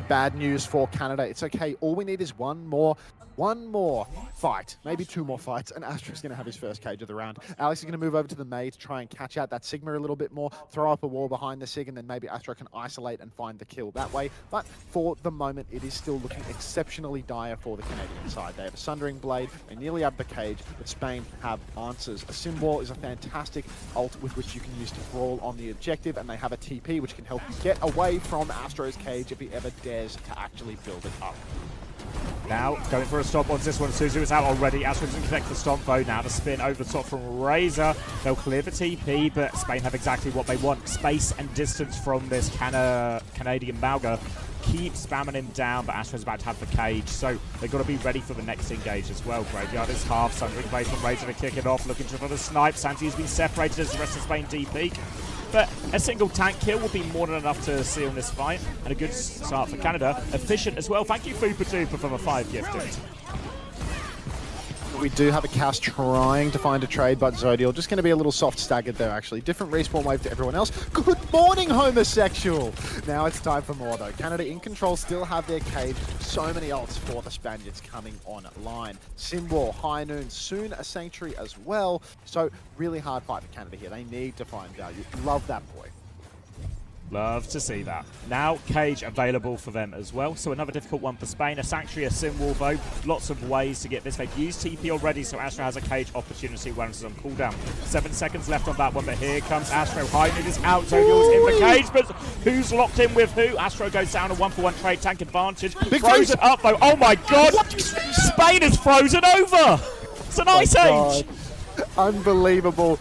bad news for Canada. It's okay. All we need is one more fight, maybe 2 more fights, and Astra's going to have his first cage of the round. Alex is going to move over to the Mei to try and catch out that Sigma a little bit more, throw up a wall behind the Sig, and then maybe Astra can isolate and find the kill that way. But for the moment, it is still looking exceptionally dire for the Canadian side. They have a Sundering Blade, they nearly have the cage, but Spain have answers. A Symbol is a fantastic ult with which you can use to brawl on the objective, and they have a TP which can help you get away from Astro's cage if he ever dares to actually build it up. Now, going for a stomp on this one. Suzu is out already. Astra doesn't connect the stomp though. Now the spin over the top from Razor. They'll clear the TP, but Spain have exactly what they want. Space and distance from this Canadian Mauga. Keep spamming him down, but Astra's about to have the cage, so they've got to be ready for the next engage as well. Graveyard is half. Sundering Blade from Razor to kick it off. Looking for the snipe. Santi has been separated as the rest of Spain DP. But a single tank kill will be more than enough to seal this fight, and a good start for Canada. Efficient as well. Thank you, Fupa Duper, for the 5 gifted. We do have a cast trying to find a trade, but Zodiel just going to be a little soft staggered there, actually. Different respawn wave to everyone else. Good morning, homosexual! Now it's time for more, though. Canada in control still have their cage. So many ults for the Spaniards coming online. Symbol, High Noon, soon a Sanctuary as well. So really hard fight for Canada here. They need to find value. Love that boy. Love to see that. Now, cage available for them as well. So another difficult one for Spain. A Sanctuary, a Symbol, though. Lots of ways to get this. They've used TP already, so Astra has a cage opportunity when it's on cooldown. 7 seconds left on that one, but here comes Astro. High Noon is out. Zodiel's in the cage, but who's locked in with who? Astro goes down a 1-for-1 trade, tank advantage. Big frozen up, though. Oh my god! Spain is frozen over! It's an ice age! Unbelievable.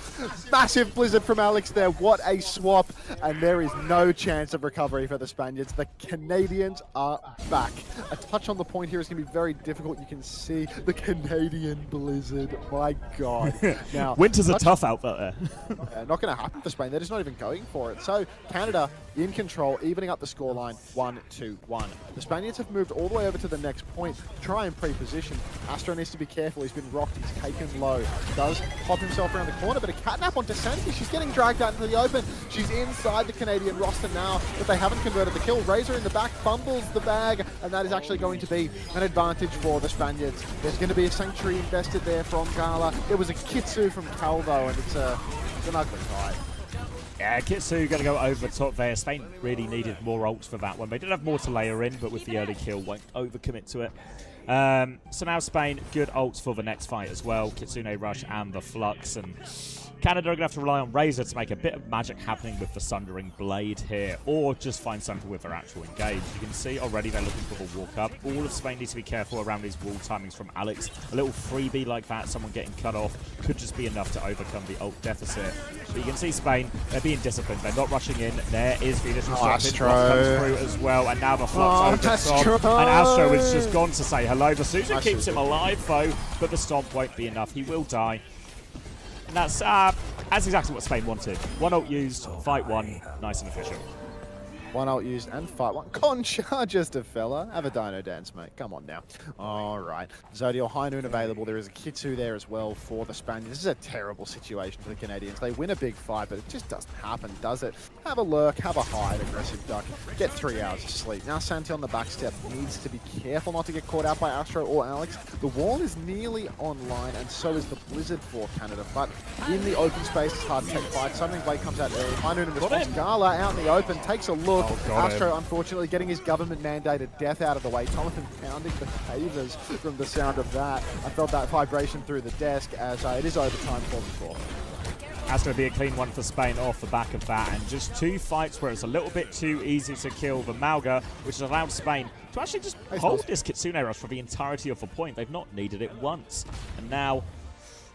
Massive blizzard from Alex there. What a swap. And there is no chance of recovery for the Spaniards. The Canadians are back. A touch on the point here is going to be very difficult. You can see the Canadian blizzard. My God. Now, Winters are tough out there. Not going to happen for Spain. They're just not even going for it. So Canada in control, evening up the scoreline 1-2-1. The Spaniards have moved all the way over to the next point to try and pre-position. Astro needs to be careful. He's been rocked. He's taken low. Does pop himself around the corner, but a catnap onto Santi. She's getting dragged out into the open. She's inside the Canadian roster now, but they haven't converted the kill. Razor in the back fumbles the bag, and that is actually going to be an advantage for the Spaniards. There's going to be a Sanctuary invested there from Gala. It was a Kitsu from Calvo, and it's an ugly fight. Yeah, Kitsu going to go over the top there. Spain really needed more ults for that one. They did have more to layer in, but with the early kill, won't overcommit to it. So now Spain, good ults for the next fight as well. Kitsune Rush and the Flux. And Canada are going to have to rely on Razor to make a bit of magic happening with the Sundering Blade here, or just find something with their actual engage. You can see already they're looking for the walk up. All of Spain needs to be careful around these wall timings from Alex. A little freebie like that, someone getting cut off, could just be enough to overcome the ult deficit. But you can see Spain, they're being disciplined. They're not rushing in. There is the initial Astro comes through as well, and now the Flux over the top. And Astro has just gone to say hello. The Susan keeps him alive though, but the stomp won't be enough. He will die. And that's exactly what Spain wanted. 1 ult used, fight 1, nice and efficient. 1 ult used and fight 1. Concha, just a fella. Have a dino dance, mate. Come on now. All right. Zodiel, High Noon available. There is a Kitsu there as well for the Spaniards. This is a terrible situation for the Canadians. They win a big fight, but it just doesn't happen, does it? Have a lurk, have a hide, aggressive duck. Get 3 hours of sleep. Now Santi on the back step needs to be careful not to get caught out by Astro or Alex. The wall is nearly online, and so is the blizzard for Canada. But in the open space, it's hard to take fight. Sundering Blade comes out early. High Noon in response. Gala out in the open, takes a look. Astro, unfortunately, getting his government-mandated death out of the way. Jonathan pounding the pavers from the sound of that. I felt that vibration through the desk as it is overtime for the 4. Astro be a clean one for Spain off the back of that, and just 2 fights where it's a little bit too easy to kill the Mauga, which has allowed Spain to actually just hold this Kitsune Rush for the entirety of the point. They've not needed it once, and now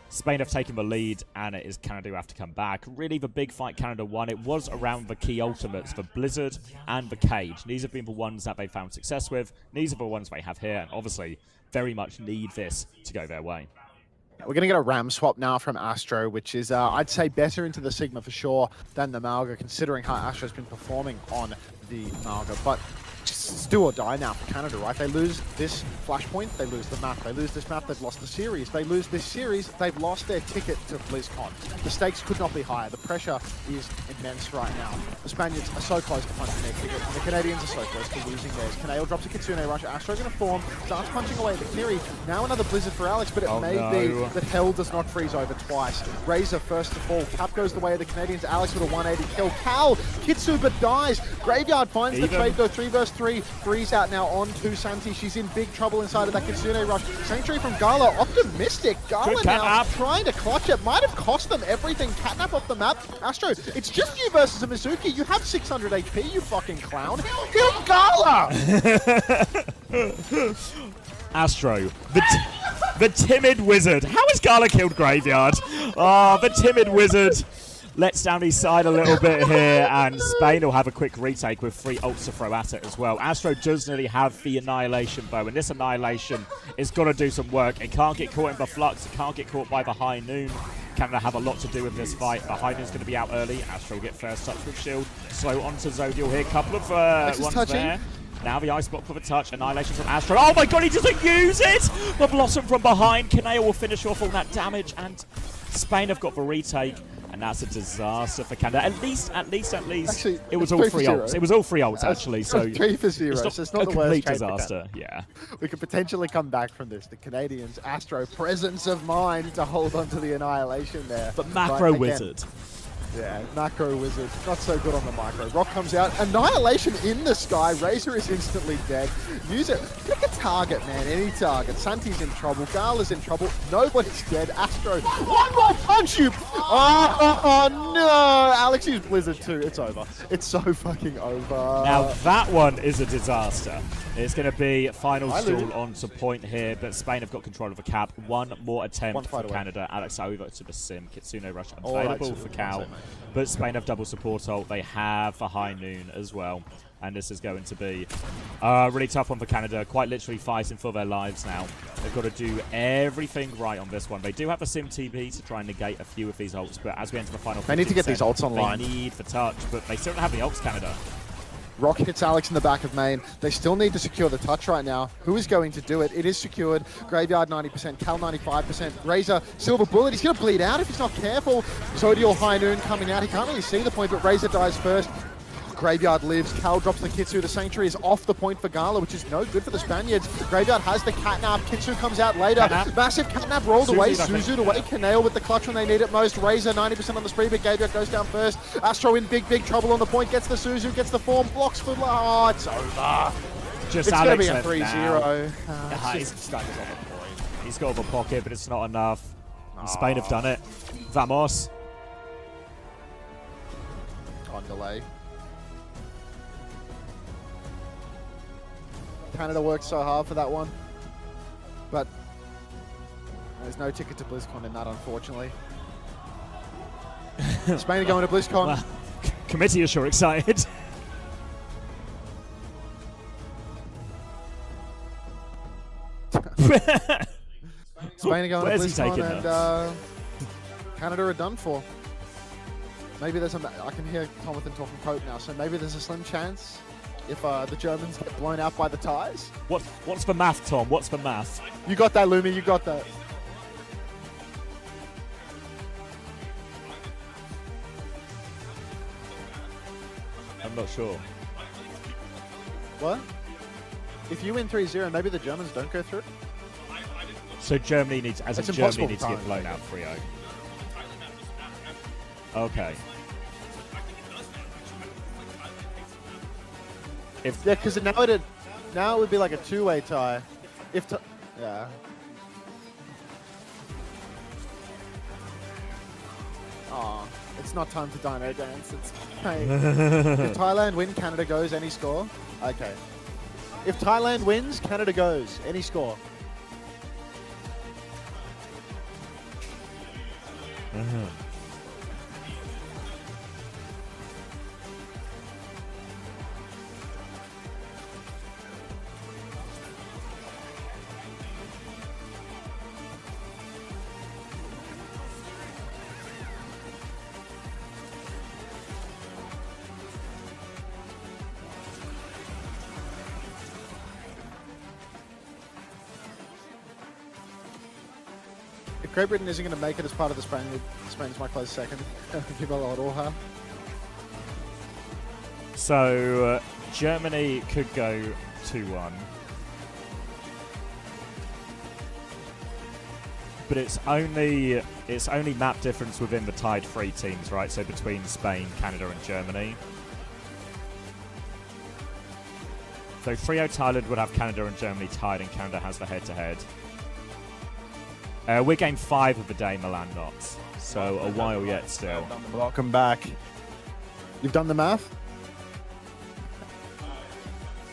Spain have taken the lead, and it is Canada who have to come back. Really, the big fight Canada won, it was around the key ultimates, the Blizzard and the Cage. These have been the ones that they found success with. These are the ones they have here, and obviously very much need this to go their way. We're going to get a Ram swap now from Astro, which is, I'd say, better into the Sigma for sure than the Mauga, considering how Astro's been performing on the Mauga. But It's do or die now for Canada, right? They lose this flashpoint, they lose the map. They lose this map, they've lost the series. They lose this series, they've lost their ticket to BlizzCon. The stakes could not be higher. The pressure is immense right now. The Spaniards are so close to punching their ticket, and the Canadians are so close to losing theirs. Kaneo drops a Kitsune Rush, Astro going to form, starts punching away at the Kiri. Now another Blizzard for Alex, but it may be that hell does not freeze over twice. Razor first to fall. Cap goes the way of the Canadians. Alex with a 180 kill. Cal, Kitsu but dies. Graveyard finds the trade, though 3 versus 3. Freeze out now on to Santi. She's in big trouble inside of that Kitsune Rush. Sanctuary from Gala, optimistic. Gala now trying to clutch it. Might have cost them everything. Catnap off the map. Astro, it's just you versus a Mizuki. You have 600 HP, you fucking clown. Kill Gala! Astro, the timid wizard. How has Gala killed Graveyard? Oh, the timid wizard lets down his side a little bit here, and Spain will have a quick retake with 3 ults to throw at it as well. Astro does nearly have the Annihilation bow, and this Annihilation is going to do some work. It can't get caught in the Flux, it can't get caught by the High Noon. Canada have a lot to do with this fight. The High Noon's going to be out early. Astro will get first touch with shield. Slow onto Zodial here. Couple of ones touching there. Now the ice block for the touch. Annihilation from Astro. Oh my god, he doesn't use it! The Blossom from behind. Kaneo will finish off all that damage, and Spain have got the retake. And that's a disaster for Canada. At least, actually, it was all 3 ults. It was all 3 ults, actually. So 3 for 0. It's not a complete disaster. Yeah. We could potentially come back from this. The Canadians, Astro, presence of mind to hold on to the Annihilation there. But Macro Wizard. Yeah, Macro Wizard. Not so good on the micro. Rock comes out. Annihilation in the sky. Razor is instantly dead. Use it. Pick a target, man. Any target. Santi's in trouble. Gala's in trouble. Nobody's dead. Astro. One more punch, you. Oh, no. Alex used Blizzard too. It's over. It's so fucking over. Now that one is a disaster. It's going to be final stall onto point here, but Spain have got control of the cap. One more attempt for Canada. Alex over to the Sim. Kitsune Rush available for Cal. But Spain have double support ult. They have the High Noon as well. And this is going to be a really tough one for Canada. Quite literally fighting for their lives now. They've got to do everything right on this one. They do have the Sim TP to try and negate a few of these ults. But as we enter the final 50%, they need to get these ults online. They need the touch, but they still don't have the ults, Canada. Rock hits Alex in the back of main. They still need to secure the touch right now. Who is going to do it? It is secured. Graveyard 90%, Cal 95%. Razor, Silver Bullet. He's going to bleed out if he's not careful. Zodial High Noon coming out. He can't really see the point, but Razor dies first. Graveyard lives. Cal drops the Kitsu. The Sanctuary is off the point for Gala, which is no good for the Spaniards. Graveyard has the Catnap. Kitsu comes out later. Massive Catnap rolled away. Suzu away. Kaneo with the clutch when they need it most. Razor 90% on the spree, but Graveyard goes down first. Astro in big trouble on the point. Gets the Suzu, gets the form, blocks for... Oh, it's over. Just it's going to be a 3-0. He's got the pocket, but it's not enough. Spain have done it. Vamos. On delay. Canada worked so hard for that one, but there's no ticket to BlizzCon in that, unfortunately. Spain are going to BlizzCon. Well, committee is sure excited. Spain are going to BlizzCon, and Canada are done for. Maybe there's I can hear Jonathan talking cope now, so maybe there's a slim chance if the Germans get blown out by the ties. What's the math, Tom? What's the math? You got that, Lumi. You got that. I'm not sure. What? If you win 3-0, maybe the Germans don't go through? So Germany needs, to get blown out 3-0. Okay. Yeah, because now it would be like a 2-way tie. Yeah. Oh, it's not time to Dino Dance. It's pain. If Thailand win, Canada goes. Any score? Okay. If Thailand wins, Canada goes. Any score? Great Britain isn't going to make it as part of the Spain. Spain's my close second. Give a lot of her. So Germany could go 2-1. But it's only map difference within the tied 3 teams, right? So between Spain, Canada, and Germany. So 3-0 Thailand would have Canada and Germany tied, and Canada has the head-to-head. We're game 5 of the day, Milan not. So a while yet still. Welcome back. You've done the math?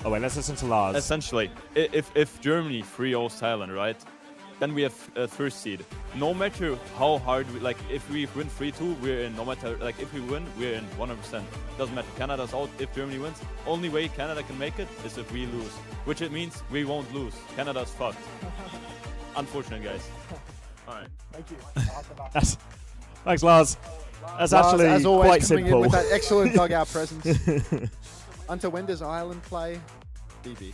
Oh wait, let's listen to Lars. Essentially, if Germany 3-0 Thailand, right? Then we have a first seed. No matter how hard, if we win 3-2, we're in. No matter, if we win, we're in 100%. Doesn't matter. Canada's out if Germany wins. Only way Canada can make it is if we lose. Which it means we won't lose. Canada's fucked. Unfortunate, guys. Alright. Thank you. Thanks, Lars. That's Lars, actually as always, quite coming simple. in with that excellent dugout presence. Until when does Ireland play? BB.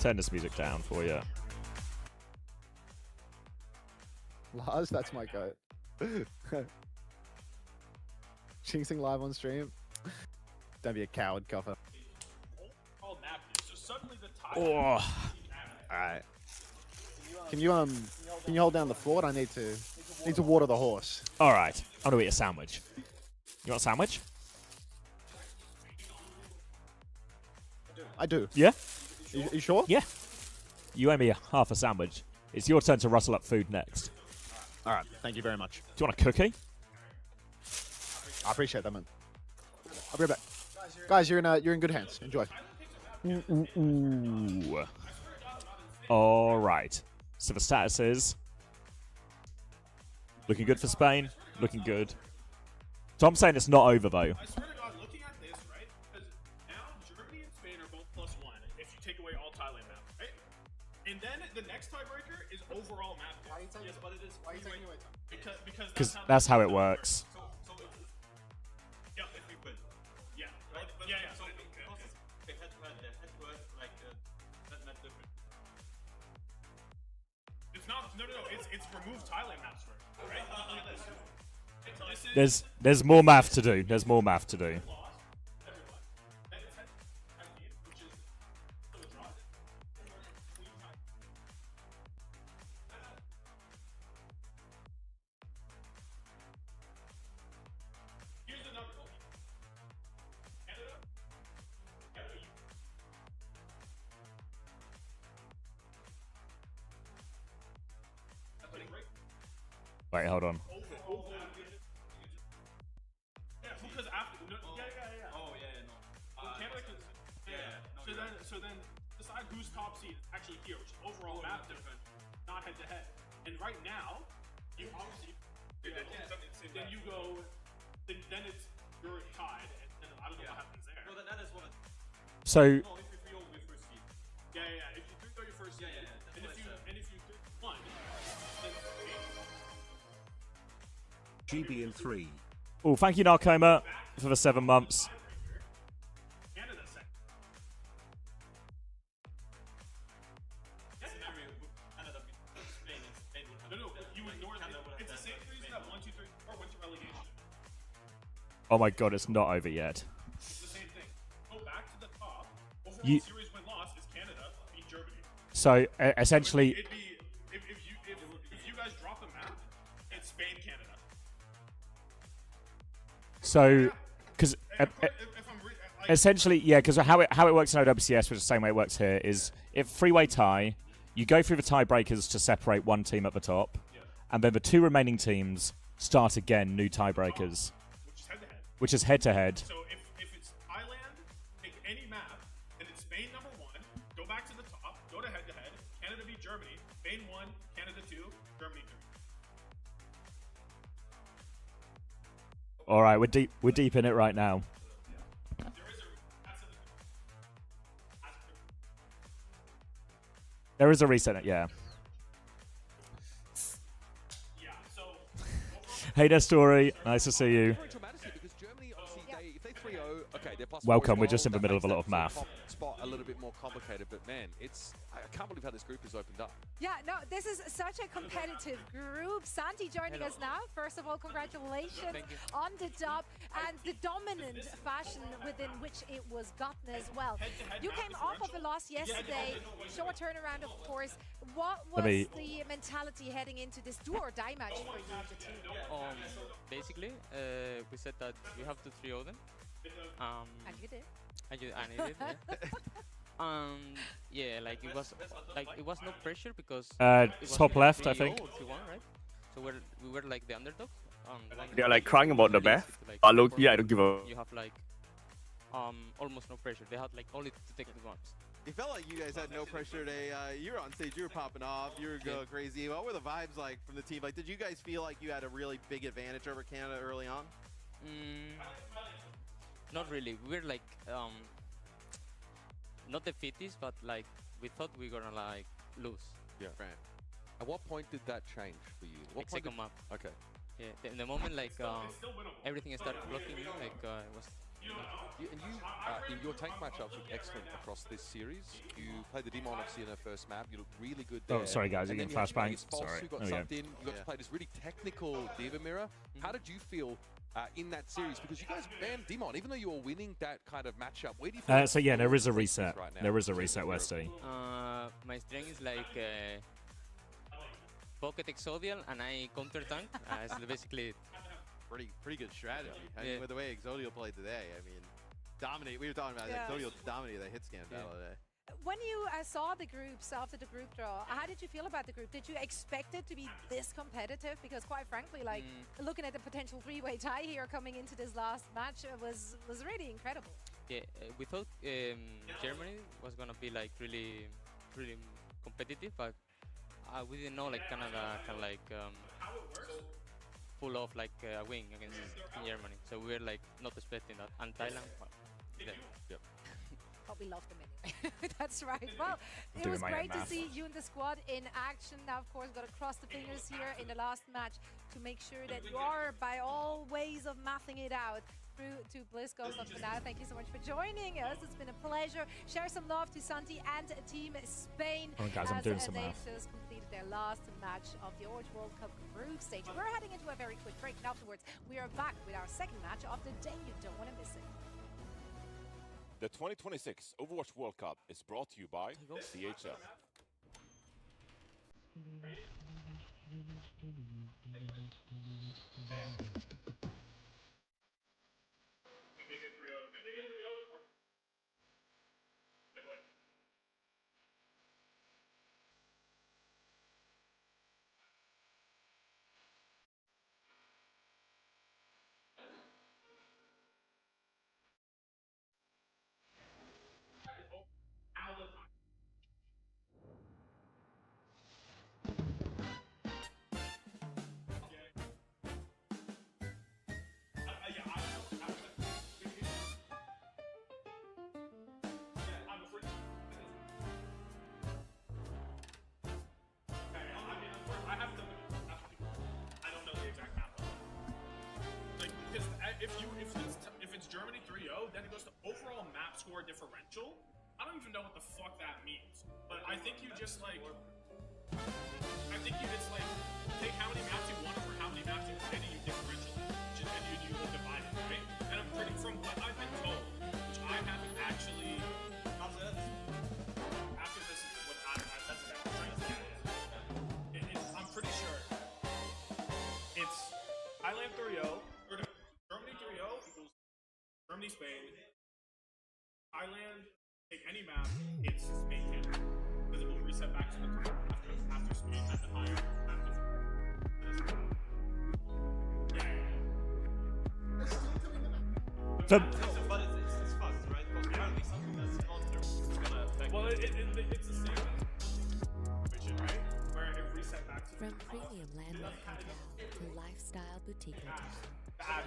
Turn this music down for you. Lars, that's my goat. Jinxing live on stream. Don't be a coward, cover. Oh. Alright. Can you hold down the fort? I need to water the horse. All right. I'm gonna eat a sandwich. You want a sandwich? I do. Yeah. You sure? Yeah. You owe me half a sandwich. It's your turn to rustle up food next. All right. Thank you very much. Do you want a cookie? I appreciate that, man. I'll be right back. Guys, you're in good hands. Enjoy. Ooh. All right. So the status is looking good for Spain. Looking good. Tom's saying it's not over though. I swear to God, looking at this, right? Because now Germany and Spain are both +1 if you take away all Thailand maps, right? And then the next tiebreaker is overall map. Yes, but it is. Why are you taking away time? Because That's how it works. So yeah, if we win. Yeah. Right? Yeah. So it's not. No. It's remove Thailand maps for it, right? Look at this. There's more math to do. There's more math to do. Wait, hold on. Because after, Oh yeah, no. Canada can, So then decide who's top seed actually here, which is overall map different, not head to head. And right now, you obviously then you go, then it's you're tied, and then I don't know what happens there. No, that is what. So No, if you go with first seed. Yeah. If you go your first seed, and if you won, then. GB in 3. oh, thank you, Narcoma, for the 7 months. Canada second. No, you ignore that. It's the same reason that 1, 2, 3, 4 went to relegation. Oh my god, it's not over yet. It's the same thing. Go back to the top. Overall You- series win-loss is Canada beat Germany. So essentially, It'd be if you guys drop the map, it's Spain, Canada. so because If I'm essentially, yeah, because how it works in OWCS, which is the same way it works here, is if three-way tie, you go through the tiebreakers to separate one team at the top, and then the 2 remaining teams start again, new tiebreakers, which is head-to-head. which is head-to-head. So if it's Thailand, pick any map, then it's Spain number 1. Go back to the top. Go to head-to-head. Canada beat Germany. Spain 1, Canada 2, Germany 3. All right, we're deep in it right now. There is a reset, yeah. Yeah. So Hey there, Story. Nice to see you. Very traumatic because Germany, obviously, if they 3-0, okay, they're +4 Welcome, as we're just well. in the That middle of a makes lot of them math. top spot a little bit more complicated, but man, I can't believe how this group has opened up. Yeah, no, this is such a competitive group. Santi joining us now. First of all, congratulations on the dub and the dominant fashion within which it was gotten as well. You came off of a loss yesterday, short turnaround, of course. What was the mentality heading into this do or die match for you, the team? Basically, we said that we have to 3-0 them. And you did. And I did, yeah. Yeah, like it was no pressure because it was top left, I think. 3-0 or 3-1, right? So we were like the underdogs. They're like crying about the math. Like, Look, yeah, I don't give a. You have like almost no pressure. They had like only to take the ones. It felt like you guys had no pressure today. You were on stage, you were popping off, you were going crazy. What were the vibes like from the team? Like, did you guys feel like you had a really big advantage over Canada early on? Not really. We were like not the fittest, but like we thought we were gonna like lose. Yeah. Right. At what point did that change for you? What Like second map. Okay. Yeah. In the moment, like everything started blocking me. Like it was. In your tank matchups look excellent across this series. You played the Demon obviously in the first map. You look really good there. Oh, sorry guys, and you then can you had to play flashbang. against False, Sorry. who got There we go. subbed in. You got to play this really technical Diva mirror. How did you feel in that series? Because you guys banned Demon, even though you were winning that kind of matchup. Where do you feel So yeah, there is a your reset. right now? There is a reset, Westy. My strength is like pocket Exodial, and I counter tank. It's basically it. Pretty good strategy. I mean, with the way Exodial played today, I mean, dominate. We were talking about Exodial dominated that hit scan battle today. When you saw the groups after the group draw, how did you feel about the group? Did you expect it to be this competitive? Because quite frankly, like looking at the potential three-way tie here coming into this last match was really incredible. Yeah, we thought Germany was gonna be like really competitive, but we didn't know like Canada can like pull off like a win against Germany. So we were like not expecting that. And Thailand, well, Yep. But we love them anyway. That's right. Well, it was great to see you and the squad in action. Now, of course, got to cross the fingers here in the last match to make sure that you are, by all ways of mathing it out, through to BlizzCon. So for now, thank you so much for joining us. It's been a pleasure. Share some love to Santi and Team Spain Guys, I'm doing some they math. just completed their last match of the Overwatch World Cup group stage. We're heading into a very quick break, and afterwards, we are back with our second match of the day. You don't want to miss it. The 2026 Overwatch World Cup is brought to you by CHL. If it's Germany 3-0, then it goes to overall map score differential. I don't even know what the fuck that means. But I think you just like, it's like take how many maps you won over how many maps you won, and you differential it, and you divide it, right? And I'm pretty, from what I've been told, which I haven't actually. After this, what that's I'm pretty sure it's Thailand 3-0. Germany 3-0 equals Germany, Spain. Thailand, take any map, it's Spain, Canada. Because it will reset back to the top after Spain at the higher map difference. So, But it's fun, right? Because apparently something that's gonna affect. Well, it's the same situation, right? Where it reset back to From premium landmark hotel to lifestyle boutique hotel,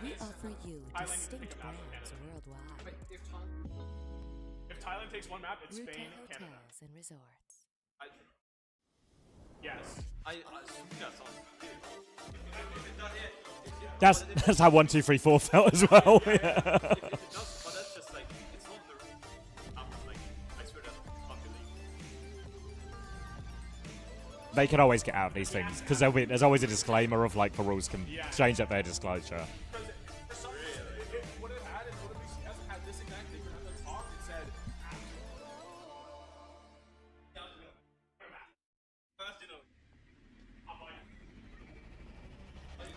we offer you distinct brands worldwide. If Thailand takes one map, it's Route Spain, Canada. hotels and resorts. Yes. that's how 1, 2, 3, 4 felt as well. Yeah. But that's just like, it's not the They can always get out of these things because there's always a disclaimer of like the rules can change at their disclosure. For some reason, what it had and what it hasn't had this exact thing. At the top,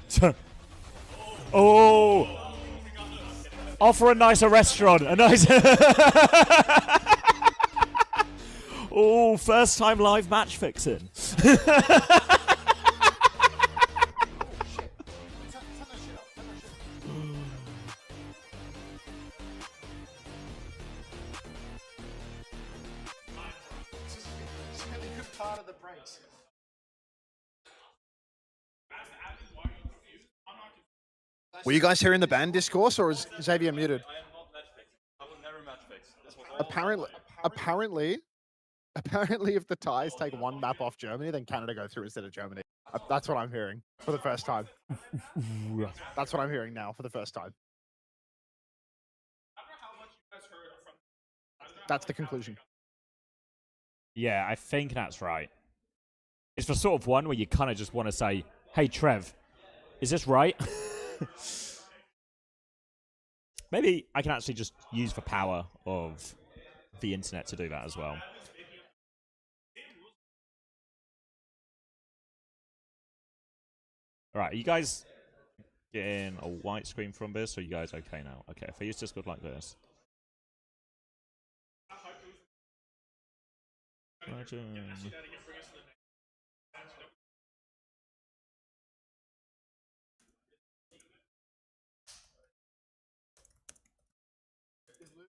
it said. Oh! Offer a nicer restaurant. A nice. Oh, first time live match fixing. Were you guys hearing the ban discourse, or is Xavier muted? I am not match fixed. I will never match fix. This was all Apparently, if the ties take one map off Germany, then Canada go through instead of Germany. That's what I'm hearing for the first time. That's what I'm hearing now for the first time. That's the conclusion. Yeah, I think that's right. It's the sort of one where you kind of just want to say, "Hey, Trev, is this right?" Maybe I can actually just use the power of the internet to do that as well. Alright, are you guys getting a white screen from this, or are you guys okay now? Okay, if I use Discord like this.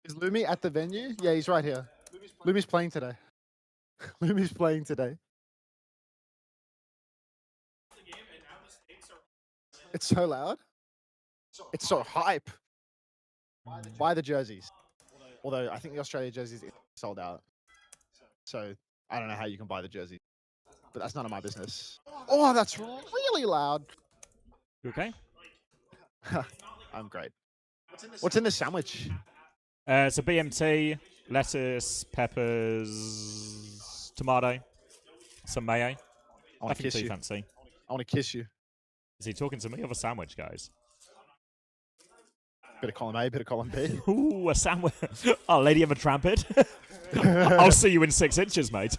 Is Lumi at the venue? Yeah, he's right here. Lumi's playing today. Lumi's playing today. It's so loud. It's so hype. Buy the jerseys. Although I think the Australia jerseys is sold out. So I don't know how you can buy the jersey. But that's none of my business. Oh, that's really loud. You okay? I'm great. What's in the sandwich? It's a BMT, lettuce, peppers, tomato, some mayo. I want to kiss you. Fancy. I want to kiss you. Is he talking to me or a sandwich, guys? Bit of column A, bit of column B. Ooh, a sandwich. Oh, Lady of a Trampet. I'll see you in 6 inches, mate.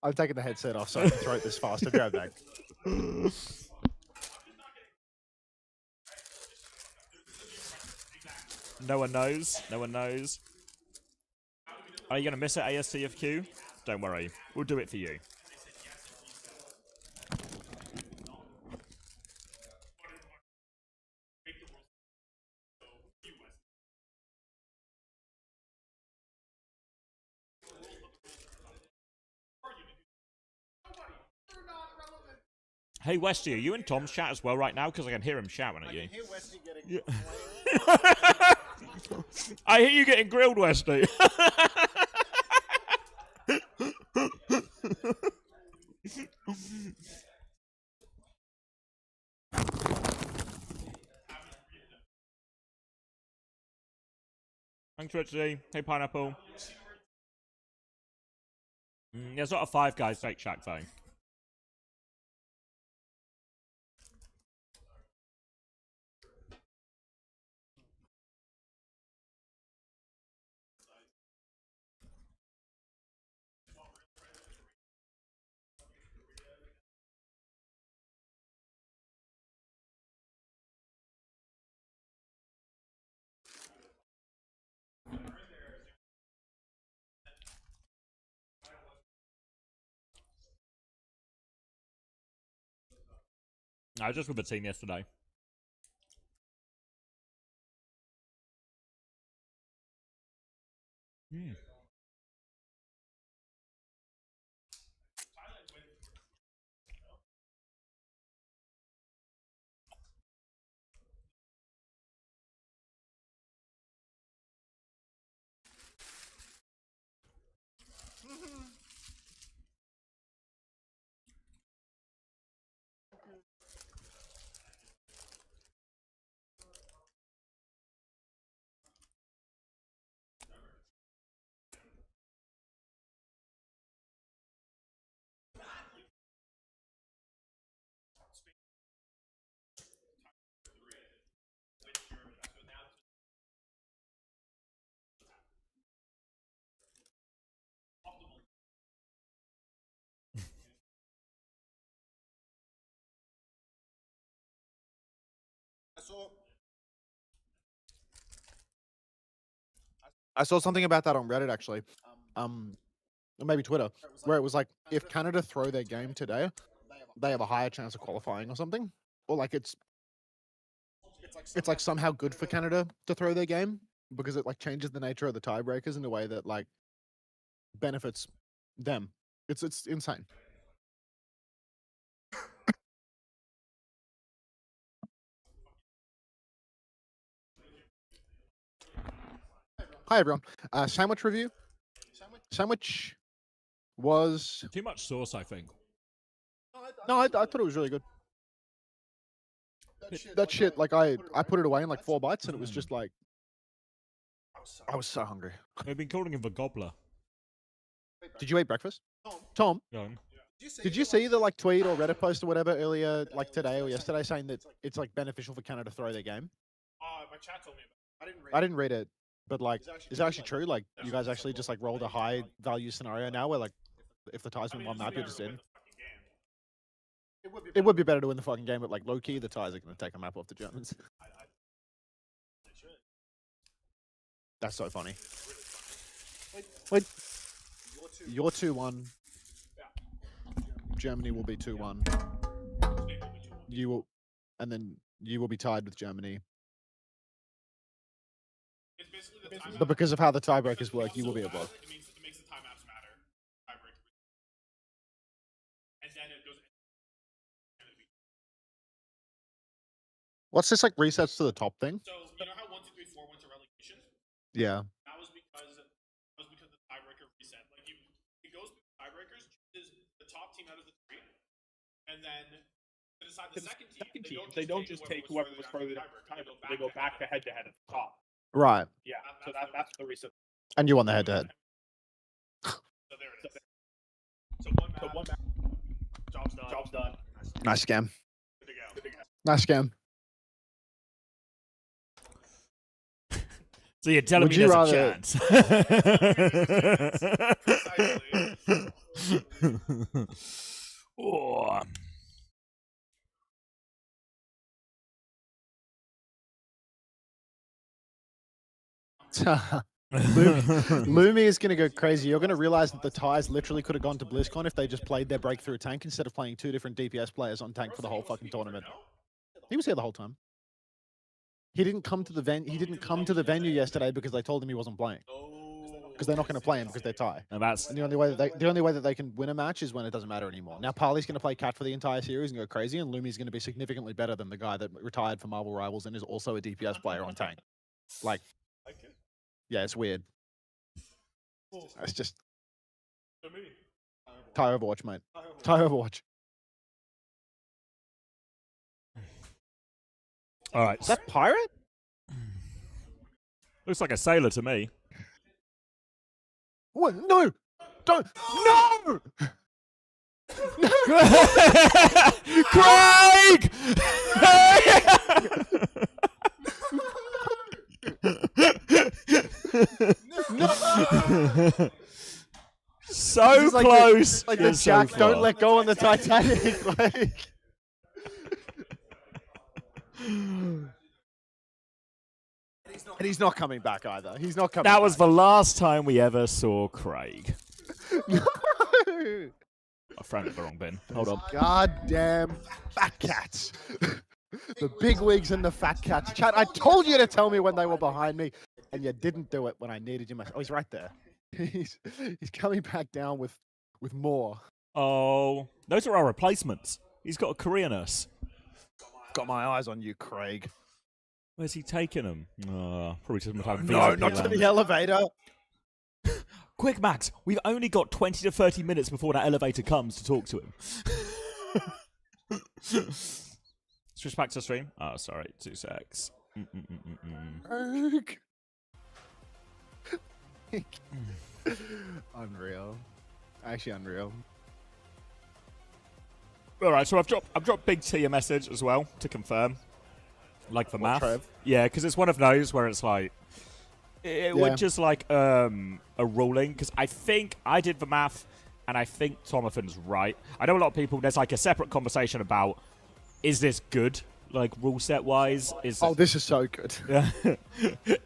I'm taking the headset off so I can throw it this fast. I'll be right back. No one knows. No one knows. Are you going to miss it, ASTFQ? Don't worry. We'll do it for you. Hey, Westy, are you in Tom's chat as well right now? Because I can hear him shouting at you. I can hear Westy getting... I hear you getting grilled, Westy. Thanks, Richie. Hey, Pineapple. There's not a Five Guys fake shack, though. I was just with the team yesterday. I saw something about that on Reddit actually, or maybe Twitter, where it was like if Canada throw their game today, they have a higher chance of qualifying or something, or like it's like somehow good for Canada to throw their game because it like changes the nature of the tiebreakers in a way that like benefits them. It's insane. Hi everyone. Sandwich review. Sandwich was Too much sauce, I think. no, I thought it was really good. That shit, like I put it away in like 4 bites, and it was just like I was so hungry. They've been calling him the gobbler. Did you eat breakfast, Tom? No. Did you see the like tweet or Reddit post or whatever earlier, like today or yesterday, saying that it's like beneficial for Canada to throw their game? My chat told me about it. I didn't read it, but like, is it actually true? Like, you guys actually just like rolled a high value scenario now, where like, if the ties win one map, you're just in. It would be better to win the fucking game, but like low key, the ties are going to take a map off the Germans. That's so funny. Wait, you're 2-1. Germany will be 2-1. You will, and then you will be tied with Germany. But because of how the tiebreakers work, you will be above. It makes the time maps matter. Tiebreaker. And then it goes. What's this like resets to the top thing? So you know how 1, 2, 3, 4 went to relegation? Yeah. That was because the tiebreaker reset. Like it goes through tiebreakers, chooses the top team out of the 3, and then to decide the second team, they don't just take whoever was further down the tiebreaker. They go back to head-to-head at the top. Right. Yeah. So that's the reset. And you won the head-to-head. So there it is. So one map. Job's done. Nice scam. Good to go. Nice scam. So you're telling Would me you there's rather- a chance? Oh. Lumi is going to go crazy. You're going to realize that the ties literally could have gone to BlizzCon if they just played their breakthrough tank instead of playing 2 different DPS players on tank for the whole fucking tournament. He was here the whole time. He didn't come to the venue yesterday because they told him he wasn't playing. Because they're not going to play him because they're tie. And that's And the only way that they can win a match is when it doesn't matter anymore. Now Parley's going to play Cat for the entire series and go crazy, and Lumi's going to be significantly better than the guy that retired from Marvel Rivals and is also a DPS player on tank. Like, yeah, it's weird. It's just tie Overwatch, mate. Tie Overwatch. all right. Is that pirate? Looks like a sailor to me. What? No! Don't! No! Craig! No! So Like close. Like You're the so Jack, don't far. let go on the Titanic. Like. And he's not coming back either. He's not coming That was back. the last time we ever saw Craig. No! I found it the wrong bin. Hold on. Goddamn fat cats. The big wigs and the fat cats. Chat, I told you to tell me when they were behind me, and you didn't do it when I needed you most. Oh, he's right there. He's coming back down with more. Oh, those are our replacements. He's got a career nurse. Got my eyes on you, Craig. Where's he taking him? Probably to have No, VIP not to lounge. the elevator. Quick, Max. We've only got 20 to 30 minutes before that elevator comes to talk to him. Switch back to stream. Oh, sorry. 2 secs. Craig. Unreal. Actually unreal. All right, so I've dropped Big T a message as well to confirm, like the math. Trev? Yeah, because it's one of those where it's like it would just like a ruling. Because I think I did the math, and I think Tomathan's right. I know a lot of people. There's like a separate conversation about is this good, like rule set wise? Oh, this is so good.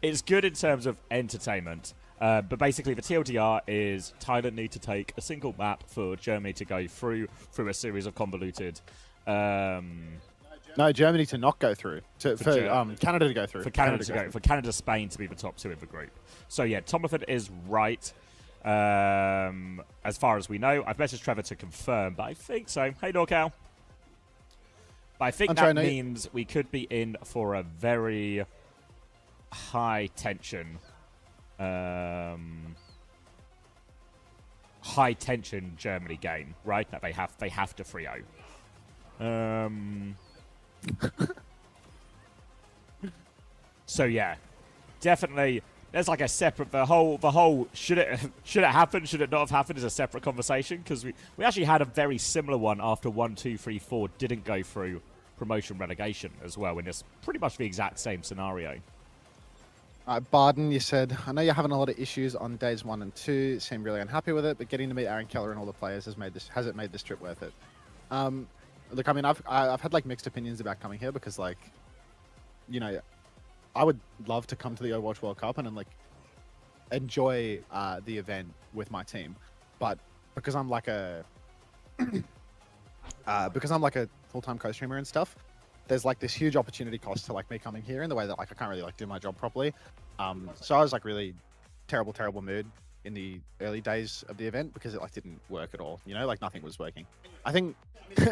It's good in terms of entertainment. But basically, the TLDR is Thailand need to take a single map for Germany to go through a series of convoluted. No, Germany to not go through. For Canada to go through. For Canada to go. For Canada, Spain to be the top 2 in the group. So yeah, Tomliford is right. As far as we know, I've messaged Trevor to confirm, but I think so. Hey, NorCal. But I think that means we could be in for a very high tension. High tension Germany game, right? That they have to 3-0. So yeah, definitely. There's like a separate the whole should it happen, should it not have happened is a separate conversation, because we actually had a very similar one after 1, 2, 3, 4 didn't go through promotion relegation as well, in this pretty much the exact same scenario. Barden, you said, I know you're having a lot of issues on days 1 and 2. Seem really unhappy with it, but getting to meet Aaron Keller and all the players has made this trip worth it. Look, I mean, I've had like mixed opinions about coming here because, like, you know, I would love to come to the Overwatch World Cup and like enjoy the event with my team, but because I'm like a full-time co-streamer and stuff, there's like this huge opportunity cost to like me coming here in the way that like I can't really like do my job properly. So I was like really terrible mood in the early days of the event because it like didn't work at all. You know, like nothing was working. I think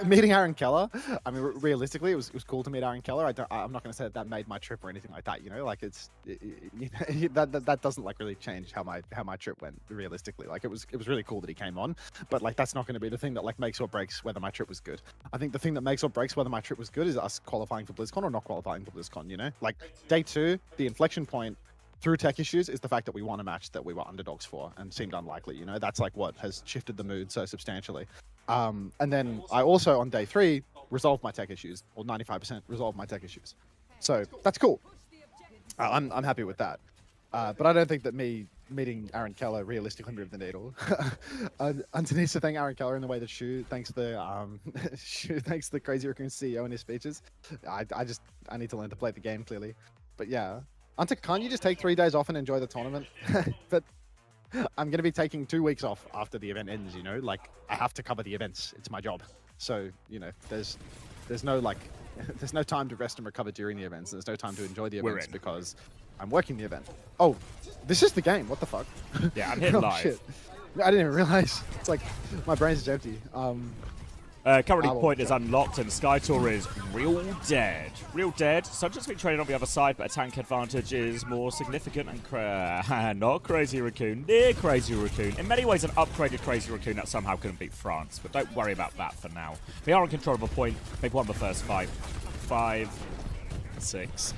meeting Aaron Keller, I mean, realistically, it was cool to meet Aaron Keller. I'm not going to say that made my trip or anything like that. You know, like that doesn't like really change how my trip went. Realistically, like it was really cool that he came on, but like that's not going to be the thing that like makes or breaks whether my trip was good. I think the thing that makes or breaks whether my trip was good is us qualifying for BlizzCon or not qualifying for BlizzCon. You know, like day 2, the inflection point through tech issues is the fact that we won a match that we were underdogs for and seemed unlikely. You know, that's like what has shifted the mood so substantially. And then I also on day 3 resolved my tech issues, or 95% resolved my tech issues. So that's cool. I'm happy with that. But I don't think that me meeting Aaron Keller realistically moved the needle. Underneath to thank Aaron Keller in the way that Shu thanks the Crazy Raccoon CEO in his speeches. I need to learn to play the game clearly. But yeah. Hunter, can't you just take 3 days off and enjoy the tournament? But I'm going to be taking 2 weeks off after the event ends, you know? Like, I have to cover the events. It's my job. So, you know, there's no, like, there's no time to rest and recover during the events. There's no time to enjoy the events because I'm working the event. Oh, this is the game. What the fuck? Yeah, I'm hitting live. Shit. I didn't even realize. It's like, my brain's empty. Currently point is unlocked and Skytour is real dead. Real dead. Sunjin's been training on the other side, but a tank advantage is more significant and not Crazy Raccoon, near Crazy Raccoon. In many ways an upgraded Crazy Raccoon that somehow couldn't beat France, but don't worry about that for now. They are in control of a point. They've won the first 5. 5, 6,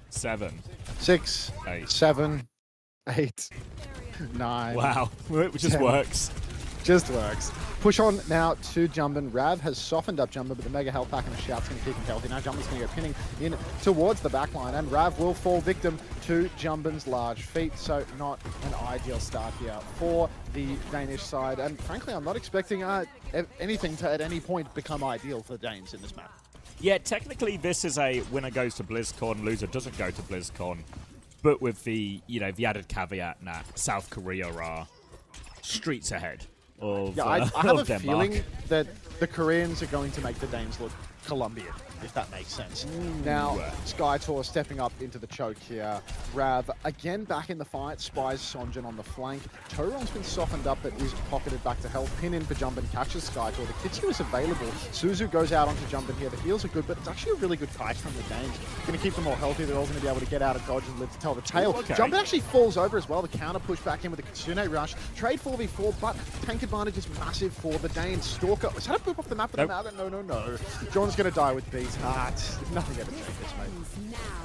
7. 6, 8. 7, 8, 9. Wow, it just 10. works. Just works. Push on now to Jumbin. Rav has softened up Jumbin, but the mega health pack and the shout's going to keep him healthy. Now Jumbin's going to go pinning in towards the backline, and Rav will fall victim to Jumbin's large feet. So not an ideal start here for the Danish side. And frankly, I'm not expecting anything to at any point become ideal for the Danes in this map. Yeah, technically this is a winner goes to BlizzCon, loser doesn't go to BlizzCon, but with the, you know, the added caveat that South Korea are streets ahead of I have a Denmark. feeling that the Koreans are going to make the Danes look Colombian, if that makes sense. Now, Skytour stepping up into the choke here. Rav, again back in the fight, spies Sonjin on the flank. Toron's been softened up, but is pocketed back to health. Pin in for Jumbin, catches Skytour. The Kitsu is available. Suzu goes out onto Jumbin here. The heals are good, but it's actually a really good fight from the Danes. Going to keep them all healthy. They're all going to be able to get out of dodge and live to tell the tale. Okay. Jumbin actually falls over as well. The counter push back in with the Kitsune rush. Trade 4v4, but tank advantage is massive for the Danes. Stalker, is that a boop off the map for the Mauga? No. John's going to die with beat. Nothing ever changes, mate.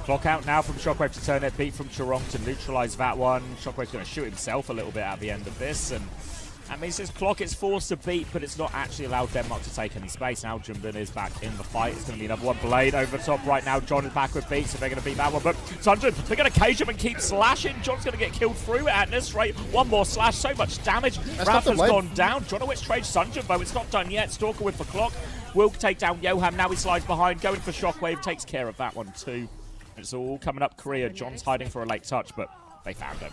Clock out now from Shockwave to turn it. Beat from Chorong to neutralize that one. Shockwave's going to shoot himself a little bit at the end of this. And that means his clock is forced to beat, but it's not actually allowed Denmark to take any space. Now Jumbin is back in the fight. It's going to be another one. Blade over the top right now. John is back with beats, so they're going to beat that one. But Sunjin, they're going to cage him and keep slashing. John's going to get killed through at this rate. One more slash, so much damage. Raph has gone down. Jonowitz trades Sunjin, though it's not done yet. Stalker with the clock. Will take down Johan. Now he slides behind. Going for Shockwave. Takes care of that one too. It's all coming up Korea. John's hiding for a late touch, but they found him.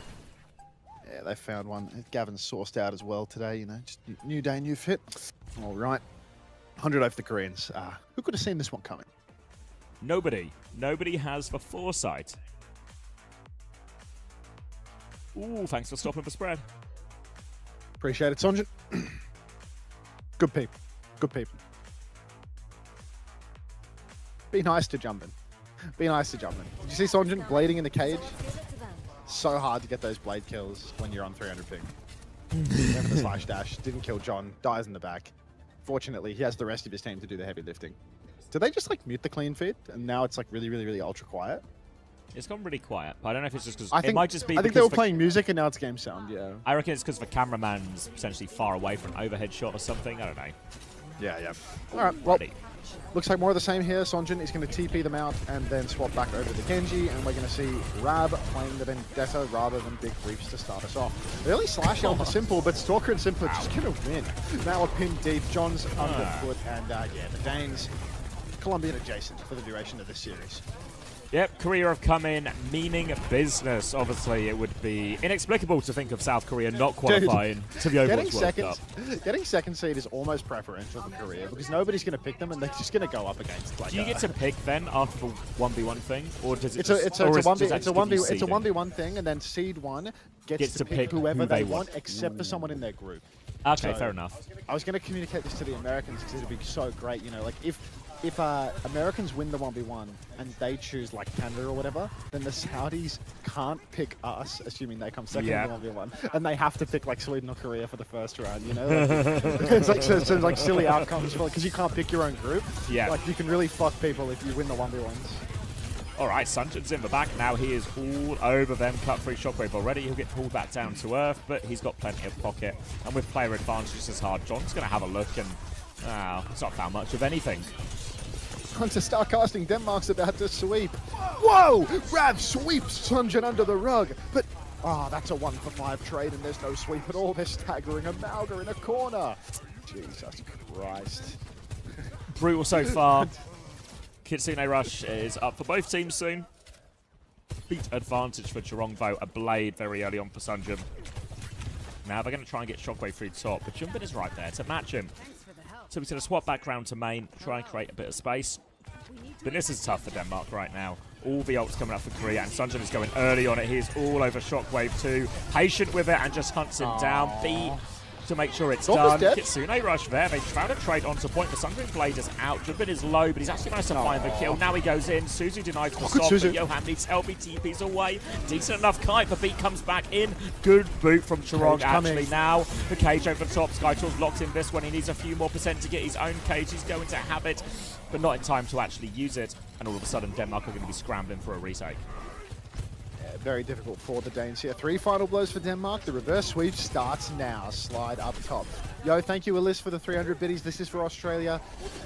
Yeah, they found one. Gavin's sourced out as well today, you know, just new day, new fit. All right. 100 over the Koreans. Who could have seen this one coming? Nobody. Nobody has the foresight. Ooh, thanks for stopping the spread. Appreciate it, Sonjin. Good people. Good people. Be nice to Jumpin. Be nice to Jumpin. Did you see Sonjin bleeding in the cage? So hard to get those blade kills when you're on 300 ping. Went for the slash dash, didn't kill John, dies in the back. Fortunately, he has the rest of his team to do the heavy lifting. Did they just like mute the clean feed and now it's like really ultra quiet? It's gone really quiet, but I don't know if it's just because I think, it might just be. I think they were playing music and now it's game sound. Yeah. I reckon it's because the cameraman's potentially far away from an overhead shot or something. I don't know. Yeah. All right. Well, looks like more of the same here. Sonjin is going to TP them out and then swap back over to the Genji, and we're going to see Rab playing the Vendetta rather than Big Reefs to start us off. Early slash out for Simple, but Stalker and Simple are just going to win. Now a pin deep, John's underfoot, and yeah, the Danes, Colombian adjacent for the duration of this series. Yep, Korea have come in meaning business. Obviously, it would be inexplicable to think of South Korea not qualifying to the Overwatch World Cup. Getting second seed is almost preferential for Korea because nobody's going to pick them and they're just going to go up against. Like, do you get to pick then after the 1v1 thing, or does it? It's a 1v1 thing, and then seed one gets to pick whoever they want, except for someone in their group. Okay, fair enough. I was going to communicate this to the Americans because it'd be so great, you know, like if Americans win the 1v1 and they choose like Canada or whatever, then the Saudis can't pick us, assuming they come second in the 1v1, and they have to pick like Sweden or Korea for the first round, you know? Like, it's like so like silly outcomes because you can't pick your own group. Yeah. Like you can really fuck people if you win the 1v1s. All right, Sunjin's in the back now. He is all over them. Cut through Shockwave already. He'll get pulled back down to earth, but he's got plenty of pocket. And with player advantage just as hard, John's going to have a look and it's not found much of anything. Hunter start casting. Denmark's about to sweep. Whoa! Rav sweeps Sunjin under the rug, but that's a 1-for-5 trade and there's no sweep at all. They're staggering a Malga in a corner. Jesus Christ. Brutal so far. Kitsune Rush is up for both teams soon. Beat advantage for Chorongvo. A blade very early on for Sunjin. Now they're going to try and get Shockwave through top, but Jumpin is right there to match him. So he's going to swap back round to main, try and create a bit of space. But this is tough for Denmark right now. All the ults coming up for Korea, and Sunjin is going early on it. He is all over Shockwave too. Patient with it and just hunts him down. B to make sure it's done. Kitsune Rush there. They found a trade onto point. The Sunjin Blade is out. Jumpin is low, but he's actually managed to find the kill. Now he goes in. Suzu denies the stop, but Johan needs help. He TP's away. Decent enough kite. The beat comes back in. Good boot from Chorong actually now. The cage over the top. Skytor's locked in this one. He needs a few more percent to get his own cage. He's going to have it, but not in time to actually use it. And all of a sudden, Denmark are going to be scrambling for a retake. Very difficult for the Danes here. 3 final blows for Denmark. The reverse sweep starts now. Slide up top. Yo, thank you, Ellis, for the 300 biddies. This is for Australia.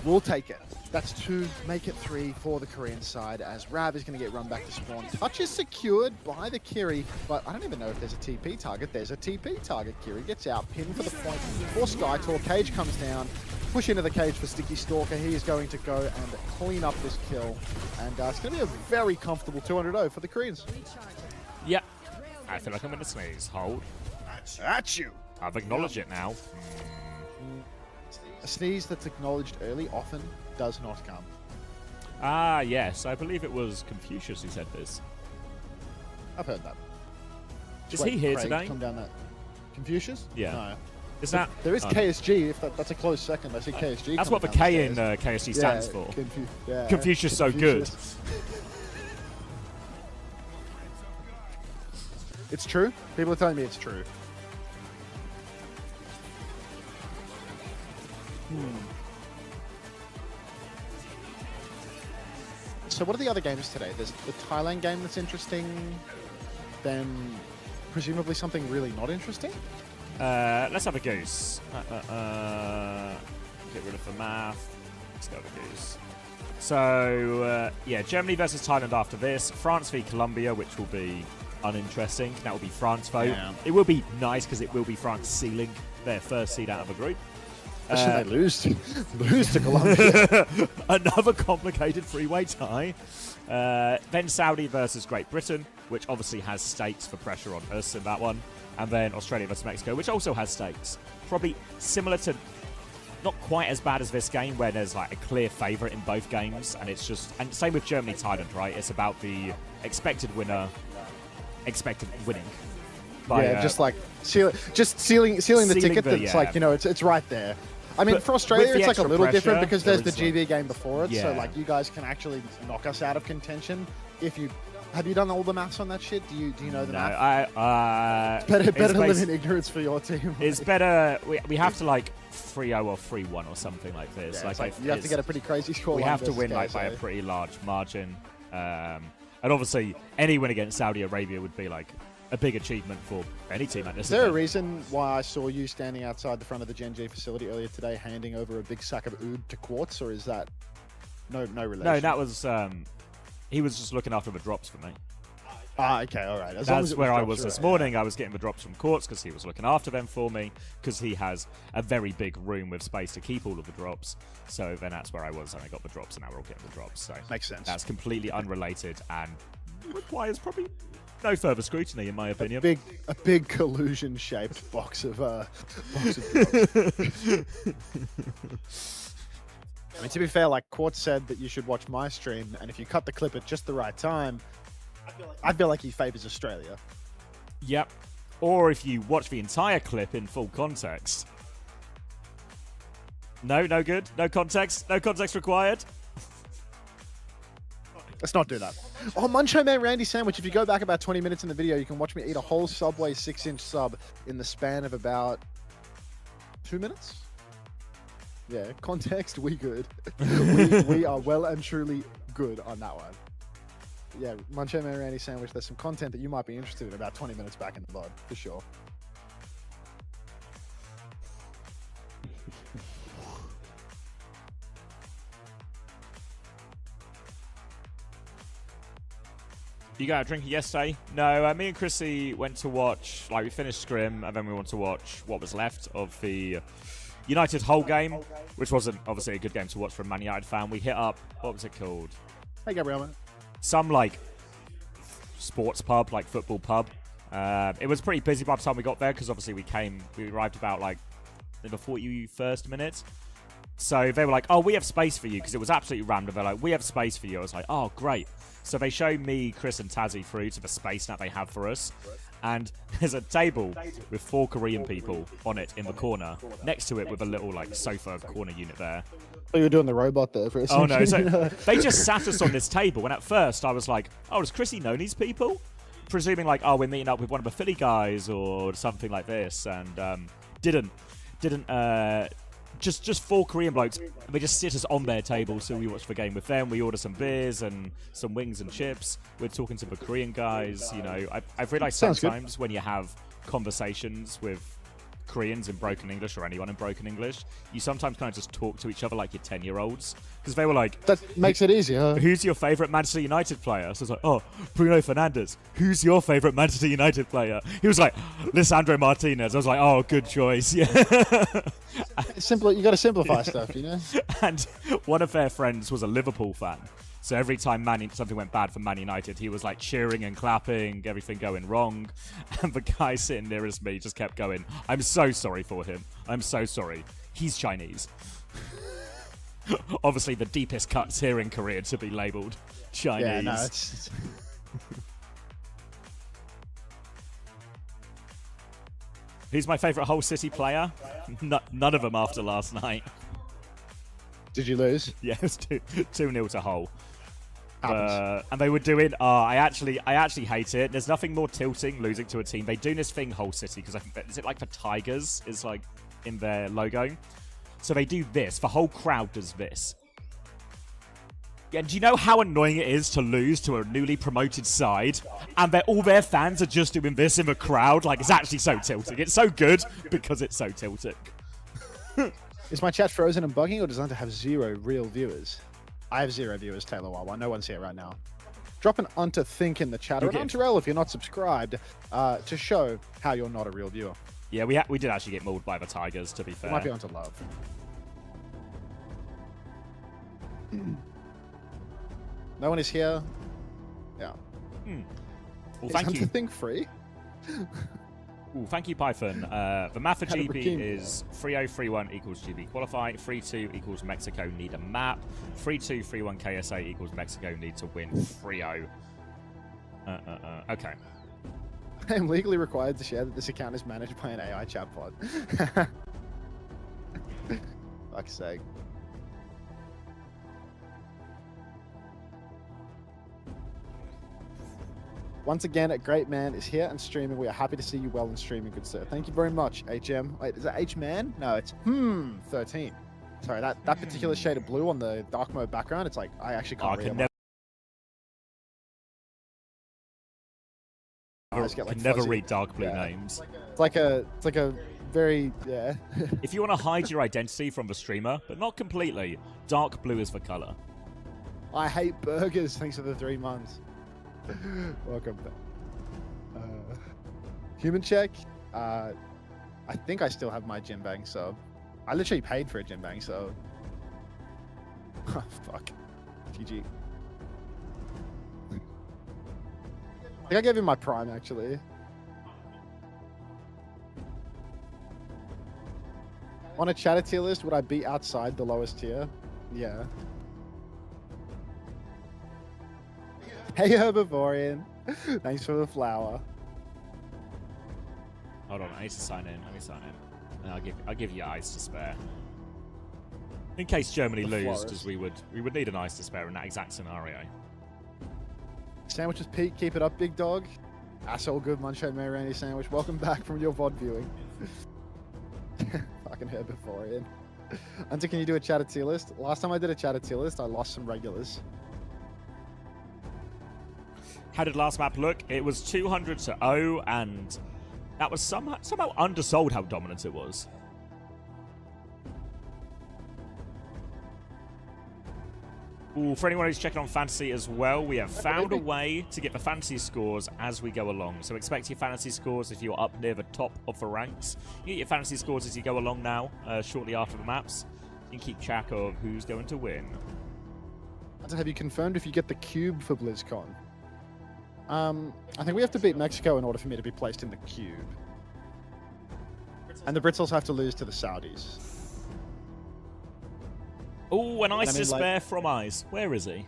We'll take it. That's 2, make it 3 for the Korean side as Rav is going to get run back to spawn. Touch is secured by the Kiri, but I don't even know if there's a TP target. There's a TP target. Kiri gets out, pinned for the point for Skytor. Cage comes down. Push into the cage for Sticky Stalker. He is going to go and clean up this kill. And it's going to be a very comfortable 200-0 for the Koreans. Yeah. I feel like I'm going to sneeze. Hold. At you. I've acknowledged it now. A sneeze that's acknowledged early often does not come. Ah, yes. I believe it was Confucius who said this. I've heard that. Is he here Craig, today? Come down that. Confucius? Yeah. No. Is that? There is KSG. If that's a close second, I see KSG. That's what the K in KSG stands for. Confucius so good. It's true. People are telling me it's true. So what are the other games today? There's the Thailand game that's interesting. Then presumably something really not interesting. Let's have a goose. Get rid of the math. Let's go with a goose. So, yeah, Germany versus Thailand after this. France v Colombia, which will be uninteresting. That will be France vote. Yeah. It will be nice because it will be France sealing their first seed out of a group. They lose to Colombia. Another complicated three-way tie. Then Saudi versus Great Britain. which obviously has stakes for pressure on us in that one. And then Australia versus Mexico, which also has stakes. Probably similar to, not quite as bad as this game, where there's like a clear favourite in both games, and it's just, and same with Germany Thailand, right? It's about the expected winner, expected winning. By, yeah, just like sealing the ticket. That's like, you know, it's right there. I mean, for Australia, it's like a little different because there's the GB game before it. So like, you guys can actually knock us out of contention if you. Have you done all the maths on that shit? Do you know the math? It's better to live in ignorance for your team. It's better. We have to like 3-0 or 3-1 or something like this. Yeah, like you have to get a pretty crazy score. We have to win like by a pretty large margin, and obviously any win against Saudi Arabia would be like a big achievement for any team at this. Is there a reason why I saw you standing outside the front of the Gen G facility earlier today, handing over a big sack of oud to Quartz, or is that no relation? No, that was. He was just looking after the drops for me. Ah, okay, all right. That's where I was this morning. I was getting the drops from Quartz because he was looking after them for me, because he has a very big room with space to keep all of the drops. So then that's where I was, and I got the drops, and now we're all getting the drops. So makes sense. That's completely unrelated and requires probably no further scrutiny, in my opinion. A big collusion-shaped box of drops. I mean, to be fair, like Quartz said that you should watch my stream, and if you cut the clip at just the right time, I feel like he favors Australia. Yep. Or if you watch the entire clip in full context. No good. No context. No context required. Let's not do that. Oh, Muncho Man Randy Sandwich. If you go back about 20 minutes in the video, you can watch me eat a whole Subway 6-inch sub in the span of about 2 minutes. Yeah, context, we good. we are well and truly good on that one. Yeah, Muncho Man Randy Sandwich, there's some content that you might be interested in about 20 minutes back in the VOD, for sure. You got a drink yesterday? No, me and Chrissy went to watch, like we finished Scrim, and then we went to watch what was left of the United Hull game, which wasn't obviously a good game to watch for a Man United fan. We hit up, what was it called? Hey, Gabriel. Some like sports pub, like football pub. It was pretty busy by the time we got there because obviously we arrived about like in the 41st minute. So they were like, oh, we have space for you, because it was absolutely random. They're like, we have space for you. I was like, oh, great. So they showed me, Chris, and Tazzy through to the space that they have for us. And there's a table with 4 Korean people on it in the corner, next to it with a little like sofa corner unit there. Oh, you were doing the robot there for a second. Oh, no. So they just sat us on this table. And at first I was like, oh, does Chrissy know these people? Presuming like, oh, we're meeting up with one of the Philly guys or something like this. And didn't. Just 4 Korean blokes. They just sit us on their table, so we watch the game with them. We order some beers and some wings and chips. We're talking to the Korean guys. You know, I've realised sometimes when you have conversations with Koreans in broken English or anyone in broken English, you sometimes kind of just talk to each other like you're 10-year-olds. Because they were like... That makes it easier. Who's your favourite Manchester United player? So it's like, oh, Bruno Fernandes. Who's your favourite Manchester United player? He was like, Lisandro Martinez. I was like, oh, good choice. Yeah. Simple. You got to simplify stuff, you know? And one of their friends was a Liverpool fan. So every time something went bad for Man United, he was like cheering and clapping, everything going wrong. And the guy sitting nearest me just kept going, I'm so sorry for him. I'm so sorry. He's Chinese. Obviously the deepest cuts here in Korea to be labelled Chinese. Yeah, no, it's... Who's my favourite Hull City player? None of them after last night. Did you lose? Yeah, it was 2-0 to Hull. And they were doing, I actually hate it. There's nothing more tilting losing to a team. They do this thing, Hull City, because I think, is it like the Tigers is like in their logo? So they do this. The whole crowd does this. Yeah, do you know how annoying it is to lose to a newly promoted side? And all their fans are just doing this in the crowd? Like, it's actually so tilting. It's so good because it's so tilting. Is my chat frozen and bugging, or does Hunter have 0 real viewers? I have 0 viewers, Taylor Wawa. No one's here right now. Drop an Unto Think in the chat, or an Unterel if you're not subscribed, to show how you're not a real viewer. Yeah, we did actually get mauled by the Tigers, to be fair. It might be onto love. No one is here. Yeah. Well, Is thank Hunter you. thing free? Ooh, thank you, Python. The math for Had a GB bikini. is 3031 equals GB qualify, 32 equals Mexico need a map, 3231 KSA equals Mexico need to win 3-0. Okay. I am legally required to share that this account is managed by an AI chatbot. Fuck's sake. Once again, a great man is here and streaming. We are happy to see you well and streaming, good sir. Thank you very much, HM. Wait, is that H-Man? No, it's 13. Sorry, that particular shade of blue on the dark mode background, it's like, I actually can't read it. I just get, like, Can never fuzzy. read dark blue names. It's like a very, yeah. If you want to hide your identity from the streamer, but not completely, dark blue is the color. I hate burgers. Thanks for the 3 months. Welcome back. Human check. I think I still have my gym bang sub. I literally paid for a gym bang sub. Oh, fuck. GG. I think I gave him my prime, actually. On a chatter tier list, would I be outside the lowest tier? Yeah. Hey, Herbivorian. Thanks for the flower. Hold on, I need to sign in. Let me sign in, and I'll give you ice to spare. In case Germany The lose, florist. because we would need an ice to spare in that exact scenario. Sandwiches Pete, keep it up, big dog. Asshole good Muncho May Randy sandwich. Welcome back from your VOD viewing. Fucking Herbivorian. Hunter, can you do a chatter tier list? Last time I did a chatter tier list, I lost some regulars. How did last map look? It was 200-0, and that was somehow undersold how dominant it was. Ooh, for anyone who's checking on fantasy as well, we have found a way to get the fantasy scores as we go along. So expect your fantasy scores if you're up near the top of the ranks. You get your fantasy scores as you go along now, shortly after the maps. You can keep track of who's going to win. Hunter, have you confirmed if you get the cube for BlizzCon? I think we have to beat Mexico in order for me to be placed in the cube. And the Brits also have to lose to the Saudis. Oh, an ice I mean, to spare from Ice. Where is he?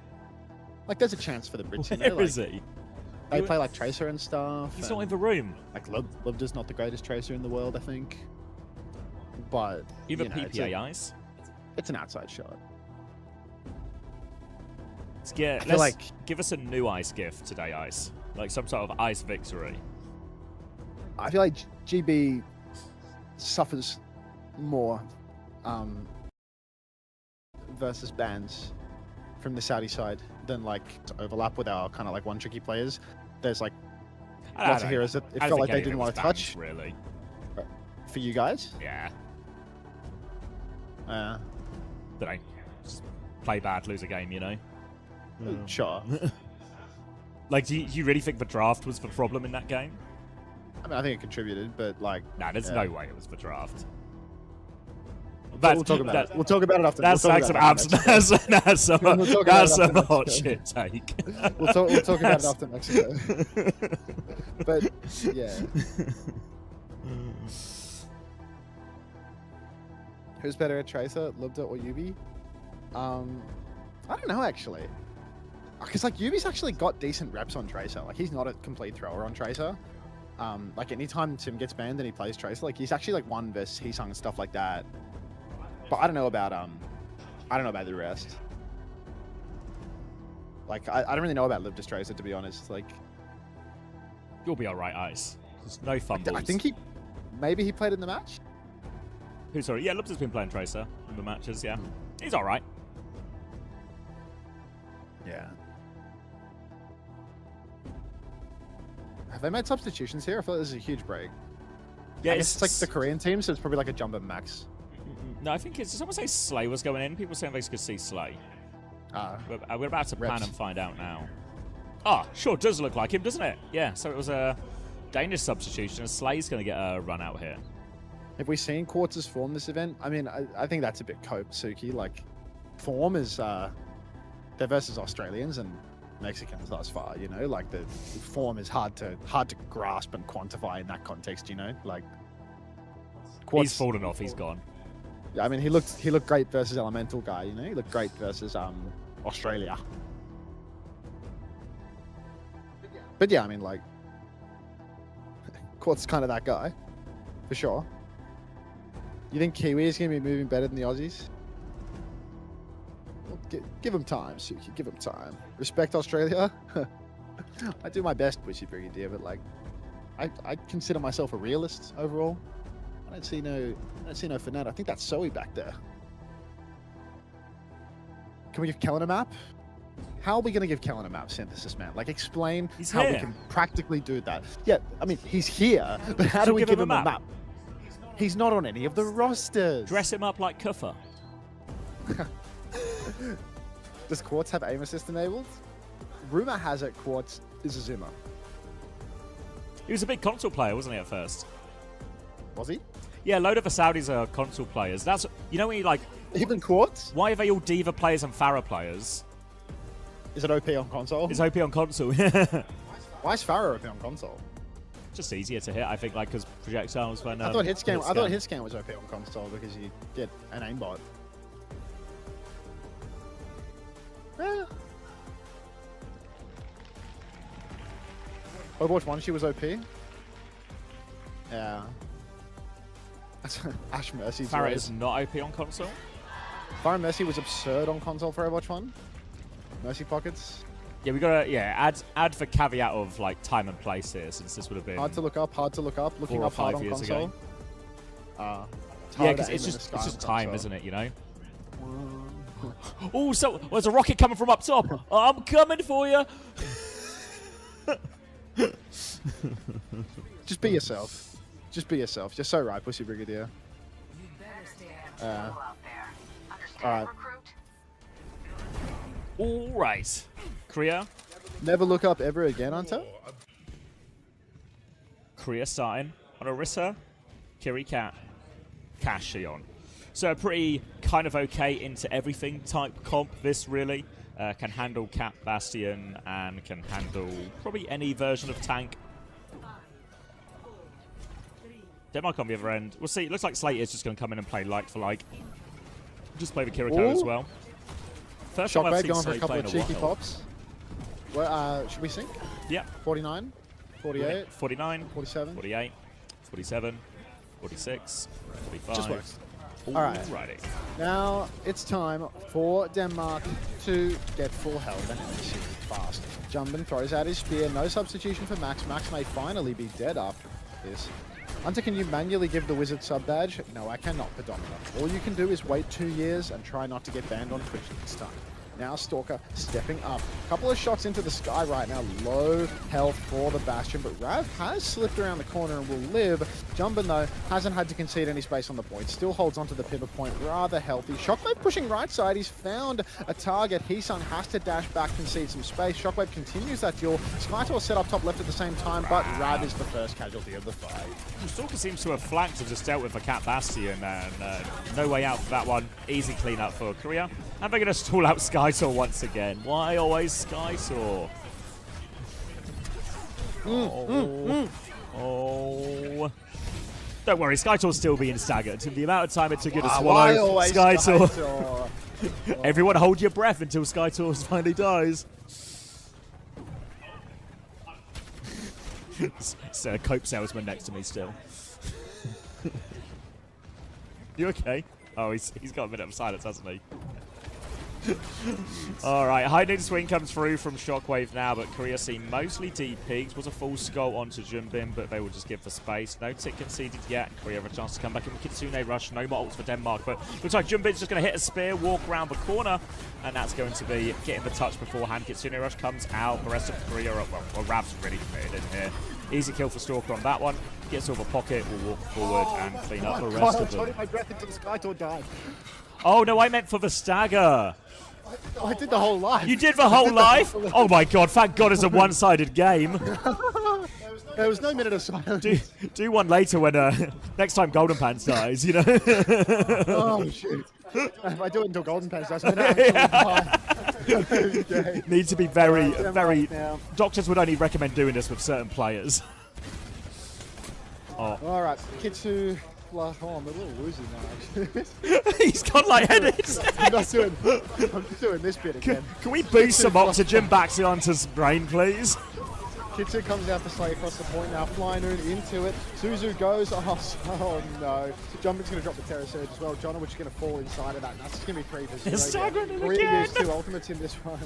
Like, there's a chance for the Brits. You know, Where like, is he? They play like Tracer and stuff. He's not in the room. Like, Lubda's not the greatest Tracer in the world, I think. But, Either you know, PPA Ice. It's an outside shot. Let's give us a new Ice gift today, Ice. Like some sort of Ice victory. I feel like GB suffers more versus bans from the Saudi side than like to overlap with our kind of like one tricky players. There's like lots of heroes that it felt like they didn't want to touch. Really? For you guys? Yeah. Did I just play bad, lose a game, you know? Sure. Like, do you really think the draft was the problem in that game? I mean, I think it contributed, but like... Nah, there's no way it was the draft. We'll talk about it. We'll talk about it after. That's some hot shit take. We'll talk about it after Mexico. But yeah. Who's better at Tracer, Lubda or Yubi? I don't know actually. Because like Yubi's actually got decent reps on Tracer. Like he's not a complete thrower on Tracer. Like anytime Tim gets banned and he plays Tracer, like he's actually like 1 versus Heesung and stuff like that. But I don't know about the rest. Like I don't really know about Lubda's Tracer, to be honest. Like you'll be alright, Ice. There's no fumbles. I think maybe he played in the match. Who, sorry? Yeah, Lubda's been playing Tracer in the matches, yeah. He's alright. Yeah. Have they made substitutions here? I feel like this is a huge break. Yeah, I guess it's like the Korean team, so it's probably like a jumbo max. No, I think it's... Did someone say Slay was going in? People saying they could see Slay. We're about to pan and find out now. Oh, sure, does look like him, doesn't it? Yeah, so it was a Danish substitution, and Slay's going to get a run out here. Have we seen Quartz's form this event? I mean, I think that's a bit cope, Suki. Like, form is... they're versus Australians, and Mexicans thus far. You know, like the form is hard to grasp and quantify in that context. You know, like He's fallen off. He's gone. Yeah, I mean, he looked great versus Elemental guy. You know, he looked great versus Australia. But yeah, I mean, like, Quartz is kind of that guy, for sure. You think Kiwi is going to be moving better than the Aussies? Well, give him time, Suki. Give him time. Respect Australia. I do my best, Bushy Brigadier, but like, I consider myself a realist overall. I don't see no Fnatt. I think that's Zoe back there. Can we give Kellen a map? How are we going to give Kellen a map, Synthesis Man? Like, explain how we can practically do that. Yeah, I mean, he's here, but how do we give him a map? He's not on any of the rosters. Dress him up like Kuffer. Does Quartz have aim assist enabled? Rumor has it Quartz is a zoomer. He was a big console player, wasn't he, at first? Was he? Yeah, a load of the Saudis are console players. That's, you know when you like... Even Quartz? Why are they all Diva players and Pharah players? Is it OP on console? It's OP on console. Why is Pharah OP on console? Just easier to hit, I think, like, because projectiles when... I thought hit scan was OP on console because you get an aimbot. Yeah. Overwatch 1, she was OP. Yeah. Ash Mercy. Pharah is not OP on console. Pharah Mercy was absurd on console for Overwatch 1. Mercy pockets. Yeah, we gotta add the caveat of like time and place here, since this would have been hard to look up. Looking up hard on console. Yeah, because it's just time, isn't it? You know. Oh, so there's a rocket coming from up top. I'm coming for you. Just be yourself. Just be yourself. You're so right, Pussy Brigadier. Alright. Alright. Korea. Never look up ever again, Hunter. Korea starting on Orisa, Kiri Cat, Cashion. So a pretty kind of okay into everything type comp, this really. Can handle Cat Bastion and can handle probably any version of tank. Denmark on the other end. We'll see. It looks like Slate is just going to come in and play like for like. Just play the Kiriko as well. First time I've seen going for a Slate couple of cheeky while. pops. Well, should we sync? Yeah. 49, 48, 49, 47, 48, 47, 46, 45. Just works. Alright. Alrighty. Now it's time for Denmark to get full health and execute fast. Jumbin throws out his spear. No substitution for Max. Max may finally be dead after this. Hunter, can you manually give the wizard sub badge? No, I cannot, Predomina. All you can do is wait 2 years and try not to get banned on Twitch next time. Now Stalker stepping up. Couple of shots into the sky right now. Low health for the Bastion, but Rav has slipped around the corner and will live. Jumbin, though, hasn't had to concede any space on the point. Still holds onto the pivot point rather healthy. Shockwave pushing right side. He's found a target. Heesung has to dash back, concede some space. Shockwave continues that duel. Skytor set up top left at the same time, but Rav is the first casualty of the fight. Stalker seems to have flanked and just dealt with the Cat Bastion, and no way out for that one. Easy clean up for Korea. And they're going to stall out Skytor once again. Why always Skytor? Oh. Don't worry, Skytor's still being staggered. The amount of time it took you to swallow Skytor. Everyone hold your breath until Skytor finally dies. It's a cope salesman next to me still. You okay? Oh, he's got a minute of silence, hasn't he? Alright, high noon swing comes through from Shockwave now, but Korea see mostly DPs. Was a full skull onto Jumbin, but they will just give the space. No tick conceded yet. Korea have a chance to come back in with Kitsune Rush. No more ults for Denmark, but looks like Jumbin's just going to hit a spear, walk around the corner, and that's going to be getting the touch beforehand. Kitsune Rush comes out. The rest of Korea are up. Well, Rav's really committed in here. Easy kill for Stalker on that one. Gets over pocket, will walk forward and clean up the rest of them. I my breath until the Skytor died. Oh, no, I meant for the stagger. I did the whole life. You did the whole life? Oh my god, thank god it's a one-sided game. There was no minute of silence. Do one later when next time Golden Pants dies, you know? Oh, shoot. If I do it until Golden Pants dies, I'm going to die. Okay. Need to be very, Right, very... now. Doctors would only recommend doing this with certain players. Oh. All right, Kitsu. Oh, I'm a little woozy now, actually. He's gone lightheaded. I'm just doing this bit again. Can we boost some oxygen back to onto's brain, please? Kitsu comes out to slay across the point now. Flynoon into it. Suzu goes. Oh no. Jumpin's going to drop the Terror Surge as well. Jono, which is going to fall inside of that. And that's going to be 3 for 0. It's staggering Three again. of his 2 ultimates in this one.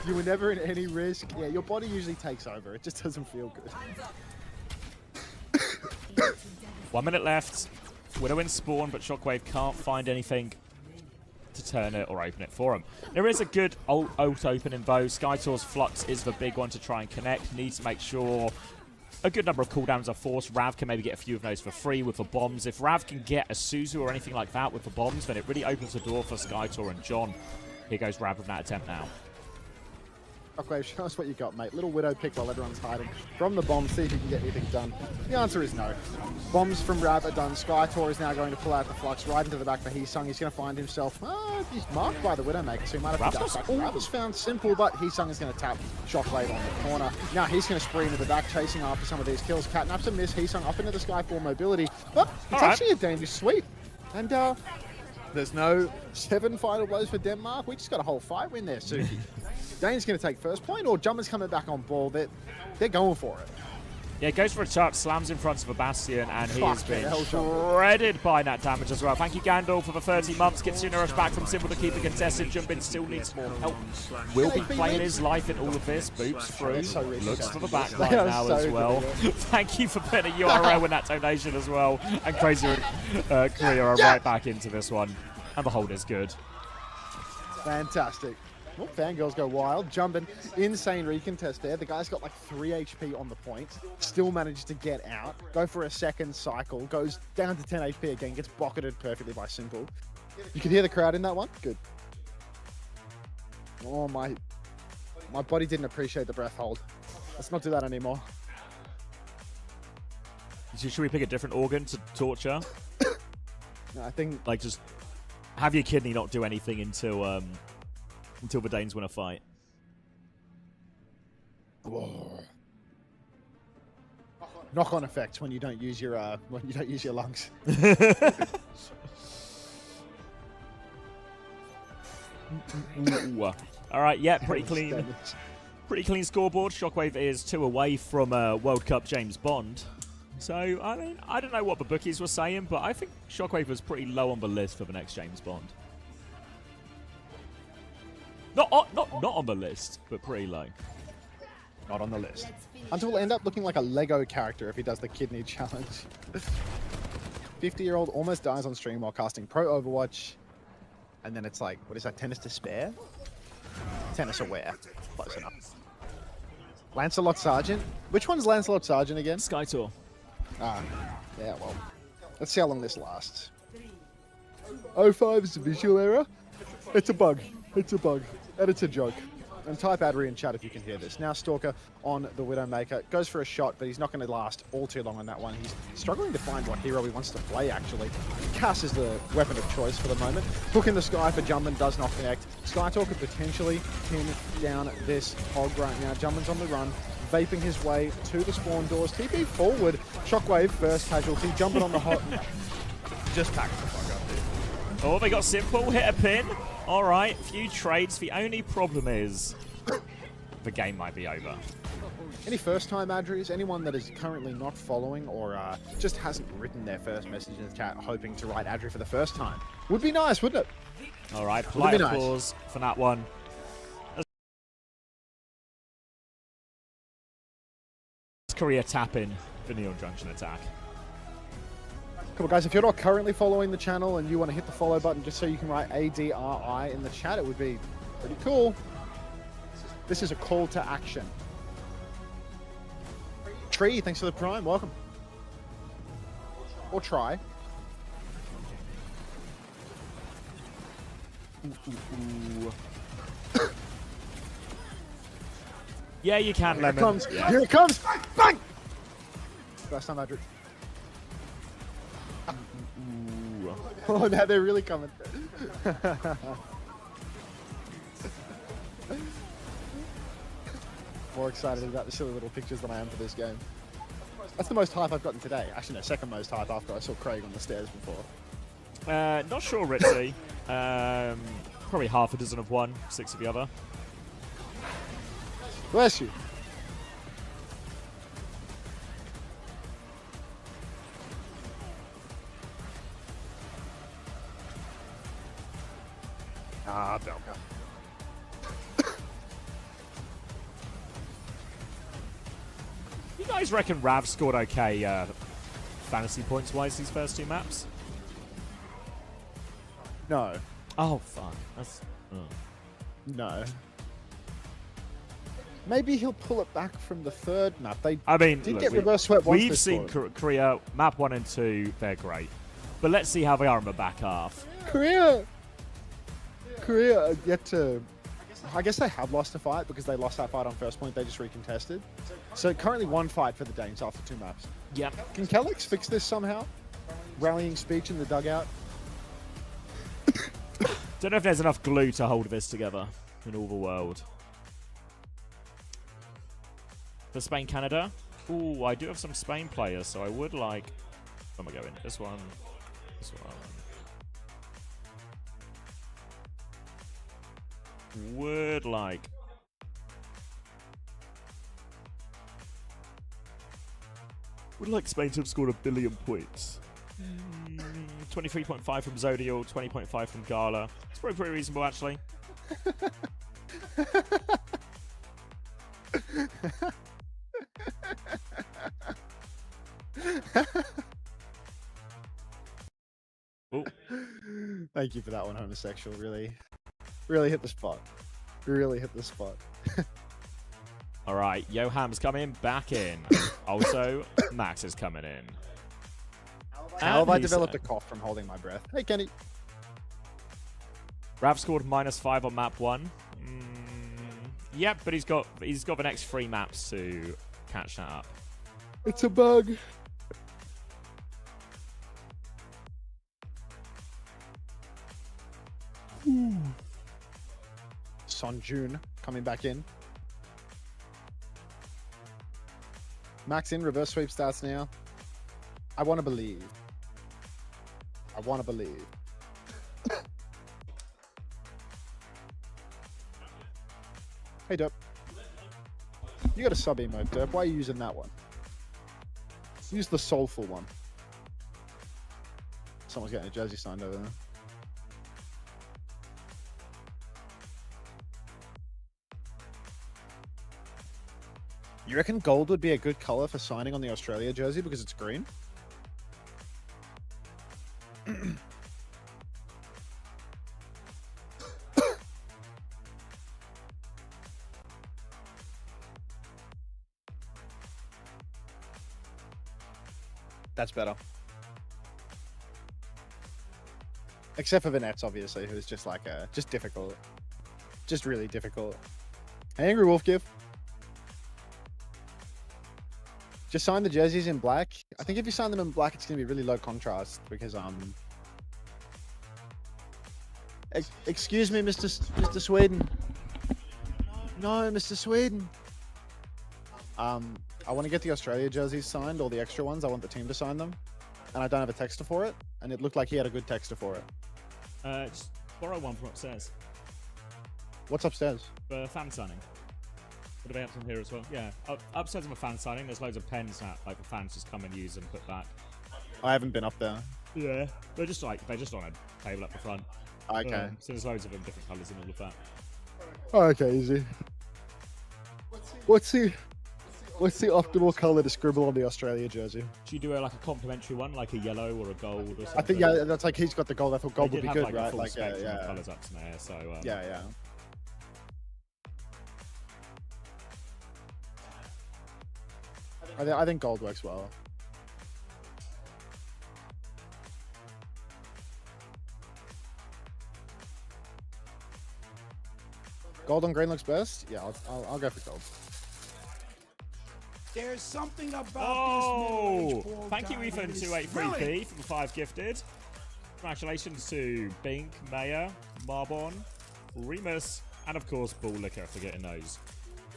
You were never in any risk. Yeah, your body usually takes over. It just doesn't feel good. 1 minute left. Widow in spawn, but Shockwave can't find anything to turn it or open it for him. There is a good ult opening though. Skytor's Flux is the big one to try and connect. Needs to make sure a good number of cooldowns are forced. Rav can maybe get a few of those for free with the bombs. If Rav can get a Suzu or anything like that with the bombs, then it really opens the door for Skytor and John. Here goes Rav with that attempt now. Shockwave, show us what you got, mate. Little Widow pick while everyone's hiding. From the bomb, see if you can get anything done. The answer is no. Bombs from Rav are done. Skytor is now going to pull out the Flux right into the back for Heesung. He's going to find himself, he's marked by the Widowmaker, so he might have to dash back. Rav was found simple, but Heesung is going to tap Shockwave on the corner. Now he's going to spree into the back, chasing after some of these kills. Catnaps a miss. Heesung up into the sky for mobility, but it's actually a dangerous sweep. And there's no 7 final blows for Denmark. We just got a whole fight win there, Suki. Dane's going to take first point, or Jumper's coming back on ball. They're going for it. Yeah, goes for a touch, slams in front of a Bastion, and he has been shredded by that damage as well. Thank you, Gandalf, for the 30 months. Gets Rush back from Simple to keep it contested. Jumpin still needs more help. Will be playing his life in all of this. Boots through. Looks for the backline now as well. Thank you for putting a URL in that donation as well. And Crazy Korea are right back into this one. And the hold is good. Fantastic. Oh, Fangirls go wild. Jumping, insane recontest there. The guy's got like 3 HP on the point. Still managed to get out. Go for a second cycle. Goes down to 10 HP again. Gets pocketed perfectly by Simple. You could hear the crowd in that one. Good. Oh, my body didn't appreciate the breath hold. Let's not do that anymore. So should we pick a different organ to torture? No, I think... Like, just have your kidney not do anything until the Danes win a fight. Whoa. Knock-on effects when you don't use your lungs. All right, yeah, pretty clean. Pretty clean scoreboard. Shockwave is 2 away from World Cup James Bond. So, I mean, I don't know what the bookies were saying, but I think Shockwave was pretty low on the list for the next James Bond. Not on the list, but pretty low. Not on the list. Hunter will end up looking like a Lego character if he does the kidney challenge. 50-year-old almost dies on stream while casting pro Overwatch. And then it's like, what is that, tennis to spare? Tennis aware. Close enough. Lancelot Sargent? Which one's Lancelot Sargent again? Skytor. Ah, yeah, well. Let's see how long this lasts. 05 is a visual error. It's a bug. It's a bug. And it's a joke. And type Adri in chat if you can hear this. Now Stalker on the Widowmaker. Goes for a shot, but he's not going to last all too long on that one. He's struggling to find what hero he wants to play, actually. Cass is the weapon of choice for the moment. Hook in the sky for Jumpin does not connect. Skytor could potentially pin down this hog right now. Jumpin's on the run, vaping his way to the spawn doors. TP forward. Shockwave first casualty. Jumpin on the hot. Just pack the fuck up, dude. Oh, they got Simple. Hit a pin. All right, few trades. The only problem is the game might be over. Any first-time Adris? Anyone that is currently not following or just hasn't written their first message in the chat hoping to write Adri for the first time? Would be nice, wouldn't it? All right, polite applause for that one. Korea tap-in for Neon Junction attack. Come on, guys, if you're not currently following the channel and you want to hit the follow button just so you can write ADRI in the chat, it would be pretty cool. This is a call to action. Tree, thanks for the prime. Welcome. Or try. Yeah, you can, Lemon. Here it comes. Yeah. Here it comes. Bang! First time, Adri. Oh, now they're really coming. more excited about the silly little pictures than I am for this game. That's the most hype I've gotten today. Actually, no, second most hype after I saw Craig on the stairs before. Not sure, Ritzy. Probably half a dozen of one, 6 of the other. Bless you. Ah, Belka. You guys reckon Rav scored okay fantasy points-wise these first 2 maps? No. Oh, fuck. That's... No. Maybe he'll pull it back from the third map. They did look, get reverse swept once. We've seen Korea, map 1 and 2, they're great. But let's see how they are in the back half. Korea are yet to... I guess they have lost a fight because they lost that fight on first point. They just recontested. So currently 1 fight for the Danes after 2 maps. Yeah. Can Kellex fix this somehow? Rallying speech in the dugout. Don't know if there's enough glue to hold this together in all the world. For Spain, Canada. Ooh, I do have some Spain players, so I would like... Where am I going? This one. This one. Would like... Would like Spain to have scored 1 billion points. 23.5 from Zodial, 20.5 from Gala. It's probably pretty reasonable, actually. Ooh. Thank you for that one, homosexual. Really hit the spot. Really hit the spot. All right, Yoham's coming back in. Also, Max is coming in. How have I developed a cough from holding my breath? Hey, Kenny. Rav scored -5 on map 1. Yep, but he's got the next 3 maps to catch that up. It's a bug. Son June coming back in. Max in, reverse sweep starts now. I want to believe. I want to believe. Hey, Derp. You got a sub emote, Derp. Why are you using that one? Use the soulful one. Someone's getting a jersey signed over there. You reckon gold would be a good color for signing on the Australia jersey because it's green? That's better. Except for Vanette's, obviously, who's just like just difficult. Just really difficult. Hey, Angry Wolf Give. Just sign the jerseys in black. I think if you sign them in black, it's going to be really low contrast because excuse me, Mr. Sweden. No, Mr. Sweden. I want to get the Australia jerseys signed, all the extra ones. I want the team to sign them, and I don't have a texter for it. And it looked like he had a good texter for it. Just borrow one from upstairs. What's upstairs? For fan signing. What do they have from here as well? Yeah, upstairs of a fan signing, there's loads of pens that like the fans just come and use and put back. I haven't been up there. Yeah, they're just on a table up the front. Okay. So there's loads of them, different colours and all of that. Oh, okay, easy. What's the optimal color to scribble on the Australia jersey? Should you do like a complimentary one, like a yellow or a gold or something? I think yeah, that's like he's got the gold. I thought gold would be good, like right? A full Like spectrum of colours up to there, so yeah. I think gold works well. Gold on green looks best. Yeah, I'll go for gold. There's something about this middle-aged thank you, Ethan283p for the 5 gifted. Congratulations to Bink, Maya, Marbon, Remus, and of course Bull Liquor for getting those.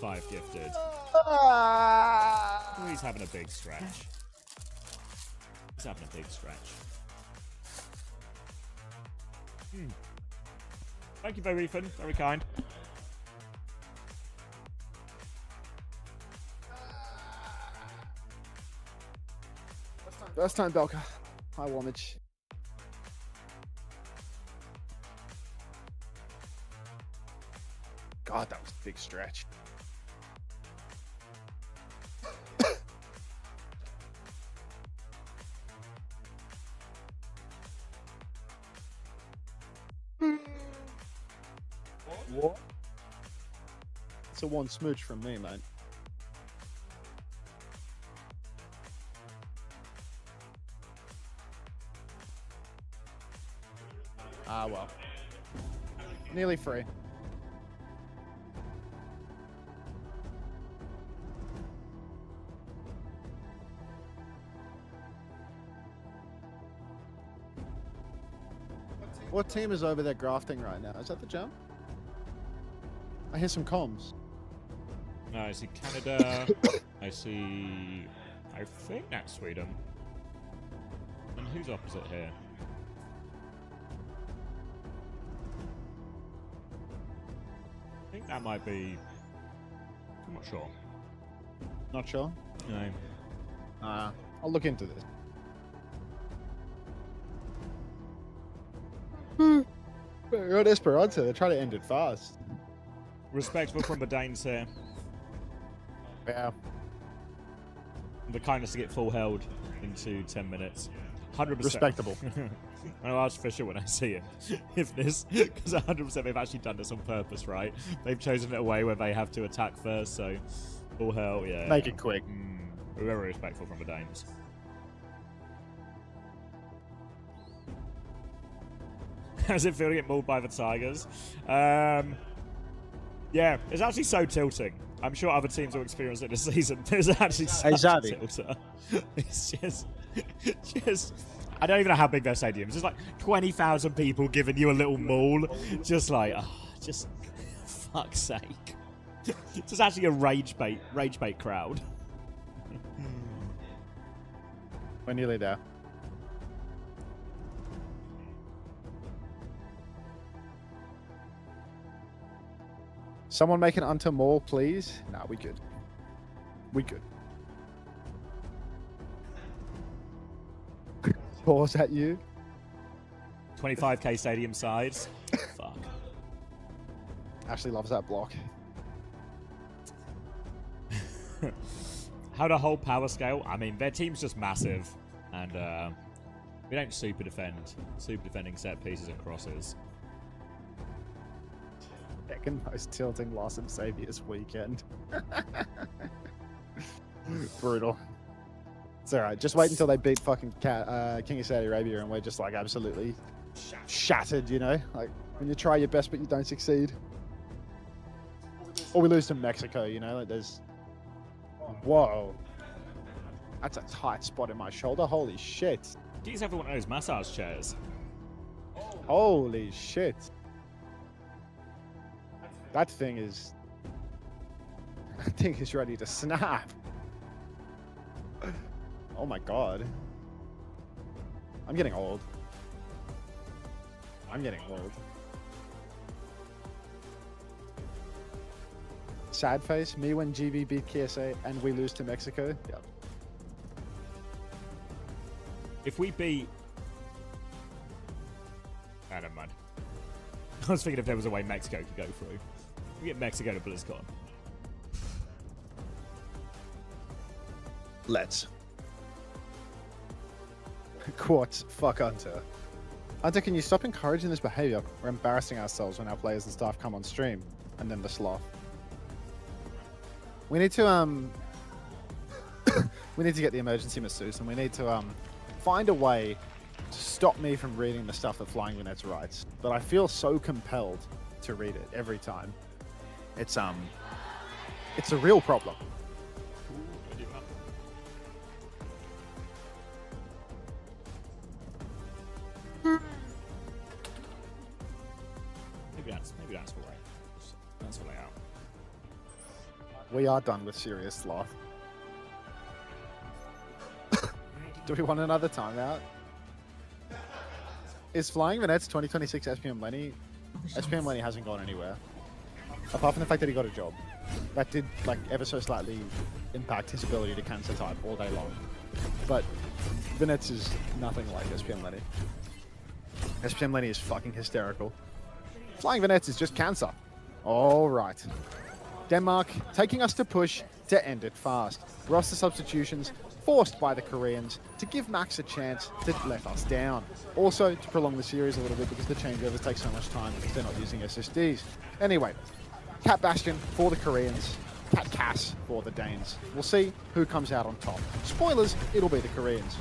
5 gifted. Oh, he's having a big stretch. He's having a big stretch. Thank you, very Ethan. Very kind. First time Belka. High warmage. God, that was a big stretch. What? It's a one smooch from me, mate. Ah, well. Nearly free. What team is over there grafting right now? Is that the jump? I hear some comms. No, I see Canada. I think that's Sweden. And who's opposite here? I think that might be... I'm not sure. Not sure? No. I'll look into this. We're on Esperanto. They're trying to end it fast. Respectful from the Danes here. Yeah. The kindness to get full held into 10 minutes. 100%. Respectable. I'll ask Fisher when I see him if this, because 100% they've actually done this on purpose, right? They've chosen it a way where they have to attack first, so full hell, yeah. Make it quick. We're very respectful from the Danes. How's it feel to get mauled by the Tigers? Yeah, it's actually so tilting. I'm sure other teams will experience it this season. It's actually such a tilter. It's just, I don't even know how big their stadium is. It's like 20,000 people giving you a little maul. Just like, just fuck's sake. It's actually a rage bait crowd. We're nearly there. Someone make an Unto Maul, please. Nah, we good. We good. Pause at you. 25k stadium size. Fuck. Ashley loves that block. How to hold power scale? I mean, their team's just massive, and we don't super defend. Super defending set pieces and crosses. Second most tilting loss of Saviour's weekend. Brutal. It's alright. Just wait until they beat fucking King of Saudi Arabia and we're just like absolutely shattered, you know? Like when you try your best but you don't succeed. Or we lose to Mexico, you know? Like there's... Whoa. That's a tight spot in my shoulder. Holy shit. Do you have one of those massage chairs? Holy shit. That thing is ready to snap. Oh my god. I'm getting old. I'm getting old. Sad face, me when GB beat KSA and we lose to Mexico. Yep. If we beat... I don't mind. I was thinking if there was a way Mexico could go through. We get Mexico to BlizzCon. Let's. Quartz, fuck Hunter. Hunter, can you stop encouraging this behavior? We're embarrassing ourselves when our players and staff come on stream. And then the sloth. We need to, we need to get the emergency masseuse and we need to, find a way to stop me from reading the stuff that Flying Lunet's writes. But I feel so compelled to read it every time. It's a real problem. Maybe that's the way. That's the layout. We are done with serious sloth. Do we want another timeout? Is Flying Vanette's 2026 SPM Lenny? SPM Lenny hasn't gone anywhere. Apart from the fact that he got a job. That did, like, ever so slightly impact his ability to cancel type all day long. But Vanette's is nothing like SPM Lenny. SPM Lenny is fucking hysterical. Flying Vanette's is just cancer. All right. Denmark taking us to push to end it fast. Roster substitutions forced by the Koreans to give Max a chance to let us down. Also, to prolong the series a little bit because the changeovers take so much time because they're not using SSDs. Anyway, Cat Bastion for the Koreans, Cat Cass for the Danes. We'll see who comes out on top. Spoilers, it'll be the Koreans.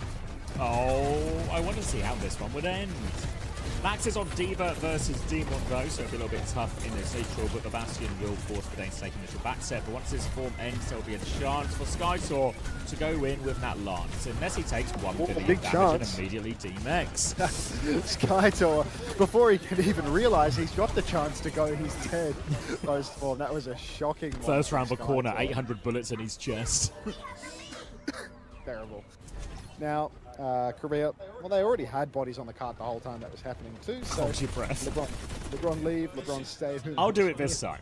Oh, I want to see how this one would end. Max is on D.Va versus Demon though, so it'll be a little bit tough in this neutral, but the Bastion will force the Danes to take initial back set. But once this form ends, there'll be a chance for Skytor to go in with that lance. Unless he takes 1 billion big damage chance. and immediately DMX. Skytor, before he can even realize he's got the chance to go, he's dead. Post form. That was a shocking one. First round of from corner, Skytor. 800 bullets in his chest. Terrible. Now, Korea, well, they already had bodies on the cart the whole time that was happening too. So Hold your breath. LeBron leave, LeBron stay. I'll do it this time.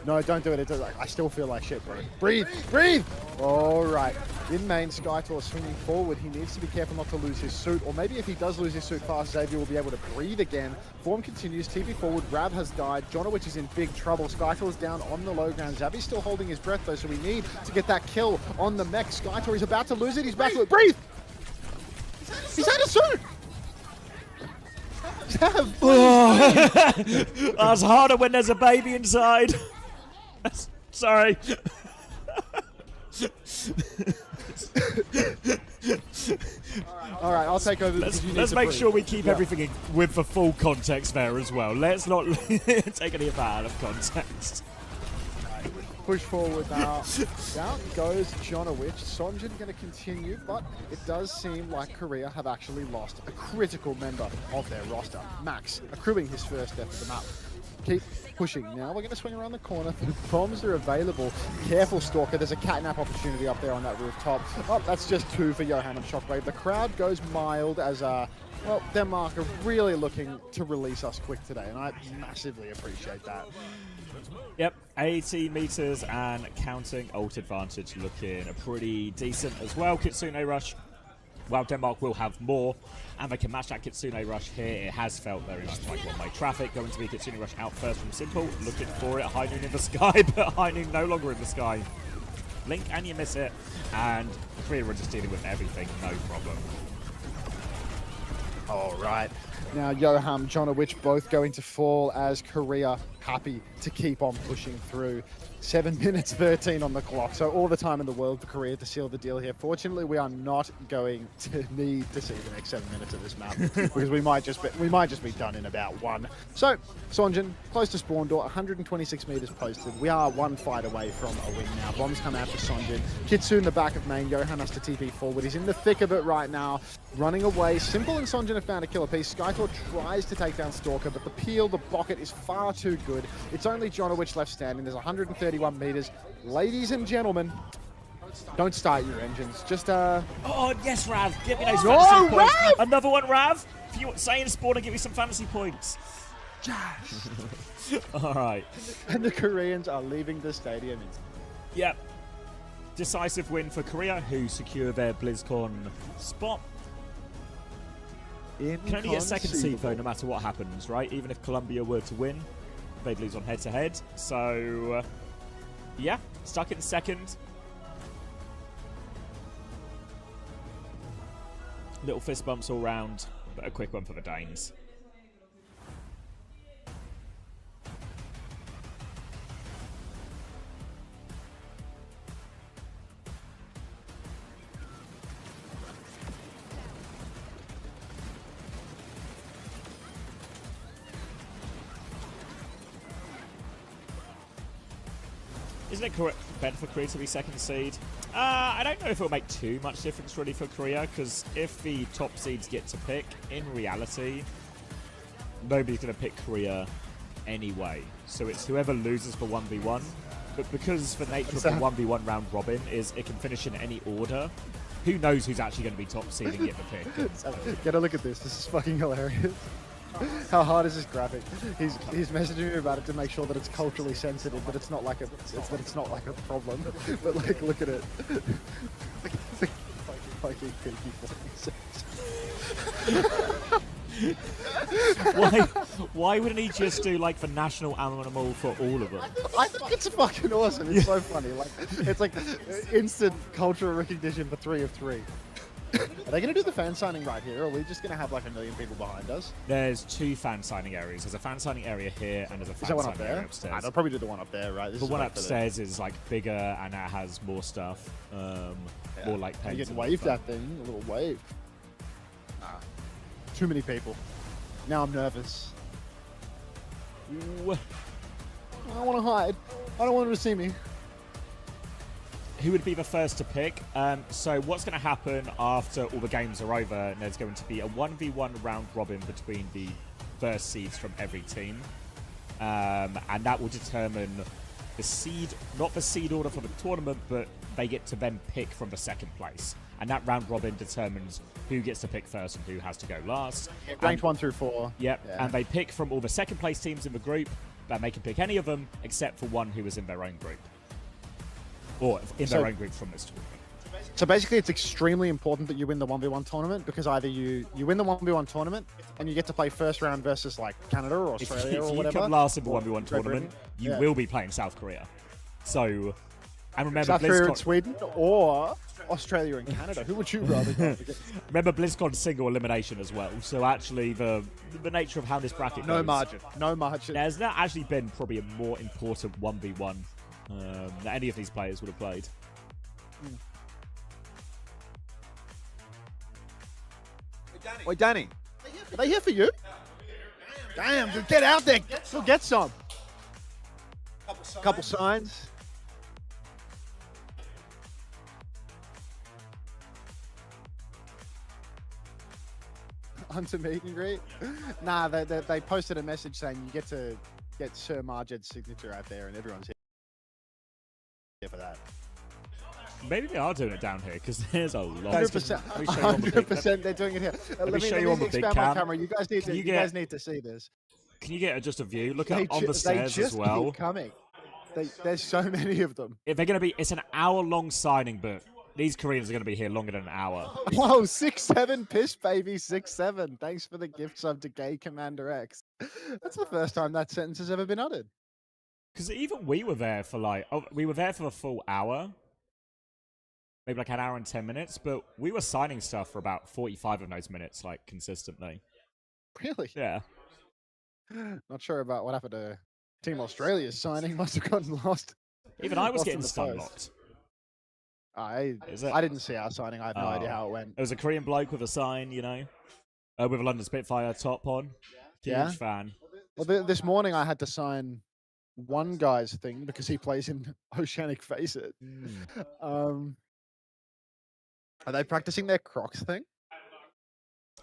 No, don't do it. I still feel like shit, bro. Breathe, breathe. All right. In main, Skytor swinging forward. He needs to be careful not to lose his suit, or maybe if he does lose his suit fast, Xavier will be able to breathe again. Form continues. TP forward. Rav has died. Jonowich is in big trouble. Skytor's down on the low ground. Xavier's still holding his breath though, so we need to get that kill on the mech. Skytor is about to lose it. He's back to it. Breathe. He's out of suit. That's harder when there's a baby inside. Sorry. All right, I'll take over. Let's make sure we keep everything with the full context there as well. Let's not take any of that out of context. Push forward now. Down goes Jonowich. Sonjin going to continue, but it does seem like Korea have actually lost a critical member of their roster. Max accruing his first death of the map. Keep pushing. Now we're going to swing around the corner. The bombs are available. Careful, Stalker. There's a catnap opportunity up there on that rooftop. Oh, that's just 2 for Johan and Shockwave. The crowd goes mild as well, Denmark are really looking to release us quick today, and I massively appreciate that. Yep, 80 meters and counting. Ult advantage looking pretty decent as well. Kitsune Rush, while Denmark will have more, and they can match that Kitsune Rush here. It has felt very much like one-way traffic. Going to be Kitsune Rush out first from Simple. Looking for it. High Noon in the sky, but High Noon no longer in the sky. Link, and you miss it. And Korea are just dealing with everything, no problem. All right. Now, Johan, Jonowich both going to fall as Korea happy to keep on pushing through. 7 minutes 13 on the clock, so all the time in the world for Korea to seal the deal here. Fortunately, we are not going to need to see the next 7 minutes of this map because we might just be done in about 1. So, Sonjin, close to spawn door, 126 meters posted. We are 1 fight away from a win now. Bombs come out for Sonjin. Kitsu in the back of main. Johan has to TP forward. He's in the thick of it right now, running away. Simple and Sonjin have found a killer piece. Skytor tries to take down Stalker, but the peel, the bucket is far too good. It's only Jonowich left standing. There's 131 meters. Ladies and gentlemen, don't start your engines. Just Oh yes, Rav, give me those No, fantasy points. Rav! Another one, Rav. If you say in spawn and give me some fantasy points. All right. And the Koreans are leaving the stadium. Yep. Decisive win for Korea, who secure their BlizzCon spot. Can only get second seed though, no matter what happens, right? Even if Colombia were to win, they'd lose on head-to-head. So, yeah, stuck in second. Little fist bumps all round, but a quick one for the Danes. Isn't it better for Korea to be second seed? I don't know if it'll make too much difference really for Korea, because if the top seeds get to pick, in reality, nobody's going to pick Korea anyway. So it's whoever loses for 1v1. But because the nature of the 1v1 round robin is it can finish in any order, who knows who's actually going to be top seed and get the pick. Get a look at this. This is fucking hilarious. How hard is this graphic? He's messaging me about it to make sure that it's culturally sensitive, but it's not like it's not like a problem. But like, look at it. Fucking why wouldn't he just do like the national animal for all of them? I think it's fucking awesome. It's so funny. Like it's like instant cultural recognition for 3 of 3. Are they going to do the fan signing right here, or are we just going to have like 1 million people behind us? There's 2 fan signing areas. There's a fan signing area here, and there's a fan signing area upstairs. They'll probably do the one up there, right? The one upstairs is like bigger and it has more stuff, more like paint. You can wave that thing, a little wave. Too many people. Now I'm nervous. Ooh. I don't want to hide. I don't want them to see me. Who would be the first to pick? So what's going to happen after all the games are over? And there's going to be a 1v1 round robin between the first seeds from every team. And that will determine the seed, not the seed order for the tournament, but they get to then pick from the second place. And that round robin determines who gets to pick first and who has to go last. Ranked 1 through 4. Yep, yeah. And they pick from all the second place teams in the group, and they can pick any of them except for one who is in their own group. Or in their own group from this tournament. So basically it's extremely important that you win the 1v1 tournament, because either you win the 1v1 tournament and you get to play first round versus like Canada or Australia or whatever. If you come last in the 1v1 tournament, you will be playing South Korea. So, and remember South Korea and Sweden or Australia and Canada. Who would you rather go against? Remember BlizzCon single elimination as well. So actually the nature of how this bracket goes. No margin. There's not actually been probably a more important 1v1 that any of these players would have played. Wait, Danny, are they here for you? Damn, dude, get out there. Go get some. Couple signs. Onto meet and greet? Nah, they posted a message saying you get to get Sir Marjed's signature out there, and everyone's here for that. Maybe they are doing it down here because there's a lot. 100% they're doing it here. Let me show you on the big camera. You guys need to see this. Can you get just a view? Look at on the stairs as well. Keep coming. There's so many of them. If they're going to be, it's an hour-long signing, but these Koreans are going to be here longer than an hour. Whoa, 6-7 piss, baby, 6-7. Thanks for the gift sub to Gay Commander X. That's the first time that sentence has ever been uttered. Because even we were there for we were there for a full hour. Maybe like an hour and 10 minutes, but we were signing stuff for about 45 of those minutes, like, consistently. Really? Yeah. Not sure about what happened to Team Australia's signing. Must have gotten lost. Even I was getting stun locked. I didn't see our signing. I have no idea how it went. It was a Korean bloke with a sign, you know, with a London Spitfire top on. Huge fan. Well, this morning I had to sign one guy's thing because he plays in Oceanic Face It. Are they practicing their Crocs thing?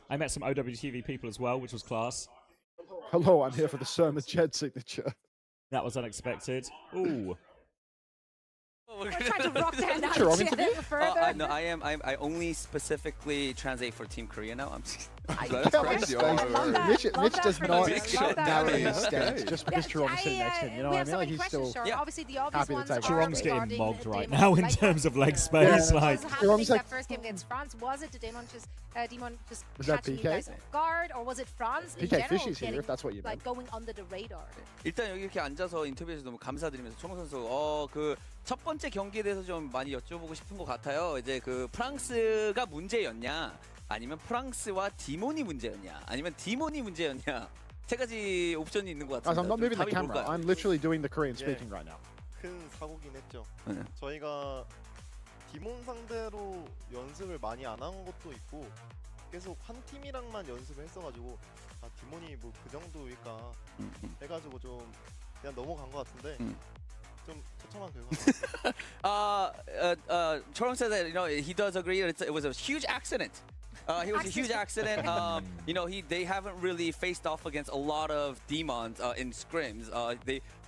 I met some OWTV people as well, which was class. Hello, I'm here for the Sir Majed signature. That was unexpected. Ooh. We're trying to rock that out further. No, I only specifically translate for Team Korea now. Mitch does not narrow his stance just because Chirong's sitting next to him. You know what I mean? Like he's still obviously the obvious happy to ones take Chirong's getting mogged right now in terms of leg space. Like Chirong's that first game against France, was it? Did Demon just catching you guys off guard, or was it France in PK general Fishy's here, if that's what you mean. like going under the radar? 일단 여기 이렇게 앉아서 인터뷰해서 너무 감사드리면서 초롱 선수 그 첫 번째 경기에 대해서 좀 많이 여쭤보고 싶은 것 같아요. 이제 그 프랑스가 문제였냐, 아니면 프랑스와 디몬이 문제였냐, 아니면 디몬이 문제였냐, 세 가지 옵션이 있는 것 같습니다. I'm not moving the camera. I'm literally doing the Korean speaking right now. 큰 사고긴 했죠. 저희가 디몬 상대로 연습을 많이 안 한 것도 있고 계속 한 팀이랑만 연습을 했어가지고 디몬이 뭐 그 정도일까 해가지고 좀 그냥 넘어간 것 같은데 좀 처참한 결과. Choron said that he does agree that it was a huge accident. He was a huge accident. You know, they haven't really faced off against a lot of demons in scrims.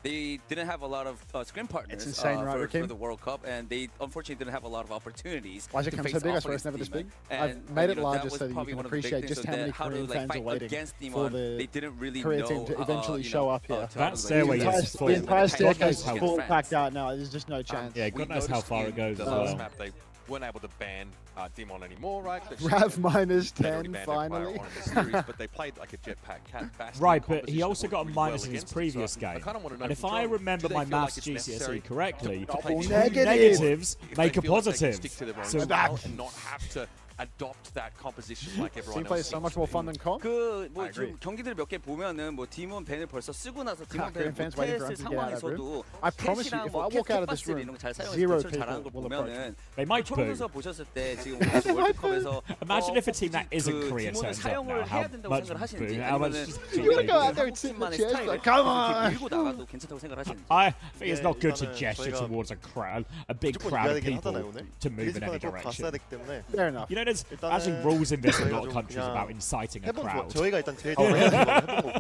They didn't have a lot of scrim partners insane, for the World Cup, and they unfortunately didn't have a lot of opportunities. Why is it to come face so big? I off swear it's against never this Demon. big. And, I've made it you know, larger that was so that you probably can one of the big appreciate things, just so how many how to Korean like fans fight are waiting against for Demon. the They didn't really Korea know team to eventually you show know, up here. That stairway is full. The entire staircase is how full far. packed out now. There's just no chance. Yeah, God knows how far it goes The as last well. map, they weren't able to ban Demon anymore, right? Rav minus They'd already 10 banned finally. Empire on the series, but they played like a jetpack bastion Right, but composition he that also worked got a really well minus in his against it. previous So game. I kind of want to know And if from I John, remember do my they feel like maths it's GCSE necessary correctly, to play two negative. negatives if make they a feel like they can positive. stick to their own So style and not have to adopt that composition like everyone Gameplay else is so seems much to more be. fun than comp. 그뭐 I agree. 지금 경기들 몇 개 보면은 뭐 디몬 밴을 벌써 쓰고 나서 디몬 Korean 밴을 fans waiting for 못했을 him to get out of that 상황에서도 I promise you, 캣이랑 if 뭐 I walk out of this 캣 room, 이런 거잘 사용해서 zero 대처를 잘하는 걸 people will approach 보면은 They might 초롱 boo. 선수가 보셨을 때 지금 월드컵에서 Imagine if a team that isn't 그 Korea 디몬을 turns up 사용을 now. How 해야 된다고 much 생각을 하시는지 boo? How much 아니면은 just You wanna go out there 한국 and sit in the 팀만의 chairs 스타일을 like, come 그렇게 on! 밀고 나가도 괜찮다고 생각을 하시는지. I think it's not good to 일단은 gesture 저희가 towards a crowd, a big 무조건 crowd 이겨야 of 되긴 people 하잖아요, 오늘. to move in any 빌리즈판을 꼭 갔어야 direction. 되기 때문에 Fair enough. You know, there's 일단은 actually rules in this in a 저희가 lot of 좀 countries 그냥 about inciting a 해본 crowd. 저희가 일단 제일 처음에 해본 거고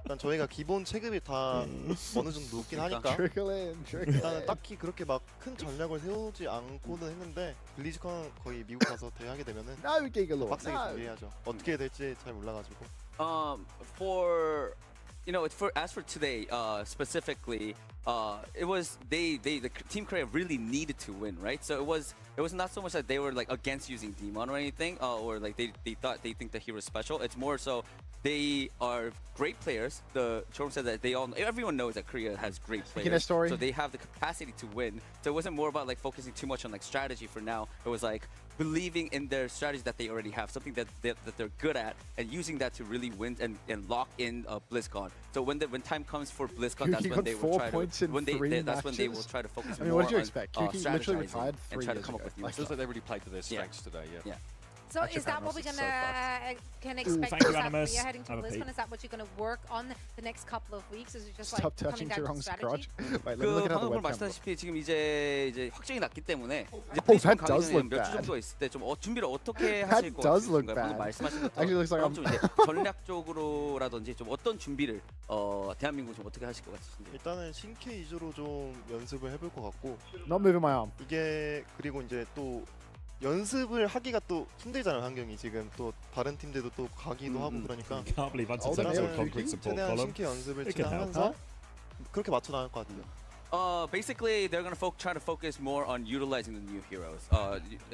일단 저희가 기본 체급이 다 어느 정도 높긴 하니까 Trickle in, trickle in. 일단은 딱히 그렇게 막 큰 전략을 세우지 않고는 했는데 빌리즈컨 거의 미국 가서 대하게 되면은 No, Gigalord. 빡세게 No. 준비해야죠. 어떻게 될지 잘 몰라가지고. For you know, as for today specifically, it was the Team Korea really needed to win, right? So it was not so much that they were like against using Demon or anything, or like they think that he was special. It's more so they are great players. The Chorum said that everyone knows that Korea has great Speaking players, of story. so they have the capacity to win. So it wasn't more about like focusing too much on like strategy for now. It was like believing in their strategy that they already have, something that they're good at, and using that to really win and lock in BlizzCon. So when time comes for BlizzCon, that's Kuki when got they will 4 try points to in when 3 that's when they will matches. try to focus I mean, more what did you on expect? Kuki literally strategizing retired 3 and try to years come up ago. with new It feels like they really played to their strengths today. Yeah. So Actually, is that what we're Panos is gonna so can expect thank you, South Animus. Korea heading to Have a BlizzCon? peek. Is that what you're gonna work on the next couple of weeks? Is it just like Stop coming touching down to Jerong's crotch. strategy? Wait, let me look 그 at how the 방금 webcam looks. 말씀하셨다시피 지금 이제 확정이 났기 때문에 이제 Oh, BlizzCon that 가기 does 전에 look 몇주 bad. 정도 있을 때 좀 준비를 어떻게 That 하실 것 does look 같으신가요? 방금 bad. 말씀하신 Actually looks like 것처럼 I'm- 좀 이제 전략적으로라든지 좀 어떤 준비를 대한민국 좀 어떻게 하실 것 같으신지. 일단은 신캐 위주로 좀 연습을 해볼 것 같고 Not moving my arm. 이게 그리고 이제 또 연습을 하기가 또 힘들잖아요 환경이 지금 또 다른 팀들도 또 가기도 하고 그러니까 Can't believe Oh, unsuccessful that's concrete support 최대한 column. 신캐 연습을 It can help, 하면서 그렇게 맞춰 나갈 것 같아요. Basically, they're gonna try to focus more on utilizing the new heroes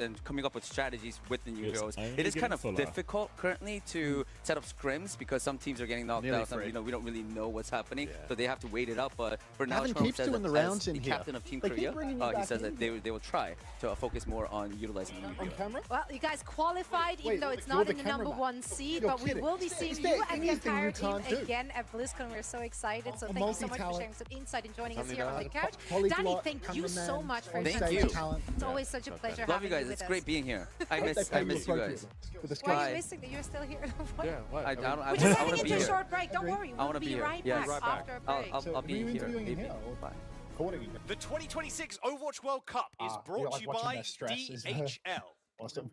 and coming up with strategies with the new It's heroes. only It is kind getting of fuller. difficult currently to set up scrims because some teams are getting knocked Nearly out. Some, free. you know, we don't really know what's happening, so they have to wait it out. But for now, Gavin Chorum keeps says doing that the rounds as in the here. captain of Team They keep Korea, bringing you he back says that in. they will try to focus more on utilizing the new On heroes. camera? Well, you guys qualified, even Wait, though it's you're not the in the number cameraman. 1 seed, You're but we kidding. will be Is seeing there you and the anything entire you team can't do? again at BlizzCon. We're so excited. So A thank you so much for multi-talent. sharing some insight and joining us here on the Multi-talent. couch. Polyglot Danny, thank you so cameraman, much for Thank joining you. us. talent. It's always such a pleasure Love you having guys. with It's us. great being here. I They miss pay you you guys. For this Why are Bye. you missing that you're still here? Yeah, what? I don't. We're just I want heading to be into a here. short break. Don't worry. I We'll wanna be be here. right Yes. back after a break. I'll be here. interviewing Maybe. here or Bye. recording? The 2026 Overwatch World Cup is You're brought like to you watching by their stress, isn't it? DHL. Awesome.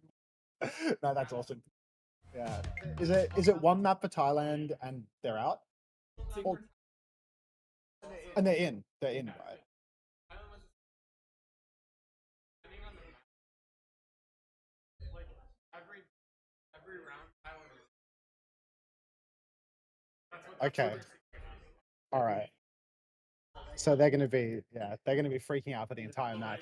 No, that's awesome. Yeah. Is it one map for Thailand and they're out? Or- and they're in. They're in, right? Okay. All right. So they're gonna be freaking out for the entire match.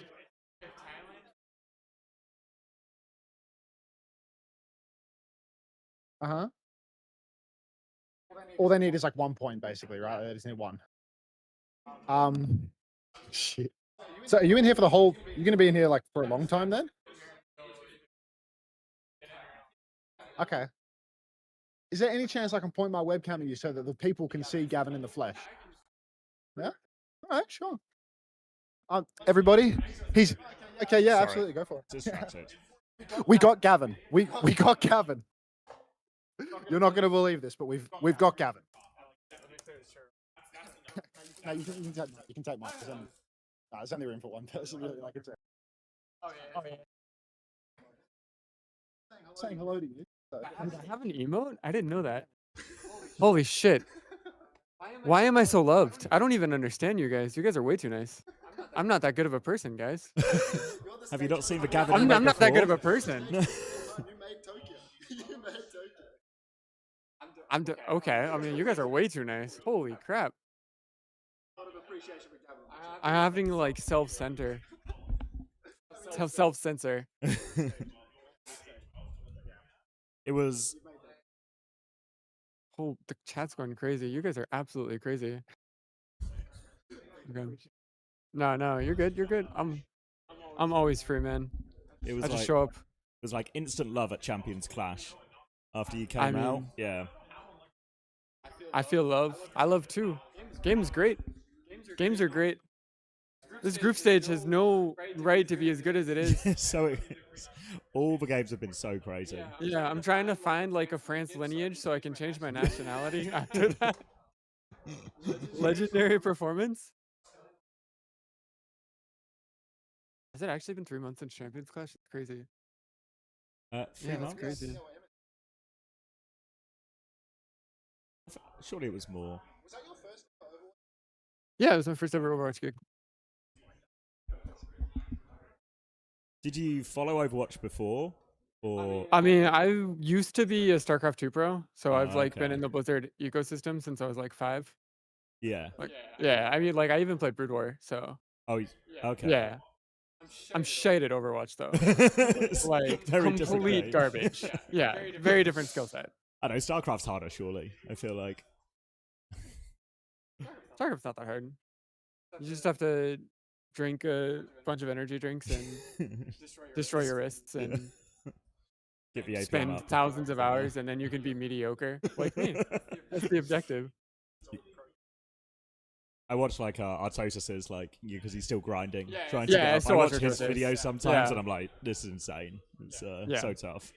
Uh-huh. All they need is like 1 point basically, right? They just need 1. Shit. So are you in here for the whole you're gonna be in here like for a long time then? Okay. Is there any chance I can point my webcam at you so that the people can see Gavin in the flesh? Yeah? Alright, sure. Everybody? He's okay, yeah, Sorry. absolutely, go for it. Distracted. We got Gavin. We got Gavin. You're not gonna believe this, but we've got Gavin. No, you can take mine. There's only room for one person. Really, like it's. Oh yeah. saying hello to you. So. I have an emote? I didn't know that. Holy shit. Why am I so loved? I don't even understand you guys. You guys are way too nice. I'm not that good of a person, guys. Have you not seen the gathering? I'm not that good of a person. You made Tokyo. You made Tokyo. Okay. I mean, you guys are way too nice. Holy crap. I'm having to like self-censor. Self-censor. It was. Oh, the chat's going crazy. You guys are absolutely crazy. Okay. No, you're good. You're good. I'm always free, man. It was I just show up. It was like instant love at Champions Clash after you came out. Yeah. I feel love. I love too. Game's great. Games are great. This group stage has no right to be as good as it is. So all the games have been so crazy. Yeah, I'm trying to find like a France lineage so I can change my nationality after that. Legendary performance. Has it actually been 3 months since Champions Clash? It's crazy. 3 yeah, months? that's crazy. Surely it was more. Was that your first Overwatch? Yeah, it was my first ever Overwatch gig. Did you follow Overwatch before? Or I mean, I used to be a StarCraft 2 pro, so I've like been okay. in the Blizzard ecosystem since I was like 5. Yeah. Like, yeah, I mean, like I even played Brood War, so. Oh, okay. Yeah. I'm shite at Overwatch though. Like Very different complete game. garbage. Yeah, very different skill set. I know StarCraft's harder, surely. I feel like. StarCraft's not that hard. You just have to drink a bunch of energy drinks and destroy your wrists and Get the APM spend up. thousands of hours, and then you can be mediocre like me. That's the objective. I watch like Artosis's like because he's still grinding, trying Yeah, to get I up. still I watch watch his Artosis. videos sometimes, Yeah. and I'm like, this is insane. It's so tough.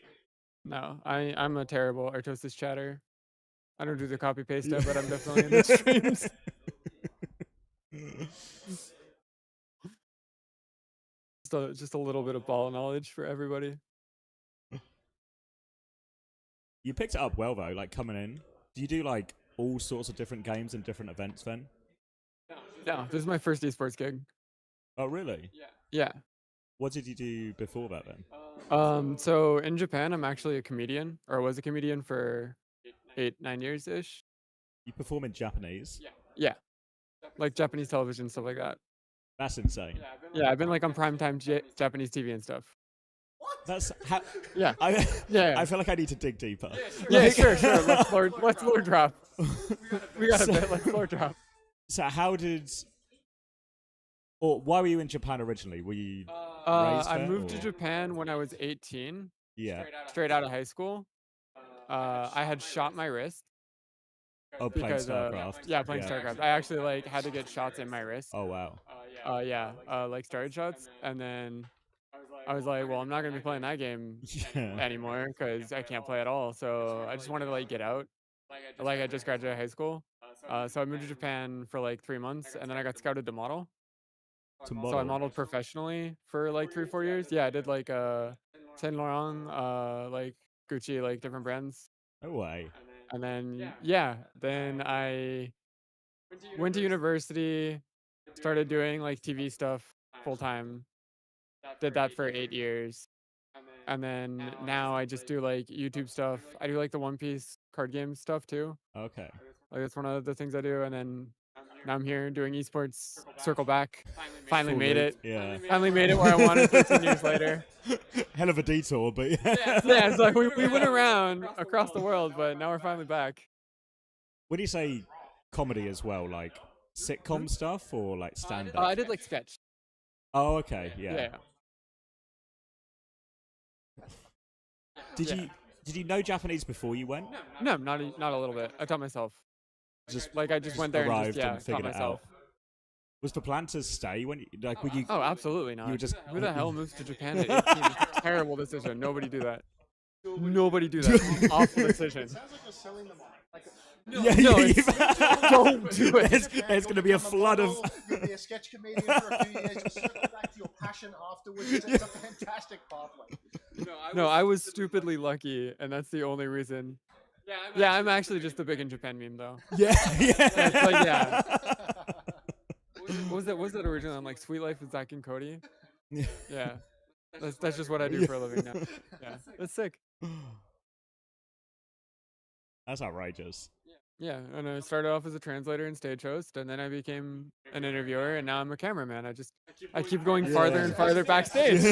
No, I'm a terrible Artosis chatter. I don't do the copy paste stuff, but I'm definitely in the streams. Just a little bit of ball knowledge for everybody. You picked it up well though, like coming in. Do you do like all sorts of different games and different events then? No, this is my first esports gig. Oh really? Yeah. What did you do before that then? So in Japan, I'm actually a comedian, or was a comedian for 8-9 years ish. You perform in Japanese? Yeah, like Japanese television, stuff like that. That's insane. Yeah, I've been like on primetime Japanese TV and stuff. That's how. Yeah. I feel like I need to dig deeper. Yeah, sure. Let's lore drop. We got a bit. Let's lore drop. So how did? Or why were you in Japan originally? Were you raised I there, moved or? to Japan when I was 18. Yeah. Straight out of high school. I had shot my wrist. Oh, playing Because, StarCraft. yeah, playing StarCraft. I actually like had to get shots in my wrist. Oh wow. Like started shots, and then I was like, well, I'm not gonna be playing that game anymore because I can't play at all. So I just wanted to like get out. Like I just graduated high school, so I moved to Japan for like 3 months, and then I got scouted to model. To So I modeled professionally for like 3-4 years. Yeah, I did like Saint Laurent, like Gucci, like different brands. No way. And then then I went to university, started doing like TV stuff full time. Did that for 8 years. And then now I just do like YouTube stuff. I do like the One Piece card game stuff too. Okay. Like that's one of the things I do. And then now I'm here doing esports. Circle back. Finally made it. Yeah. Finally made it where I wanted 13 years later. Hell of a detour, but Yeah, it's like we went around across the world, but now we're finally back. When you say comedy as well, like sitcom stuff or like stand-up? I did like sketch. Oh, okay, yeah. Did you know Japanese before you went? No, not a little bit. I taught myself. Just I just went there and arrived just and taught figured it myself. out. Was the plan to stay when you like? Were you? Oh, absolutely not. You were just. Who the hell moves to Japan at 18? It's a terrible decision. Nobody do that. Nobody do that. It's an awful decision. It sounds like you're selling them on. Like, No, don't do it. There's going to be a flood of. You'll be a sketch comedian for a few years. You'll circle back to your passion afterwards. It's a fantastic pathway. No, I was stupidly lucky, and that's the only reason. Yeah, I'm actually just a big in Japan meme though. Yeah, yeah. It's like, yeah. What was that originally? I'm like, Sweet Life with Zach and Cody. Yeah, that's just what I do for a living now. Yeah, that's sick. That's outrageous. Yeah, and I started off as a translator and stage host, and then I became an interviewer, and now I'm a cameraman. I keep going farther and farther backstage.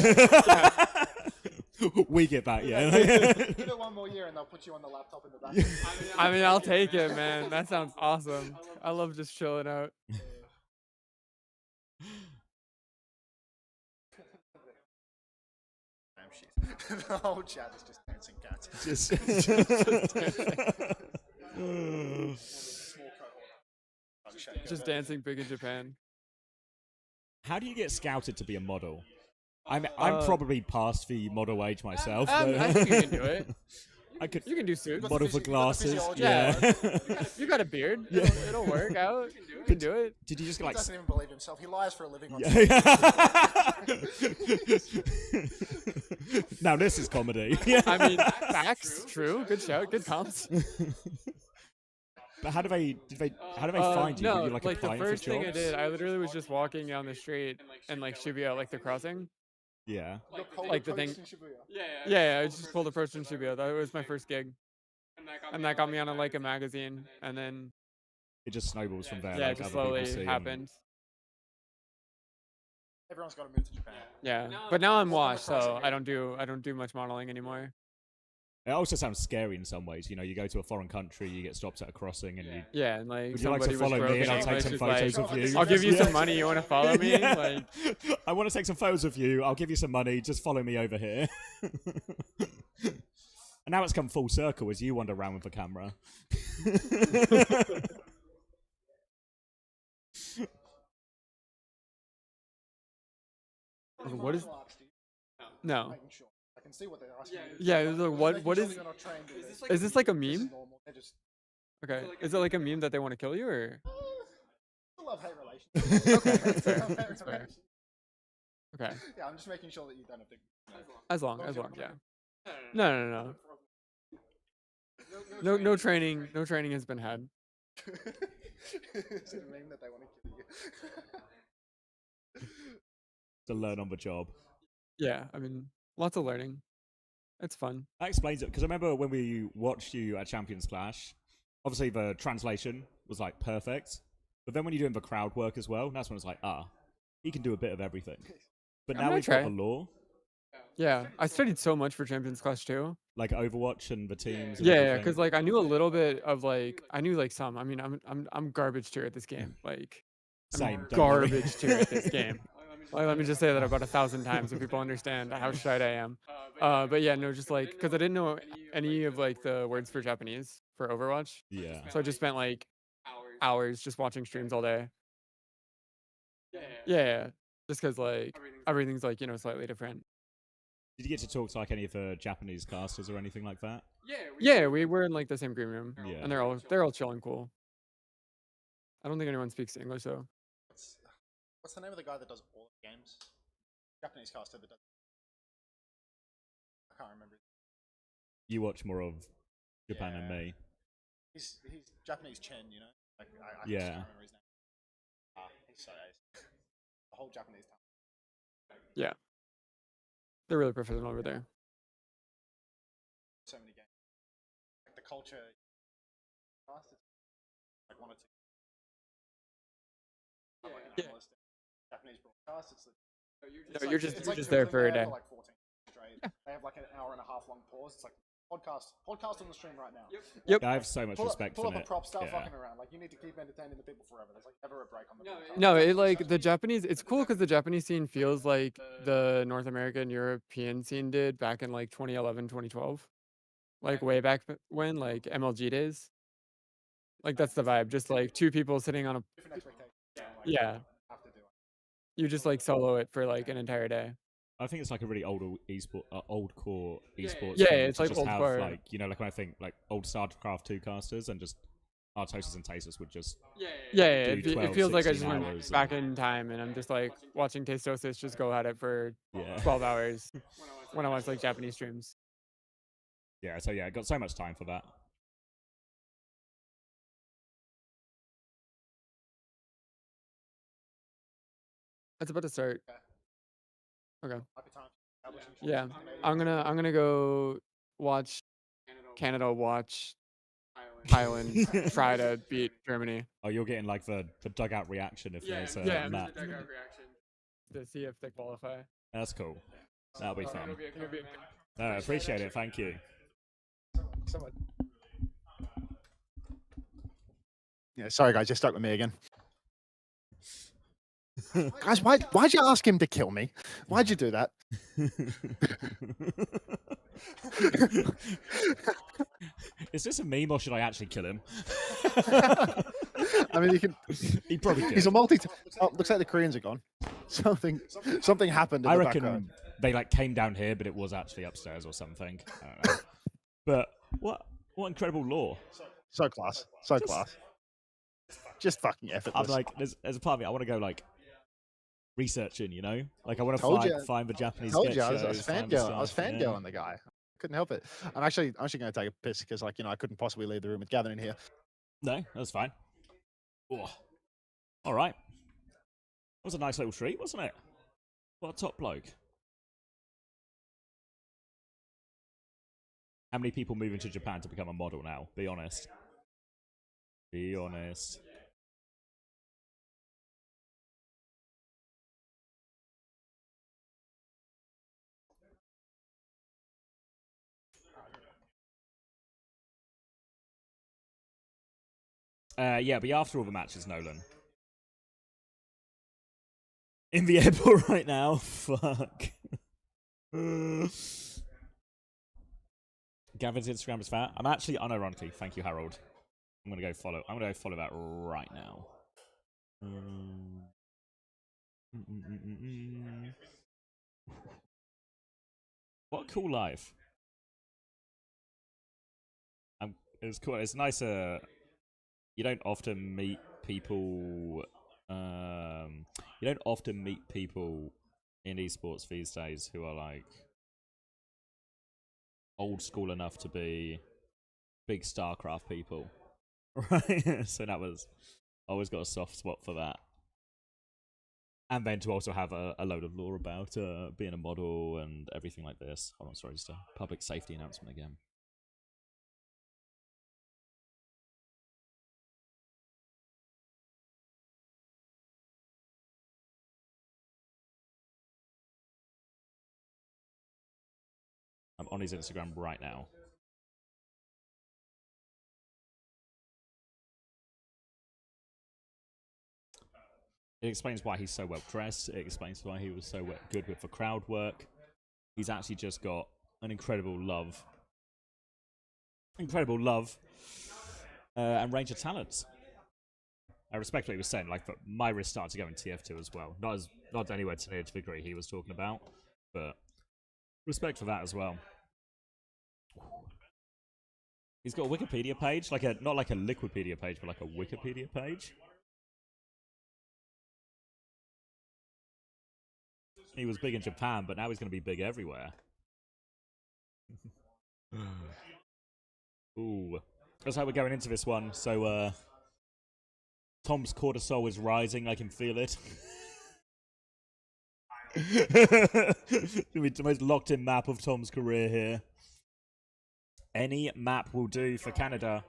Yeah. We get back, yeah. Give it one more year and they'll put you on the laptop in the back. I mean, I'll take it, man. That sounds awesome. I love just chilling out. The whole chat is just dancing cats. Just dancing big in Japan. How do you get scouted to be a model? I'm probably past the model age myself. I think you can do it. You can do suits. Model for glasses. Yeah. You got a beard. Yeah. It'll work out. You can do it. Did you just He like? doesn't even believe himself. He lies for a living on Now this is comedy. I mean, facts. True. Good shout. Good comps. But how do they find you? No, Were you like the applying first for thing I jobs? did, I literally was just walking down the street and like Shibuya, like the crossing. Yeah. Like the thing. Yeah, I just pulled approach in Shibuya. That was my first gig. And that got me on a Leica magazine, and then It just snowballs from there. yeah, like it just other people slowly see happened. Everyone's got to move to Japan. Yeah, but now I'm washed, so I don't do much modeling anymore. It also sounds scary in some ways. You know, you go to a foreign country, you get stopped at a crossing, and you. Yeah, and like Would you like to somebody was follow me and I'll broken take some English, photos like, of you? I'll give you Yeah. some money. You want to follow me? Yeah. Like, I want to take some photos of you. I'll give you some money. Just follow me over here. And now it's come full circle as you wander around with the camera. what is? No. Making sure. I can see what they're asking. Yeah, it's like, what is? You're not trained in this. Is this like a This is meme? normal. They're just Okay, is it like a meme that they want to kill you, or? a love-hate relationship. Okay, that's fair. Love-hate That's fair. relationship. Okay, Yeah, I'm just making sure that you don't have to. as long, yeah. No. No training has been had. Is it a meme that they want to kill you? To learn on the job. Yeah, I mean, lots of learning. It's fun. That explains it, because I remember when we watched you at Champions Clash, obviously the translation was like perfect, but then when you're doing the crowd work as well, that's when it's like, he can do a bit of everything. But I'm now gonna we've got try. the law, Yeah, I studied so much for Champions Clash too. like Overwatch and the teams. And Yeah, everything. because like I knew a little bit of like I knew like some. I mean, I'm garbage tier at this game. Like, Same, I'm don't worry. garbage tier at this game. Like, let me just say that about 1,000 times so people understand how shite I am. But yeah, no, just like because I didn't know any of like the words for Japanese for Overwatch. Yeah. So I just spent like hours just watching streams all day. Yeah. Just because like everything's like slightly different. Did you get to talk to like any of the Japanese casters or anything like that? Yeah, we were in like the same green room, Yeah. and they're all chill and cool. I don't think anyone speaks English though. What's the name of the guy that does all the games? Japanese caster that does. I can't remember. You watch more of Japan than me. He's Japanese Chen, you know. Like I Yeah. just can't remember his name. He's so ace. The whole Japanese town. Yeah, they're really professional over there. So many games. Like the culture. Like one or two. I'm like an analyst in Japanese broadcast. It's No, you're just like there for a living day. like 14 straight. They have like an hour and a half long pause. It's like podcast on the stream right now. Yep. I have so much respect pull for up a it. prop, start Yeah. fucking around. Like you need to keep entertaining the people forever. There's like never a break on the podcast. No, it like the Japanese. It's cool because the Japanese scene feels like the North American European scene did back in like 2011, 2012, like way back when, like MLG days. Like that's the vibe. Just like two people sitting on a. Different expectations. Yeah. Have to do it. You just like solo it for like an entire day. I think it's like a really old old core esports. Yeah, thing it's to like just old have core. like, you know, like when I think like old StarCraft 2 casters and just Artosis and Tasus would just It feels like I just 16 went hours back in time, and I'm just like watching Tastosis just go at it for 12 hours when I watch like Japanese streams. Yeah, so yeah, I got so much time for that. It's about to start. Okay. Yeah, I'm gonna go watch Canada watch Ireland try to beat Germany. Oh, you're getting like the dugout reaction if there's a map. The dugout reaction to see if they qualify. That's cool. That'll be fun. It'll be No, I appreciate it. Thank you. Yeah, sorry guys, you're stuck with me again. Guys, why'd you ask him to kill me? Why'd you do that? Is this a meme or should I actually kill him? I mean, you can. He probably could. He's a multi. Oh, looks like the Koreans are gone. Something happened. In I the reckon background. they like came down here, but it was actually upstairs or something. I don't know. But what incredible lore. So class. So class. Just fucking effortless. I'm like, there's a part of me I want to go like researching, you know, like I want Told to you. find the Japanese. Told sketch you, I was shows, find the fangirling. I was stuff, yeah. fangirling the guy. Couldn't help it. I'm actually going to take a piss because, like, you know, I couldn't possibly leave the room with Gavin in here. No, that's fine. Oh. All right. That was a nice little treat, wasn't it? What a top bloke. How many people moving to Japan to become a model now? Be honest. Be honest. Yeah, be after all the matches, Nolan. In the airport right now? Fuck. Gavin's Instagram is fat. I'm actually unironically, thank you, Harold. I'm gonna go follow that right now. What a cool life. It's cool. It's nice. You don't often meet people. You don't often meet people in esports these days who are like old school enough to be big StarCraft people, right? So that was always got a soft spot for that. And then to also have a load of lore about being a model and everything like this. Hold on, sorry, just a public safety announcement again. I'm on his Instagram right now. It explains why he's so well dressed. It explains why he was so good with the crowd work. He's actually just got an incredible love and range of talents. I respect what he was saying. Like, but my wrist started to go in TF2 as well. Not anywhere near to the degree he was talking about, but respect for that as well. He's got a Wikipedia page, not like a Liquipedia page, but like a Wikipedia page. He was big in Japan, but now he's going to be big everywhere. Ooh. That's how we're going into this one. So, Tom's cortisol is rising. I can feel it. It's going to be the most locked-in map of Tom's career here. Any map will do for Canada.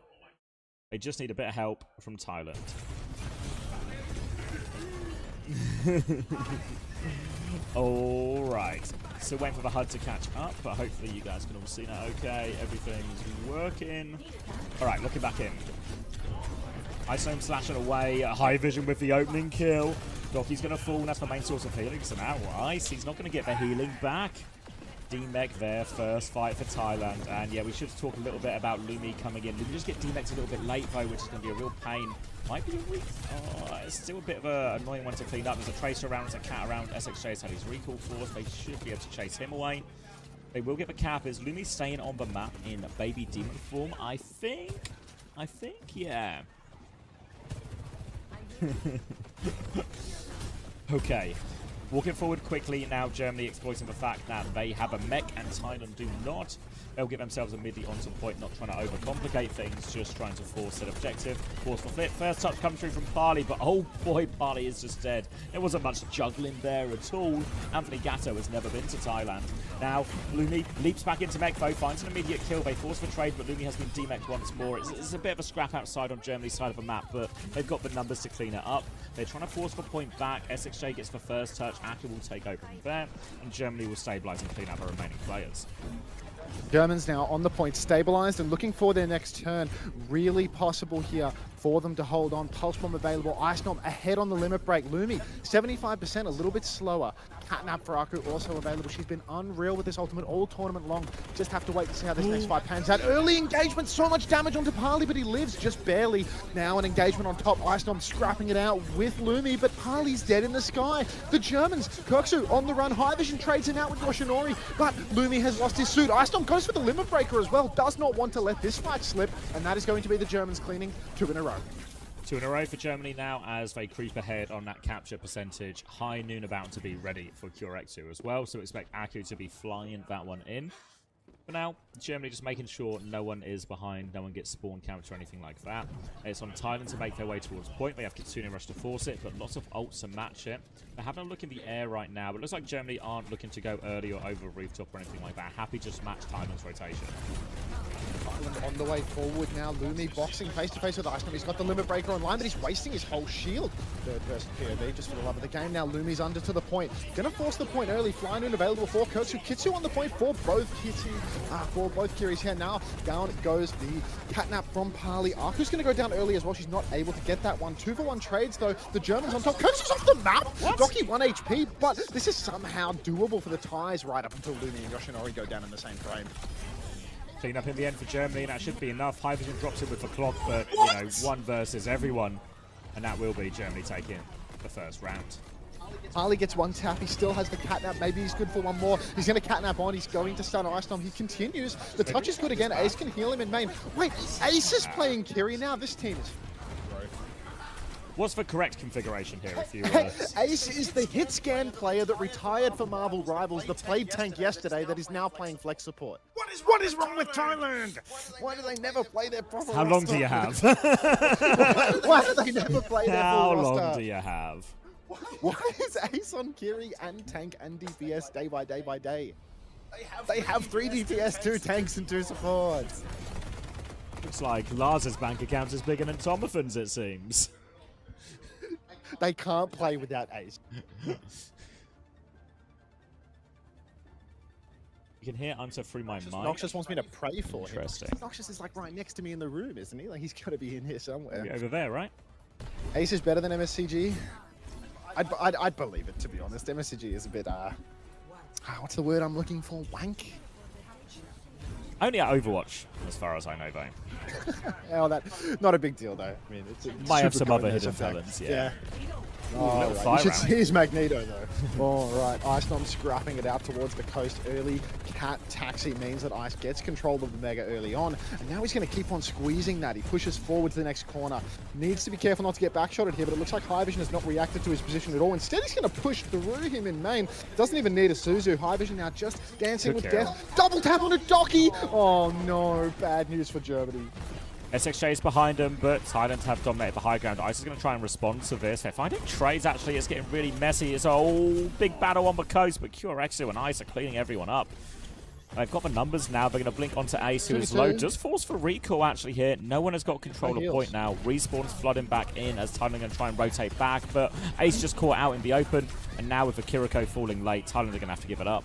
They just need a bit of help from Thailand. Alright, so waiting for the HUD to catch up, but hopefully you guys can all see that okay. Everything's working. Alright, looking back in. Isome slashing away, high vision with the opening kill. Doki's going to fall, and that's the main source of healing, so now Ice, he's not going to get the healing back. demech there, first fight for Thailand. And yeah, we should talk a little bit about Lumi coming in. Lumi just get demeched a little bit late though, which is going to be a real pain. Might be a weak. Oh, it's still a bit of an annoying one to clean up. There's a Tracer around, there's a Cat around. SXJ's had his recall force. They should be able to chase him away. They will get the cap. Is Lumi staying on the map in baby demon form? I think, yeah. Okay. Walking forward quickly now, Germany exploiting the fact that they have a mech and Thailand do not. They'll get themselves immediately onto point, not trying to overcomplicate things, just trying to force an objective. Force for flip. First touch comes through from Parley, but oh boy, Parley is just dead. There wasn't much juggling there at all. Anthony Gatto has never been to Thailand. Now, Lumi leaps back into mech though, finds an immediate kill. They force for trade, but Lumi has been demeched once more. It's a bit of a scrap outside on Germany's side of the map, but they've got the numbers to clean it up. They're trying to force for point back. SXJ gets the first touch. Aka will take over from there, and Germany will stabilize and clean up the remaining players. Germans now on the point, stabilized and looking for their next turn. Really possible here for them to hold on. Pulse Bomb available. Ice Bomb ahead on the limit break. Lumi, 75%, a little bit slower. Catnap for Aku also available. She's been unreal with this ultimate all tournament long. Just have to wait to see how this next fight pans out. Early engagement, so much damage onto Parley, but he lives just barely. Now an engagement on top. Ice Bomb scrapping it out with Lumi, but Parley's dead in the sky. The Germans, Kirksu on the run. High Vision trades him out with Yoshinori, but Lumi has lost his suit. Ice Bomb goes for the limit breaker as well. Does not want to let this fight slip, and that is going to be the Germans cleaning 2 in a row. 2 in a row for Germany now as they creep ahead on that capture percentage. High Noon about to be ready for Curexu as well, so expect Aku to be flying that one in. For now, Germany just making sure no one is behind, no one gets spawn camped or anything like that. It's on Thailand to make their way towards point. They have Kitsune Rush to force it, but lots of ults to match it. They're having a look in the air right now, but it looks like Germany aren't looking to go early or over a rooftop or anything like that. Happy just match Thailand's rotation. Thailand on the way forward now. Lumi boxing face to face with Ice Bomb. He's got the limit breaker online, but he's wasting his whole shield. Third person POV just for the love of the game. Now Lumi's under to the point. Gonna force the point early. Flying in available for Kirksu. Kitsu on the point for both Kiris here. Now down goes the catnap from Parley. Aku's gonna go down early as well. She's not able to get that one. 2-for-1 trades though. The Germans on top. Kirksu's off the map. Doki 1 HP, but this is somehow doable for the Thais right up until Lumi and Yoshinori go down in the same frame. Clean up in the end for Germany, and that should be enough. High Vision drops in with the clock, but, you know, one versus everyone. And that will be Germany taking the first round. Parley gets one tap. He still has the catnap. Maybe he's good for one more. He's going to catnap on. He's going to stun Ice Bomb. He continues. The touch is good again. Ace can heal him in main. Wait, Ace is playing Kiri now. This team is... What's the correct configuration here, if you Ace is the hit scan player that retired for Marvel Rivals, that played tank yesterday, that is now playing flex support. What is wrong with Thailand? Why do they never play their proper How long do you have? Why do they never play their full roster? How long do you have? Why is Ace on Kiri and tank and DPS day by day by day? They have 3 DPS, 2 tanks, and 2 supports. Looks like Lars's bank account is bigger than Tomathan's, it seems. They can't play without Ace. You can hear Answer through my mind. Noxious wants me to pray for him. Interesting. Noxious is like right next to me in the room, isn't he? Like he's got to be in here somewhere. Maybe over there, right? Ace is better than MSCG. I'd believe it, to be honest. MSCG is a bit, what's the word I'm looking for? Wank? Only at Overwatch, as far as I know, though. Oh, not a big deal, though. I mean, it's might have some other hidden talents, yeah. Oh, right. You should see his Magneto, though. All right, Ice Bomb scrapping it out towards the coast early. Cat Taxi means that Ice gets control of the Mega early on, and now he's going to keep on squeezing that. He pushes forward to the next corner. Needs to be careful not to get backshotted here, but it looks like High Vision has not reacted to his position at all. Instead, he's going to push through him in main. Doesn't even need a Suzu. High Vision now just dancing with death. Double tap on a Doki! Oh, no. Bad news for Germany. SXJ is behind them, but Thailand have dominated the high ground. Ice is going to try and respond to this. They're finding trades, actually. It's getting really messy. It's a big battle on the coast, but Curexu and Ice are cleaning everyone up. They've got the numbers now. They're going to blink onto Ace, who is low. Just force for recall, actually, here. No one has got control of point now. Respawn's flooding back in as Thailand are going to try and rotate back, but Ace just caught out in the open, and now with the Kiriko falling late, Thailand are going to have to give it up.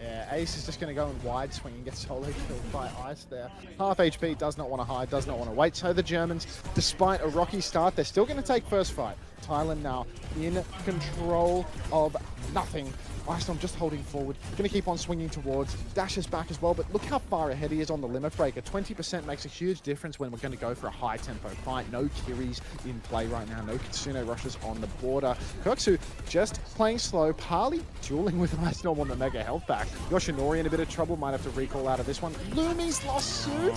Yeah, Ace is just going to go in wide swing and get solo killed by Ice there. Half HP, does not want to hide, does not want to wait. So the Germans, despite a rocky start, they're still going to take first fight. Thailand now in control of nothing. Icestorm just holding forward, going to keep on swinging towards, dashes back as well, but look how far ahead he is on the limit breaker. 20% makes a huge difference when we're going to go for a high tempo fight. No Kiris in play right now, no Kitsune rushes on the border. Kirksu just playing slow, Parley dueling with Icestorm on the mega health back. Yoshinori in a bit of trouble, might have to recall out of this one. Lumi's lost suit.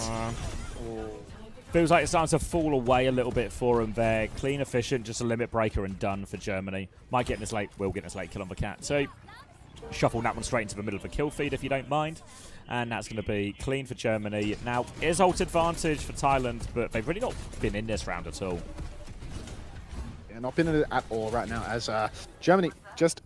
Feels like it's starting to fall away a little bit for him there. Clean, efficient, just a limit breaker and done for Germany. Might get this late, will get this late kill on the cat. So shuffle that one straight into the middle of a kill feed if you don't mind. And that's going to be clean for Germany. Now, is ult advantage for Thailand, but they've really not been in this round at all. Yeah, not been in it at all right now as Germany just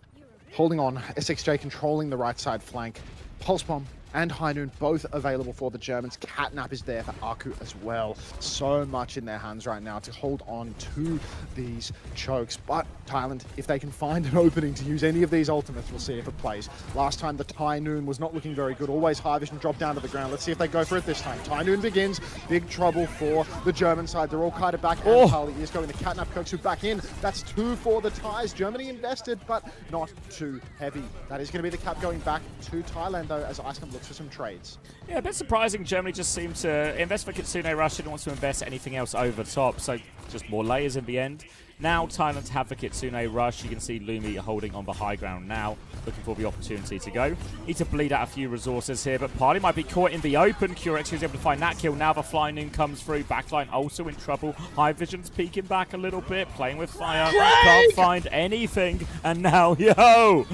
holding on. SXJ controlling the right side flank. Pulse Bomb and High Noon both available for the Germans. Catnap is there for Aku as well. So much in their hands right now to hold on to these chokes. But Thailand, if they can find an opening to use any of these ultimates, we'll see if it plays. Last time the High Noon was not looking very good. Always High Vision drop down to the ground. Let's see if they go for it this time. High Noon begins. Big trouble for the German side. They're all kited back. And Parley is going to Catnap Kirksu back in. That's 2 for the Thais. Germany invested, but not too heavy. That is going to be the cap going back to Thailand, though, as Icecam looks for some trades. Yeah, a bit surprising. Germany just seemed to invest for Kitsune Rush. Didn't want to invest anything else over top, so just more layers in the end. Now Thailand have the Kitsune Rush. You can see Lumi holding on the high ground now, looking for the opportunity to go. Need to bleed out a few resources here, but Parley might be caught in the open. Curex who's able to find that kill. Now the Fly Noon comes through. Backline also in trouble. High Vision's peeking back a little bit, playing with fire. Can't find anything. And now, yo!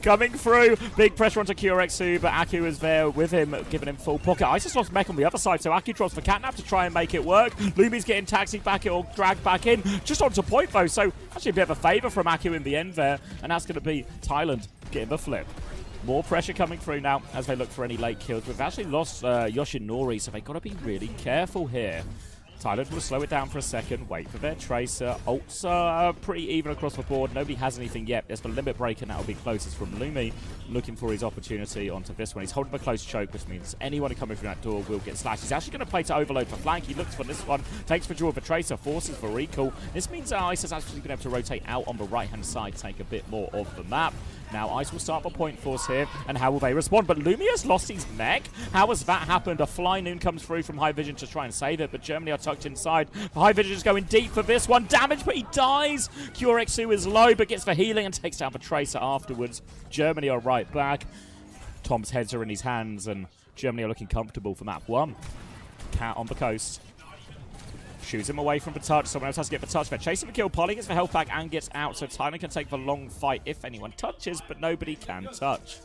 Coming through. Big pressure onto Curex, but Aku is there with him, giving him full pocket. Isis lost mech on the other side, so Aku drops for Catnap to try and make it work. Lumi's getting taxied back, it'll drag back in. Just onto point though, so actually a bit of a favour from Aku in the end there, and that's going to be Thailand getting the flip. More pressure coming through now as they look for any late kills. We've actually lost Yoshinori, so they've got to be really careful here. Thailand will slow it down for a second, wait for their Tracer. Ults are pretty even across the board. Nobody has anything yet. There's the limit breaker, and that will be closest from Lumi, looking for his opportunity onto this one. He's holding a close choke, which means anyone coming through that door will get slashed. He's actually going to play to overload for flank. He looks for this one, takes for draw for Tracer, forces for recall. This means Ice has actually been able to rotate out on the right-hand side, take a bit more of the map. Now Ice will start the point force here, and how will they respond? But Lumi has lost his mech. How has that happened? A Fly Noon comes through from High Vision to try and save it, but Germany are tucked inside. High Vision is going deep for this one. Damage, but he dies. Curexu is low, but gets the healing and takes down the Tracer afterwards. Germany are right back. Tom's heads are in his hands, and Germany are looking comfortable for map 1. Cat on the coast. Shoots him away from the touch. Someone else has to get the touch. They're chasing the kill. Polly gets the health back and gets out. So Thailand can take the long fight if anyone touches, but nobody can touch.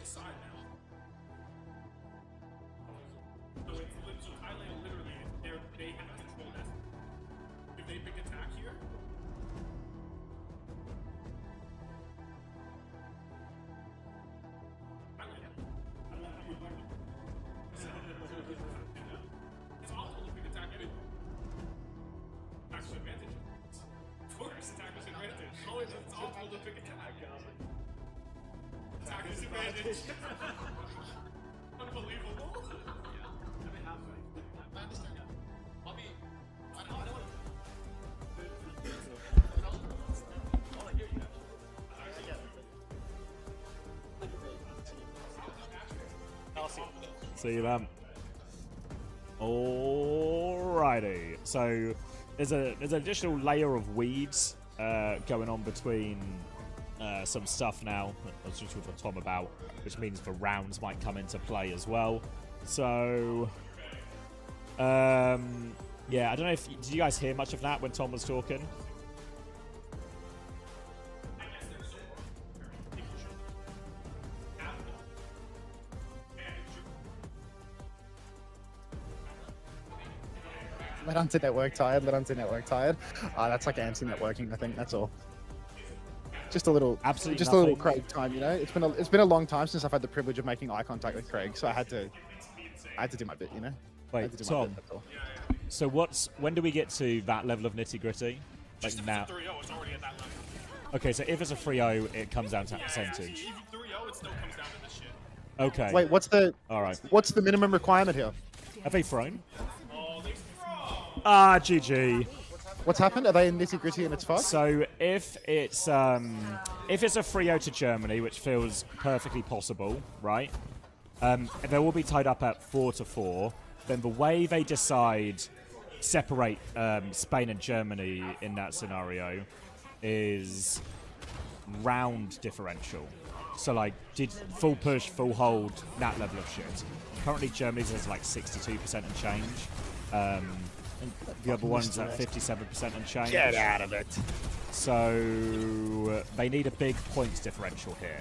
Side now. So it's so Thailand literally they have control that. If they pick attack here, it's awful to pick attack anyway. Attack's advantage. Of course, attack is advantage. Always it's awful to pick attack. Attack is advantage. Unbelievable. I understand that. I'll be. I don't want to hear you. I'll see you, man. Alrighty. So there's an additional layer of weeds going on between some stuff now. I was just with Tom about, which means the rounds might come into play as well. So, yeah, I don't know if did you guys hear much of that when Tom was talking? Let onto network tired. Let onto network tired. That's like anti-networking. I think that's all. Just a little, absolutely, just nothing. A little Craig time. You know, it's been a long time since I've had the privilege of making eye contact with Craig, so I had to do my bit. You know. Wait, Tom. So when do we get to that level of nitty gritty? Like just now. If it's a 3-0, it's already at that level. Okay, so if it's a 3-0, it comes down to that percentage. Even 3-0, it still comes down to this shit. Okay. Wait, what's the? All right. What's the minimum requirement here? Have they thrown? Oh, they throw. Ah, GG. What's happened? Are they in nitty-gritty and it's fast? So if it's a 3-0 to Germany, which feels perfectly possible, right? They will be tied up at 4-4. Then the way they decide separate Spain and Germany in that scenario is round differential. So like, did full push, full hold, that level of shit. Currently Germany's is like 62% and change. And the other one's at 57% and change. Get out of it. So they need a big points differential here.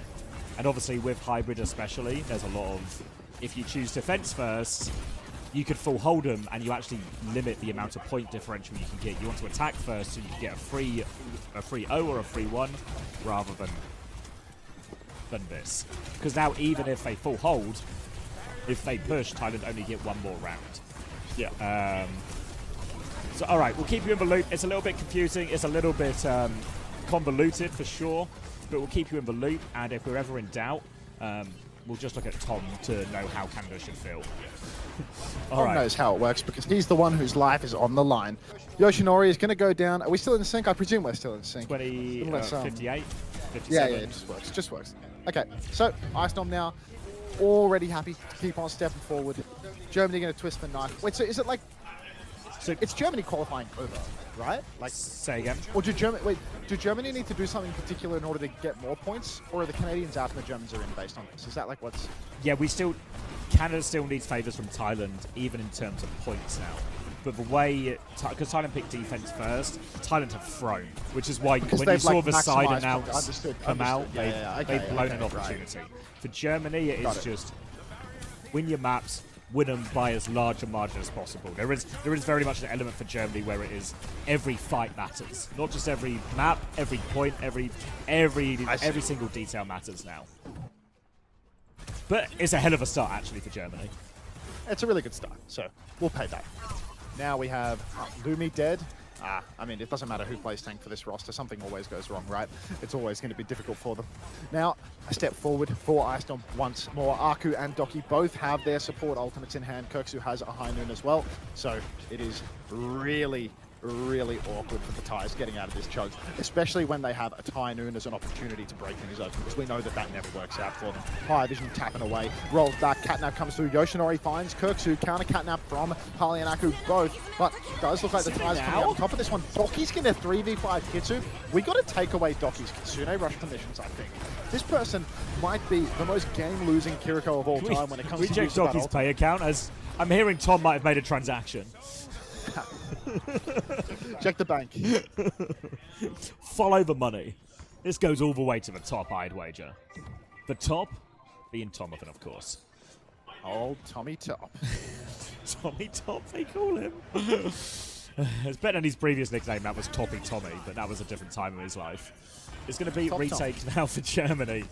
And obviously with hybrid especially, there's a lot of, if you choose defense first, you could full hold them and you actually limit the amount of point differential you can get. You want to attack first so you can get a free 0 or a free 1 rather than this. Because now even if they full hold, if they push, Thailand only get one more round. Yeah. So all right, we'll keep you in the loop. It's a little bit confusing. It's a little bit convoluted for sure, but we'll keep you in the loop. And if we're ever in doubt, we'll just look at Tom to know how Canada should feel. Tom knows how it works because he's the one whose life is on the line. Yoshinori is going to go down. Are we still in sync? I presume we're still in sync. 58, 57. Yeah, it just works. Just works. Okay, so Icenom now already happy to keep on stepping forward. Germany going to twist the knife. Wait, so is it like... So it's Germany qualifying over, right? Like, say again. Or do Germany need to do something particular in order to get more points, or are the Canadians out and the Germans are in based on this? Is that like what's? Yeah, Canada still needs favors from Thailand, even in terms of points now. But the way, because Thailand picked defense first, Thailand have thrown, which is why when you saw the side announce come out, they've blown an opportunity. Right. For Germany, it is just win your maps. Win them by as large a margin as possible. There is very much an element for Germany where it is every fight matters, not just every map, every point, every single detail matters now. But it's a hell of a start actually for Germany. It's a really good start, so we'll pay that. Now we have Lumi dead. I mean, it doesn't matter who plays tank for this roster. Something always goes wrong, right? It's always going to be difficult for them. Now, a step forward for Icedom once more. Aku and Doki both have their support ultimates in hand. Kirksu has a High Noon as well. So it is really awkward for the Thais getting out of this chug, especially when they have a High Noon as an opportunity to break things open, because we know that never works out for them. High Vision tapping away, rolls back, Catnap comes through, Yoshinori finds Kirksu, counter Catnap from Harley and Aku both, but it does look like the Thais coming out on top of this one. Doki's going to 3v5 Kitsu. We got to take away Doki's Kitsune rush permissions, I think. This person might be the most game-losing Kiriko of all time when it comes to check Doki's pay account, as I'm hearing Tom might have made a transaction. Check the bank. Follow the money. This goes all the way to the top, I'd wager. The top being Tomathan, of course. Old Tommy Top. Tommy Top, they call him. It's better than his previous nickname, that was Toppy Tommy, but that was a different time in his life. It's going to be retake now for Germany.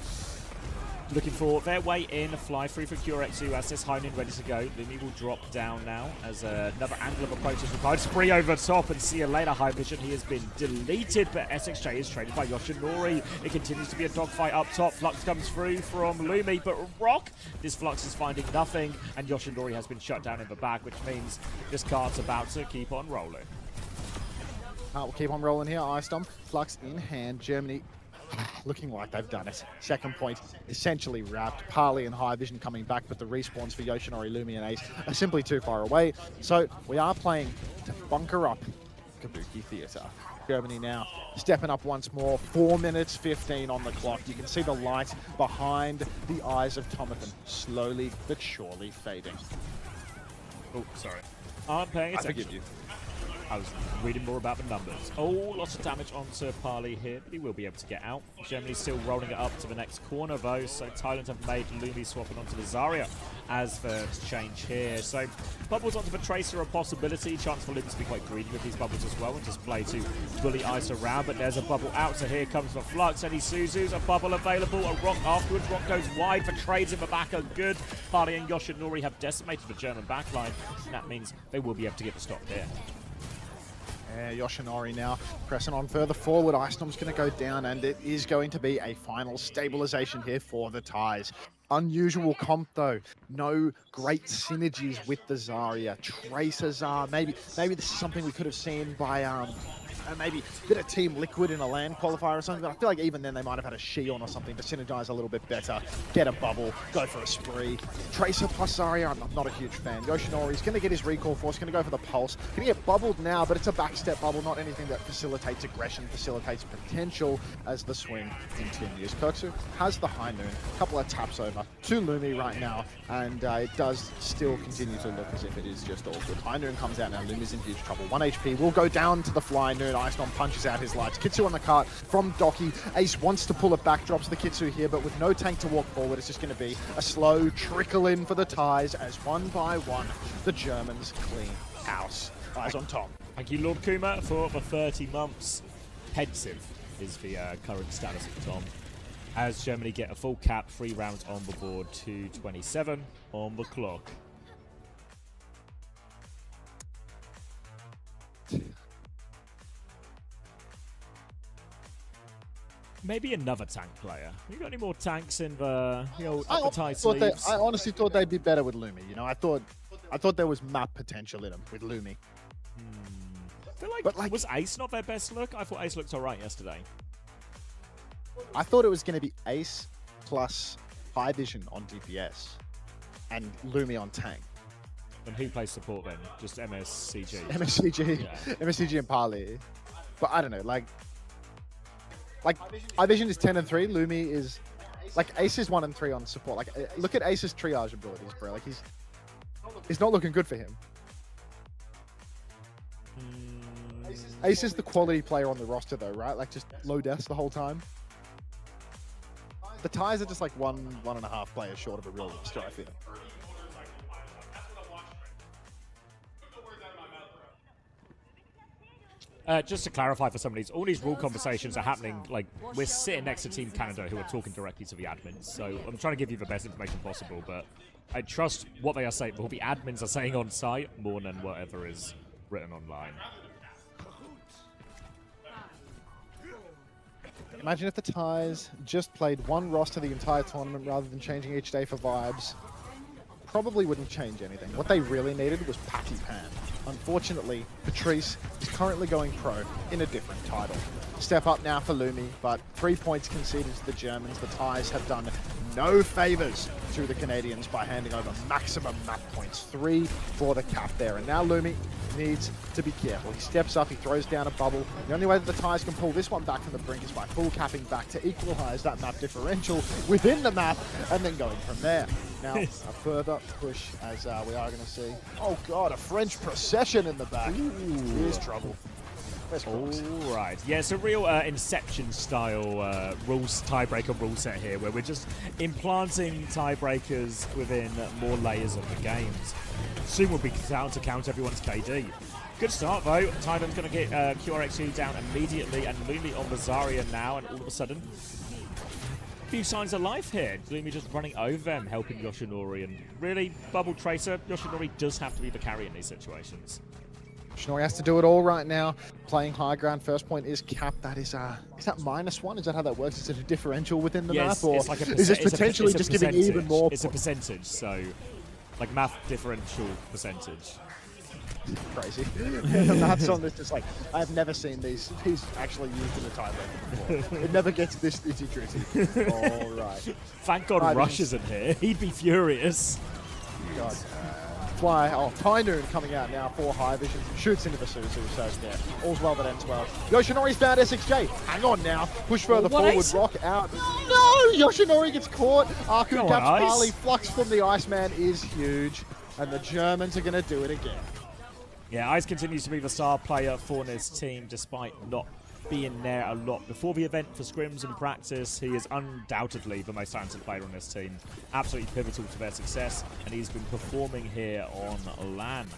Looking for their way in, a fly through for QRX2 as this High Noon ready to go. Lumi will drop down now as another angle of approach is required. Spree over top and see you later, High Vision. He has been deleted, but SXJ is traded by Yoshinori. It continues to be a dogfight up top. Flux comes through from Lumi, but Rock, this Flux is finding nothing, and Yoshinori has been shut down in the back, which means this card's about to keep on rolling. We'll keep on rolling here. Icedom, Flux in hand. Germany looking like they've done it. Second point essentially wrapped. Parley and High Vision coming back, but the respawns for Yoshinori, Lumi and Ace are simply too far away. So we are playing to bunker up Kabuki Theatre. Germany now stepping up once more. 4 minutes 15 on the clock. You can see the light behind the eyes of Tomathan slowly but surely fading. Oh, sorry. I'm paying attention. I forgive you. I was reading more about the numbers. Oh, lots of damage onto Parley here, but he will be able to get out. Germany's still rolling it up to the next corner, though, so Thailand have made Lumi swapping onto the Zarya as the change here. So bubbles onto the Tracer a possibility. Chance for Lumi to be quite greedy with these bubbles as well and just play to bully Ice around, but there's a bubble out, so here comes the Flux. Any Suzu's, a bubble available, a Rock afterwards. Rock goes wide, the trades in the back are good. Parley and Yoshinori have decimated the German backline, and that means they will be able to get the stop here. Yoshinori now pressing on further forward. Icenom's going to go down, and it is going to be a final stabilization here for the Thais. Unusual comp though. No great synergies with the Zarya. Tracer Zar. Maybe this is something we could have seen by maybe a bit of Team Liquid in a LAN qualifier or something, but I feel like even then they might have had a Shion or something to synergize a little bit better, get a bubble, go for a spree. Tracer plus Zarya, I'm not a huge fan. Yoshinori's going to get his recall force, going to go for the pulse, going to get bubbled now, but it's a backstep bubble, not anything that facilitates aggression, facilitates potential as the swing continues. Kirksu has the high noon, a couple of taps over to Lumi right now, and it does still continue to look as if it is just all good. High noon comes out now, Lumi's in huge trouble. 1 HP will go down to the fly noon. Icenon punches out his lights. Kitsu on the cart from Doki. Ace wants to pull it back, drops the Kitsu here, but with no tank to walk forward, it's just going to be a slow trickle in for the ties as one by one, the Germans clean house. Eyes on top. Thank you, Lord Kuma, for the 30 months. Pensive is the current status of Tom. As Germany get a full cap, 3 rounds on the board, 2:27 on the clock. Maybe another tank player. You got any more tanks in the appetite sleeves? I honestly thought they'd be better with Lumi. You know, I thought there was map potential in them with Lumi. I feel like, was Ace not their best look? I thought Ace looked alright yesterday. I thought it was going to be Ace plus High Vision on DPS and Lumi on tank. And who plays support then? Just MSCG? MSCG. Yeah. MSCG and Parley. But I don't know, like High Vision is 10 and 3. Lumi is like Ace is 1 and 3 on support. Like look at Ace's triage abilities, bro. Like he's not looking good for him. Ace is the quality player on the roster though, right? Like just low deaths the whole time. The ties are just like 1.5 players short of a real roster, I feel. Just to clarify for some of these, all these rule conversations are happening, like, we're sitting next to Team Canada who are talking directly to the admins, so I'm trying to give you the best information possible, but I trust what they are saying, what the admins are saying on site more than whatever is written online. Imagine if the ties just played one roster the entire tournament rather than changing each day for vibes. Probably wouldn't change anything. What they really needed was Patty Pan. Unfortunately, Patrice is currently going pro in a different title. Step up now for Lumi, but 3 points conceded to the Germans. The ties have done no favors to the Canadians by handing over maximum map points. 3 for the cap there. And now Lumi needs to be careful. He steps up, he throws down a bubble. The only way that the ties can pull this one back from the brink is by full capping back to equalize that map differential within the map and then going from there. Now, a further push as we are going to see. Oh god, a French procession in the back. Here's trouble. All right. Yeah, it's a real Inception-style tiebreaker rule set here, where we're just implanting tiebreakers within more layers of the games. Soon we'll be down to count everyone's KD. Good start, though. Titan's going to get QRXU down immediately, and Lumi on the Zarya now, and all of a sudden, few signs of life here. Lumi just running over them, helping Yoshinori, and really, Bubble Tracer, Yoshinori does have to be the carry in these situations. Yoshinori has to do it all right now. Playing high ground, first point is capped. That is that -1? Is that how that works? Is it a differential within the map? Or it's like is this potentially just giving even more? It's a percentage, so like math differential percentage. Crazy. The maths on this is like, I've never seen these actually used in a tiebreaker before. It never gets this nitty-gritty. All right. Thank God Rush isn't here. He'd be furious. God. Fly. Oh, Tynoon coming out now for High Vision. Shoots into the Suzu, so yeah. All's well that ends well. Yoshinori's found SXJ. Hang on now. Push further forward. Rock out. No! Yoshinori gets caught. Aku gaps Parley. Flux from the Iceman is huge. And the Germans are going to do it again. Yeah, Ice continues to be the star player for this team, despite not being there a lot. Before the event for scrims and practice, he is undoubtedly the most talented player on this team. Absolutely pivotal to their success, and he's been performing here on LAN.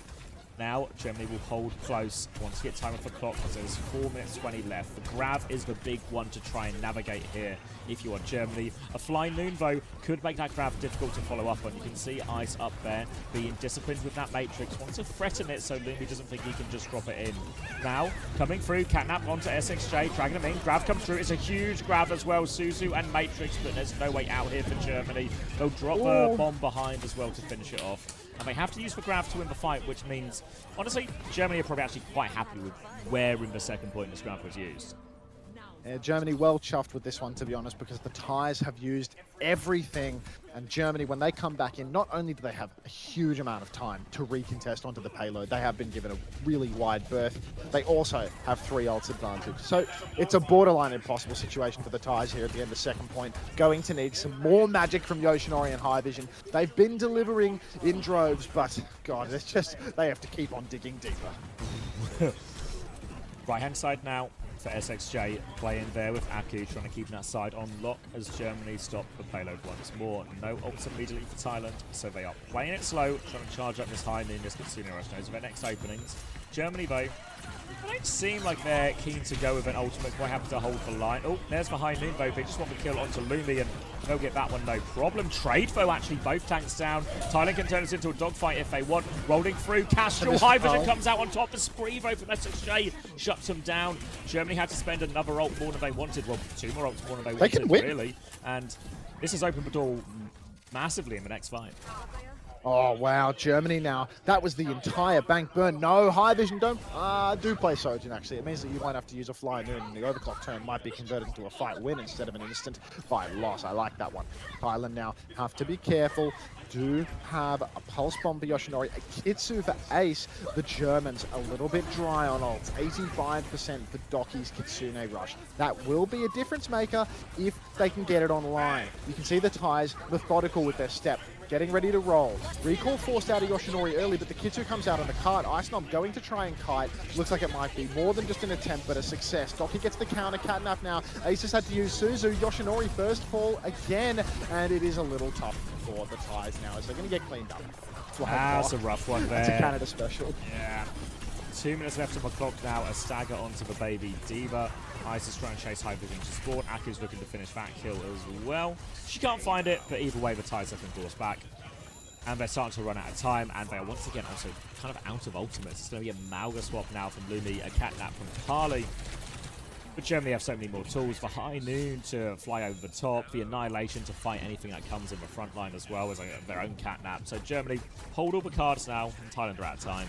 Now, Germany will hold close once you get time off the clock, because there's 4 minutes 20 left. The grab is the big one to try and navigate here if you are Germany. A flying noon, though, could make that grab difficult to follow up on. You can see Ice up there being disciplined with that Matrix, wants to threaten it so Lumi doesn't think he can just drop it in. Now, coming through, Catnap onto SXJ, dragging him in, grab comes through, it's a huge grab as well, Suzu and Matrix, but there's no way out here for Germany. They'll drop a bomb behind as well to finish it off. And they have to use the grab to win the fight, which means, honestly, Germany are probably actually quite happy with where in the second point this grab was used. Germany well chuffed with this one, to be honest, because the Thais have used everything. And Germany, when they come back in, not only do they have a huge amount of time to recontest onto the payload, they have been given a really wide berth. They also have 3 ults advantage. So it's a borderline impossible situation for the Thais here at the end of second point. Going to need some more magic from Yoshinori and High Vision. They've been delivering in droves, but God, it's just, they have to keep on digging deeper. Right-hand side now for SXJ, playing there with Aku, trying to keep that side on lock as Germany stop the payload once more. No ults immediately for Thailand, so they are playing it slow, trying to charge up this high noon, this Kitsune Rush knows their next openings. Germany, though, they don't seem like they're keen to go with an ultimate, quite happy to hold the line. Oh, there's the high noon, though. They just want the kill onto Lumi, and they'll get that one no problem. Trade, though, actually, both tanks down. Thailand can turn this into a dogfight if they want. Rolling through, Castrol, High Vision comes out on top. The spree, though, from SXJ shuts them down. Germany had to spend another ult more than they wanted. Well, 2 more ults more than they wanted, can win. really. And this has opened the door massively in the next fight. Oh, wow, Germany now. That was the entire bank burn. No, High Vision don't do play Sojin, actually. It means that you won't have to use a fly noon, and the overclock turn might be converted into a fight win instead of an instant fight loss. I like that one. Thailand now have to be careful. Do have a pulse bomb for Yoshinori, a Kitsu for Ace. The Germans a little bit dry on ults. 85% for Doki's Kitsune Rush. That will be a difference maker if they can get it online. You can see the Thais methodical with their step, getting ready to roll. Recall forced out of Yoshinori early, but the Kitsu comes out on the cart. Ice Snob going to try and kite. Looks like it might be more than just an attempt, but a success. Doki gets the counter, Catnap now. Ace has had to use Suzu. Yoshinori first fall again, and it is a little tough for the Thais now, as they're going to get cleaned up. That's a rough one there. That's a Canada special. Yeah. 2 minutes left on the clock now. A stagger onto the baby Diva. Ice is trying to chase High Vision to spawn. Aku's looking to finish that kill as well. She can't find it, but either way, the Thais have been forced back. And they're starting to run out of time, and they are once again also kind of out of ultimates. It's going to be a Malga swap now from Lumi, a Catnap from Tali. But Germany have so many more tools. The High Noon to fly over the top, the Annihilation to fight anything that comes in the front line as well as their own Catnap. So Germany hold all the cards now, and Thailand are out of time.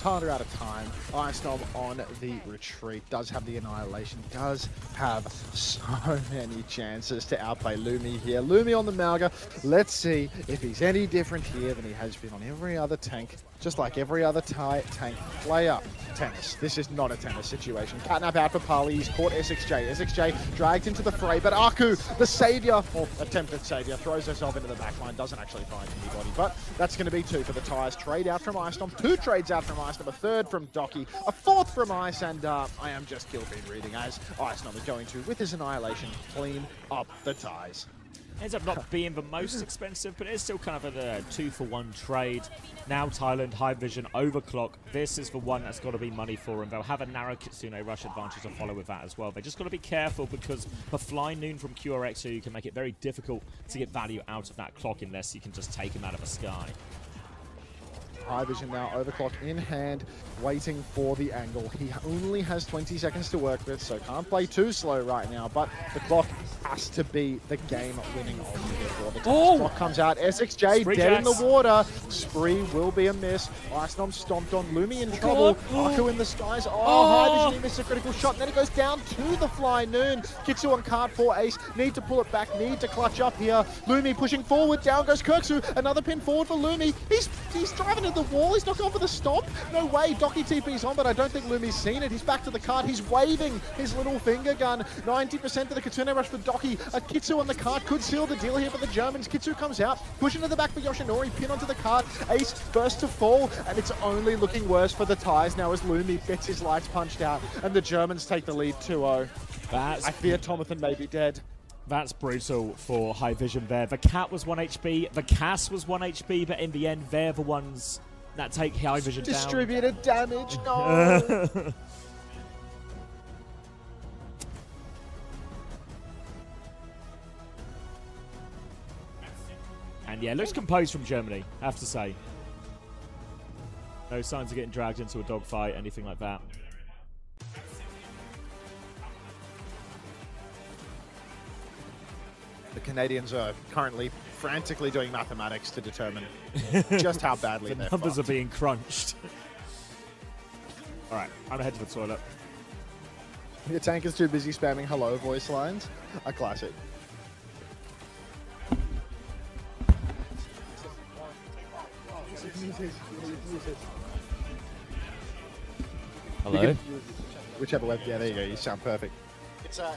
Thailand are out of time. Ice Snob on the retreat. Does have the Annihilation. Does have so many chances to outplay Lumi here. Lumi on the Malga. Let's see if he's any different here than he has been on every other tank. Just like every other tank player. Tennis. This is not a tennis situation. Catnap out for Pali. He's caught SXJ. SXJ dragged into the fray, but Aku, the savior, or attempted savior, throws herself into the backline. Doesn't actually find anybody, but that's going to be 2 for the Thais. Trade out from Ice Stomp. 2 trades out from Ice Stomp. A 3rd from Doki. A 4th from Ice, and I am just kill feed reading as Ice Stomp is going to, with his Annihilation, clean up the Thais. Ends up not being the most expensive, but it's still kind of a 2-for-1 trade. Now Thailand, High Vision, Overclock. This is the one that's got to be money for them. They'll have a narrow Kitsune Rush advantage to follow with that as well. They just got to be careful because the Fly Noon from QRX2 can make it very difficult to get value out of that clock unless you can just take him out of the sky. High Vision now, Overclock in hand, waiting for the angle. He only has 20 seconds to work with, so can't play too slow right now, but the clock has to be the game-winning ultimate for the clock comes out. SXJ Spree dead jacks. in the water. Spree will be a miss. Ice Stomp stomped on. Lumi in trouble. Aku in the skies. High Vision, he missed a critical shot, and then it goes down to the Fly Noon. Kitsu on card for Ace. Need to pull it back, need to clutch up here. Lumi pushing forward. Down goes Kirksu. Another pin forward for Lumi. He's driving to the wall. He's not going for the stomp. No way. Doki TP's on, but I don't think Lumi's seen it. He's back to the cart. He's waving his little finger gun. 90% of the Kitsune Rush for Doki. A Kitsu on the cart could seal the deal here for the Germans. Kitsu comes out, pushing to the back for Yoshinori. Pin onto the cart. Ace first to fall, and it's only looking worse for the Thais now as Lumi gets his lights punched out, and the Germans take the lead 2-0. I fear Tomathan may be dead. That's brutal for High Vision there. The Cat was 1 HP, the Cass was 1 HP, but in the end, they're the ones that take High Vision down. Distributed damage, no! And yeah, looks composed from Germany, I have to say. No signs of getting dragged into a dogfight, anything like that. The Canadians are currently frantically doing mathematics to determine just how badly the they're numbers fucked. are being crunched. All right, I'm headed to the toilet. Your tank is too busy spamming hello voice lines. A classic. Hello? Whichever web. Yeah, there you go. You sound perfect.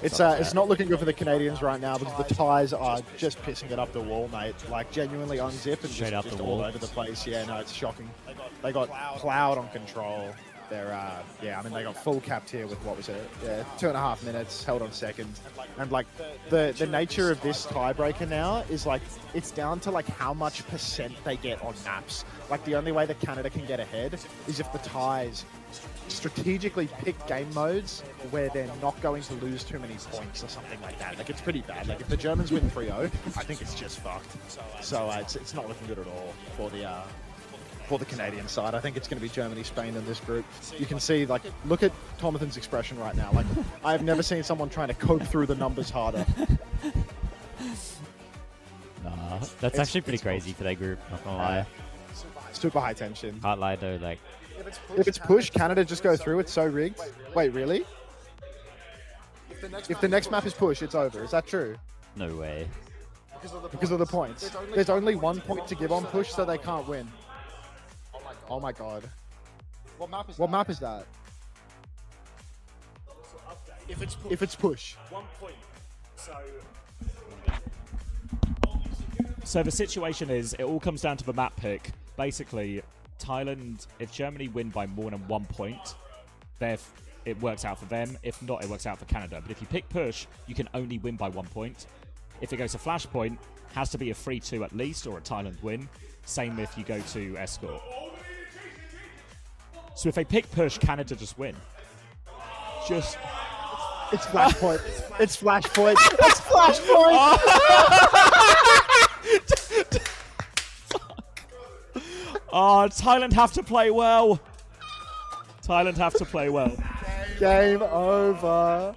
It's not looking good for the Canadians right now because the ties are just pissing it up the wall, mate. Like genuinely unzip and Straight up just the all wall. over the place. Yeah, no, it's shocking. They got plowed on control. They're yeah, I mean they got full capped here with what was it? Yeah, 2.5 minutes held on second, and like the nature of this tiebreaker now is like it's down to like how much percent they get on maps. Like the only way that Canada can get ahead is if the ties strategically pick game modes where they're not going to lose too many points or something like that. Like it's pretty bad. Like if the Germans win 3-0, I think it's just fucked. So it's not looking good at all for the Canadian side. I think it's going to be Germany, Spain in this group. You can see, like, look at Tomathan's expression right now. Like, I have never seen someone trying to cope through the numbers harder. Nah, that's actually pretty crazy for that group, not gonna lie. Super high tension. Can't lie though, like... If it's push, Canada just go through. It's so rigged. Wait, really? If the next map is push, it's over. Is that true? No way. Because of the points. There's only 1 point to give on push, so they can't win. Oh my god. What map is that? If it's push. 1 point. So the situation is, it all comes down to the map pick. Basically, Thailand, if Germany win by more than 1 point, it works out for them. If not, it works out for Canada. But if you pick push, you can only win by 1 point. If it goes to flashpoint, has to be a 3-2 at least, or a Thailand win. Same if you go to escort. So if they pick push, Canada just win. It's flashpoint. It's flashpoint. It's flashpoint. Oh, Thailand have to play well. Thailand have to play well. Game over.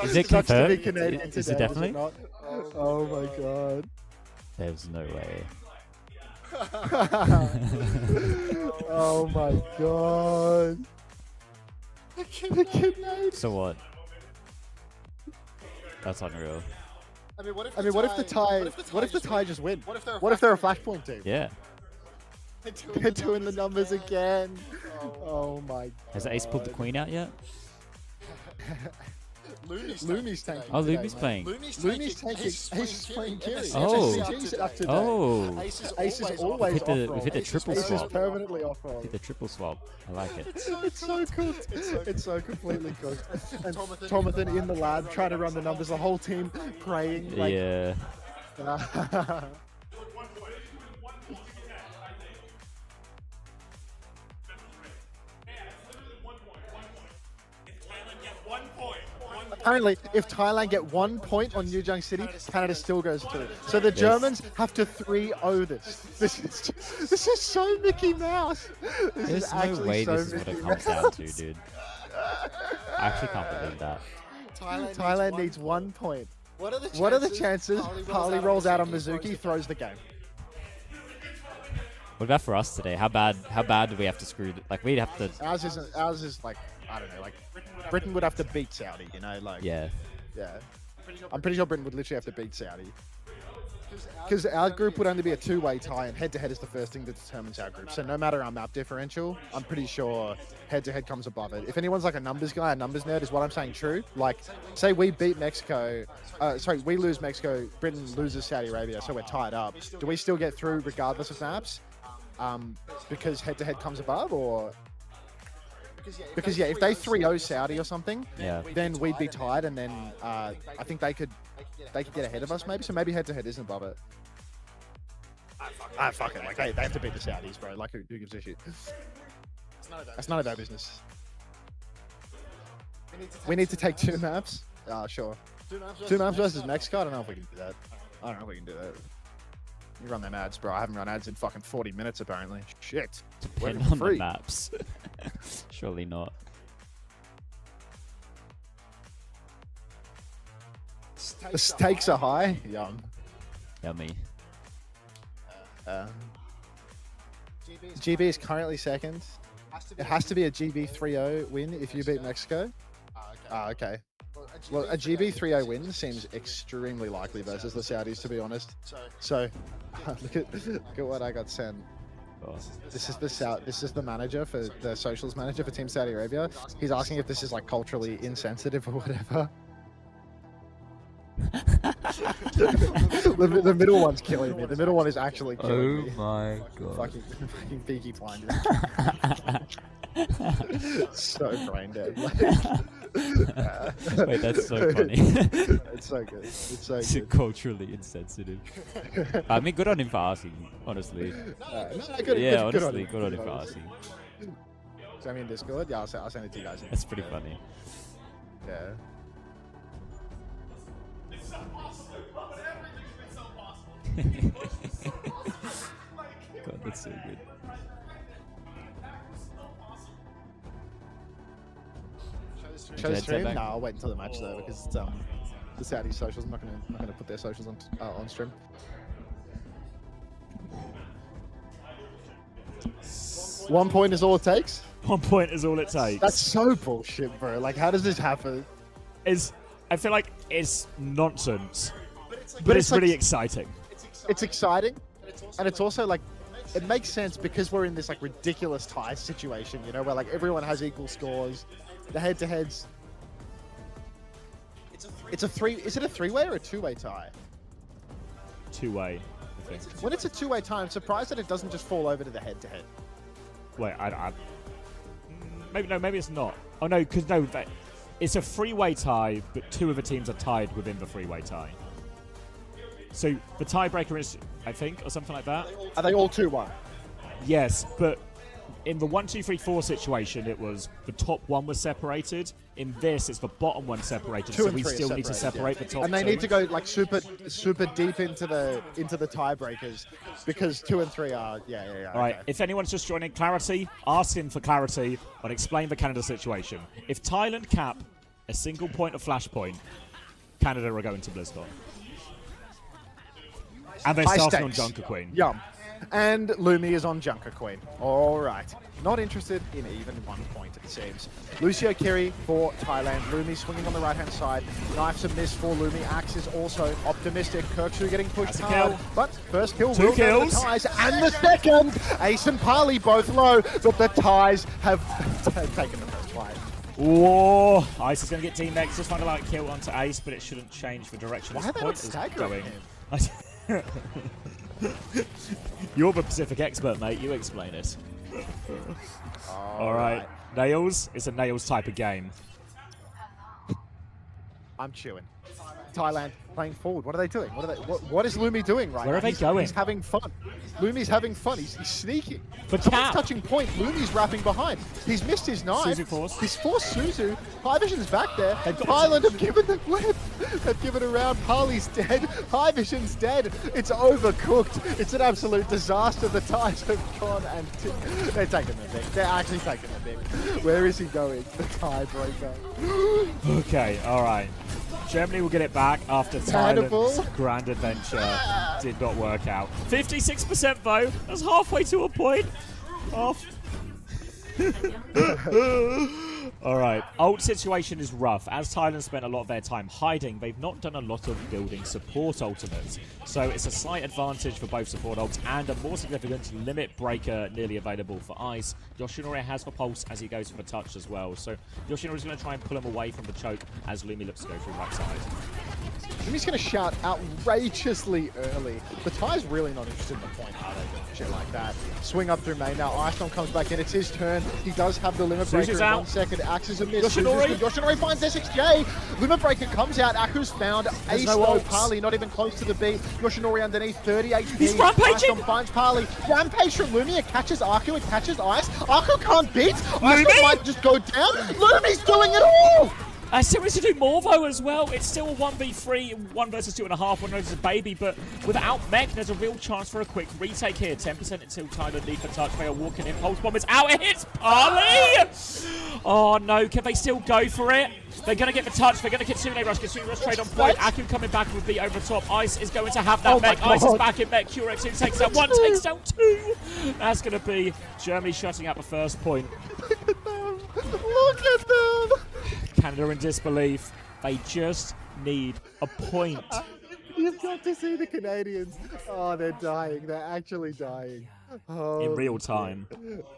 Is it confirmed? Is it definitely? Oh my god. There's no way. Oh my god. So what? That's unreal. I mean, what if the tie just win? What if they're a flashpoint team? Yeah. They're doing the numbers again. Oh my god. Has Ace pulled the queen out yet? Looney's tanking. Oh, Looney's playing. Looney's tanking. Ace is playing Kiri. Oh. SCG's up to date. Oh. Ace is always off roll. We've hit the triple Ace swap. is permanently off roll. Hit the triple swap. I like it. It's so cooked. It's so completely cooked. And Tomathan in the lab trying to run the numbers. The whole team praying. Like, Yeah. Apparently, if Thailand get 1 point on New Jung City, Canada still goes through. So the Germans have to 3-0 this. This is so Mickey Mouse. There's no way this is what it comes down to, dude. I actually can't believe that. Thailand needs 1 point. What are the chances Harley rolls out on Mizuki, throws the game? What about for us today? How bad do we have to screw? Like we'd have to. Ours is like, I don't know, like Britain would have to beat Saudi, you know, like. Yeah. Yeah. I'm pretty sure Britain would literally have to beat Saudi. Because our group would only be a two-way tie, and head-to-head is the first thing that determines our group. So no matter our map differential, I'm pretty sure head-to-head comes above it. If anyone's like a numbers guy, a numbers nerd, is what I'm saying true? Like, say we beat Mexico, we lose Mexico, Britain loses Saudi Arabia, so we're tied up. Do we still get through regardless of maps? Because head-to-head comes above, or... Because, yeah, if they 3-0 Saudi or something, then we'd be tied, and then I think they could get ahead of us, maybe. So maybe head-to-head isn't above it. Fuck it. Like, they have to beat the Saudis, bro. Like, who gives a shit? That's none of our business. We need to take 2 maps? Sure. 2 maps versus Mexico? I don't know if we can do that. I don't know if we can do that. You run them ads, bro. I haven't run ads in fucking 40 minutes, apparently. Shit. Depend Working for on the free. maps. Surely not. The stakes are high. Yum. Yummy. GB is currently second. It has to be a GB 3-0 win if you beat Mexico. Okay. Well, a GB 3-0 win seems extremely likely versus the Saudis, to be honest. So, look at what I got sent. This is the manager for the socials manager for Team Saudi Arabia. He's asking if this is like culturally insensitive or whatever. the middle one's killing me. The middle one is actually killing me. Oh my god. Fucking Peaky Blinders. So brain dead. Wait, that's so funny. It's so good. It's so good. Culturally insensitive. I mean, good on him for asking, honestly. Good on him for asking. So I mean, Discord. Yeah, I'll send it to you guys. That's pretty funny. Yeah. God, that's so good. Show the stream? No, I'll wait until the match though, because the Saudi socials. I'm not gonna put their socials on stream. One point is all it takes. 1 point is all it takes. That's so bullshit, bro. Like, how does this happen? I feel like it's nonsense, but it's really exciting. It's exciting, and it's also like, it makes sense because we're in this like ridiculous tie situation, you know, where like everyone has equal scores. The head-to-heads. It's a three. Is it a three-way or a two-way tie? Two-way, I think. When it's a two-way tie, I'm surprised that it doesn't just fall over to the head-to-head. Wait, maybe it's not. Oh no, because no, it's a three-way tie, but two of the teams are tied within the three-way tie. So the tiebreaker is, I think, or something like that. Are they all 2-1? Yes, but in the 1, 2, 3, 4 situation, it was the top one was separated. In this, it's the bottom one separated, so we still need to separate the top and they two. need to go like super deep into the tiebreakers because 2 and 3 are All right. okay. If anyone's just joining, clarity. Ask him for clarity and explain the Canada situation. If Thailand cap a single point of flashpoint, Canada are going to BlizzCon, and they're High starting on stakes. Junker Queen. Yum. And Lumi is on Junker Queen. All right. Not interested in even 1 point, it seems. Lucio Kiri for Thailand. Lumi swinging on the right-hand side. Knife's a miss for Lumi. Axe is also optimistic. Kirksu getting pushed That's a hard. kill. But first kill 2 will go to kills. the Thais. And the second! Ace and Parley both low. But the Thais have taken the first fight. Whoa! Ice is going to get Team X. Just find a light kill onto Ace, but it shouldn't change the direction Why this are they point not is staggering going. You're the Pacific expert, mate. You explain it. All right. Nails. It's a nails type of game. I'm chewing. Thailand playing forward. What are they doing? What is Lumi doing right now? Where are they going? He's having fun. Lumi's having fun. He's sneaking. But Someone's touching point. Lumi's wrapping behind. He's missed his knife. Suzu forced. He's forced Suzu. High Vision's back there. Thailand have given the flip. They've given a round. Parley's dead. High Vision's dead. It's overcooked. It's an absolute disaster. The Thais have gone and they're taking the pick. They're actually taking the pick. Where is he going? The tiebreaker. Okay, all right. Germany will get it back after Thailand's grand adventure did not work out. 56% though. That's halfway to a point. Half. All right. Ult situation is rough. As Thailand spent a lot of their time hiding, they've not done a lot of building support ultimates. So it's a slight advantage for both support ults and a more significant limit breaker nearly available for Ice. Yoshinori has the pulse as he goes for the touch as well. So Yoshinori's going to try and pull him away from the choke as Lumi looks to go through right side. Lumi's going to shout outrageously early. The Thai's really not interested in the point, are they? Shit like that. Swing up through main now. Icestorm comes back in. It's his turn. He does have the limit breaker in 1 second. Axe is a miss. Yoshinori finds SXJ. Limit breaker comes out. Aku's found. Ace no Parley not even close to the beat. Yoshinori underneath 30 HP. He's rampaging. Icestorm finds Parley. Rampage from Lumi. It catches Aku. It catches Ice. Aku can't beat. Lumi? Icestorm might just go down. Lumi's doing it all. Still needs to do more though as well. It's still a 1v3, 1 versus 2.5, 1 versus a baby, but without mech, there's a real chance for a quick retake here. 10% until Tyler need for touch. They are walking impulse bomb. It's out. It hits Parley. Oh no, can they still go for it? They're going to get the touch. They're going to Kitsune Rush. Kitsune Rush trade on point. Aku coming back with the over top. Ice is going to have that mech. Ice is back in mech. Curex takes out 1, takes down 2. That's going to be Germany shutting out the first point. Look at them! Canada in disbelief. They just need a point. You've got to see the Canadians. Oh, they're dying. They're actually dying. Oh, in real time.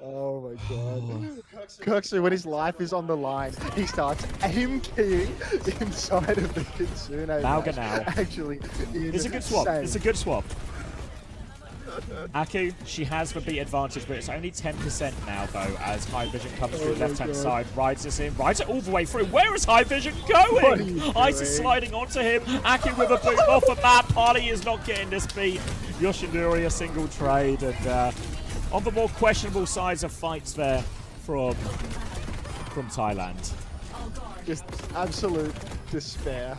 Oh my god. Kirksu, when his life is on the line, he starts aim keying inside of the Kitsune. Mauga now. Actually, it's a good swap. It's a good swap. Aku, she has the beat advantage, but it's only 10% now, though, as High Vision comes through the left-hand side, rides us in, rides it all the way through. Where is High Vision going? Ice is sliding onto him. Aku with a boot off the map. Party is not getting this beat. Yoshinori a single trade, and on the more questionable sides of fights there from Thailand. Just absolute despair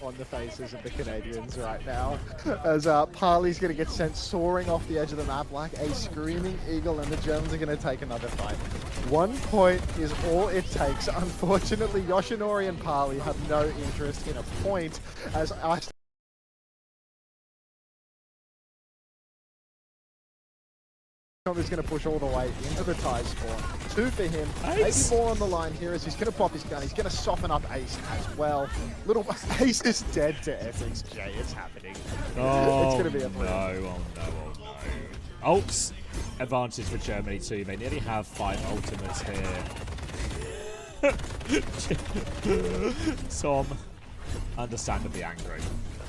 on the faces of the Canadians right now, as Parley's going to get sent soaring off the edge of the map like a screaming eagle, and the Germans are going to take another fight. 1 point is all it takes. Unfortunately, Yoshinori and Parley have no interest in a point, as Ice is going to push all the way into the tie spawn. 2 for him. Ace. Maybe more on the line here as he's going to pop his gun. He's going to soften up Ace as well. Little Ace is dead to SXJ. It's happening. Oh, it's going to be a no, oh no, oh no. Ults advantage for Germany too. They nearly have 5 ultimates here. Tom, understandably angry,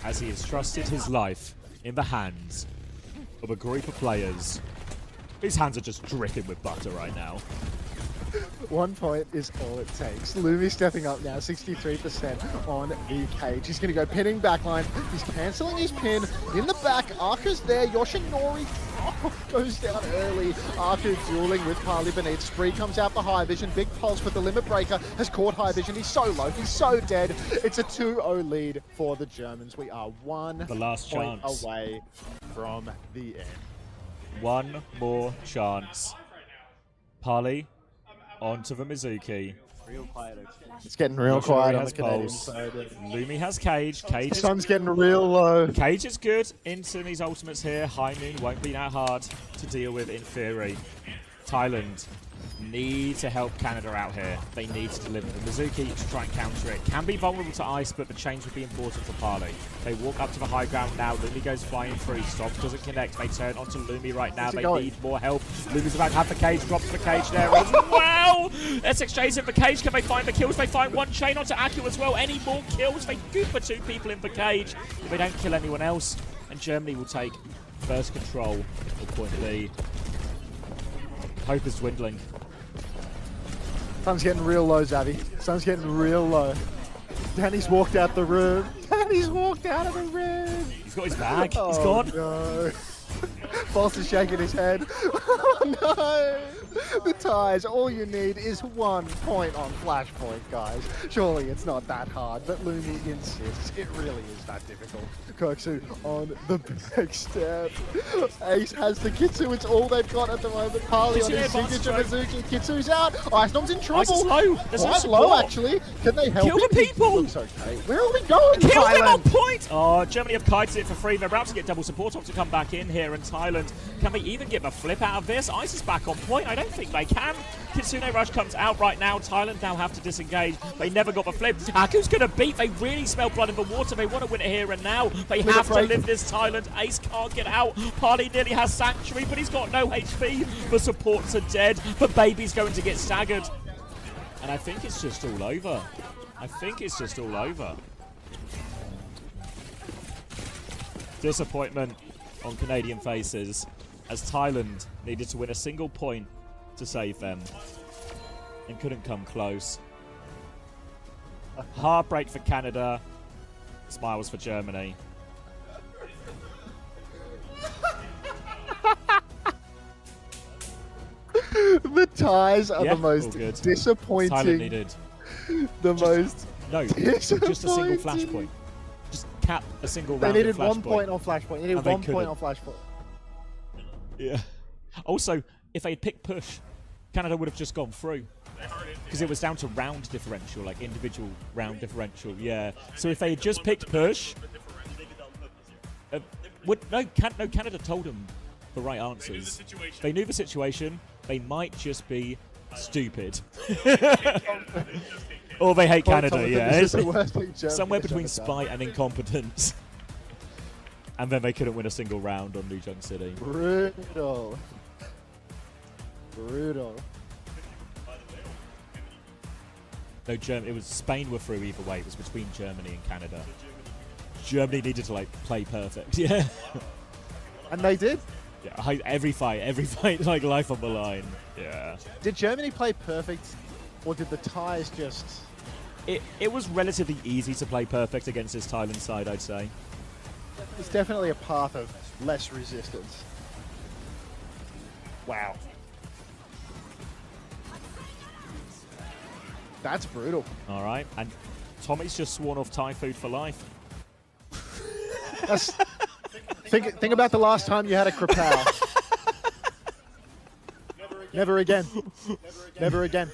as he has trusted his life in the hands of a group of players. These hands are just dripping with butter right now. 1 point is all it takes. Lumi stepping up now, 63% on the cage. He's going to go pinning backline. He's cancelling his pin. In the back, Arca's there. Yoshinori goes down early. Arca dueling with Parley beneath. Spree comes out for High Vision. Big pulse, but the limit breaker has caught High Vision. He's so low. He's so dead. It's a 2-0 lead for the Germans. We are one point away from the end. One more chance. Parley onto the Mizuki. Real quiet. It's getting real quiet on the Canadian side. Lumi has Cage. Cage is, sun's getting real low. Cage is good. Into these ultimates here. High Noon won't be that hard to deal with in theory. Thailand need to help Canada out here. They need to deliver the Mizuki to try and counter it. Can be vulnerable to ice, but the change would be important for Parley. They walk up to the high ground now. Lumi goes flying through. Stop doesn't connect. They turn onto Lumi right now. They need more help. Lumi's about to have the cage. Drops the cage there as well. SXJ's in the cage. Can they find the kills? They find 1 chain onto Aku as well. Any more kills? They goop for 2 people in the cage. If they don't kill anyone else, and Germany will take first control of point B. Hope is dwindling. Sun's getting real low, Zavi. Sun's getting real low. Danny's walked out the room. Danny's walked out of the room. He's got his bag. He's gone. No. False is shaking his head. Oh no! The ties. All you need is 1 point on Flashpoint, guys. Surely it's not that hard, but Lumi insists. It really is that difficult. Kirksu on the back step. Ace has the Kitsu. It's all they've got at the moment. Parley on his signature Mizuki. Kitsu's out. Ice Nom's in trouble. Ice is low. There's quite low, actually. Can they help Kill him? the people. Looks okay. Where are we going, Kill Thailand? them on point. Oh, Germany have kited it for free. They're about to get double support off to come back in here, and Thailand, can they even get the flip out of this? Ice is back on point. I don't think they can. Kitsune Rush comes out right now. Thailand now have to disengage. They never got the flip. Aku's going to beat. They really smell blood in the water. They want to win it here and now. They have to live this Thailand. Ace can't get out. Parley nearly has Sanctuary, but he's got no HP. The supports are dead. The baby's going to get staggered. And I think it's just all over. I think it's just all over. Disappointment on Canadian faces as Thailand needed to win a single point to save them and couldn't come close. Heartbreak for Canada, smiles for Germany. The ties are the most disappointing. Thailand needed. The most No, just a single flashpoint. Just cap a single round. They needed of 1 point on flashpoint. They needed 1 point on flashpoint. Yeah. Also, if they had picked push, Canada would have just gone through. Because it was down to round differential, like individual round differential. Yeah. So if they had just picked push, Canada told them the right answers. They knew the situation. They might just be stupid. Or they hate Canada, yeah. Somewhere between spite and incompetence. And then they couldn't win a single round on New Junk City. Brutal. No, it was Spain were through either way. It was between Germany and Canada. Germany needed to like play perfect, yeah. And they did. Yeah, every fight, like life on the line. Yeah. Did Germany play perfect, or did the Thais just? It was relatively easy to play perfect against this Thailand side, I'd say. It's definitely a path of less resistance. Wow. That's brutal. All right, and Tommy's just sworn off Thai food for life. That's, think about the last time you had a krapao. Never again. Never again.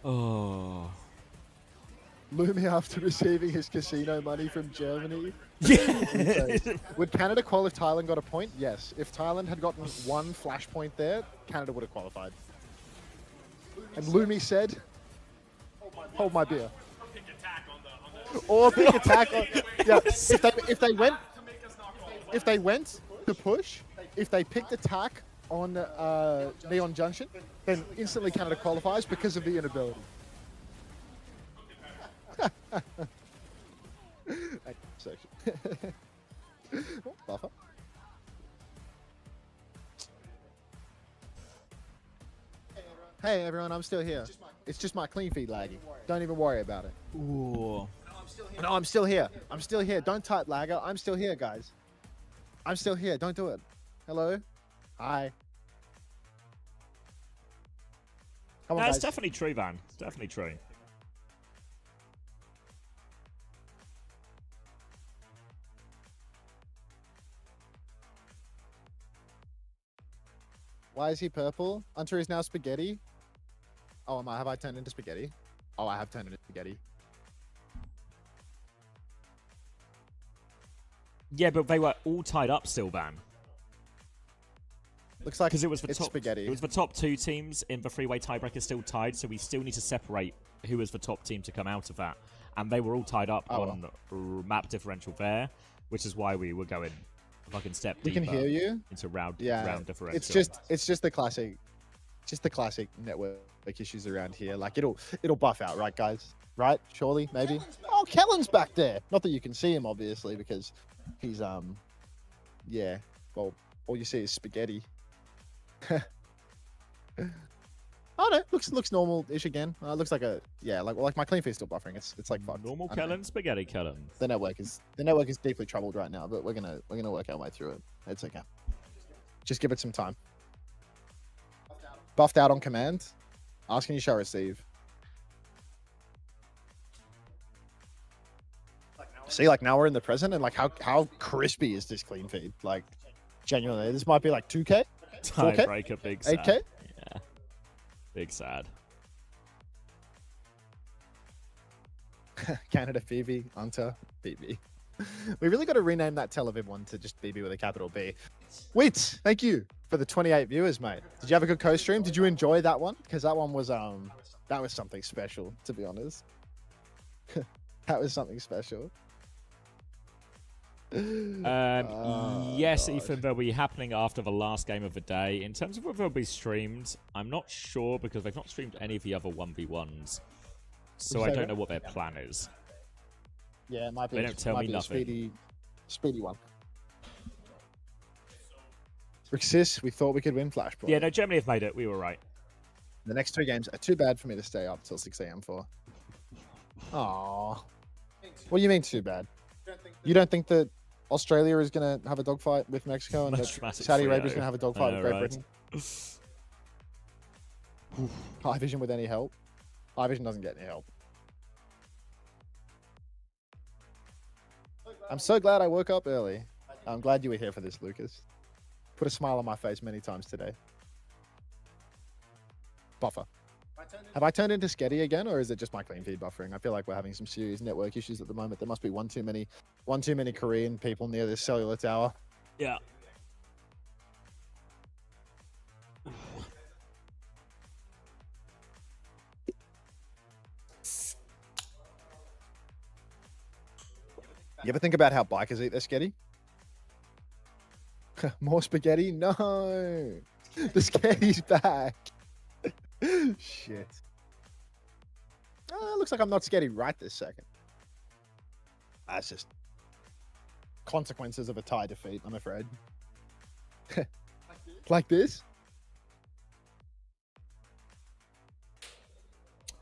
Oh. Lumi after receiving his casino money from Germany. Yeah. Would Canada qualify if Thailand got a point? Yes. If Thailand had gotten 1 flashpoint there, Canada would have qualified. And Lumi said, hold my beer. Or pick attack on. Yeah, if they went to push, if they picked attack on Neon Junction, then instantly Canada qualifies because of the inability. Buffer. Hey everyone, I'm still here. It's just my clean feed lagging. Don't even worry about it. Ooh. No, I'm still here. I'm still here. Don't type lagger. I'm still here, guys. I'm still here. Don't do it. Hello? Hi. Come on, That's guys. definitely true, Van. It's definitely true. Why is he purple? Hunter is now spaghetti. Oh, have I turned into spaghetti? Oh, I have turned into spaghetti. Yeah, but they were all tied up still, Van. Looks like because it was the it's top spaghetti. It was the top 2 teams in the 3-way tiebreaker still tied, so we still need to separate who was the top team to come out of that. And they were all tied up on map differential there, which is why we were going a fucking step deeper. We can hear you into round differential. It's just the classic network issues around here. Like it'll buff out, right, guys? Right? Surely, maybe. Oh, Kellen's back there. Not that you can see him, obviously, because he's yeah. Well, all you see is spaghetti. Oh no, looks normal-ish again. Looks like like my clean feed's still buffering. It's like fucked. Normal Kellen, spaghetti Kellen. The network is deeply troubled right now, but we're gonna work our way through it. It's okay. Just give it some time. Buffed out on command. Asking you shall receive. See, like now we're in the present, and like how crispy is this clean feed? Like, genuinely, this might be like 2K, 4K, Tiebreaker, big sad. 8K. Yeah, big sad. Canada BB, Hunter BB. We really got to rename that Tel Aviv one to just BB with a capital B. Wait, thank you for the 28 viewers, mate. Did you have a good co-stream? Did you enjoy that one? Because that one was that was something special, to be honest. That was something special. Yes, Ethan, they'll be happening after the last game of the day. In terms of whether they'll be streamed, I'm not sure because they've not streamed any of the other 1v1s. So I don't know what their plan is. Yeah, it might be. They don't tell me nothing. Speedy one. Rixis, we thought we could win Flashpoint. Yeah, no, Germany have made it. We were right. The next 2 games are too bad for me to stay up till 6 a.m. for. Aww. What do you mean too bad? You don't think that Australia is going to have a dogfight with Mexico and that Saudi Arabia is going to have a dogfight with Great Britain? High vision with any help? High Vision doesn't get any help. I'm so glad I woke up early. I'm glad you were here for this, Lucas. Put a smile on my face many times today. Buffer. Have I turned into Sketty again, or is it just my clean feed buffering? I feel like we're having some serious network issues at the moment. There must be one too many Korean people near this cellular tower. Yeah. You ever think about how bikers eat their sketty? More spaghetti? No! The sketty's back! Shit. Looks like I'm not sketty right this second. That's just consequences of a tie defeat, I'm afraid. Like this?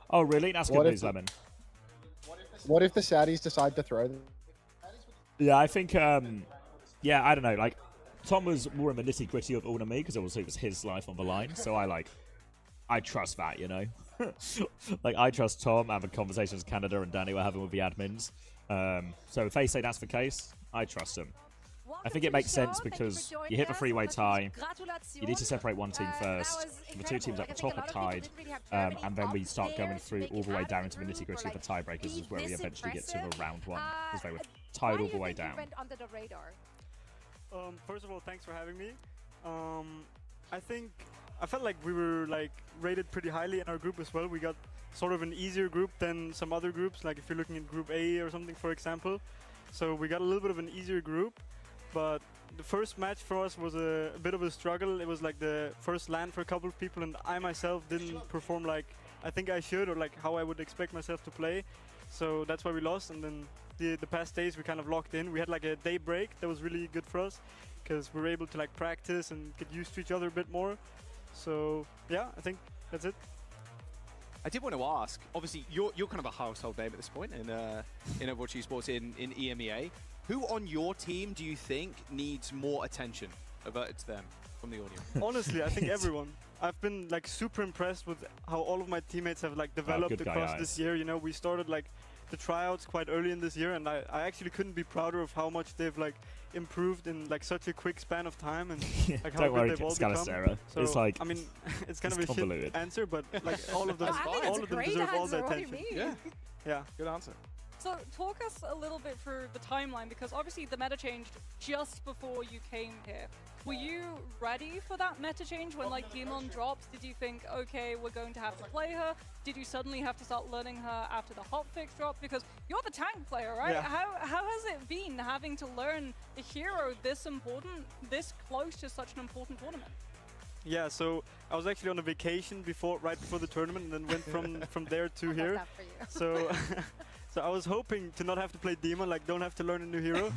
Oh, really? That's good news, Lemon. What if the Saudis decide to throw them? Yeah, I think, yeah, I don't know. Like, Tom was more in the nitty-gritty of all than me, because obviously it was his life on the line. So I trust that, you know? Like, I trust Tom and the conversations Canada and Danny were having with the admins. So if they say that's the case, I trust them. I think it makes sense because you hit the three-way tie. You need to separate one team first. The two teams at the top are tied. And then we start going through all the way down into the nitty-gritty of the tiebreakers is where we eventually get to the round one. Because they were tied all the way down. First of all, thanks for having me. I felt like we were rated pretty highly in our group as well. We got sort of an easier group than some other groups, like if you're looking at Group A or something, for example. So we got a little bit of an easier group, but the first match for us was a bit of a struggle. It was like the first LAN for a couple of people, and I myself didn't perform like I think I should, or like how I would expect myself to play. So that's why we lost, and then the past days we kind of locked in. We had like a day break that was really good for us, because we were able to like practice and get used to each other a bit more. So yeah, I think that's it. I did want to ask, obviously you're kind of a household name at this point in Overwatch Esports in EMEA. Who on your team do you think needs more attention averted to them from the audience? Honestly, I think everyone. I've been like super impressed with how all of my teammates have like developed across this year. You know, we started like the tryouts quite early in this year, and I actually couldn't be prouder of how much they've like improved in like such a quick span of time, and like how good they've all become. So, it's like, I mean, it's kind of a shit answer, but like all of them, deserve all the attention. Yeah, good answer. So talk us a little bit through the timeline, because obviously the meta changed just before you came here. Were you ready for that meta change when like Demon drops? Did you think, okay, we're going to have to play her? Did you suddenly have to start learning her after the hotfix drop? Because you're the tank player, right? Yeah. How has it been having to learn a hero this important, this close to such an important tournament? Yeah, so I was actually on a vacation right before the tournament, and then went from there to here. So. So I was hoping to not have to play Demon, like don't have to learn a new hero.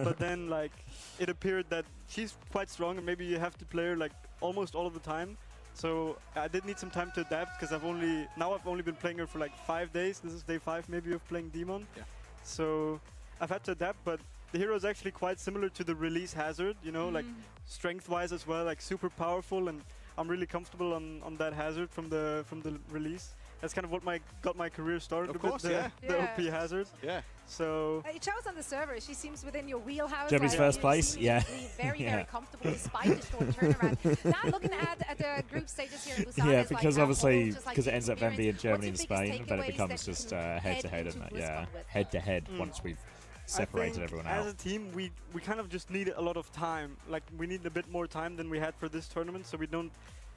But then like it appeared that she's quite strong, and maybe you have to play her like almost all of the time. So I did need some time to adapt, because I've only been playing her for like 5 days. This is day 5 maybe of playing Demon. Yeah. So I've had to adapt, but the hero is actually quite similar to the release Hazard, you know, like strength-wise as well, like super powerful, and I'm really comfortable on that Hazard from the release. That's kind of what got my career started. Of course, the OP Hazard. Yeah. So it shows on the server. She seems within your wheelhouse. Germany's first place. Yeah. Very comfortable despite the short turnaround. Now looking at the group stages here in Busan. Yeah, because obviously because it ends up then being Germany and Spain, then it becomes just head-to-head, isn't it? Yeah, head-to-head once we've separated everyone out. As a team, we kind of just need a lot of time. Like we need a bit more time than we had for this tournament, so we don't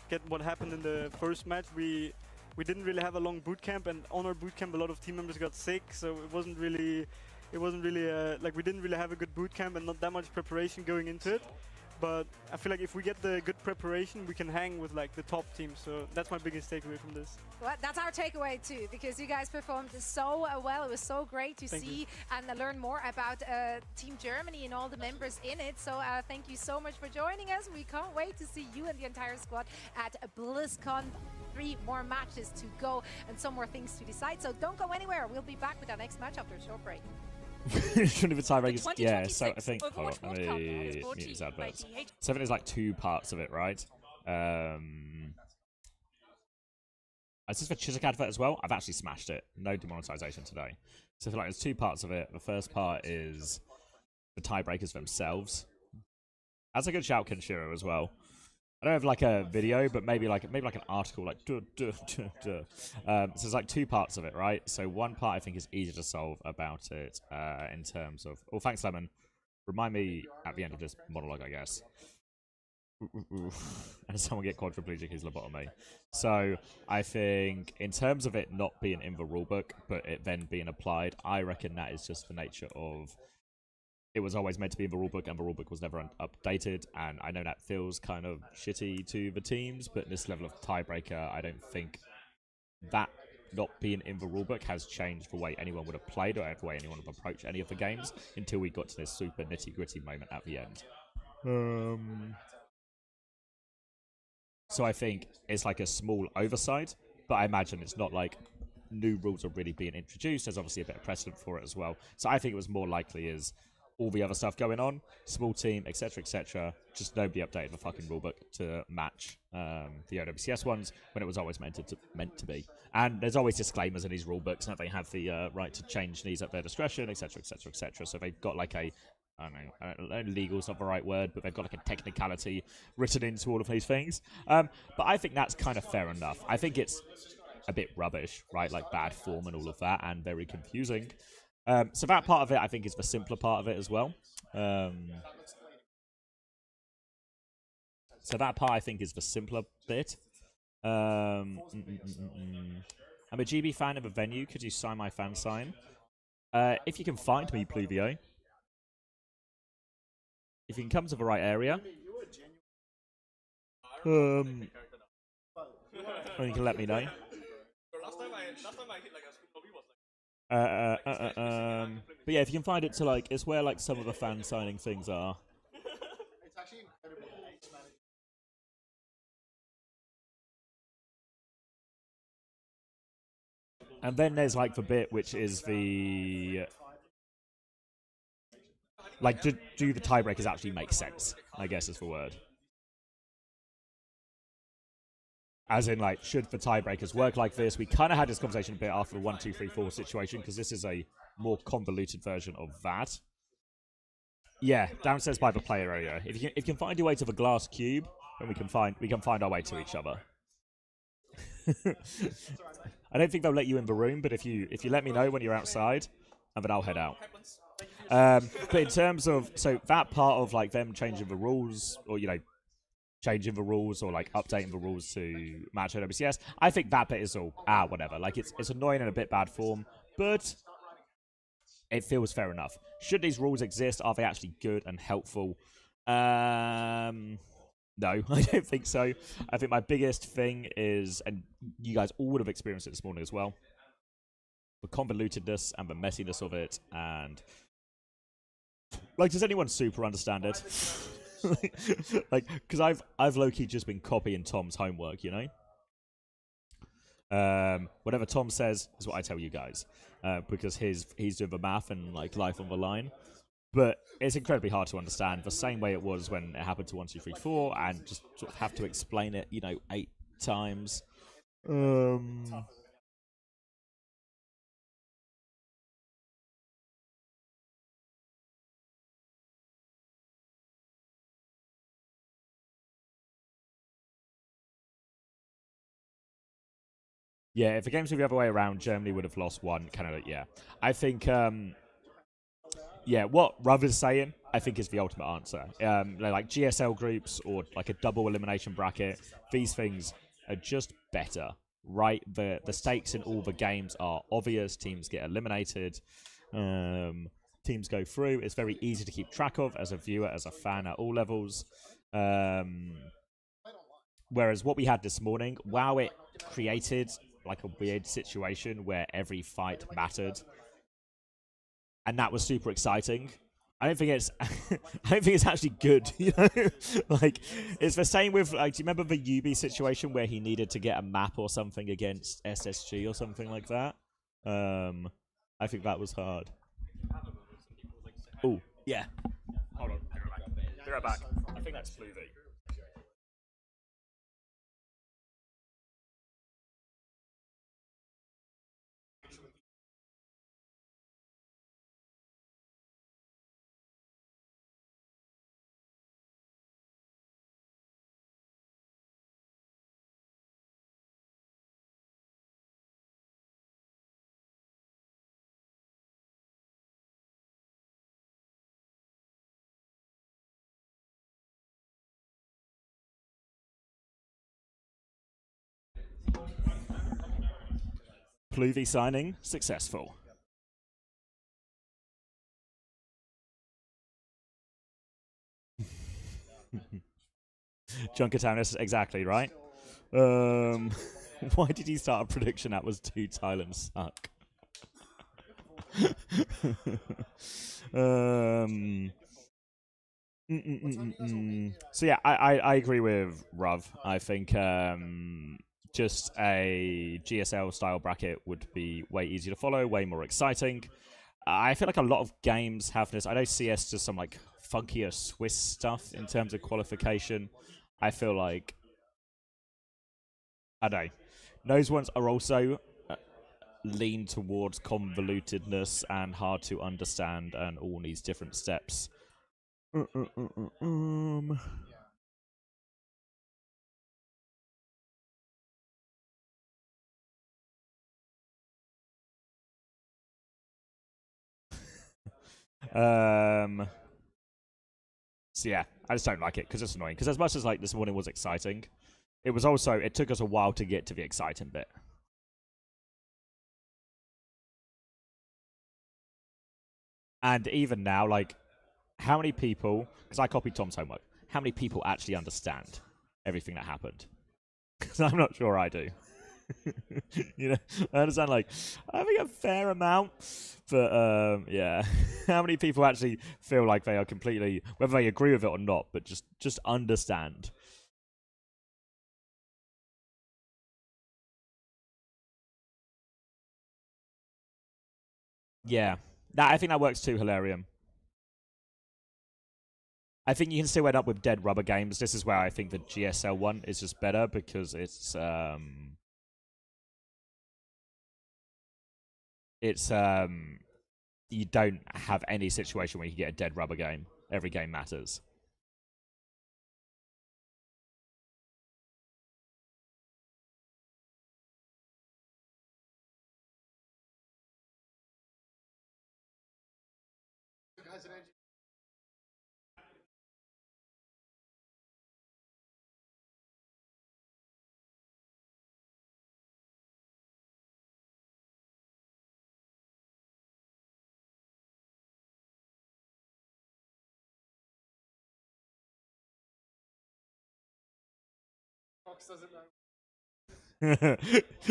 get what happened in the first match. We didn't really have a long boot camp, and on our boot camp a lot of team members got sick, so it wasn't really like we didn't really have a good boot camp and not that much preparation going into it. But I feel like if we get the good preparation, we can hang with like the top teams. So that's my biggest takeaway from this. Well, that's our takeaway too, because you guys performed so well. It was so great to see and learn more about Team Germany and all the members in it. So thank you so much for joining us. We can't wait to see you and the entire squad at BlizzCon. 3 more matches to go and some more things to decide. So don't go anywhere. We'll be back with our next match after a short break. Shouldn't be tiebreakers. Yeah, so I think. Hold on, let me mute these adverts. So I think there's like 2 parts of it, right? Is this for Chiswick advert as well? I've actually smashed it. No demonetization today. So I feel like there's 2 parts of it. The first part is the tiebreakers themselves. That's a good shout, Kenshiro, as well. I don't have like a video, but maybe like an article, like So there's like 2 parts of it, right? So one part I think is easy to solve about it in terms of. Oh, thanks, Lemon. Remind me at the end of this monologue, I guess. And someone get quadriplegic is lobotomy. So I think in terms of it not being in the rulebook, but it then being applied, I reckon that is just the nature of it was always meant to be in the rulebook, and the rulebook was never updated. And I know that feels kind of shitty to the teams, but this level of tiebreaker, I don't think that not being in the rulebook has changed the way anyone would have played or the way anyone would approach any of the games until we got to this super nitty-gritty moment at the end. So I think it's like a small oversight, but I imagine it's not like new rules are really being introduced. There's obviously a bit of precedent for it as well. So I think it was more likely is all the other stuff going on, small team, etc., just nobody updated the fucking rulebook to match the OWCS ones when it was always meant to be. And there's always disclaimers in these rulebooks that they have the right to change these at their discretion, etc., etc. So they've got like a I don't know, legal's not the right word, but they've got like a technicality written into all of these things. But I think that's kind of fair enough. I think it's a bit rubbish, right? Like bad form and all of that, and very confusing. So that part of it, I think, is the simpler part of it as well. So that part, I think, is the simpler bit. I'm a GB fan of a venue. Could you sign my fan sign? If you can find me, Pluvio. If you can come to the right area. And you can let me know. But yeah, if you can find it to like, it's where like some of the fan signing things are. It's actually incredible. And then there's like the bit which is the like, do the tiebreakers actually make sense? I guess is the word. As in, like, should the tiebreakers work like this? We kind of had this conversation a bit after the 1, 2, 3, 4 situation, because this is a more convoluted version of that. Yeah, downstairs by the player area. If you can find your way to the glass cube, then we can find our way to each other. I don't think they'll let you in the room, but if you let me know when you're outside, and then I'll head out. But in terms of that part of like them changing the rules, or changing the rules or like updating the rules to match OWCS, I think that bit is all whatever. Like it's annoying in a bit bad form, but it feels fair enough. Should these rules exist? Are they actually good and helpful? No, I don't think so. I think my biggest thing is, and you guys all would have experienced it this morning as well, the convolutedness and the messiness of it, and like, does anyone super understand it? Like, because I've low-key just been copying Tom's homework, you know? Whatever Tom says is what I tell you guys, because he's doing the math and like life on the line. But it's incredibly hard to understand, the same way it was when it happened to 1, 2, 3, 4, and just sort of have to explain it, 8 times. Yeah, if the games were the other way around, Germany would have lost 1, Canada, yeah. I think, what Ruv is saying, I think is the ultimate answer. Like GSL groups or like a double elimination bracket, these things are just better, right? The stakes in all the games are obvious. Teams get eliminated. Teams go through. It's very easy to keep track of as a viewer, as a fan at all levels. Whereas what we had this morning, wow, it created like a weird situation where every fight mattered, and that was super exciting. I don't think it's actually good, you know? Like, it's the same with, like, do you remember the Yubi situation where he needed to get a map or something against SSG or something like that? I think that was hard. Oh, yeah. Hold on, be right back. I think that's Fluvy. Pluvy signing successful. Junkatownist, exactly right. Why did he start a prediction that was 2 Thailand suck? So yeah, I agree with Ruv. I think just a GSL style bracket would be way easier to follow, way more exciting. I feel like a lot of games have this. I know CS does some like funkier Swiss stuff in terms of qualification. I feel like I don't know. Those ones are also lean towards convolutedness and hard to understand and all these different steps. So yeah, I just don't like it because it's annoying. Because as much as like this morning was exciting, it took us a while to get to the exciting bit. And even now, like, how many people? Because I copied Tom's homework. How many people actually understand everything that happened? Because I'm not sure I do. You know, I understand like I think a fair amount, but yeah, how many people actually feel like they are completely, whether they agree with it or not, but just understand? Yeah, I think that works too, Hilarium. I think you can still end up with dead rubber games. This is where I think the GSL one is just better because you don't have any situation where you get a dead rubber game. Every game matters.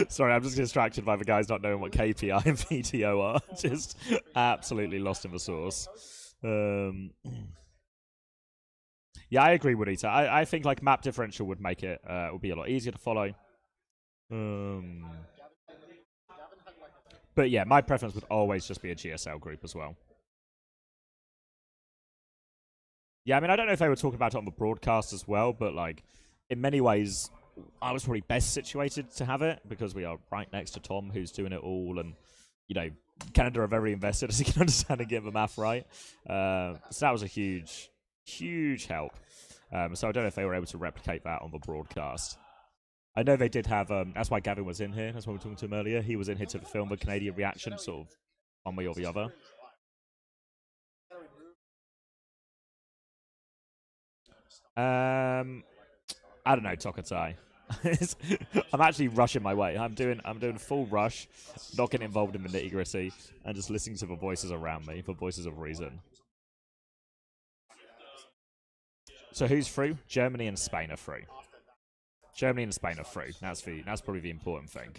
Sorry, I'm just distracted by the guys not knowing what KPI and VTO are. Just absolutely lost in the sauce. Yeah, I agree with Ita. I think like map differential would make it would be a lot easier to follow. But yeah, my preference would always just be a GSL group as well. Yeah, I mean, I don't know if they were talking about it on the broadcast as well, but like in many ways, I was probably best situated to have it because we are right next to Tom, who's doing it all, and you know, Canada are very invested, as you can understand, and get the math right. So that was a huge help. So I don't know if they were able to replicate that on the broadcast. I know they did have. That's why Gavin was in here. That's why we were talking to him earlier. He was in here to film the Canadian reaction, sort of one way or the other. I don't know, Tokatai. I'm actually rushing my way. I'm doing full rush, not getting involved in the nitty gritty, and just listening to the voices around me, the voices of reason. So who's through? Germany and Spain are through. Germany and Spain are through. That's probably the important thing.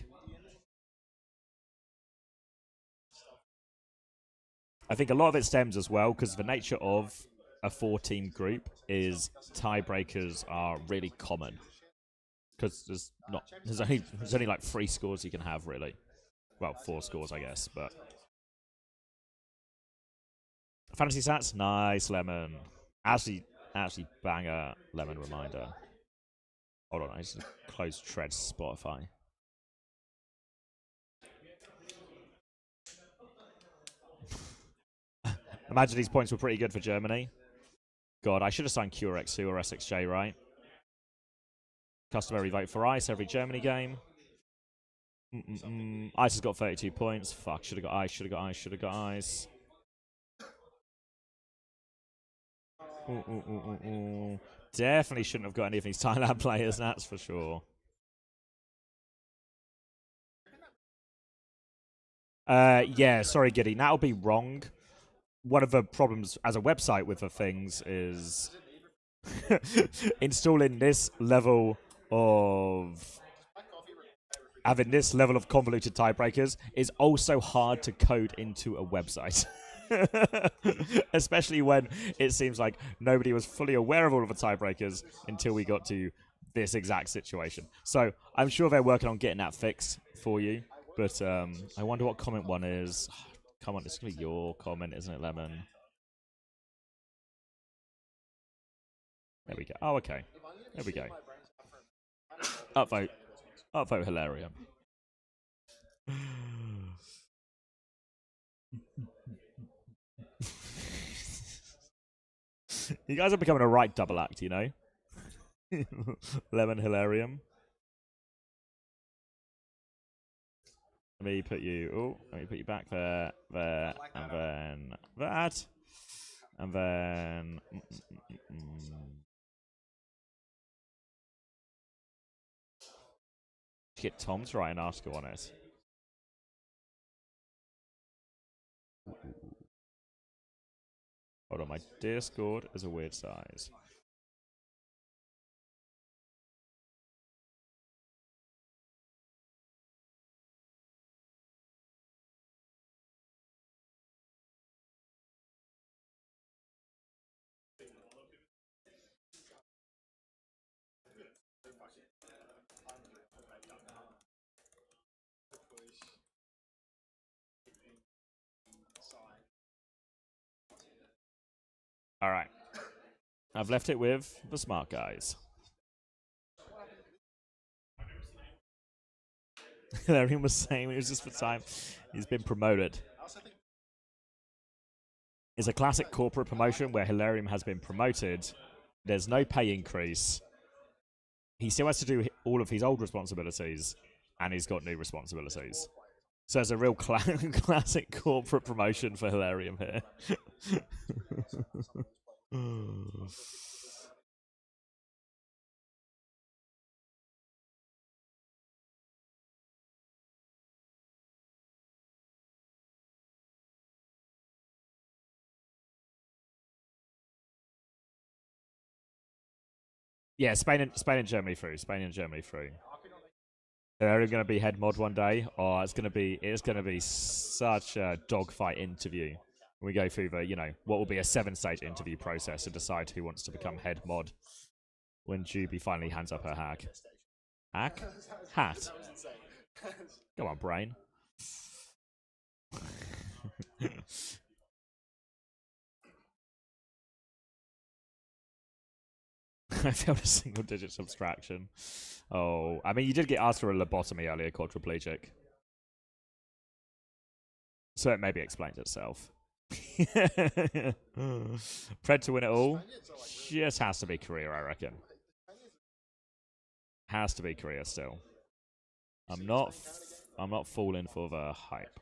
I think a lot of it stems as well because the nature of a 4-team group is tiebreakers are really common. Because there's only like 3 scores you can have really. Well, 4 scores I guess, but fantasy stats, nice Lemon. Actually banger Lemon reminder. Hold on, I just close Treads Spotify. Imagine these points were pretty good for Germany. God, I should have signed QRX2 or SXJ, right? Customary vote for Ice every Germany game. Ice has got 32 points. Fuck, should have got Ice. Definitely shouldn't have got any of these Thailand players, that's for sure. Yeah, sorry, Giddy. That'll be wrong. One of the problems as a website with the things is installing this level of having this level of convoluted tiebreakers is also hard to code into a website. Especially when it seems like nobody was fully aware of all of the tiebreakers until we got to this exact situation. So I'm sure they're working on getting that fixed for you. But I wonder what comment one is. Come on, it's going to be your comment, isn't it, Lemon? There we go. Oh, okay. There we go. Upvote. Upvote Hilarium. You guys are becoming a right double act, you know? Lemon Hilarium. Let me put you... Oh, let me put you back there, there, and then that. And then... Get Tom to write an article on it. Hold on, my Discord is a weird size. All right. I've left it with the smart guys. Everyone was saying it was just for time. He's been promoted. It's a classic corporate promotion where Hilarium has been promoted. There's no pay increase. He still has to do all of his old responsibilities, and he's got new responsibilities. So it's a real classic corporate promotion for Hilarium here. Yeah, Spain and Germany through. Spain and Germany through. They're going to be head mod one day. Oh, it's going to be such a dogfight interview. We go through the, what will be a 7-stage interview process to decide who wants to become head mod when Juby finally hands up her hack. Hack? Hat. Come on, brain. I failed a single-digit subtraction. Oh, I mean, you did get asked for a lobotomy earlier, quadriplegic. So it maybe explains itself. Pred to win it all? Just has to be Korea, I reckon. Has to be Korea still. I'm not falling for the hype.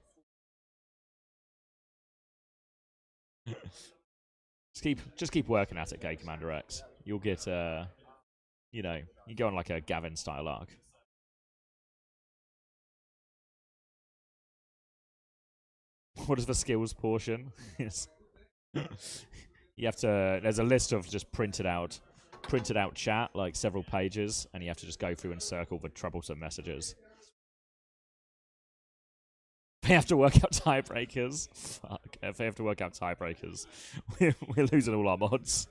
Just keep working at it, Gay Commander X. You'll get you go on like a Gavin style arc. What is the skills portion? You have to. There's a list of just printed out chat, like several pages, and you have to just go through and circle the troublesome messages. They have to work out tiebreakers. Fuck. If they have to work out tiebreakers, we're losing all our mods.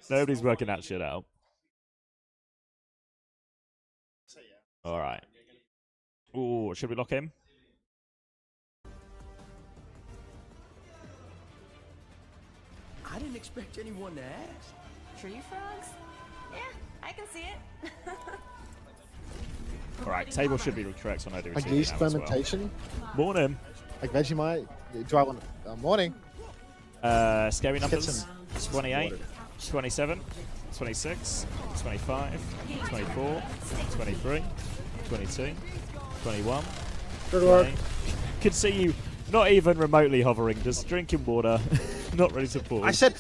Nobody's working that shit out. All right. Ooh, should we lock him? I didn't expect anyone to ask. Tree frogs? Yeah, I can see it. Alright, table should be correct when I do like yeast fermentation? Well. Morning. Like Vegemite? Do I want morning? Scary numbers. 28, 27, 26, 25, 24, 23, 22, 21. Good work. Could see you not even remotely hovering, just drinking water, not ready to pause. I said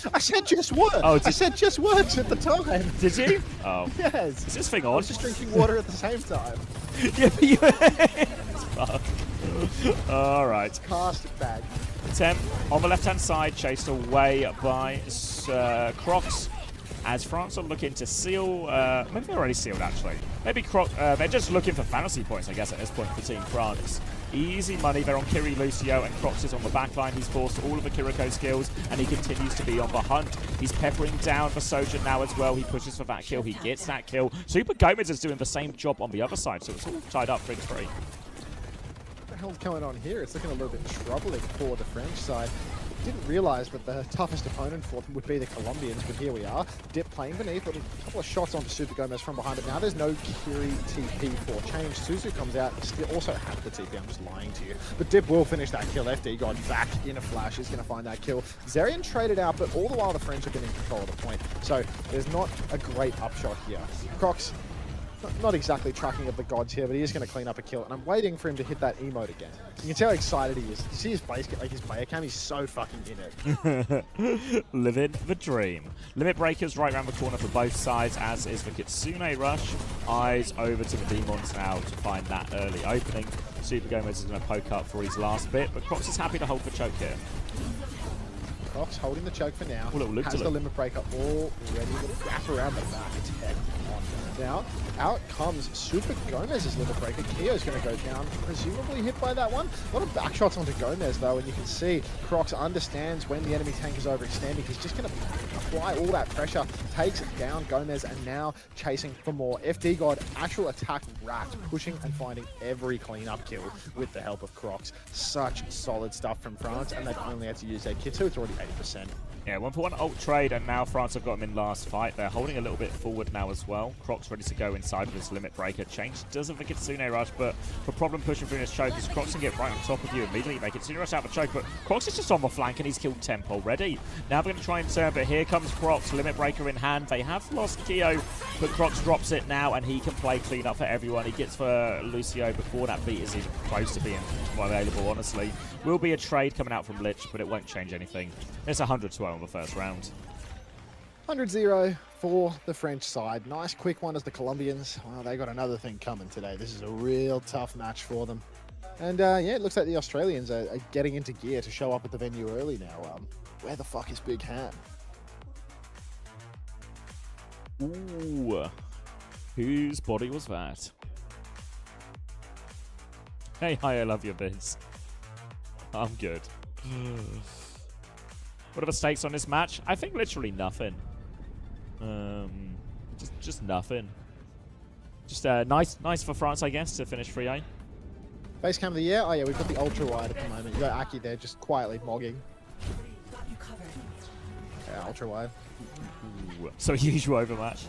just words. Oh, I said just words at the time. Did you? Oh. Yes. Is this thing on? I was just drinking water at the same time. Yeah, but you... Fuck. All right. Cast it back. Temp on the left-hand side, chased away by Crocs. As France are looking to seal, maybe they're already sealed actually. Maybe they're just looking for fantasy points, I guess, at this point for Team France. Easy money, they're on Kiri Lucio, and Crocs is on the back line. He's forced all of the Kiriko skills, and he continues to be on the hunt. He's peppering down for Sojan now as well. He pushes for that kill, he gets that kill. Super Gomez is doing the same job on the other side, so it's all tied up 3-3. What the hell's going on here? It's looking a little bit troubling for the French side. Didn't realize that the toughest opponent for them would be the Colombians, but here we are. Dip playing beneath, a couple of shots onto Super Gomez from behind it. Now there's no Kiri TP for change. Suzu comes out, still also has the TP, I'm just lying to you. But Dip will finish that kill. FD got back in a flash, is going to find that kill. Zerian traded out, but all the while the French have been in control of the point. So there's not a great upshot here. Crocs, not exactly tracking of the gods here, but he is going to clean up a kill, and I'm waiting for him to hit that emote again. You can see how excited he is. You see his face, like his player cam, he's so fucking in it. Living the dream. Limit Breakers right around the corner for both sides, as is the Kitsune Rush. Eyes over to the Demons now to find that early opening. Super Gomez is going to poke up for his last bit, but Crocs is happy to hold the choke here. Crocs holding the choke for now. Has the limit breaker all ready. Little wrap around the back. It's head on. Now, out comes Super Gomez's limit breaker. Kio's going to go down, presumably hit by that one. A lot of back shots onto Gomez, though, and you can see Crocs understands when the enemy tank is overextending. He's just going to apply all that pressure, takes down Gomez, and now chasing for more. FD God, actual attack wrapped, pushing and finding every cleanup kill with the help of Crocs. Such solid stuff from France, and they've only had to use their kit, so it's already 80%. Yeah, 1-for-1 ult trade, and now France have got him in last fight. They're holding a little bit forward now as well. Crocs ready to go inside with this limit breaker. Change doesn't think Kitsune Rush, but the problem pushing through his choke is Crocs can get right on top of you immediately. They Kitsune Rush out the choke, but Crocs is just on the flank, and he's killed Temp already. Now they're going to try and turn, but here comes Crocs, limit breaker in hand. They have lost Keo, but Crocs drops it now, and he can play clean up for everyone. He gets for Lucio before that beat is even close to being available, honestly. Will be a trade coming out from Lich, but it won't change anything. It's 100-12 on the first round. 100-0 for the French side. Nice quick one as the Colombians. Well, they got another thing coming today. This is a real tough match for them. And yeah, it looks like the Australians are getting into gear to show up at the venue early now. Where the fuck is Big Ham? Ooh. Whose body was that? Hey, hi, I love your bids. I'm good. What are the stakes on this match? I think literally nothing. Just nothing. Just nice for France, I guess, to finish 3-0. Base cam of the year? Oh yeah, we've got the ultra wide at the moment. You got Aki there just quietly mogging. Yeah, ultra wide. So huge overmatch.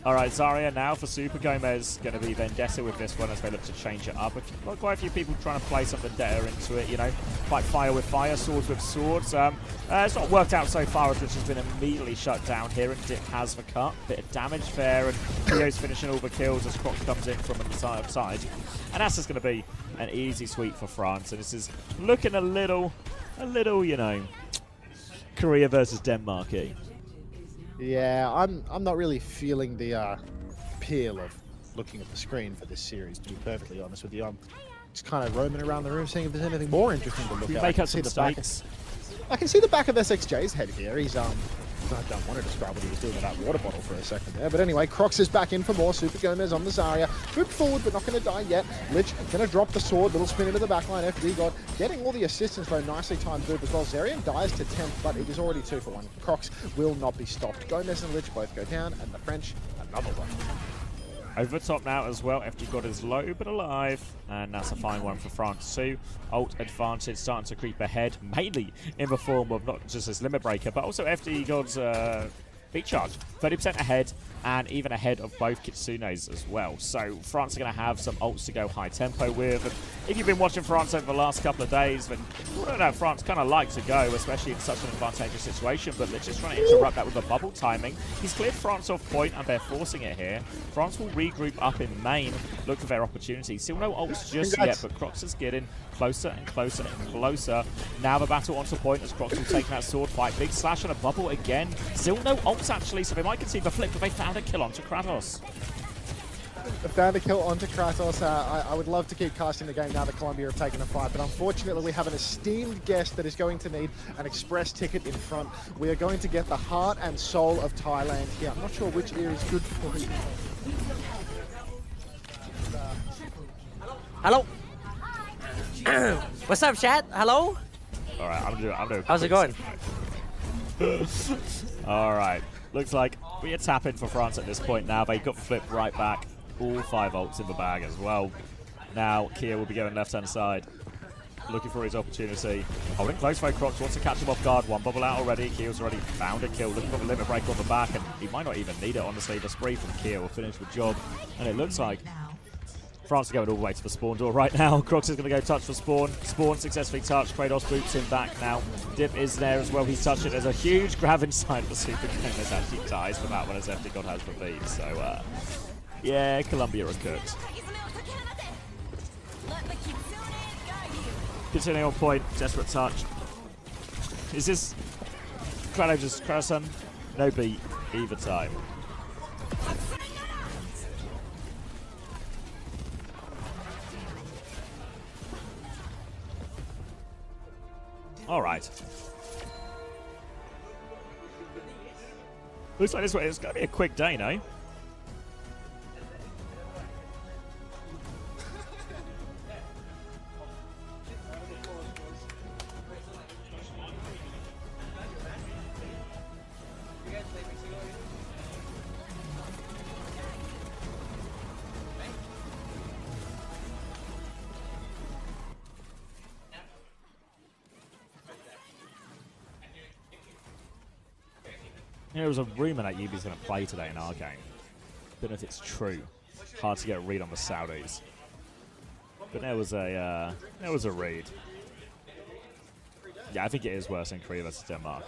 Alright, Zarya now for Super Gomez. Going to be Vendetta with this one as they look to change it up. Quite a few people trying to play some Vendetta into it, you know. Fight fire with fire, swords with swords. It's not worked out so far, as which has been immediately shut down here, and Dip has the cut. Bit of damage there, and Rio's finishing all the kills as Crocs comes in from the side. And that's just going to be an easy sweep for France, and this is looking a little, you know, Korea versus Denmark-y. Yeah, I'm not really feeling the appeal of looking at the screen for this series, to be perfectly honest with you. I'm just kind of roaming around the room, seeing if there's anything more interesting to look at. Make up some stakes. I can see the back of SXJ's head here. He's I don't want to describe what he was doing with that water bottle for a second there. But anyway, Crocs is back in for more. Super Gomez on the Zarya. Moved forward, but not going to die yet. Lich going to drop the sword. Little spin into the backline. FD God getting all the assistance, though. Nicely timed move as well. Zerian dies to Temp, but it is already 2-for-1. Crocs will not be stopped. Gomez and Lich both go down, and the French, another one. Over the top now as well. FD God is low but alive, and that's a fine one for France too. Ult advantage starting to creep ahead, mainly in the form of not just this limit breaker, but also FD God's beat charge. 30% ahead, and even ahead of both Kitsunes as well. So France are going to have some ults to go high tempo with. And if you've been watching France over the last couple of days, then I don't know, France kind of like to go, especially in such an advantageous situation, but they're just trying to interrupt that with the bubble timing. He's cleared France off point, and they're forcing it here. France will regroup up in main, look for their opportunity. Still no ults just yet, but Crocs is getting closer and closer and closer. Now the battle onto point as Crocs will take that sword fight. Big slash and a bubble again. Still no ults actually, so they might concede the flip, but they found a kill onto Kratos. Found a kill onto Kratos. I would love to keep casting the game now that Colombia have taken a fight, but unfortunately we have an esteemed guest that is going to need an express ticket in front. We are going to get the heart and soul of Thailand here. I'm not sure which ear is good for you. Hello. What's up, chat? Hello. All right, I'm doing. How's it going? All right. Looks like we are tapping for France at this point now. They got flipped right back. All 5 ults in the bag as well. Now Kia will be going left-hand side, looking for his opportunity. Holding close though, Crocs wants to catch him off guard. One bubble out already. Kia's already found a kill, looking for the limit break on the back, and he might not even need it, honestly. The spree from Kia will finish the job. And it looks like France are going all the way to the spawn door right now. Crocs is going to go touch for spawn. Spawn successfully touched. Kratos boots him back now. Dip is there as well. He's touched it. There's a huge grab inside for Super Gamers. Actually ties for that one as FD God has the lead. So, yeah, Colombia are cooked. Continuing on point. Desperate touch. Is this Kratos' Krasan? No beat either time. All right. Looks like this way. It's going to be a quick day, no? There was a rumour that Yubi's going to play today in our game. Don't know if it's true. Hard to get a read on the Saudis. But there was a read. Yeah, I think it is worse than Korea versus Denmark.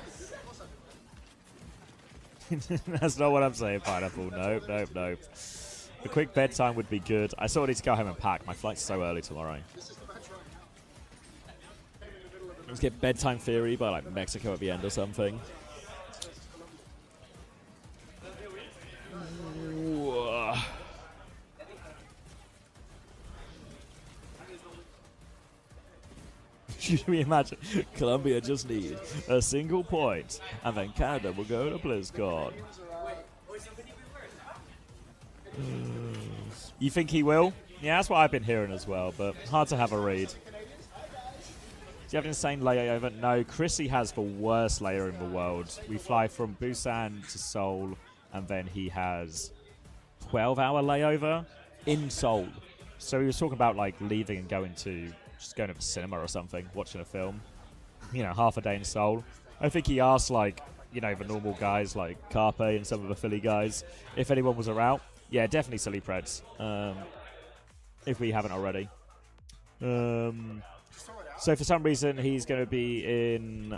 That's not what I'm saying, Pineapple. Nope, nope, nope. A quick bedtime would be good. I sort of need to go home and pack. My flight's so early tomorrow. Let's get bedtime theory by like Mexico at the end or something. Should we imagine Colombia just need a single point and then Canada will go to BlizzCon? You think he will? Yeah, that's what I've been hearing as well, but hard to have a read. Do you have an insane layover? No, Chrissy has the worst layer in the world. We fly from Busan to Seoul, and then he has 12-hour layover in Seoul. So he was talking about like leaving and going to the cinema or something, watching a film. You know, half a day in Seoul. I think he asked like, you know, the normal guys like Carpe and some of the Philly guys if anyone was around. Yeah, definitely Silly Preds. If we haven't already. So for some reason he's going to be in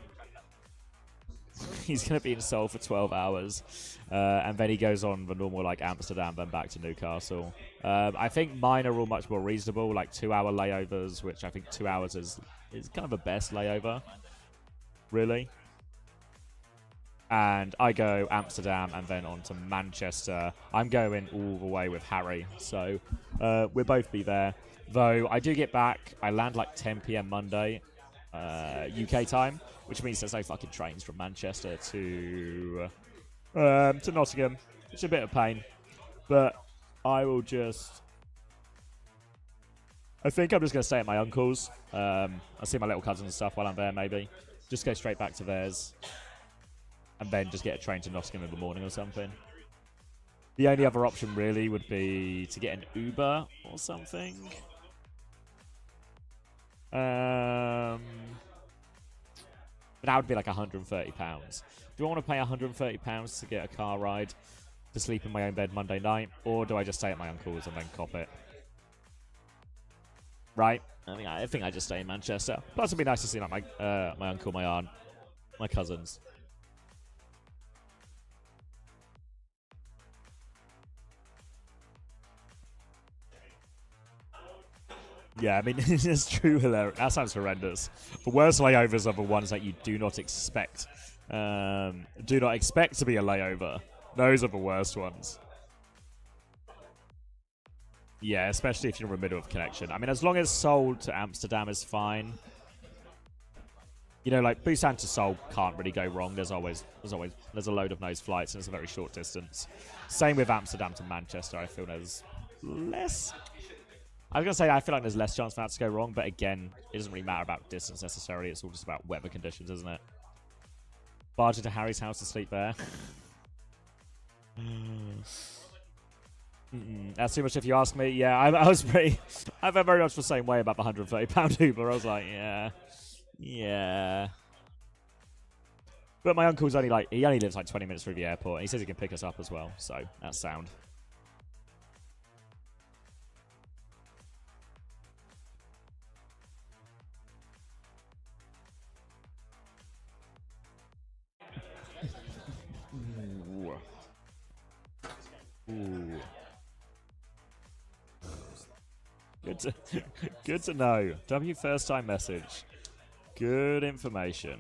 Seoul for 12 hours, and then he goes on the normal like Amsterdam, then back to Newcastle. I think mine are all much more reasonable, like 2-hour layovers, which I think 2 hours is kind of the best layover, really. And I go Amsterdam and then on to Manchester. I'm going all the way with Harry, so we'll both be there. Though I do get back, I land like 10 PM Monday, UK time, which means there's no fucking trains from Manchester to Nottingham. It's a bit of pain, but I think I'm just going to stay at my uncle's. I'll see my little cousins and stuff while I'm there, maybe. Just go straight back to theirs, and then just get a train to Nottingham in the morning or something. The only other option really would be to get an Uber or something. But that would be like £130. Do I want to pay £130 to get a car ride to sleep in my own bed Monday night, or do I just stay at my uncle's and then cop it? Right? I think I just stay in Manchester. Plus, it'd be nice to see like my uncle, my aunt, my cousins. Yeah, I mean, it's true. Hilarious. That sounds horrendous. The worst layovers are the ones that you do not expect. Do not expect to be a layover. Those are the worst ones. Yeah, especially if you're in the middle of connection. I mean, as long as Seoul to Amsterdam is fine. You know, like Busan to Seoul can't really go wrong. There's a load of nose flights, and it's a very short distance. Same with Amsterdam to Manchester. I feel there's less. I was gonna say I feel like there's less chance for that to go wrong, but again, it doesn't really matter about distance necessarily. It's all just about weather conditions, isn't it? Barge into Harry's house to sleep there. That's too much if you ask me. Yeah, I was pretty. I felt very much the same way about the £130 Uber. I was like, yeah. But my uncle's only he only lives like 20 minutes from the airport. And he says he can pick us up as well, so that's sound. Ooh. Good to know. W first time message. Good information.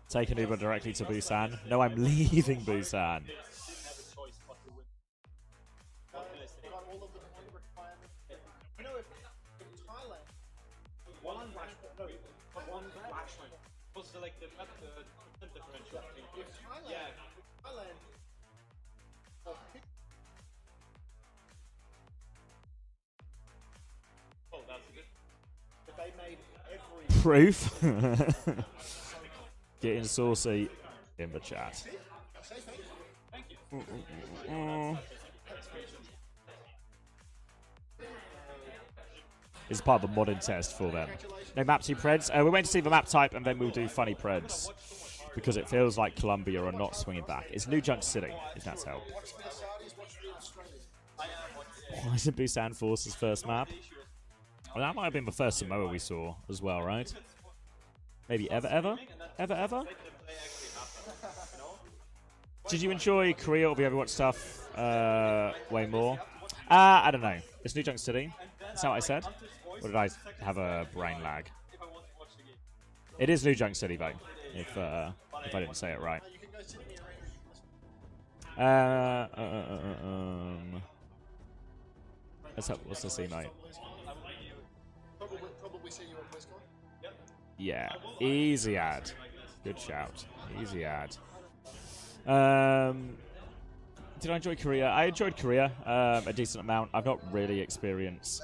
Take an Uber directly to Busan. No, I'm leaving Busan. Proof. Getting saucy in the chat. It's part of the modding test for them. No map 2 preds. We're waiting to see the map type and then we'll do funny preds. Because it feels like Colombia are not swinging back. It's New Junk City, if that's help. Why is it Busan Force's first map? Well, that might have been the first Samoa we saw as well, right? Maybe ever? Did you enjoy Korea or the Overwatch stuff way more? I don't know. It's New Junk City. That's how I said. Or did I have a brain lag? It is New Junk City, though, if I didn't say it right. What's the C, mate? Yeah, easy ad. Good shout. Easy ad. Did I enjoy Korea? I enjoyed Korea a decent amount. I've not really experienced...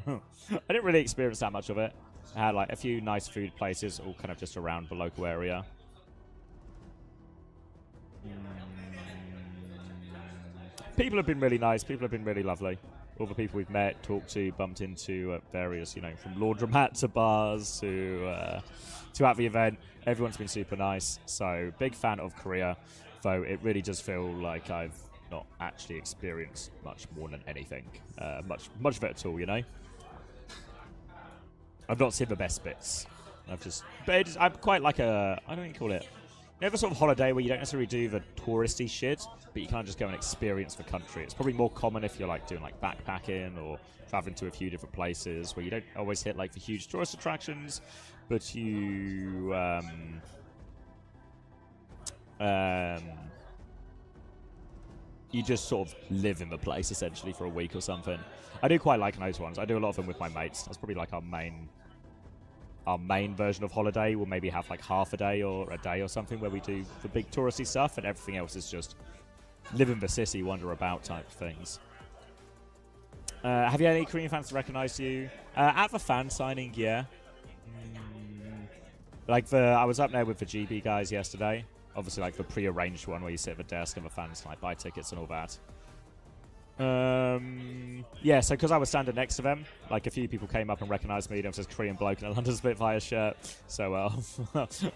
I didn't really experience that much of it. I had like a few nice food places, all kind of just around the local area. People have been really nice. People have been really lovely. All the people we've met, talked to, bumped into at various, from laundromat to bars to at the event. Everyone's been super nice. So big fan of Korea, though it really does feel like I've not actually experienced much more than anything. Much of it at all, I've not seen the best bits. I'm quite like I don't know what you call it. You know, the sort of holiday where you don't necessarily do the touristy shit, but you can't just go and experience the country. It's probably more common if you're like doing like backpacking or traveling to a few different places where you don't always hit like the huge tourist attractions, but you you just sort of live in the place essentially for a week or something. I do quite like those ones. I do a lot of them with my mates. That's probably like our main version of holiday. We'll maybe have like half a day or a day or something where we do the big touristy stuff, and everything else is just live in the city, wander about type things. Have you had any Korean fans to recognize you? At the fan signing, yeah. I was up there with the GB guys yesterday. Obviously, like the pre-arranged one where you sit at the desk and the fans like buy tickets and all that. Yeah, so because I was standing next to them, like a few people came up and recognized me. There was this Korean bloke in a London Spitfire shirt. So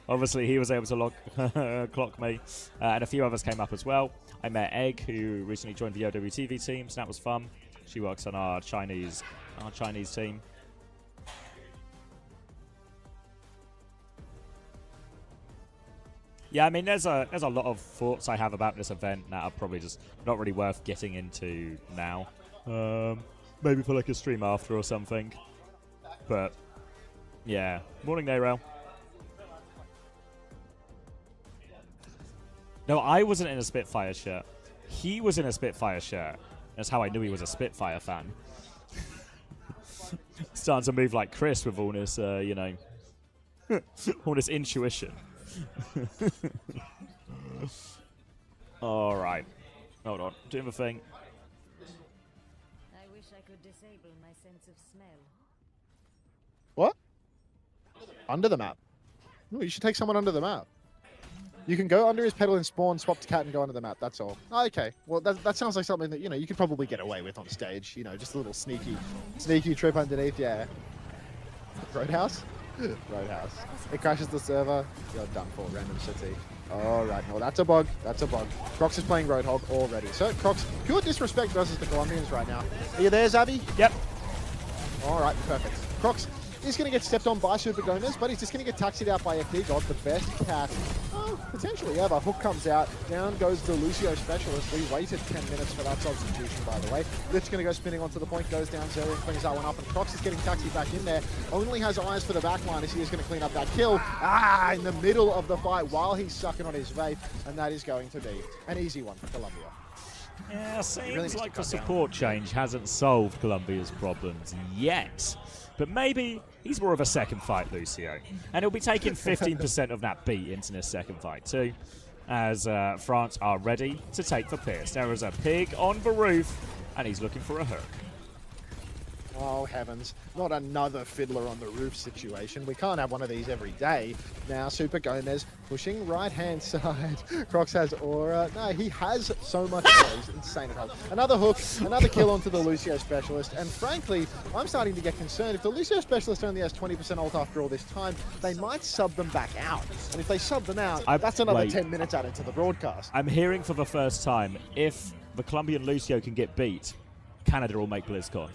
obviously he was able to clock me. And a few others came up as well. I met Egg, who recently joined the OWTV team, so that was fun. She works on our Chinese team. Yeah, I mean, there's a lot of thoughts I have about this event that are probably just not really worth getting into now. Maybe for like a stream after or something. But yeah, morning Nayrel. No, I wasn't in a Spitfire shirt. He was in a Spitfire shirt. That's how I knew he was a Spitfire fan. Starting to move like Chris with all this, you know, all this intuition. All right. Hold on. Doing the thing. I wish I could disable my sense of smell. What? Under the map? No, you should take someone under the map. You can go under his pedal and spawn, swap to cat, and go under the map. That's all. Oh, okay. Well, that sounds like something that, you know, you could probably get away with on stage. You know, just a little sneaky trip underneath. Yeah. Roadhouse? Roadhouse. It crashes the server. You're done for, random city. All right. No, that's a bug. That's a bug. Crocs is playing Roadhog already. So, Crocs, pure disrespect versus the Colombians right now. Are you there, Zabby? Yep. All right. Perfect. Crocs is going to get stepped on by Super Gomez, but he's just going to get taxied out by FD God, the best cat potentially ever. Hook comes out. Down goes the Lucio Specialist. We waited 10 minutes for that substitution, by the way. Lift's going to go spinning onto the point, goes down, Zero brings that one up, and Crocs is getting taxied back in there. Only has eyes for the backline as he is going to clean up that kill. In the middle of the fight while he's sucking on his vape, and that is going to be an easy one for Colombia. Yeah, seems like the support change hasn't solved Colombia's problems yet. But maybe he's more of a second fight, Lucio. And he'll be taking 15% of that beat into this second fight too, as France are ready to take the piss. There is a pig on the roof, and he's looking for a hook. Oh, heavens. Not another fiddler on the roof situation. We can't have one of these every day. Now, Super Gomez pushing right-hand side. Crocs has aura. No, he has so much aura. He's insane at home. Another hook, another kill onto the Lucio Specialist. And frankly, I'm starting to get concerned. If the Lucio Specialist only has 20% ult after all this time, they might sub them back out. And if they sub them out, that's another 10 minutes added to the broadcast. I'm hearing for the first time, if the Colombian Lucio can get beat, Canada will make BlizzCon.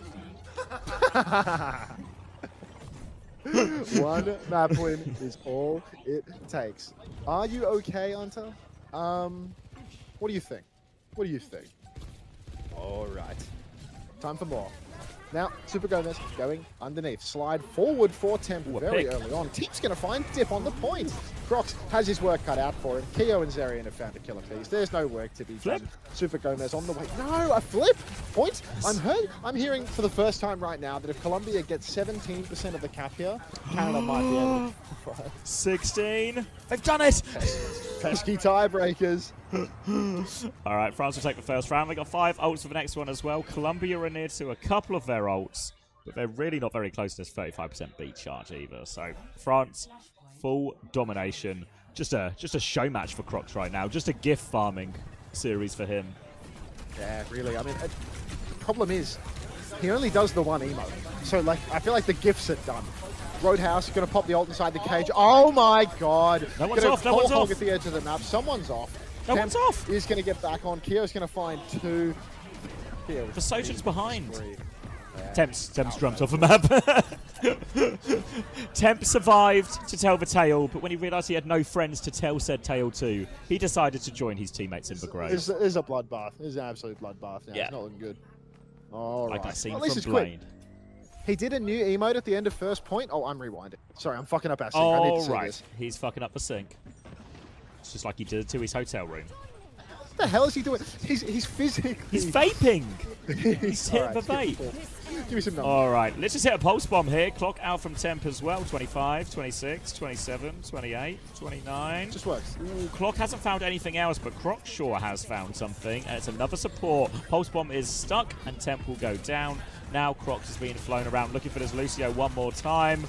One map win is all it takes. Are you okay, Anta? What do you think? What do you think? All right. Time for more. Now, Super Gomez going underneath. Slide forward for Temp very early on. Team's going to find Dip on the point. Crocs has his work cut out for him. Keo and Zerian have found a killer piece. There's no work to be done. Super Gomez on the way. No, a flip! Point! I'm hearing for the first time right now that if Colombia gets 17% of the cap here, Canada might be able to... 16. They've done it! Pesky tiebreakers. All right, France will take the first round. They got 5 ults for the next one as well. Colombia are near to a couple of their ults, but they're really not very close to this 35% beat charge either. So France, full domination. Just a show match for Crocs right now. Just a gift farming series for him. Yeah, really. I mean, the problem is he only does the one emote. So, like, I feel like the gifts are done. Roadhouse going to pop the ult inside the cage. Oh my god! No one's off. No one's off. At the edge of the map. Someone's off. No one's off. He's going to get back on. Keo's going to find 2. The Sojan's behind. Temp's jumped off the map. Temp survived to tell the tale, but when he realised he had no friends to tell said tale to, he decided to join his teammates in the grave. It's a bloodbath. It's an absolute bloodbath now. Yeah. It's not looking good. All right. Like that scene from Blade. He did a new emote at the end of first point. Oh, I'm rewinding. Sorry, I'm fucking up our sync. Oh, I need to see right. this. He's fucking up the sync. It's just like he did to his hotel room. What the hell is he doing? He's physically... He's vaping! He's hitting right, the vape. Give me some numbers. All right, let's just hit a pulse bomb here. Clock out from Temp as well. 25, 26, 27, 28, 29. Just works. Ooh, Clock hasn't found anything else, but Croc sure has found something. And it's another support. Pulse bomb is stuck, and Temp will go down. Now Crocs is being flown around, looking for this Lucio one more time.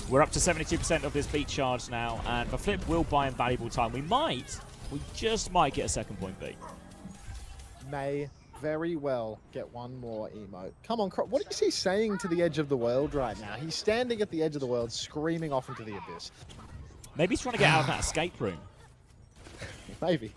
We're up to 72% of this beat charge now, and the flip will buy him valuable time. We just might get a second point beat. May very well get one more emote. Come on, Croc. What is he saying to the edge of the world right now? He's standing at the edge of the world, screaming off into the abyss. Maybe he's trying to get out of that escape room. Maybe.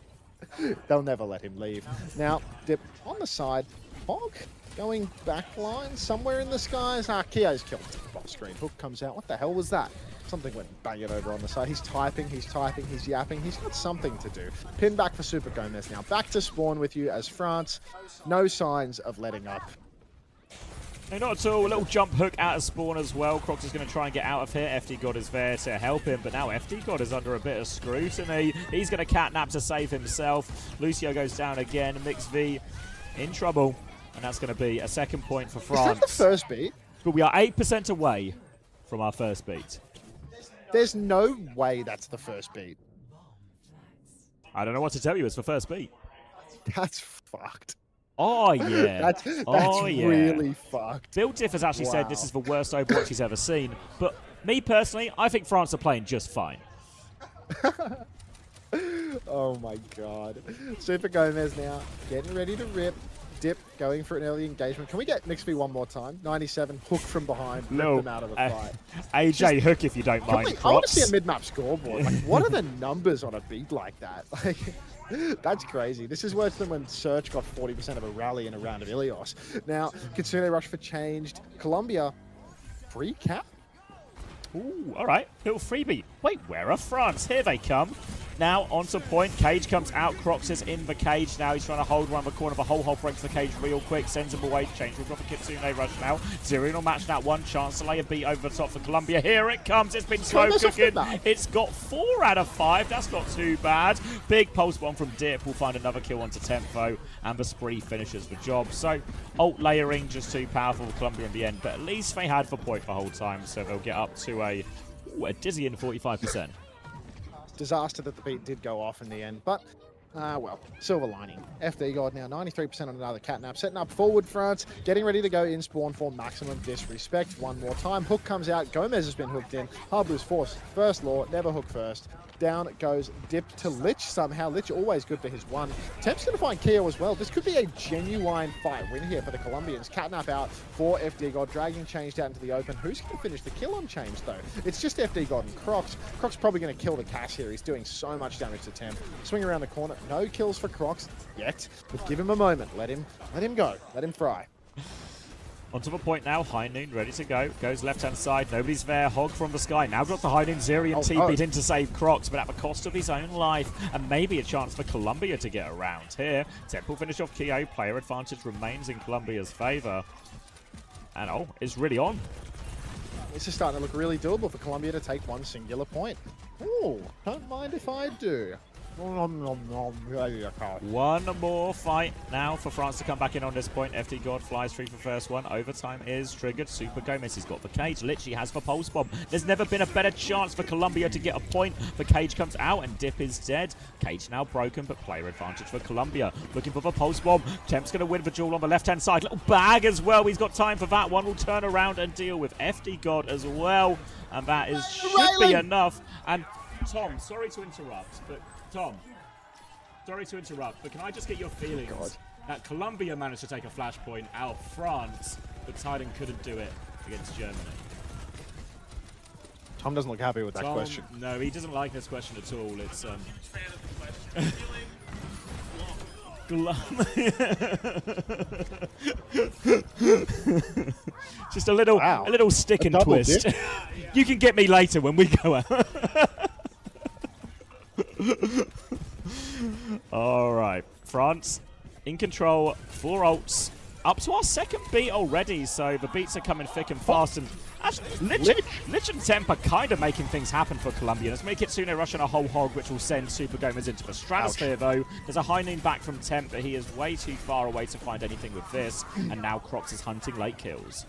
They'll never let him leave. Now, Dip on the side, Hog going backline somewhere in the skies. Kio's killed off screen. Hook comes out. What the hell was that? Something went banging over on the side. He's typing, he's yapping. He's got something to do. Pin back for Super Gomez now. Back to spawn with you as France. No signs of letting up. No, not at all. A little jump hook out of spawn as well. Crocs is going to try and get out of here. FD God is there to help him, but now FD God is under a bit of scrutiny. He's going to catnap to save himself. Lucio goes down again. Mix V in trouble, and that's going to be a second point for France. Is that the first beat? But we are 8% away from our first beat. There's no way that's the first beat. I don't know what to tell you. It's the first beat. That's fucked. Oh, yeah. that's really fucked. Bill Diff has actually said this is the worst Overwatch he's ever seen. But me, personally, I think France are playing just fine. Oh, my God. Super Gomez now getting ready to rip. Dip going for an early engagement. Can we get Mix V one more time? 97, Hook from behind. No. Rip them out of the fight. AJ Hook, if you don't mind. I want to see a mid-map scoreboard. Like, what are the numbers on a beat like that? Like, that's crazy. This is worse than when Search got 40% of a rally in a round of Ilios. Now, Kitsune Rush for changed. Colombia, free cap? Ooh, all right. Little freebie. Wait, where are France? Here they come. Now, onto point. Cage comes out. Crocs is in the cage now. He's trying to hold around the corner. The whole breaks the cage real quick. Sends him away. Change will drop a Kitsune Rush now. Zero match that one chance to lay a beat over the top for Colombia. Here it comes. It's been slow cooking. It's got 4 out of 5. That's not too bad. Big pulse bomb from Dip. Will find another kill onto Tempo. And the spree finishes the job. So, ult layering just too powerful for Colombia in the end. But at least they had the point the whole time. So they'll get up to a dizzying 45%. Disaster that the beat did go off in the end, but well, silver lining. FD God now 93% on another catnap, setting up forward France, getting ready to go in spawn for maximum disrespect. One more time, Hook comes out, Gomez has been hooked in, Harblu's forced, first law, never hook first. Down goes Dip to Lich somehow. Lich always good for his one. Temp's going to find Keo as well. This could be a genuine fight win here for the Colombians. Catnap out for FD God. Dragon changed out into the open. Who's going to finish the kill on change, though? It's just FD God and Crocs. Crocs probably going to kill the Cass here. He's doing so much damage to Temp. Swing around the corner. No kills for Crocs yet, but give him a moment. Let him go. Let him fry. Onto the point now, High Noon ready to go. Goes left-hand side, nobody's there. Hog from the sky. Now got the High Noon. Zerian TP'd in to save Crocs, but at the cost of his own life. And maybe a chance for Colombia to get around here. Temple finish off Keo. Player advantage remains in Colombia's favour. And is really on. This is starting to look really doable for Colombia to take one singular point. Ooh, don't mind if I do. One more fight now for France to come back in on this point. FD God flies through for first one. Overtime is triggered. Super Gomez has got the cage. Literally has the pulse bomb. There's never been a better chance for Colombia to get a point. The cage comes out and Dip is dead. Cage now broken, but player advantage for Colombia. Looking for the pulse bomb. Temp's going to win the duel on the left-hand side. Little bag as well. He's got time for that one. Will turn around and deal with FD God as well. And that should be enough. And Tom, sorry to interrupt, but Tom, sorry to interrupt, but can I just get your feelings that Colombia managed to take a flashpoint out of France, but Titan couldn't do it against Germany? Tom doesn't look happy with that question. No, he doesn't like this question at all. It's just a little stick and twist. You can get me later when we go out. All right, France in control, 4 ults, up to our second beat already, so the beats are coming thick and fast. And actually, Lich and Temp are kind of making things happen for Colombia. Let's make it Kitsune Rush on a whole hog, which will send Super Gomez into the stratosphere, though. There's a High Noon back from Temp, but he is way too far away to find anything with this, and now Crocs is hunting late kills.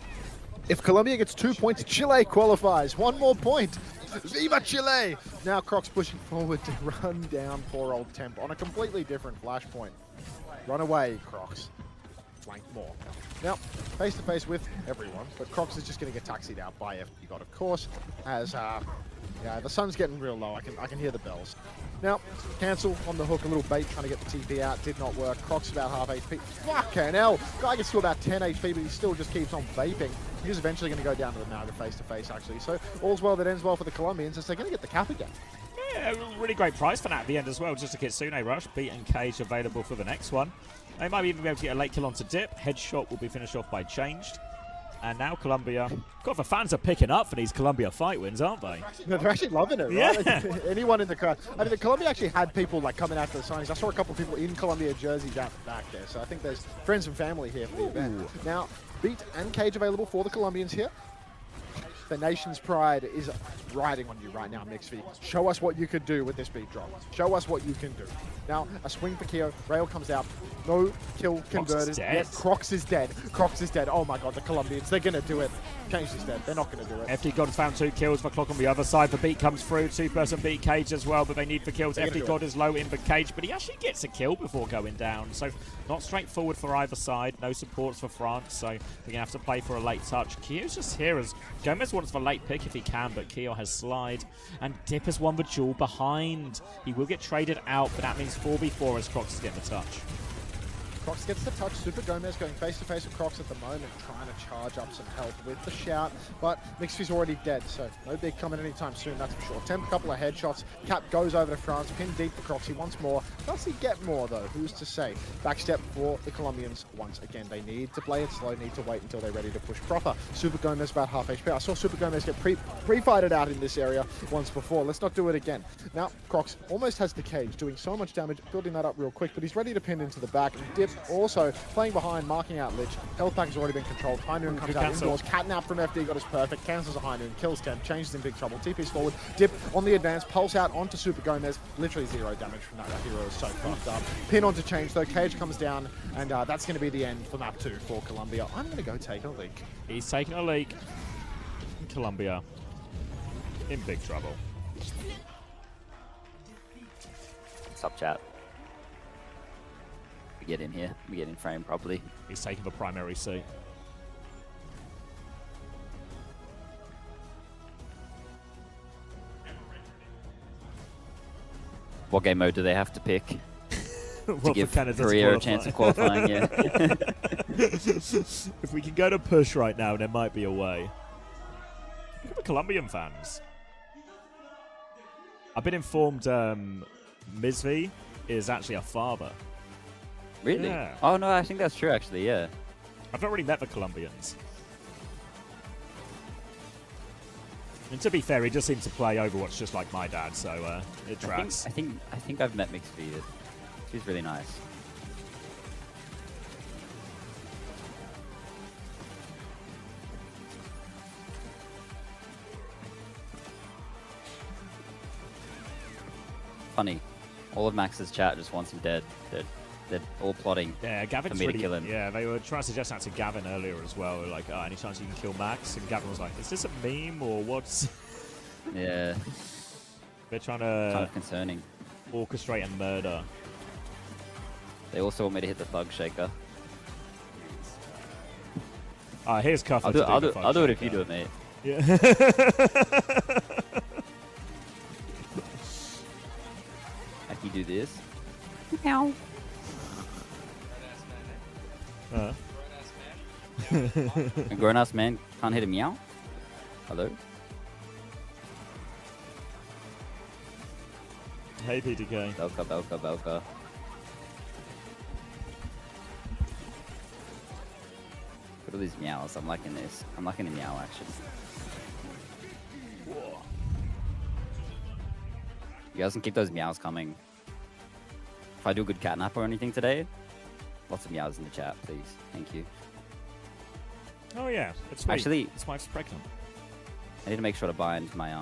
If Colombia gets 2 points, Chile qualifies. 1 more point. Viva Chile! Now Crocs pushing forward to run down poor old Temp on a completely different flashpoint. Run away, Crocs. Flank more. Now, face to face with everyone, but Crocs is just going to get taxied out by FD God, of course, as yeah, the sun's getting real low. I can hear the bells. Now, cancel on the hook, a little bait trying to get the TP out, did not work. Crocs about half HP. Fucking hell! Guy gets to about 10 HP, but he still just keeps on vaping. He's eventually going to go down to the Naga face to face, actually. So all's well that ends well for the Colombians, as they're going to get the cap again. Yeah, really great price for that at the end as well. Just a Kitsune Rush, beat and cage available for the next one. They might even be able to get a late kill onto Dip. Headshot will be finished off by Changed. And now Colombia. God, the fans are picking up for these Colombia fight wins, aren't they? No, they're actually loving it, right? Yeah. Like, anyone in the crowd. I mean, Colombia actually had people like coming after the signings. I saw a couple of people in Colombia jerseys out the back there. So I think there's friends and family here for the event. Now, Beat and Cage available for the Colombians here. The nation's pride is riding on you right now, Mixfy. Show us what you could do with this beat drop. Show us what you can do. Now, a swing for Keo. Rail comes out. No kill converted. Yet Crocs is dead. Crocs is dead. Oh my god, the Colombians. They're going to do it. Change is dead. They're not going to do it. FD God has found 2 kills for Clock on the other side. The beat comes through. 2-person beat Cage as well, but they need the kills. FD God is low in the Cage, but he actually gets a kill before going down. So not straightforward for either side. No supports for France, so they're going to have to play for a late touch. Keo's just here as Gomez wants the late pick if he can, but Keo has slide. And Dip has won the duel behind. He will get traded out, but that means 4v4 as Crocs is getting the touch. Crocs gets the touch. Super Gomez going face-to-face with Crocs at the moment, trying to charge up some health with the shout, but Mixfy's already dead, so no big coming anytime soon, that's for sure. Temp a couple of headshots. Cap goes over to France, pin deep for Crocs. He wants more. Does he get more, though? Who's to say? Backstep for the Colombians once again. They need to play it slow, need to wait until they're ready to push proper. Super Gomez about half HP. I saw Super Gomez get pre-fighted out in this area once before. Let's not do it again. Now, Crocs almost has the Cage, doing so much damage, building that up real quick, but he's ready to pin into the back. And Dip also playing behind, marking out Lich. Health pack has already been controlled. High Noon comes out indoors. Catnap from FD got his perfect. Cancels a High Noon. Kills Temp. Changes in big trouble. TP's forward. Dip on the advance. Pulse out onto Super Gomez. Literally 0 damage from that. That hero is so fucked up. Pin onto Change though. Cage comes down, and that's going to be the end for map 2 for Colombia. I'm going to go take a leak. He's taking a leak. Colombia in big trouble. What's up, chat? We get in here. We get in frame properly. He's taking the primary seat. What game mode do they have to pick? Well, to give Canada Korea a chance of qualifying, yeah. If we can go to push right now, there might be a way. Look at the Colombian fans. I've been informed Mizvi is actually a father. Really? Yeah. Oh, no, I think that's true, actually, yeah. I've not really met the Colombians. And to be fair, he just seems to play Overwatch just like my dad, so it tracks. I think I've met Mixfy. She's really nice. Funny. All of Max's chat just wants him dead. They're all plotting Gavin's for me really, to kill him. Yeah, they were trying to suggest that to Gavin earlier as well. They were like, oh, any chance you can kill Max? And Gavin was like, is this a meme or what's... Yeah. They're trying to... Kind of concerning. Orchestrate and murder. They also want me to hit the thug shaker. Here's Cuff. I'll do it if you do it, mate. Yeah. If you do this. Meow. A grown-ass man can't hit a meow? Hello? Hey, PTK. Belka, Belka, Belka. Look at all these meows. I'm liking this. I'm liking the meow action. Whoa. You guys can keep those meows coming. If I do a good catnap or anything today, lots of meows in the chat, please. Thank you. Oh yeah, it's sweet. Actually, his wife's pregnant. I need to make sure to bind my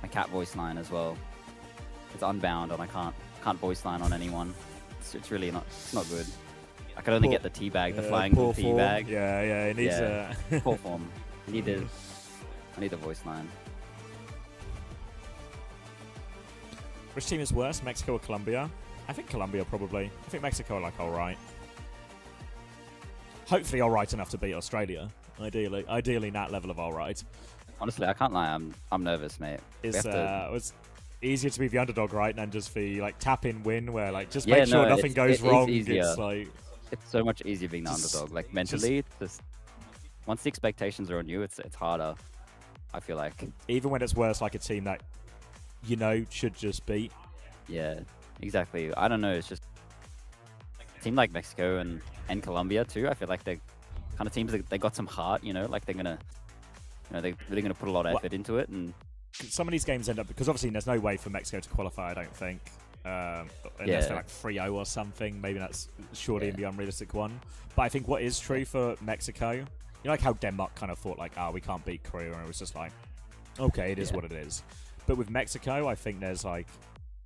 my cat voice line as well. It's unbound and I can't voice line on anyone. It's really not good. I can only get the teabag, the flying bull teabag. Yeah, it needs a poor form. I need the voice line. Which team is worse, Mexico or Colombia? I think Colombia probably. I think Mexico are like alright. Hopefully alright enough to beat Australia. Ideally that level of alright. Honestly, I can't lie. I'm nervous, mate. It was easier to be the underdog, right, than just the like tap in win where like just make sure nothing goes wrong. It's like it's so much easier being the underdog. Like mentally, just once the expectations are on you, it's harder. I feel like even when it's worse, like a team that should just beat. Yeah, exactly. I don't know. It's just team like Mexico and Colombia too, I feel like they're kind of teams that they got some heart, you know, like they're gonna, you know, they're really gonna put a lot of effort into it. And some of these games end up, because obviously there's no way for Mexico to qualify, I don't think, unless they're like 3-0 or something. Maybe that's surely the unrealistic one. But I think what is true for Mexico, you know, like how Denmark kind of thought like, we can't beat Korea, and it was just like, okay, it is what it is. But with Mexico, I think there's like,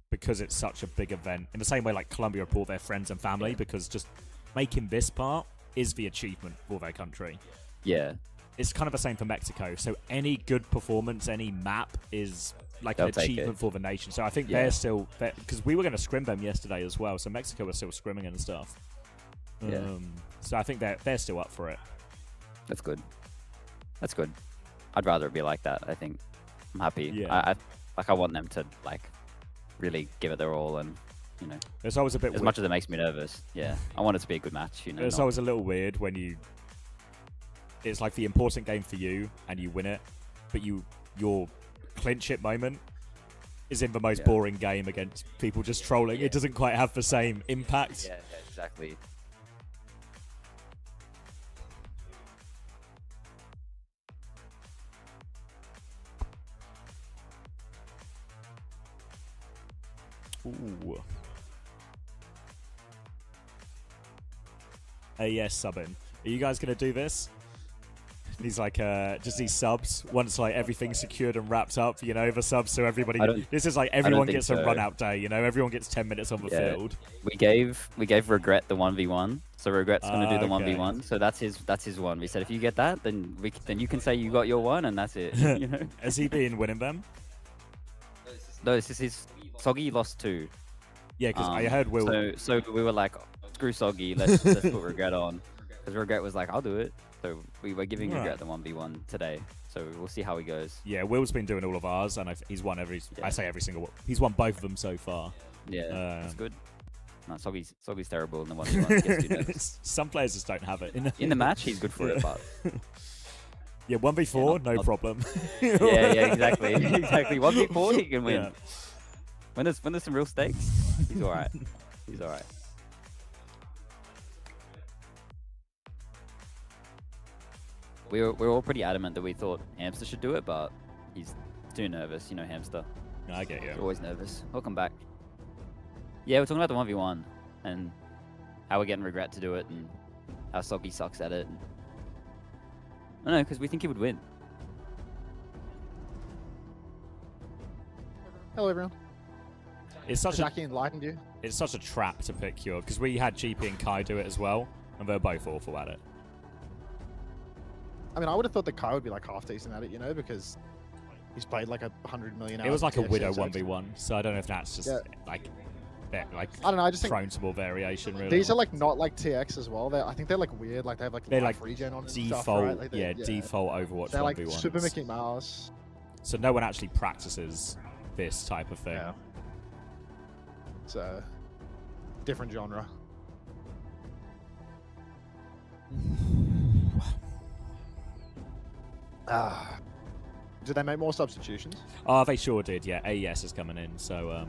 because it's such a big event, in the same way like Colombia brought their friends and family, because just making this part is the achievement for their country. Yeah. It's kind of the same for Mexico. So any good performance, any map is like an achievement for the nation. So I think they're still, because we were going to scrim them yesterday as well. So Mexico was still scrimming and stuff. So I think they're still up for it. That's good. That's good. I'd rather it be like that. I think I'm happy. Yeah. I want them to like really give it their all, and you know, it's always a bit as much as it makes me nervous. Yeah, I want it to be a good match. You know, it's always a little weird when it's like the important game for you and you win it, but your clinch it moment is in the most boring game against people just trolling. It doesn't quite have the same impact. Yeah, exactly. Ooh. Yes, subbing. Are you guys gonna do this? These like just these subs once like everything's secured and wrapped up, you know, the subs, so everybody. This is like everyone gets a run out day, you know. Everyone gets 10 minutes on the field. We gave Regret the 1v1, so Regret's gonna do the 1v1. So that's his one. We said if you get that, then you can say you got your one, and that's it. You know. Has he been winning them? No, this is his. Soggy lost 2. Yeah, because I heard Will. So we were like, screw Soggy, let's put Regret on, because Regret was like, I'll do it. So we were giving Regret the 1v1 today. So we'll see how he goes. Yeah, Will's been doing all of ours, and he's won I say every single one. He's won both of them so far. Yeah, that's good. No, Soggy's terrible in the 1v1. Some players just don't have it. In the match, he's good for it, but. Yeah, 1v4, no problem. yeah, exactly. Exactly. 1v4, he can win. Yeah. When there's some real stakes, he's alright. He's alright. We're all pretty adamant that we thought Hamster should do it, but he's too nervous. You know, Hamster. No, I get you. He's always nervous. He'll come back. Yeah, we're talking about the 1v1 and how we're getting Regret to do it and how Soggy sucks at it. I don't know, because we think he would win. Hello, everyone. It's such enlightened you. It's such a trap to pick Cure, because we had GP and Kai do it as well, and they're both awful at it. I mean, I would have thought that Kai would be like half decent at it, you know, because he's played like 100 million hours. It was like a Widow 1v1, so I don't know if that's just like I don't know. I just think prone to more variation. Really, these are like not like TX as well. I think they're like weird. Like they have like regen on default. Stuff, right? Like default Overwatch 1v1. They're like Super Mickey Mouse. So no one actually practices this type of thing. Yeah. It's a different genre. Did they make more substitutions? Oh, they sure did. Yeah, AES is coming in. So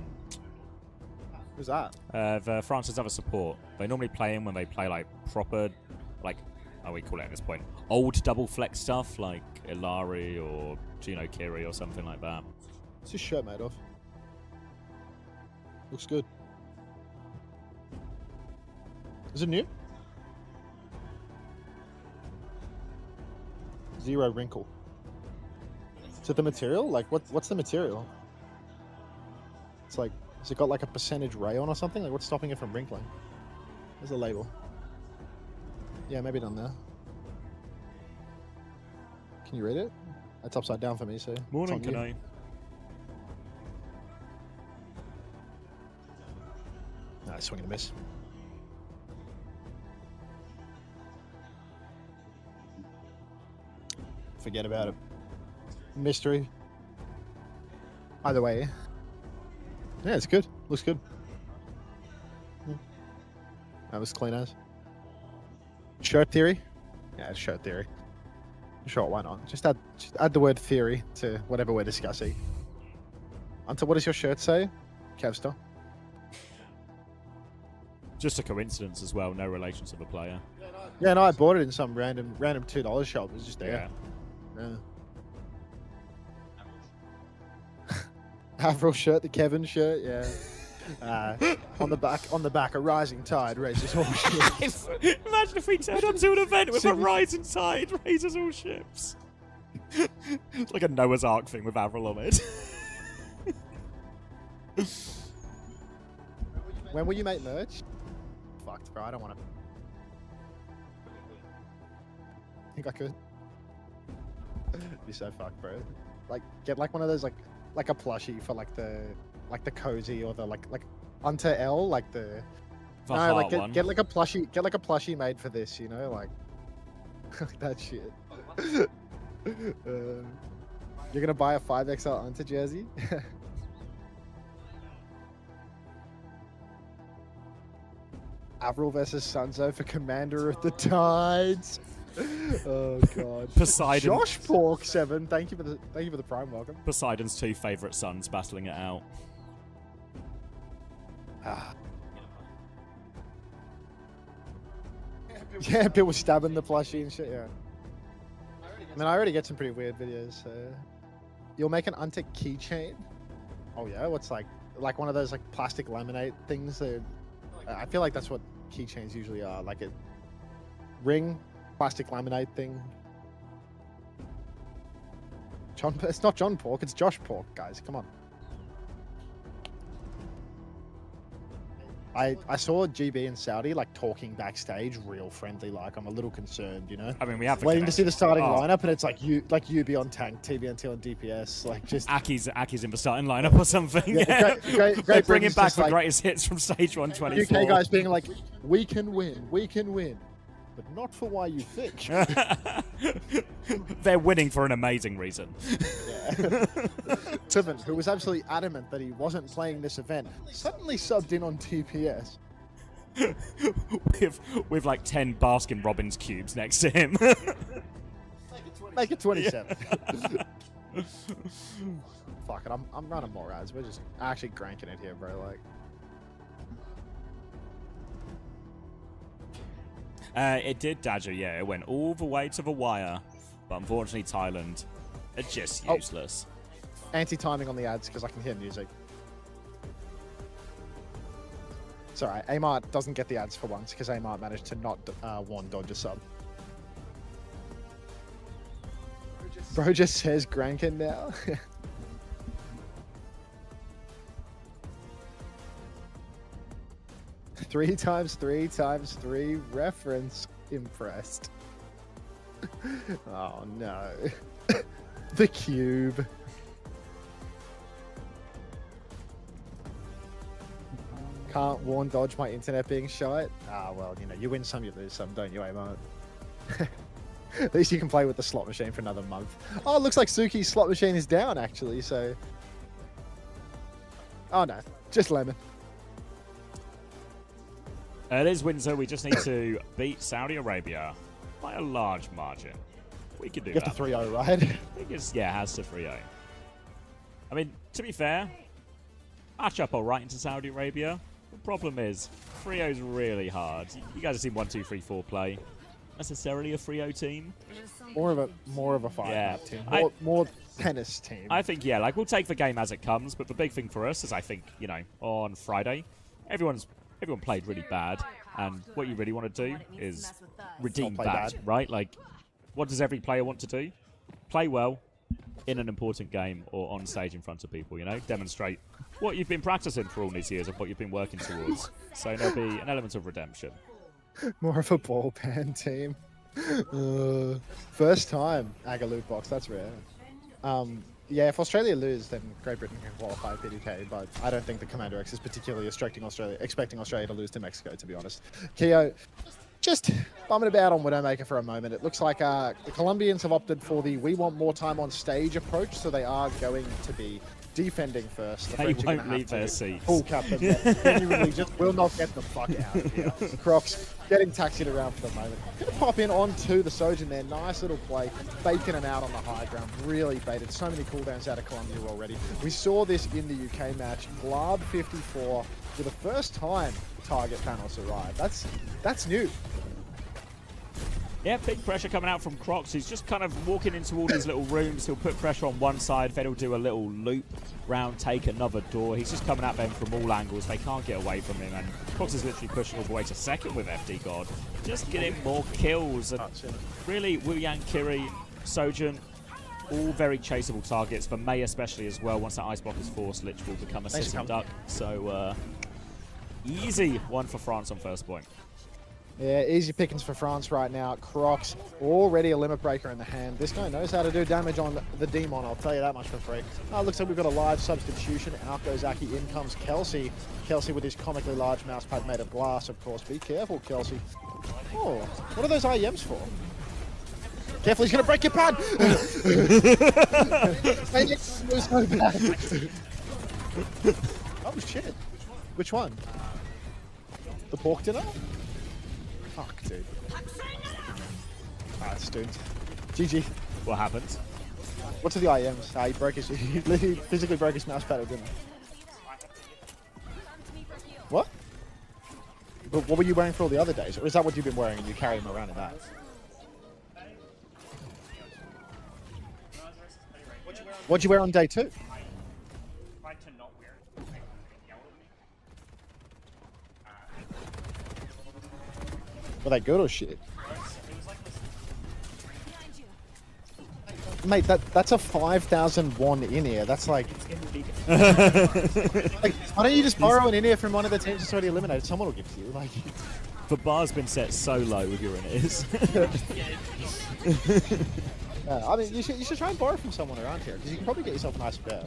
who's that? The France's other support. They normally play him when they play like proper, like we call it at this point, old double flex stuff like Ilari or Juno Kiri or something like that. What's his shirt made of? Looks good. Is it new? Zero wrinkle. Is it the material? Like, what's the material? It's like, has it got like a percentage rayon or something? Like, what's stopping it from wrinkling? There's a label. Yeah, maybe down there. Can you read it? That's upside down for me, so. Morning, can I? Nah, swing and a miss. Forget about it. Mystery. Either way. Yeah, it's good. Looks good. That was clean as. Shirt theory? Yeah, it's shirt theory. Sure, why not? Just add the word theory to whatever we're discussing. Until what does your shirt say? Kevstar? Just a coincidence as well, no relation to the player. Yeah, no, I bought it in some random $2 shop. It was just there. Yeah. Avril shirt, the Kevin shirt, yeah. On the back, a rising tide raises all ships. Imagine if we turned up to an event with a rising tide raises all ships. It's like a Noah's Ark thing with Avril on it. When will you make merch? Fucked, bro. I don't want to. Think I could. Be so fucked, bro. Like, get like one of those like a plushie for like the cozy or the like Unto L, like the no, like get like a plushie made for this, you know, like that shit. You're gonna buy a 5XL Unto jersey? Avril versus Sunzo for Commander of the Tides. Oh god. Poseidon. Josh Pork 7. Thank you for the prime welcome. Poseidon's 2 favourite sons battling it out. Yeah, people stabbing the plushie and shit. Yeah. I mean, I already get some pretty weird videos. So, you'll make an Untick keychain. Oh yeah, what's like one of those like plastic laminate things that I feel like that's what keychains usually are, like a ring, plastic laminate thing. It's not John Pork, it's Josh Pork, guys. Come on. I saw GB and Saudi like talking backstage, real friendly. Like I'm a little concerned, you know. I mean, we have waiting to see the starting lineup, and it's like UB on tank, TBNT on DPS, like just Aki's in the starting lineup or something. Yeah, They bring him back for greatest hits from stage 124. UK guys being like, we can win, but not for why you think. They're winning for an amazing reason. Yeah. Tiven, who was absolutely adamant that he wasn't playing this event, suddenly subbed in on TPS. with like 10 Baskin Robbins cubes next to him. Make it 27. Fuck it, I'm running more ads. We're just actually cranking it here, bro. Like. It did, Dodger, yeah. It went all the way to the wire. But unfortunately, Thailand are just useless. Anti-timing on the ads because I can hear music. It's alright. Amart doesn't get the ads for once because Amart managed to not warn Dodge a sub. Bro just says Grankin now. 3 times 3 times 3 reference. Impressed. Oh no. The cube. Can't warn Dodge my internet being shite. Ah, well, you know, you win some, you lose some, don't you, Amart? At least you can play with the slot machine for another month. Oh, it looks like Suki's slot machine is down, actually, so... Oh, no. Just lemon. It is Windsor. We just need to beat Saudi Arabia by a large margin. We could do that. Get the 3-0, right? I think it's, yeah, it has to 3-0. I mean, to be fair, match up all right into Saudi Arabia. The problem is, 3-0 is really hard. You guys have seen 1, 2, 3, 4 play. Necessarily a 3-0 team. More of a 5-0 team. More tennis team. I think, yeah, like we'll take the game as it comes, but the big thing for us is I think, you know, on Friday, everyone played really bad, and what you really want to do is redeem that, right? Like, what does every player want to do? Play well in an important game or on stage in front of people, you know? Demonstrate what you've been practicing for all these years and what you've been working towards. So there'll be an element of redemption. More of a ball band team. First time Aga loot box, that's rare. Yeah, if Australia lose, then Great Britain can qualify PDK, but I don't think the Commander X is particularly expecting Australia to lose to Mexico, to be honest. Keo, just bumming about on Widowmaker for a moment. It looks like the Colombians have opted for the we want more time on stage approach, so they are going to be defending first. The they French won't leave their seats. Full captain. Genuinely just will not get the fuck out of here. Crocs getting taxied around for the moment. Gonna pop in onto the Sojin there. Nice little play. Baking him out on the high ground. Really baited. So many cooldowns out of Colombia already. We saw this in the UK match. Glab 54 for the first time target panels arrive. That's new. Yeah, big pressure coming out from Crocs. He's just kind of walking into all these little rooms. He'll put pressure on one side, then he'll do a little loop round, take another door. He's just coming at them from all angles. They can't get away from him, and Crocs is literally pushing all the way to second with FD God. Just getting more kills. And really, Wu Yang, Kiri, Sojin, all very chaseable targets. For Mei especially as well. Once that ice block is forced, Lich will become a sitting duck. So, easy one for France on first point. Yeah, easy pickings for France right now. Crocs already a limit breaker in the hand. This guy knows how to do damage on the Demon, I'll tell you that much for free. Looks like we've got a live substitution. Out goes Aki, in comes Kelsey. Kelsey with his comically large mousepad made of glass, of course. Be careful, Kelsey. Oh, what are those IEMs for? Careful, he's going to break your pad! So bad. Oh, shit. Which one? The pork dinner? Fuck, dude. It's doomed. GG. What happened? What's with the IMs? He broke his. He literally physically broke his mouse pad, didn't he? What? But what were you wearing for all the other days? Or is that what you've been wearing and you carry him around in that? What'd you wear on day 2? Were they good or shit? Mate, that's a 5,000 won in-ear. That's like... like... Why don't you just borrow an in-ear from one of the teams that's already eliminated? Someone will give it to you. Like... The bar's been set so low with your in-ears. Yeah, I mean, you should try and borrow from someone around here, because you can probably get yourself a nice pair.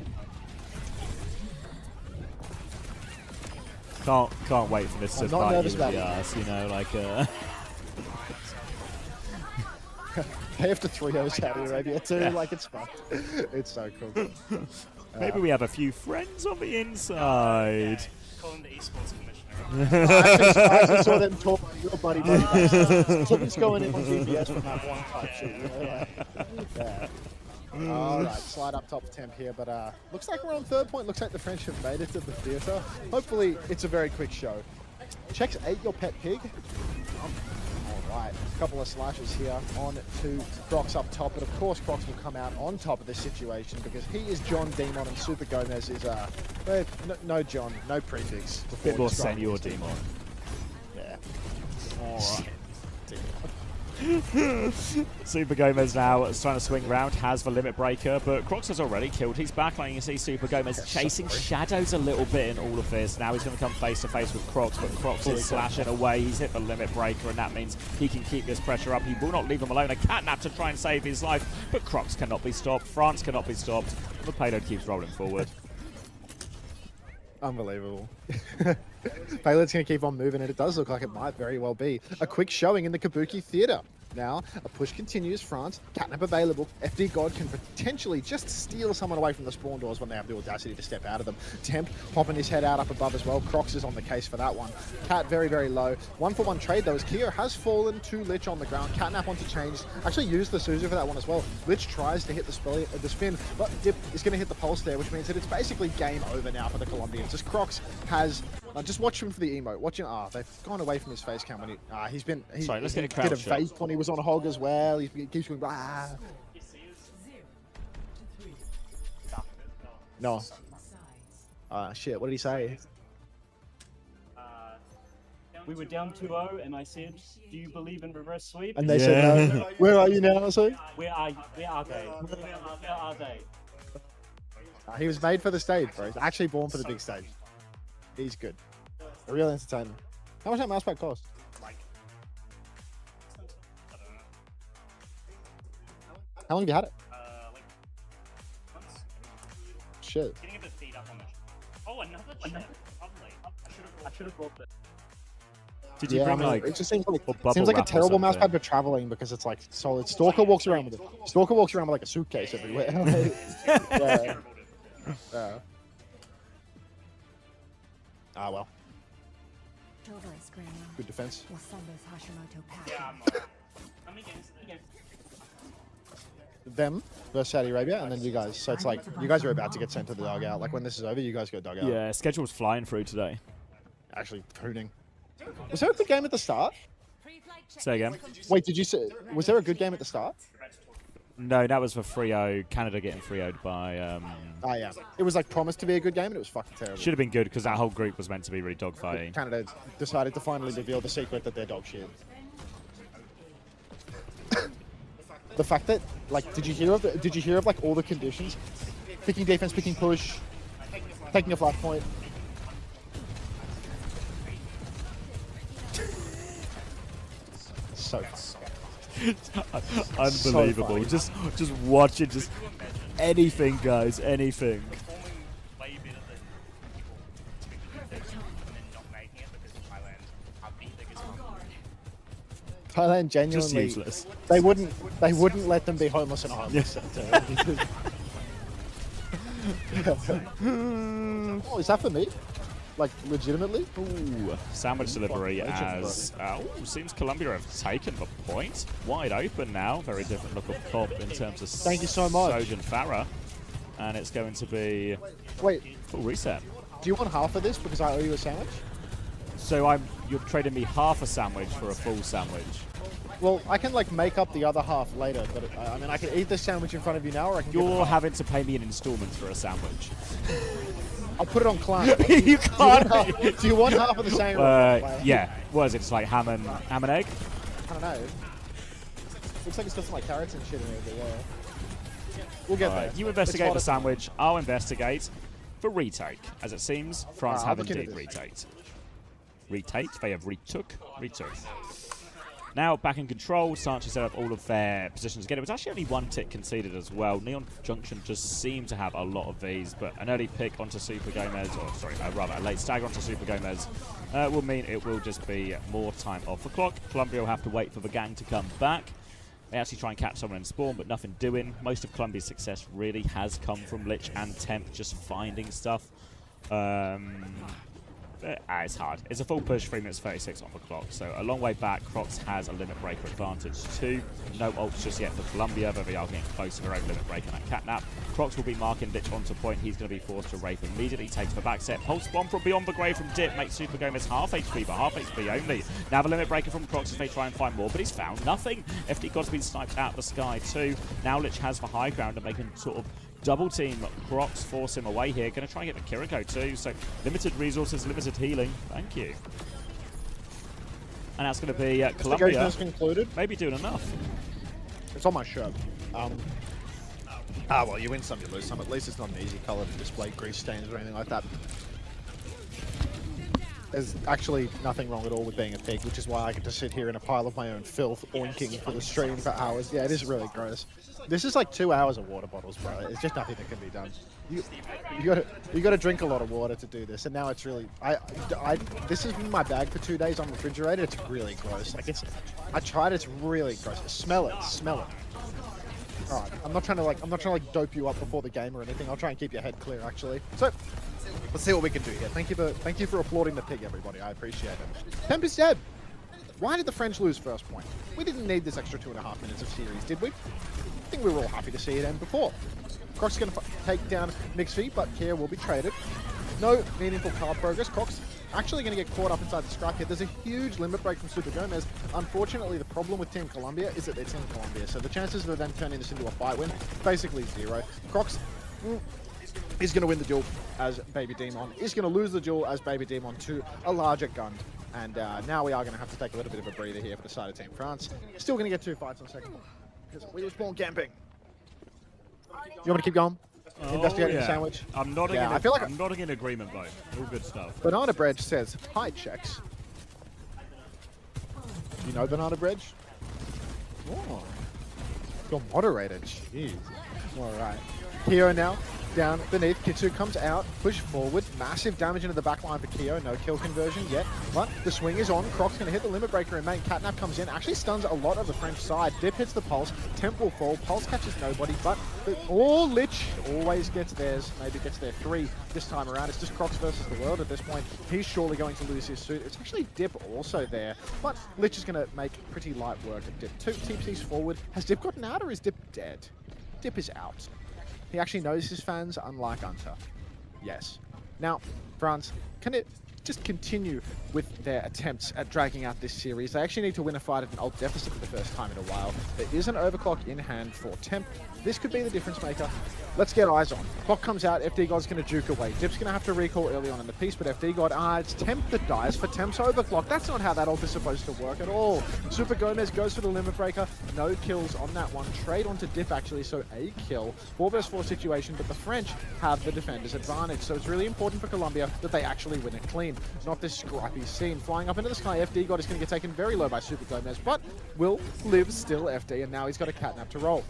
Can't wait for this to bite you in the ass, you know, like They have to 3-0 Saudi Arabia too, like it's fucked. It's so cool. Maybe we have a few friends on the inside. Call him the esports commissioner. I actually saw them talk to your buddy. Something's going in on GPS from that one type shit. You know, like, yeah. Alright, slide up top temp here, but looks like we're on third point. Looks like the French have made it to the theatre. Hopefully, it's a very quick show. Checks 8 your pet pig. Alright, a couple of slashes here on to Crocs up top, but of course Crocs will come out on top of this situation because he is John Demon and Super Gomez is no John, no prefix. A bit more Senor Demon. Yeah. Alright. Super Gomez now is trying to swing round, has the limit breaker, but Crocs has already killed his backline. You can see Super Gomez chasing shadows a little bit in all of this. Now he's going to come face to face with Crocs, but Crocs is slashing away. He's hit the limit breaker, and that means he can keep this pressure up. He will not leave him alone. A catnap to try and save his life, but Crocs cannot be stopped. France cannot be stopped. The payload keeps rolling forward. Unbelievable. Payload's going to keep on moving, and it does look like it might very well be a quick showing in the Kabuki Theatre. Now, a push continues, France, catnap available. FD God can potentially just steal someone away from the spawn doors when they have the audacity to step out of them. Temp popping his head out up above as well. Crocs is on the case for that one. Cat very, very low. 1-for-1 trade though, as Kia has fallen to Lich on the ground. Catnap onto change. Actually used the Suzu for that one as well. Lich tries to hit the spin, but Dip is going to hit the pulse there, which means that it's basically game over now for the Colombians. As Crocs has... just watch him for the emote. Watch him. They've gone away from his face cam when he Sorry, let's get a did crowd a shot. vape when he was on Hog as well. He keeps going. No. Shit. What did he say? We were down 2-0, and I said, "Do you believe in reverse sweep?" And they said no. Where are you now, sir? Where are they? Where are they? He was made for the stage, bro. He's actually born for the big stage. He's good. A real entertainer. How much that mousepad cost? How long have you had it? Shit. Getting a bit beat up on it. Oh, another chip. Lovely. I should have brought that. Did you bring like? It just seems like a seems like a terrible mousepad for traveling because it's like solid. Stalker walks around with it. Stalker walks around with like a suitcase everywhere. Yeah. Yeah. Ah well. Good defense. Them versus Saudi Arabia, and then you guys. So it's like you guys are about to get sent to the dugout. Like when this is over, you guys go dugout. Yeah, schedule's flying through today. actually pruning. Was there a good game at the start? Say again. Wait, did you say, was there a good game at the start? No, that was for 3-0. Canada getting 3-0'd by... Oh, yeah. It was like promised to be a good game, and it was fucking terrible. Should have been good, because that whole group was meant to be really dogfighting. Canada decided to finally reveal the secret that they're dog shit. The fact that, like, did you hear of like all the conditions? Picking defense, picking push, taking a flash point. So unbelievable. So just watch it. Just anything, guys. Anything. Thailand genuinely Just useless. They wouldn't let them be homeless in a homeless center. Oh, is that for me? Like, legitimately? Ooh, sandwich delivery as... seems Colombia have taken the point. Wide open now. Very different look of comp in terms of... Thank you so much. Sojan Farah. And it's going to be... Wait. Full reset. Do you want half of this because I owe you a sandwich? So you're trading me half a sandwich for a full sandwich. Well, I can like make up the other half later, but I mean, I can eat this sandwich in front of you now, or I can. You're having to pay me in installments for a sandwich. I'll put it on client. You can't. Do you want half of the sandwich? Yeah. What is it? It's like ham and egg? I don't know. Looks like it's got some like carrots and shit in it, but yeah. We'll get there. You investigate the sandwich. I'll investigate for retake. As it seems, France have indeed retaked. Retake. They have retook. Now back in control, starting to set up all of their positions again. It was actually only one tick conceded as well. Neon Junction just seemed to have a lot of these, but an early pick onto Super Gomez, or sorry, rather a late stagger onto Super Gomez, will mean it will just be more time off the clock. Colombia will have to wait for the gang to come back. They actually try and catch someone in spawn, but nothing doing. Most of Colombia's success really has come from Lich and Temp just finding stuff. It's hard. It's a full push, 3 minutes 36 on the clock. So a long way back. Crocs has a limit breaker advantage too. No ults just yet for Colombia, but they are getting close to their own limit breaker and that catnap. Crocs will be marking Lich onto point. He's going to be forced to rape immediately. Takes the back set. Pulse bomb from beyond the grave from Dip makes Super Gomez half HP, but half HP only. Now the limit breaker from Crocs as they try and find more, but he's found nothing. FD God's been sniped out of the sky too. Now Lich has the high ground and they can sort of double team Crocs, force him away here. Going to try and get the Kiriko too. So limited resources, limited healing. Thank you. And that's going to be Colombia. Concluded. Maybe doing enough. It's on my shirt. Well, you win some, you lose some. At least it's not an easy color to display grease stains or anything like that. There's actually nothing wrong at all with being a pig, which is why I get to sit here in a pile of my own filth, oinking for the stream for hours. Yeah, it is really gross. This is like 2 hours of water bottles, bro. It's just nothing that can be done. You gotta drink a lot of water to do this, and now it's really this has been in my bag for 2 days on refrigerator. It's really gross. Like I tried. It's really gross. Smell it. All right, I'm not trying to dope you up before the game or anything. I'll try and keep your head clear, actually. So let's see what we can do here. Thank you for applauding the pig, everybody. I appreciate it. Temp is dead. Why did the French lose first point? We didn't need this extra 2.5 minutes of series, did we? I think we were all happy to see it end before. Croc's going to take down Mixfy, but Kia will be traded. No meaningful card progress. Croc's actually going to get caught up inside the scrap here. There's a huge limit break from Super Gomez. Unfortunately, the problem with Team Colombia is that they're Team Colombia, so the chances of them turning this into a fight win, basically zero. Crocs is going to win the duel as Baby Demon. Is going to lose the duel as Baby Demon to a larger gun. And now we are going to have to take a little bit of a breather here for the side of Team France. Still going to get 2 fights on second because we were spawn camping. You want me to keep going? Investigating the sandwich? I'm nodding, I'm nodding in agreement, though. All good stuff. Banana Bread says, hi, Checks. You know Banana Bread? Oh. You're moderated. Jeez. All right. Kyo now. Down beneath. Kitsu comes out, push forward, massive damage into the back line for Kyo, no kill conversion yet, but the swing is on. Croc's going to hit the limit breaker in main. Catnap comes in, actually stuns a lot of the French side. Dip hits the Pulse, Temp will fall, Pulse catches nobody, but Lich always gets theirs, maybe gets their 3 this time around. It's just Crocs versus the world at this point. He's surely going to lose his suit. It's actually Dip also there, but Lich is going to make pretty light work of Dip. 2 TPCs forward. Has Dip gotten out or is Dip dead? Dip is out. He actually knows his fans, unlike Unter. Yes. Now, France, can it just continue with their attempts at dragging out this series. They actually need to win a fight at an ult deficit for the first time in a while. There is an overclock in hand for Temp. This could be the difference maker. Let's get eyes on. Clock comes out, FD God's going to juke away. Dip's going to have to recall early on in the piece, but FD God, it's Temp that dies for Temp's overclock. That's not how that ult is supposed to work at all. Super Gomez goes for the limit breaker. No kills on that one. Trade onto Dip actually, so a kill. 4 vs 4 situation, but the French have the defender's advantage. So it's really important for Colombia that they actually win it clean. Not this scrappy scene. Flying up into the sky, FD God is going to get taken very low by Super Gomez, but will live still FD, and now he's got a catnap to roll.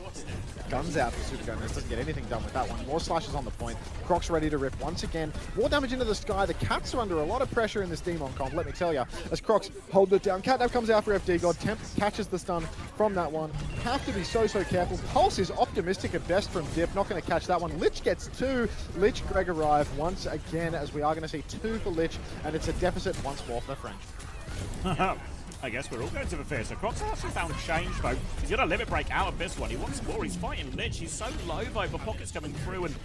Guns out for Super Gomez. Doesn't get anything done with that one. More slashes on the point. Croc's ready to rip once again. More damage into the sky. The Cats are under a lot of pressure in this Demon comp, let me tell you. As Croc's hold it down. Catnap comes out for FD God. Temp catches the stun from that one. Have to be so careful. Pulse is optimistic at best from Dip. Not going to catch that one. Lich gets 2. Lich, Greg arrive once again, as we are going to see 2 for Lich, and it's a deficit once more for the French. I guess we're all going to the fair. So Crocs actually found change, though. He's got a limit break out of this one. He wants more. He's fighting Lich. He's so low, though. The pocket's coming through, and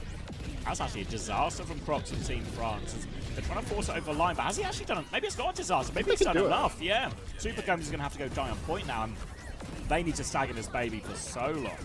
that's actually a disaster from Crocs and Team France. They're trying to force it over the line, but has he actually done it? Maybe it's not a disaster. Maybe he's done enough. Yeah. Super Gomez is going to have to go die on point now, and they need to stagger this baby for so long.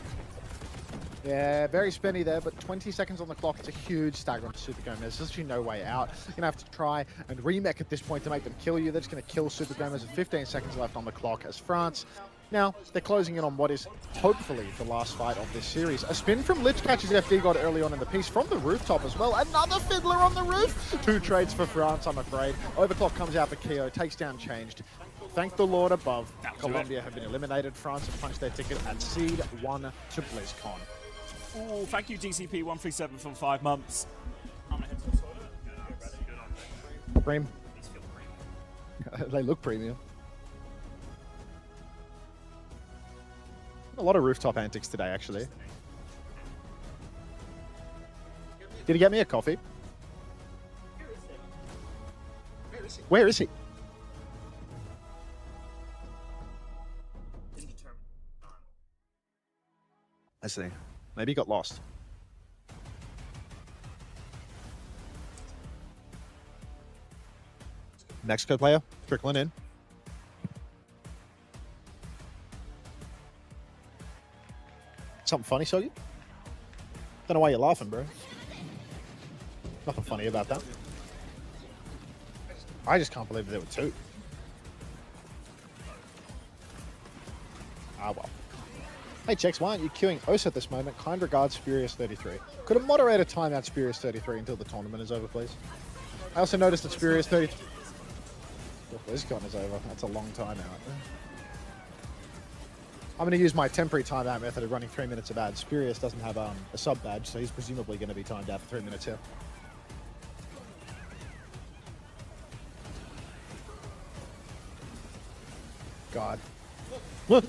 Yeah, very spenny there, but 20 seconds on the clock. It's a huge stagger onto Super Gomez. There's actually no way out. You're going to have to try and remech at this point to make them kill you. They're just going to kill Super Gomez with 15 seconds left on the clock as France. Now, they're closing in on what is hopefully the last fight of this series. A spin from Lich catches FD God early on in the piece from the rooftop as well. Another Fiddler on the roof. 2 trades for France, I'm afraid. Overclock comes out for Keo, takes down Changed. Thank the Lord above. Colombia have been eliminated. France have punched their ticket at Seed 1 to BlizzCon. Oh, thank you, DCP137 for 5 months. I'm gonna head to the toilet. Cream. They look premium. A lot of rooftop antics today, actually. Did he get me a coffee? Where is he? I see. Maybe he got lost. Mexico player, trickling in. Something funny, Soggy? Don't know why you're laughing, bro. Nothing funny about that. I just can't believe there were 2. Ah, well. Hey, Chex, why aren't you queuing Os at this moment? Kind regards, Spurious33. Could a moderator time out Spurious33 until the tournament is over, please? I also noticed that Spurious33... BlizzCon is over. That's a long time out. I'm going to use my temporary timeout method of running 3 minutes of ads. Spurious doesn't have a sub badge, so he's presumably going to be timed out for 3 minutes here. God. Look!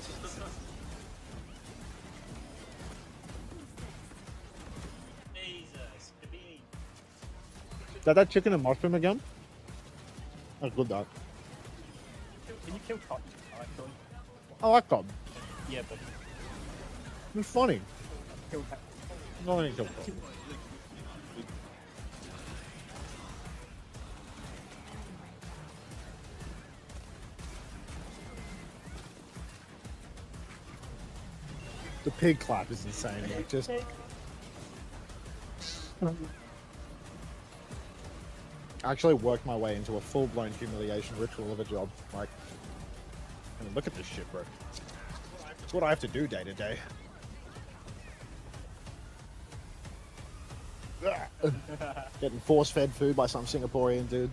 Is that chicken and mushroom again? That's good, dog. Can you kill cops, actually? I like Cobb. Yeah, but... It's funny. Kill cops. No one kill Cobb. The pig clap is insane. Like, just... I actually worked my way into a full-blown humiliation ritual of a job. Like, I mean, look at this shit, bro. It's what I have to do day to day. Getting force-fed food by some Singaporean dude.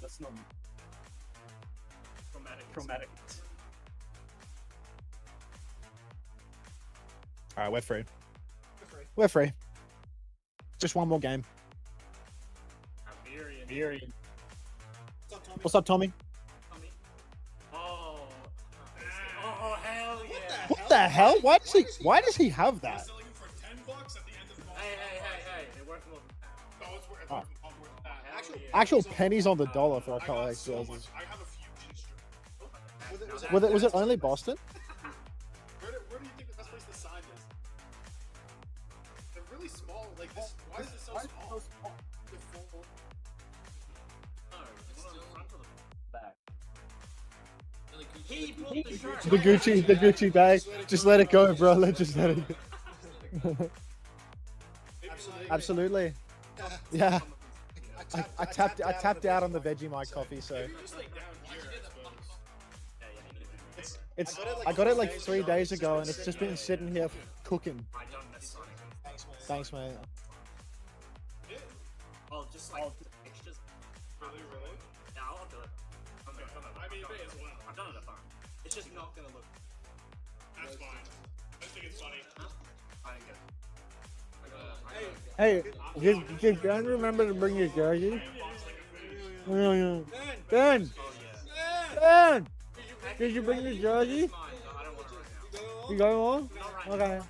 That's not chromatic. Alright, we're free. We're free. Just one more game. Miriam. What's up, Tommy? Oh, hell yeah. What the hell? Why does he have that? Hey, they're worth more than that. Actual pennies on the dollar for a color X jerseys. Was it only Boston? The Gucci bag. Just let it go, bro. Just let it go. Absolutely. Yeah. I tapped out on the Vegemite coffee, so I got it like 3 days ago, and it's just been sitting here cooking. Thanks, mate. Oh, just like extras. Really? Yeah, I'll do it. I mean, you may as well. I've done it a bunch. It's just not gonna look. That's fine. I think it's funny. I didn't get it. Hey, did Dan remember to bring your jersey? Ben! Ben! Did you bring your jersey? You going on? Okay.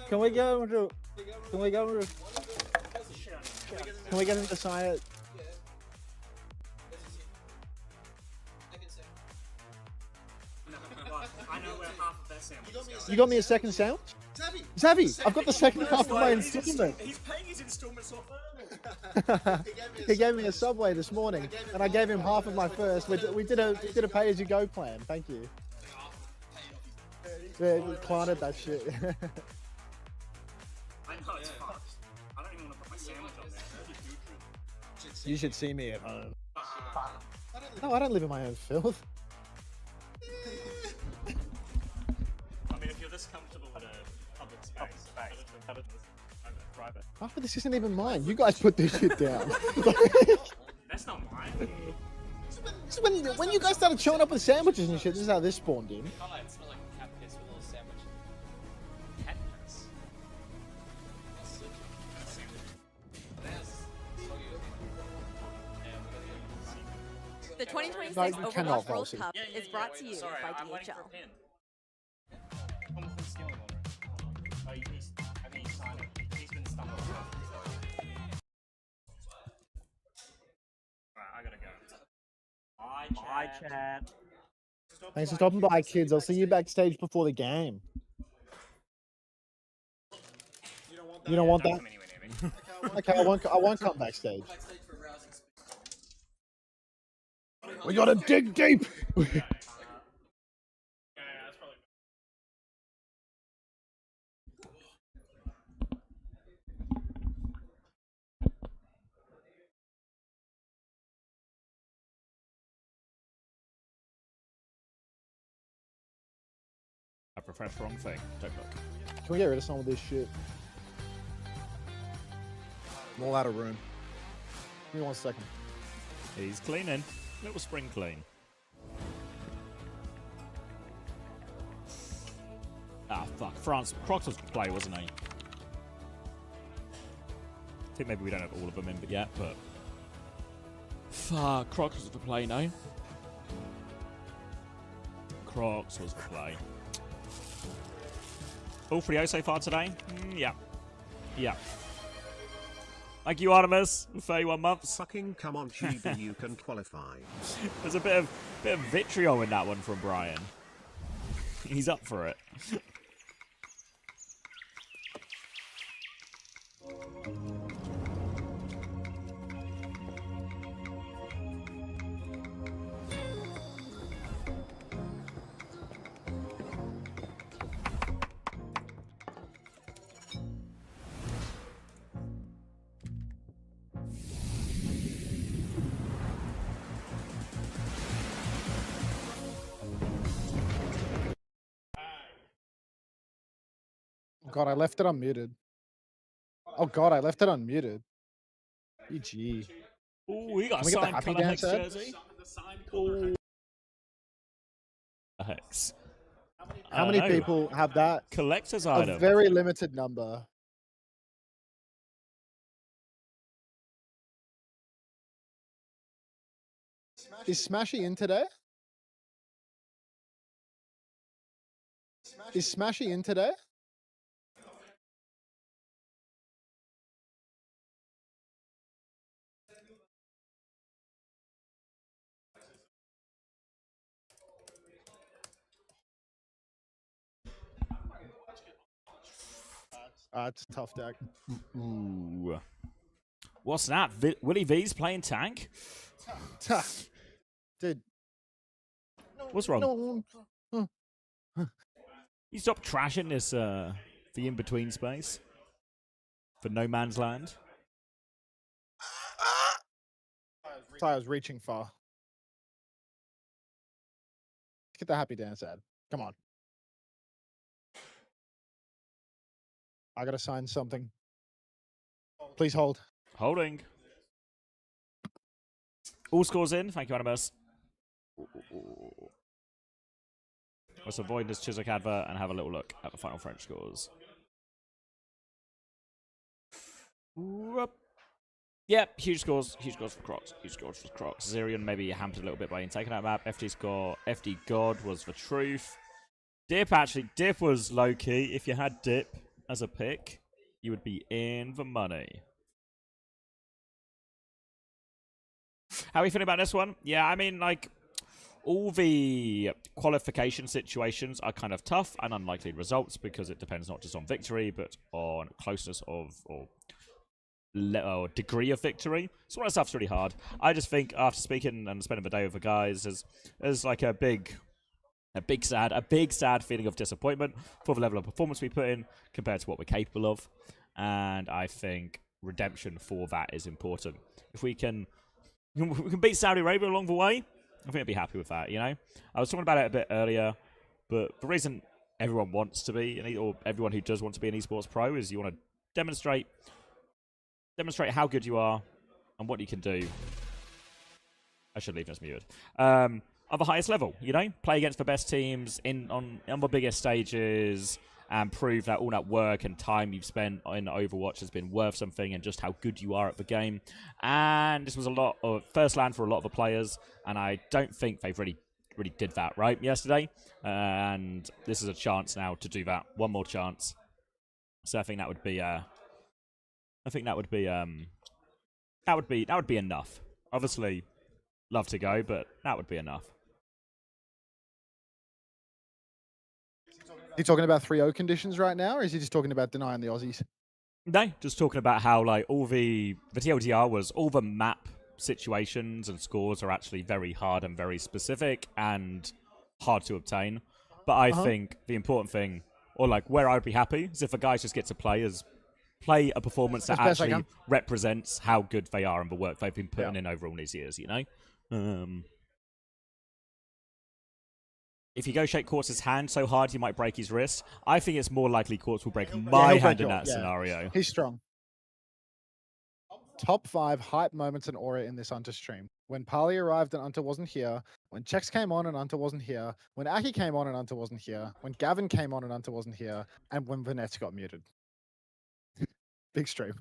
Can we get him to? Can we get him to? Can we get him to sign it? I know where half of that sandwich is. You got me a second sandwich? Zabby, I've got the second half of my installment. He's paying his installments off early. He gave me a Subway this morning, and I gave him half of my first. We did a pay-as-you-go plan. Thank you. Yeah, we planted that shit. I know it's fucked. I don't even want to put my sandwich on there. You should see me at home. No, I don't live in my own filth. I mean, if you're this comfortable with a public space, private. Oh, but this isn't even mine. You guys put this shit down. That's not mine. This is when you guys started showing up with sandwiches and shit, this is how this spawned in. Oh, it smells like cat piss with a little sandwich. Cat piss. The 2026 No, you Overwatch cannot, World Valsy. Cup is brought to you Sorry, by I'm waiting DHL. for a pin. Oh, he's, I think he's signed it. He's been stumbled. Alright, I gotta go. Bye, chat. Thanks for stopping by, kids. I'll see you backstage before the game. You don't want that? Okay, I won't come backstage. We gotta dig deep. I prefer wrong thing. Don't look. Can we get rid of some of this shit? I'm all out of room. Give me 1 second. He's cleaning. Little spring clean. Ah, fuck. France. Crocs was to play, wasn't he? I think maybe we don't have all of them in yet, but... Fuck. Crocs was to play, no? Crocs was to play. All 3-0 so far today? Yeah. Yeah. Thank you, Artemis. 31 months. Fucking come on, Chibi, you can qualify. There's a bit of vitriol in that one from Brian. He's up for it. God, I left it unmuted. Oh God, I left it unmuted. GG. Ooh, we got Can a we get the signed Happy colour Dance Hex ad? jersey. Ooh. Hex. How many people have that? Collector's A item. very limited number. Is Smashy in today? Is Smashy in today? It's a tough deck. Ooh. What's that? Willie V's playing tank? Dude. What's wrong? No. You stop trashing this, the in-between space? For no man's land? I was reaching far. Let's get the happy dance ad. Come on. I gotta sign something. Please hold. Holding. All scores in. Thank you, Animus. Let's avoid this Chiswick advert and have a little look at the final French scores. Whoop. Yep, huge scores for Crocs. Huge scores for Crocs. Zerion maybe hampered a little bit by being taken out map. FD God was the truth. Dip was low key. If you had Dip as a pick, you would be in the money. How are you feeling about this one? Yeah, I mean, like, all the qualification situations are kind of tough and unlikely results because it depends not just on victory, but on closeness of, or degree of victory. So all that stuff's really hard. I just think after speaking and spending the day with the guys, there's like a big sad feeling of disappointment for the level of performance we put in compared to what we're capable of. And I think redemption for that is important. If we can beat Saudi Arabia along the way, I think I'd be happy with that, you know? I was talking about it a bit earlier, but the reason everyone wants to be, or everyone who does want to be an esports pro, is you want to demonstrate how good you are and what you can do. I should leave this muted. At the highest level, you know? Play against the best teams on the biggest stages and prove that all that work and time you've spent in Overwatch has been worth something and just how good you are at the game. And this was a lot of first land for a lot of the players, and I don't think they've really did that right yesterday. And this is a chance now to do that. One more chance. So I think that would be that would be enough. Obviously, love to go, but that would be enough. Are you talking about 3-0 conditions right now, or is he just talking about denying the Aussies? No, just talking about how like all the TLDR was all the map situations and scores are actually very hard and very specific and hard to obtain. But I think the important thing, or like where I'd be happy, is if the guys just get to play a performance that actually represents how good they are and the work they've been putting in over all these years, you know? If you go shake Quartz's hand so hard you might break his wrist, I think it's more likely Quartz will break my hand in that scenario. He's strong. Top 5 hype moments and aura in this Unter stream. When Pali arrived and Unter wasn't here, when Chex came on and Unter wasn't here, when Aki came on and Unter wasn't here, when Gavin came on and Unter wasn't here, and when Vanette got muted. Big stream.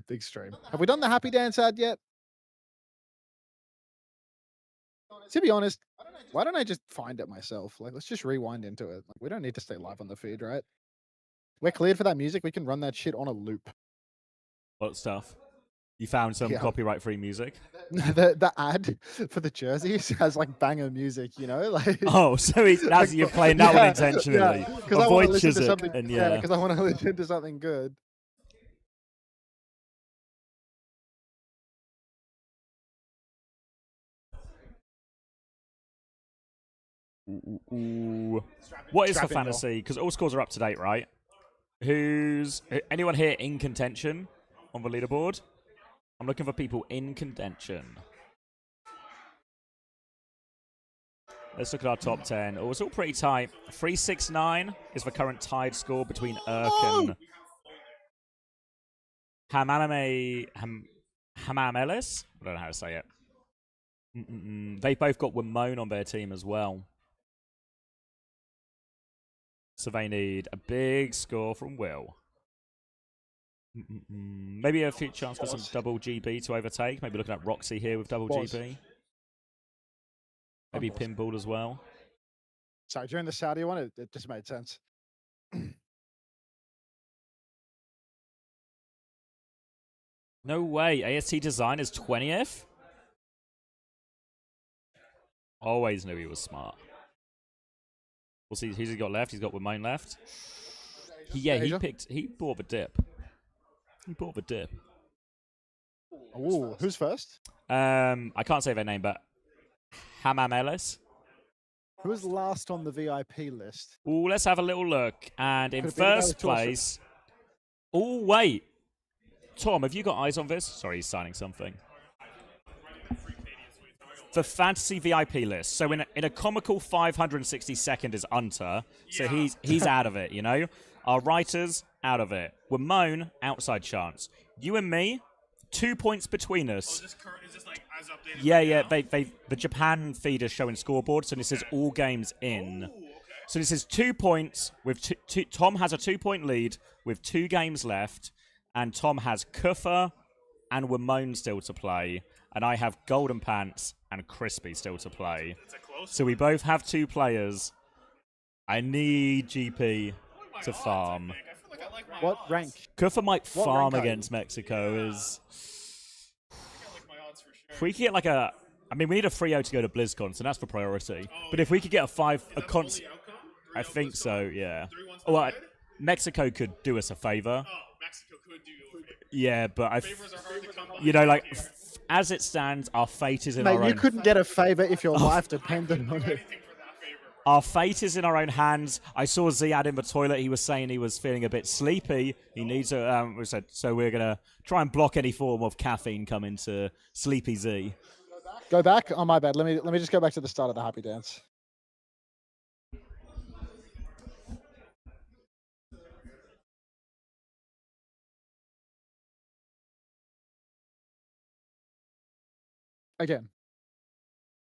Big stream. Have we done the happy dance ad yet? To be honest, why don't I just find it myself? Like, let's just rewind into it. Like, we don't need to stay live on the feed, right? We're cleared for that music. We can run that shit on a loop. What stuff? You found some copyright-free music? The ad for the jerseys has like banger music, you know? Like oh, so you're playing that one intentionally. Because Avoid I Chiswick, something. And because I want to listen to something good. Ooh. What is for fantasy? Because all scores are up to date, right? Anyone here in contention on the leaderboard? I'm looking for people in contention. Let's look at our top 10. Oh, it's all pretty tight. 369 is the current tied score between Urk and Hamamelis. I don't know how to say it. They both got Wimone on their team as well. So they need a big score from Will. Maybe a few chance for some double GB to overtake. Maybe looking at Roxy here with double GB. Maybe Pinball as well. Sorry, during the Saudi one, it just made sense. No way. AST Design is 20th? Always knew he was smart. We'll see who's he got left. He's got Wimone left. He bought the dip. He bought the dip. Ooh, who's first? I can't say their name, but Hamam Ellis. Who was last on the VIP list? Ooh, let's have a little look. And in Could it be the guy first with Torsten? place... Oh, wait. Tom, have you got eyes on this? Sorry, he's signing something. The fantasy VIP list. So in a comical 562nd is Unter. So he's out of it, you know? Our writers, out of it. Ramon, outside chance. You and me, 2 points between us. Is this like as updated? Yeah. The Japan feed is showing scoreboard, so this is all games in. So this is 2 points with Tom has a 2-point lead with 2 games left, and Tom has Kufa and Ramon still to play, and I have Golden Pants and Crispy still to play. So we both have 2 players. I need GP to farm. What rank? Kufa might What farm rank are against Mexico is... If we could get like a... I mean, we need a 3-0 to go to BlizzCon, so that's the priority. But if we could get a constant... I think so, yeah. Well, Mexico could do us a favor. Oh, Mexico could do you a favor. Yeah, but Favors are hard to come by. you know, like, as it stands, our fate is in Mate, our own... you couldn't get a favor if your life depended on it. Our fate is in our own hands. I saw Ziad in the toilet. He was saying he was feeling a bit sleepy. He needs a... so we're going to try and block any form of caffeine coming to Sleepy Z. Go back? Oh, my bad. Let me just go back to the start of the Happy Dance. Again.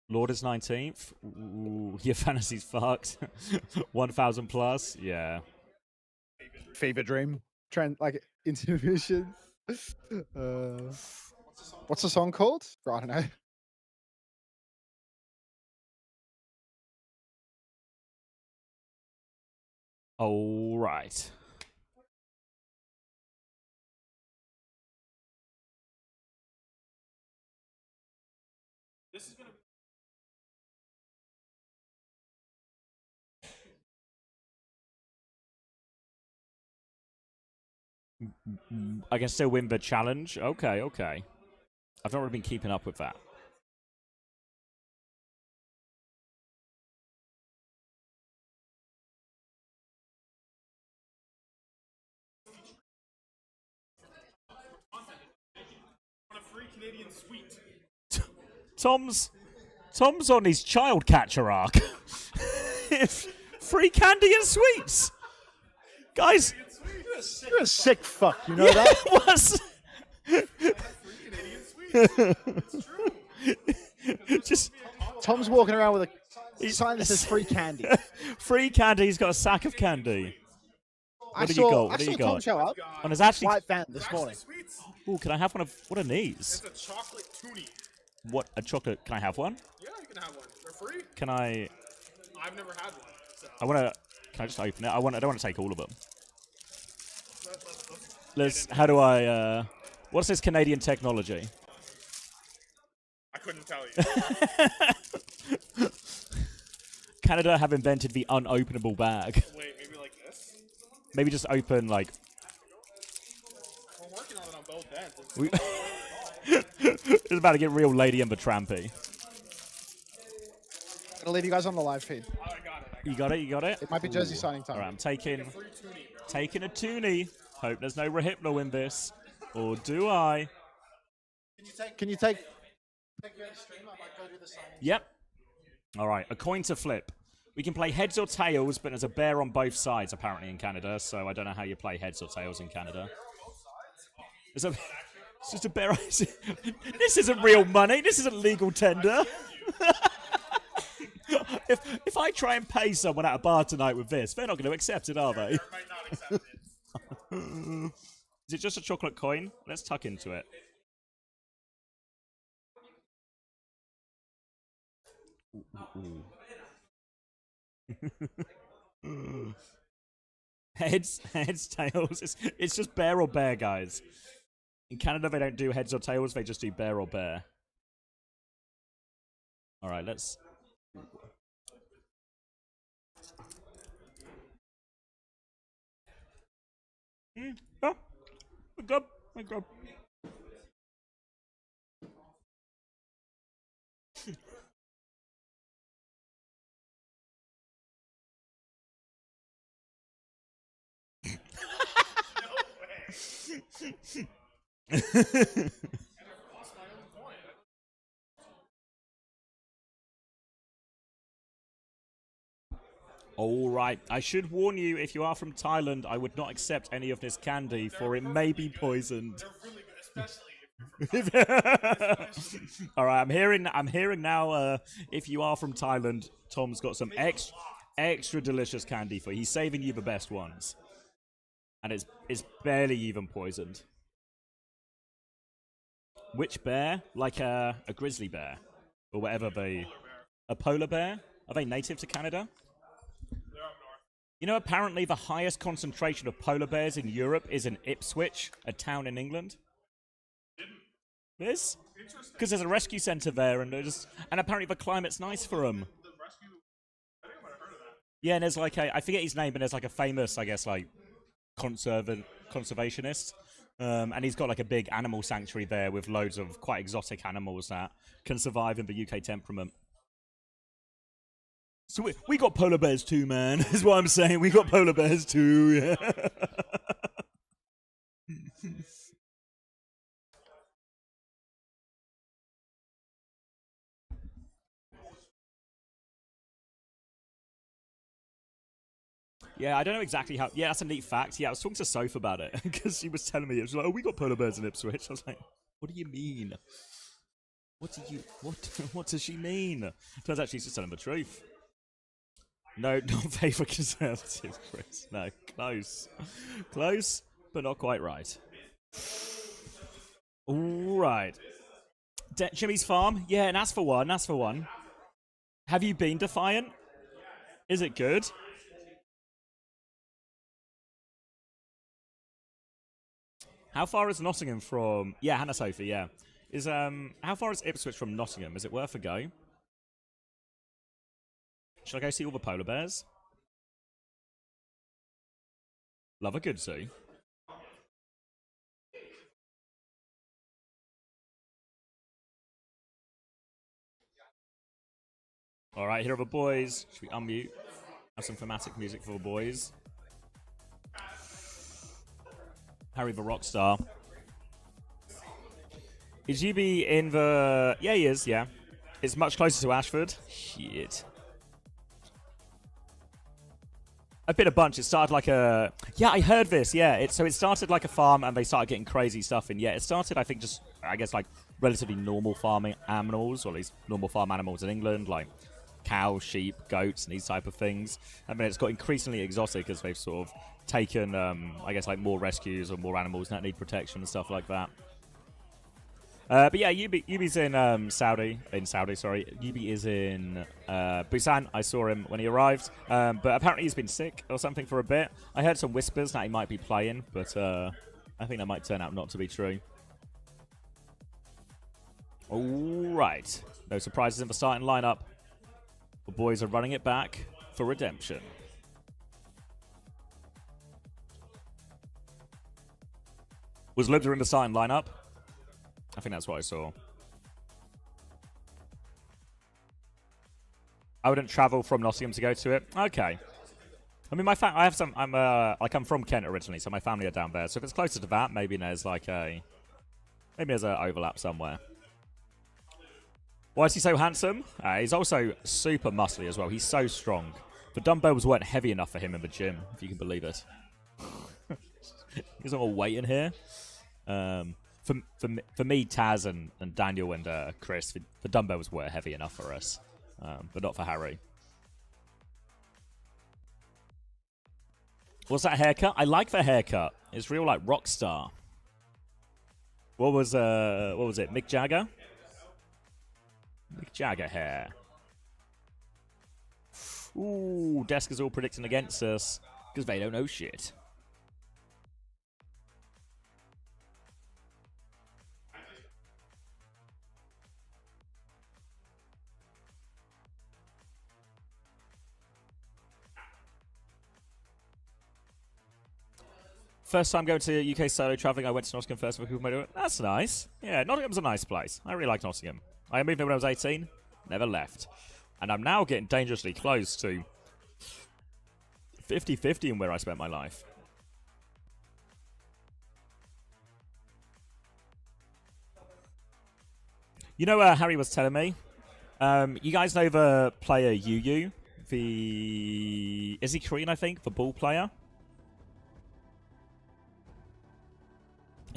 Lord is 19th. Ooh, your fantasy's fucked. 1,000 plus. Yeah. Fever Dream. Like, intermission. What's the song called? I don't know. All right. This is gonna. I can still win the challenge. Okay. I've not really been keeping up with that. On a free Canadian suite. Tom's on his child catcher arc. Free candy and sweets. Guys, you're a sick fuck, you know that? It was. Just Tom's walking around with a sign that says free candy. Free candy. He's got a sack of candy. What do you got? What do you got? Tom show up. And there's actually White fan this morning. Ooh, can I have one of what are these? It's a chocolate toonie. What a chocolate? Can I have one? Yeah, you can have one. They're free. Can I? I've never had one. So. I want to. Can I just open it? I don't want to take all of them. How do I? What's this Canadian technology? I couldn't tell you. Canada have invented the unopenable bag. Wait, maybe like this? Maybe just open like. We're working on it on both ends. It's about to get real Lady and the Trampy. I'm gonna leave you guys on the live feed. Oh, I got it. You got it. You got it. It might be Jersey signing time. All right, I'm taking a toonie. Hope there's no Rehypno in this, or do I? Can you take your stream? I might go do the signing. Yep. All right, a coin to flip. We can play heads or tails, but there's a bear on both sides apparently in Canada. So I don't know how you play heads or tails in Canada. It's just a bear. This isn't real money. This isn't legal tender. If I try and pay someone at a bar tonight with this, they're not going to accept it, are they? Is it just a chocolate coin? Let's tuck into it. Heads, tails. It's just bear or bear, guys. In Canada, they don't do heads or tails. They just do bear or bear. All right, let's... Oh, good job. Good job. All right. I should warn you, if you are from Thailand, I would not accept any of this candy, for it may be poisoned. All right. I'm hearing now. If you are from Thailand, Tom's got some extra delicious candy for you. He's saving you the best ones, and it's barely even poisoned. Which bear? Like a grizzly bear, or whatever a polar bear? Are they native to Canada? You know, apparently the highest concentration of polar bears in Europe is in Ipswich, a town in England. This? Because there's a rescue centre there, and apparently the climate's nice for them. Yeah, and there's like I forget his name, but there's like a famous, I guess, like conservationist, and he's got like a big animal sanctuary there with loads of quite exotic animals that can survive in the UK temperament. So we got polar bears too, man. Is what I'm saying. We got polar bears too. Yeah. Yeah, I don't know exactly how. Yeah, that's a neat fact. Yeah, I was talking to Soph about it because she was telling me, it was like, oh, we got polar bears in Ipswich. I was like, what do you mean? What does she mean? Turns out she's just telling the truth. No, not favourite conservative, Chris. No, close. Close, but not quite right. All right. Jimmy's Farm? Yeah, and that's for one. Have you been, Defiant? Is it good? How far is Nottingham from... Yeah, Hannah Sophie, yeah. How far is Ipswich from Nottingham? Is it worth a go? Should I go see all the polar bears? Love a good zoo. All right, here are the boys. Should we unmute? Have some thematic music for the boys. Harry the Rockstar. Is UB in the... Yeah, he is, yeah. It's much closer to Ashford. Shit. A bit of bunch. It started like a... Yeah, I heard this, yeah. So it started like a farm and they started getting crazy stuff in. Yeah, it started, I think, just, I guess, like relatively normal farming animals, or at least normal farm animals in England, like cows, sheep, goats, and these type of things. I mean, it's got increasingly exotic as they've sort of taken, I guess, like more rescues or more animals that need protection and stuff like that. But yeah, Yubi's in Saudi, sorry. Yubi is in Busan. I saw him when he arrived. But apparently he's been sick or something for a bit. I heard some whispers that he might be playing, but I think that might turn out not to be true. All right. No surprises in the starting lineup. The boys are running it back for redemption. Was Libda in the starting lineup? I think that's what I saw. I wouldn't travel from Nottingham to go to it. Okay. I mean, I'm from Kent originally, so my family are down there. So if it's closer to that, maybe there's like maybe there's an overlap somewhere. Why is he so handsome? He's also super muscly as well. He's so strong. The dumbbells weren't heavy enough for him in the gym, if you can believe it. He's all weight in here. For me, Taz and Daniel and Chris, the dumbbells were heavy enough for us, but not for Harry. What's that haircut? I like the haircut. It's real like rock star. What was it? Mick Jagger? Mick Jagger hair. Ooh, Desk is all predicting against us because they don't know shit. First time going to UK solo traveling, I went to Nottingham first. That's nice. Yeah, Nottingham's a nice place. I really like Nottingham. I moved there when I was 18, never left. And I'm now getting dangerously close to 50-50 in where I spent my life. You know, Harry was telling me, you guys know the player Yu, is he Korean, I think, the ball player?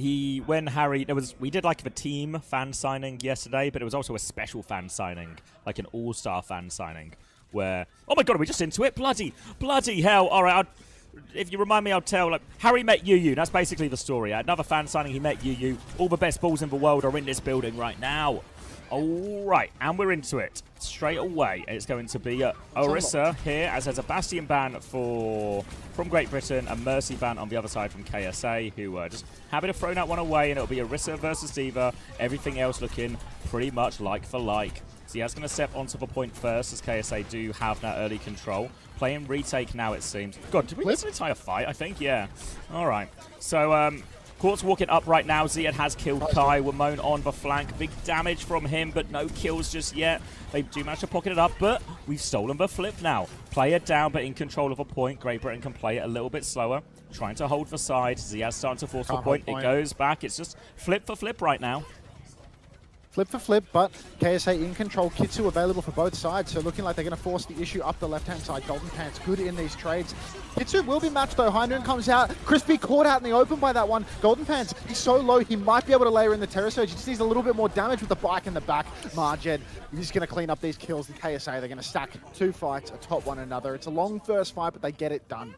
When Harry, we did like the team fan signing yesterday, but it was also a special fan signing, like an all-star fan signing, where, oh my god, are we just into it? Bloody hell. All right, if you remind me, I'll tell, like, Harry met Yu. That's basically the story. At another fan signing, he met Yu. All the best balls in the world are in this building right now. All right, and we're into it straight away. It's going to be Orisa here, as there's a Bastion ban from Great Britain, a Mercy ban on the other side from KSA, who just happy to throw that one away, and it'll be Orisa versus D.Va. Everything else looking pretty much like for like. Ziad's going to step onto the point first, as KSA do have that early control. Playing retake now, it seems. God, did we miss an entire fight? I think, yeah. All right. So, Quartz walking up right now. Ziad has killed Kai. Wamone on the flank. Big damage from him, but no kills just yet. They do manage to pocket it up, but we've stolen the flip now. Player down, but in control of a point. Great Britain can play it a little bit slower. Trying to hold the side. Ziad's starting to force the point. It goes back. It's just flip for flip right now. Flip for flip, but KSA in control. Kitsu available for both sides, so looking like they're going to force the issue up the left-hand side. Golden Pants good in these trades. Kitsu will be matched though. High Noon comes out. Crispy caught out in the open by that one. Golden Pants, he's so low, he might be able to layer in the Terror Surge. He just needs a little bit more damage with the bike in the back. Marjed, he's going to clean up these kills. And KSA, they're going to stack 2 fights atop one another. It's a long first fight, but they get it done.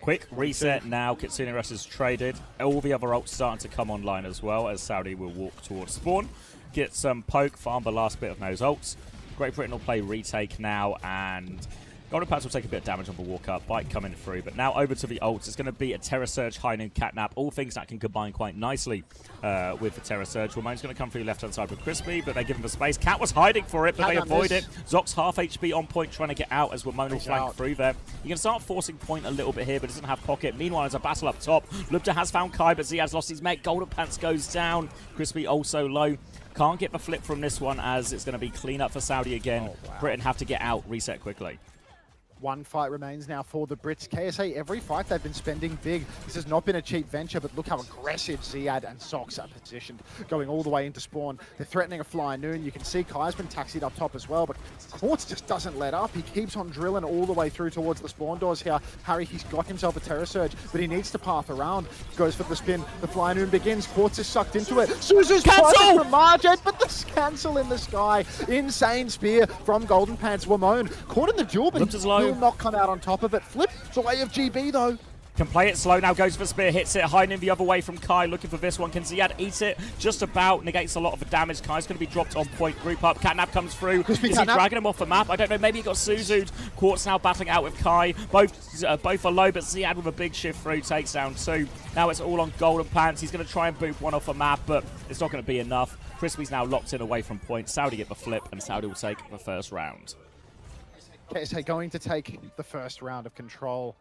Quick reset now. Kitsune Rush is traded. All the other ults starting to come online as well, as Saudi will walk towards spawn. Get some poke, farm the last bit of those ults. Great Britain will play retake now, and Golden Pants will take a bit of damage on the walk up. Bite coming through, but now over to the ults. It's going to be a Terror Surge, High Noon, Catnap. All things that can combine quite nicely with the Terror Surge. Ramone's going to come through left-hand side with Crispy, but they give him the space. Cat was hiding for it, but they avoid it. Zox half HP on point, trying to get out as Ramone will flank through there. You can start forcing point a little bit here, but doesn't have pocket. Meanwhile, there's a battle up top. Lubta has found Kai, but Ziad's lost his mech. Golden Pants goes down. Crispy also low. Can't get the flip from this one, as it's going to be clean up for Saudi again. Britain have to get out, reset quickly. One fight remains now for the Brits. KSA, every fight they've been spending big. This has not been a cheap venture, but look how aggressive Ziad and Sox are positioned, going all the way into spawn. They're threatening a Fly Noon. You can see Kai's been taxied up top as well, but Quartz just doesn't let up. He keeps on drilling all the way through towards the spawn doors here. Harry, he's got himself a Terror Surge, but he needs to path around. Goes for the spin. The Fly Noon begins. Quartz is sucked into it. Suzu's cancel from Marjet, but the cancel in the sky. Insane spear from Golden Pants. Wamone caught in the duel, but he will not come out on top of it. Flip the way of GB though. Can play it slow now, goes for spear, hits it, hiding the other way from Kai, looking for this one. Can Ziad eat it? Just about, negates a lot of the damage. Kai's going to be dropped on point, group up. Catnap comes through. Is he dragging him off the map? I don't know, maybe he got Suzu'd. Quartz now battling out with Kai. Both are low, but Ziad with a big shift through takes down 2. Now it's all on Golden Pants. He's going to try and boot one off the map, but it's not going to be enough. Crispy's now locked in away from point. Saudi get the flip, and Saudi will take the first round. KSA going to take the first round of control.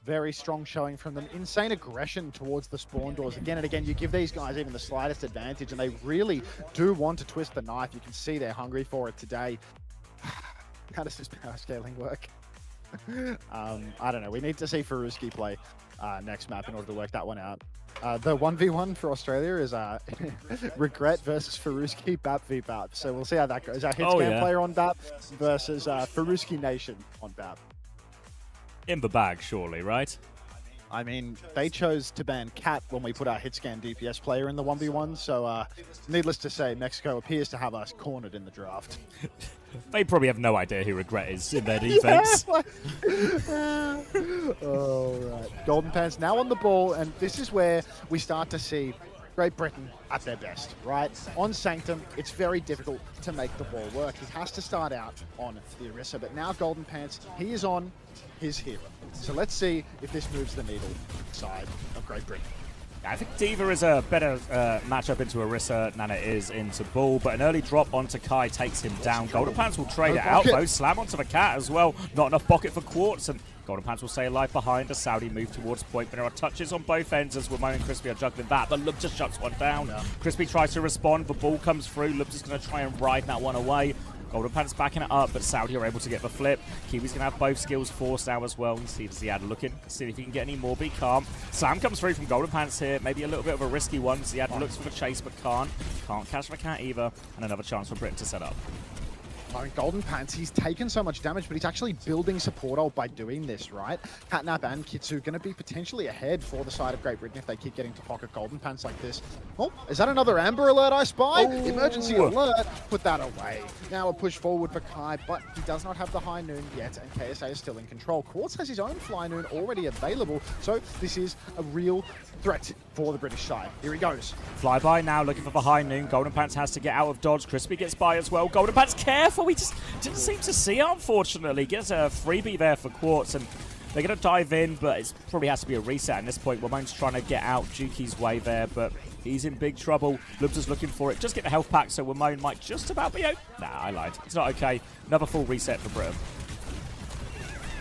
Very strong showing from them. Insane aggression towards the spawn doors. Again and again, you give these guys even the slightest advantage, and they really do want to twist the knife. You can see they're hungry for it today. How does this power scaling work? I don't know. We need to see Faruski play next map in order to work that one out. The 1v1 for Australia is Regret versus Faruski, BAP v BAP. So we'll see how that goes. Our Hitscan player on BAP versus Faruski Nation on BAP. In the bag, surely, right? I mean, they chose to ban Cat when we put our Hitscan DPS player in the 1v1, so needless to say, Mexico appears to have us cornered in the draft. They probably have no idea who Regret is in their defense. All right. Golden Pants now on the ball, and this is where we start to see Great Britain at their best, right? On Sanctum, it's very difficult to make the ball work. He has to start out on the Orisa, but now Golden Pants, he is on his hero. So let's see if this moves the needle side of Great Britain. I think D.Va is a better matchup into Orisa than it is into Bull, but an early drop onto Kai takes him down. Golden Pants will trade it out, though. Slam onto the Cat as well. Not enough pocket for Quartz, and Golden Pants will stay alive behind as Saudi move towards point, but there are touches on both ends as Ramon and Crispy are juggling that, but Lub just shuts one down. Yeah. Crispy tries to respond, the ball comes through, Lub's just going to try and ride that one away. Golden Pants backing it up, but Saudi are able to get the flip. Kiwi's going to have both skills forced now as well. And see Ziad looking, see if he can get any more, but he can't. Slam comes through from Golden Pants here, maybe a little bit of a risky one. Ziad looks for the chase, but can't. Can't catch the cat either, and another chance for Britain to set up. I mean, Golden Pants, he's taken so much damage, but he's actually building support ult by doing this, right? Catnap and Kitsu going to be potentially ahead for the side of Great Britain if they keep getting to pocket Golden Pants like this. Oh, is that another Amber Alert I spy? Oh. Emergency alert, put that away. Now a push forward for Kai, but he does not have the High Noon yet, and KSA is still in control. Quartz has his own Fly Noon already available, so this is a real threat for the British side. Here he goes. Flyby now looking for the High Noon. Golden Pants has to get out of dodge. Crispy gets by as well. Golden Pants careful. We just didn't seem to see it, unfortunately. Gets a freebie there for Quartz, and they're going to dive in, but it probably has to be a reset at this point. Ramon's trying to get out Juki's way there, but he's in big trouble. Lubs is looking for it. Just get the health pack, so Ramon might just about be out. Nah, I lied. It's not okay. Another full reset for Britain.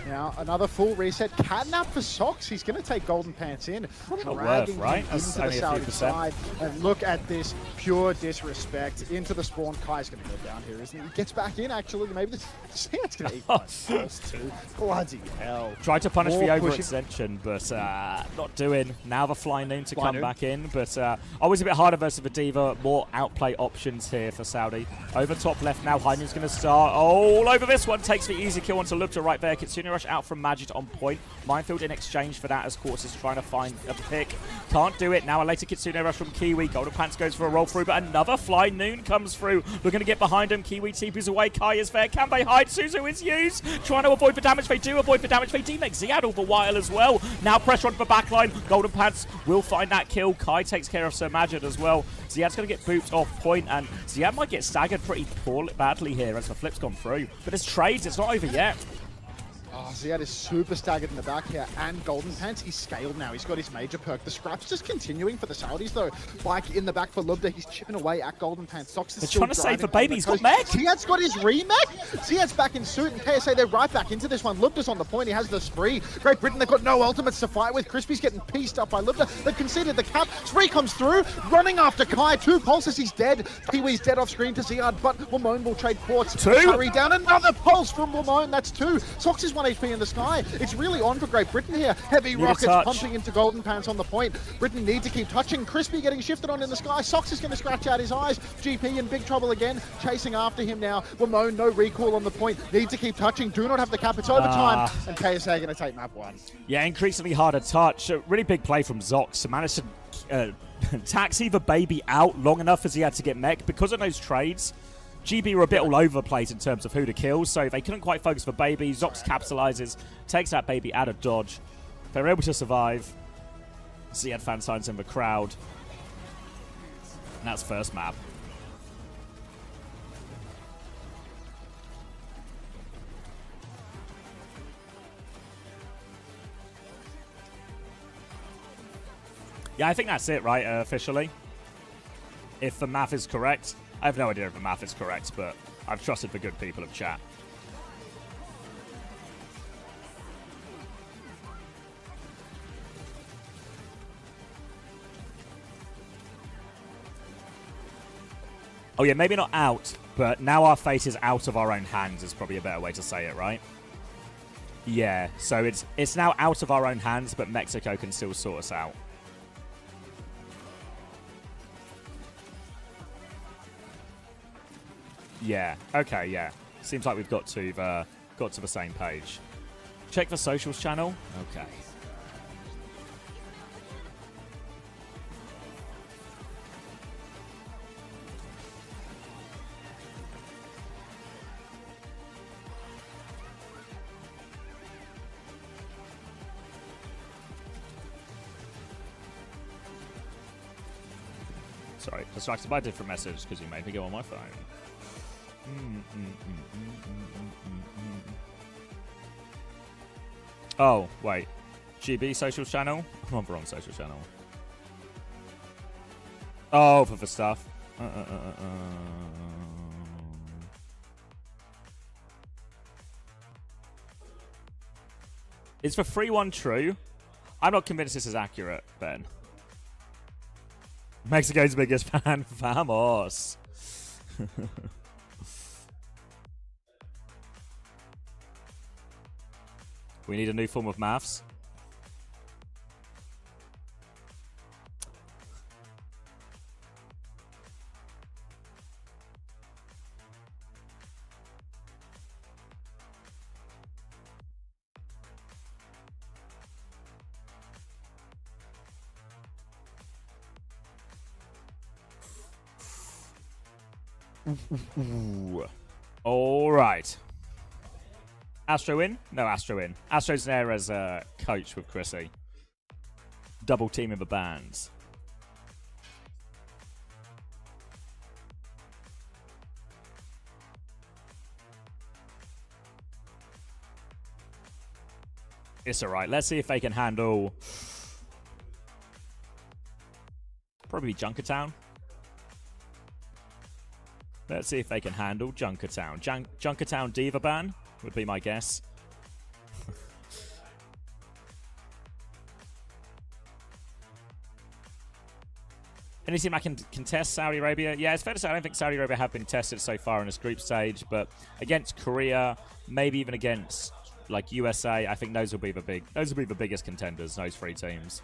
Now, another full reset. Catnap for Socks. He's going to take Golden Pants in. Dragging right? him into the Saudi side. And look at this pure disrespect into the spawn. Kai's going to go down here, isn't he? He gets back in, actually. Maybe this Seat's going to eat one first, too. Bloody hell. Tried to punish the overextension, but not doing. Now the Fly Noon to come back in, but always a bit harder versus the Diva. More outplay options here for Saudi. Over top left now. High Noon's going to start all over this one. Takes the easy kill onto Lubta right there. Kitsune Rush out from Magid on point. Minefield in exchange for that as Quartz is trying to find a pick. Can't do it. Now a later Kitsune Rush from Kiwi. Golden Pants goes for a roll through, but another Fly Noon comes through. We're going to get behind him. Kiwi TP's away. Kai is there. Can they hide? Suzu is used. Trying to avoid the damage. They do avoid the damage. They demake Ziad all the while as well. Now pressure on the backline. Golden Pants will find that kill. Kai takes care of Sir Magid as well. Ziad's going to get booped off point, and Ziad might get staggered pretty badly here as the flip's gone through. But it's trades. It's not over yet. Oh, Ziad is super staggered in the back here, and Golden Pants, he's scaled now. He's got his major perk. The scraps just continuing for the Saudis, though. Bike in the back for Lubda. He's chipping away at Golden Pants. Sox is still trying to save the baby. He's got mech. Ziad's got his remech. Ziad's back in suit, and KSA, they're right back into this one. Lubda's on the point. He has the spree. Great Britain, they've got no ultimates to fight with. Crispy's getting pieced up by Lubda. They've conceded the cap. Spree comes through, running after Kai. 2 pulses, he's dead. Kiwi's dead off screen to Ziad, but Wamone will trade Quartz. 2. Hurry down. Another pulse from Wamone. That's 2. Sox is 1 HP in the sky. It's really on for Great Britain here. Heavy rockets pumping into Golden Pants on the point. Britain need to keep touching. Crispy getting shifted on in the sky. Sox is going to scratch out his eyes. GP in big trouble again. Chasing after him now. Wamone, no recall on the point. Need to keep touching. Do not have the cap. It's overtime. And KSA going to take map 1. Yeah, increasingly harder touch. A really big play from Zox to manage to taxi the baby out long enough as he had to get mech. Because of those trades, GB were a bit all over the place in terms of who to kill, so they couldn't quite focus for baby. Zox capitalizes, takes that baby out of dodge. They're able to survive. Ziad fan signs in the crowd. And that's first map. Yeah, I think that's it, right, officially? If the math is correct. I have no idea if the math is correct, but I've trusted the good people of chat. Oh yeah, maybe not out, but now our fate is out of our own hands is probably a better way to say it, right? Yeah, so it's now out of our own hands, but Mexico can still sort us out. Yeah. Okay. Yeah. Seems like we've got to the same page. Check the socials channel. Okay. Sorry, distracted by a different message because you made me go on my phone. Oh, wait. GB social channel? I'm on the wrong social channel. Oh, for the stuff. Is for 3-1 true? I'm not convinced this is accurate, Ben. Mexico's biggest fan, vamos. We need a new form of maths. All right. Astro in? No, Astro in. Astro's there as a coach with Chrissy. Double team of the bands. It's alright. Let's see if they can handle... Probably Junkertown. Let's see if they can handle Junkertown. Junkertown Diva ban would be my guess. Any team I can contest Saudi Arabia? Yeah, it's fair to say I don't think Saudi Arabia have been tested so far in this group stage, but against Korea, maybe even against like USA, I think those will be the biggest contenders, those three teams.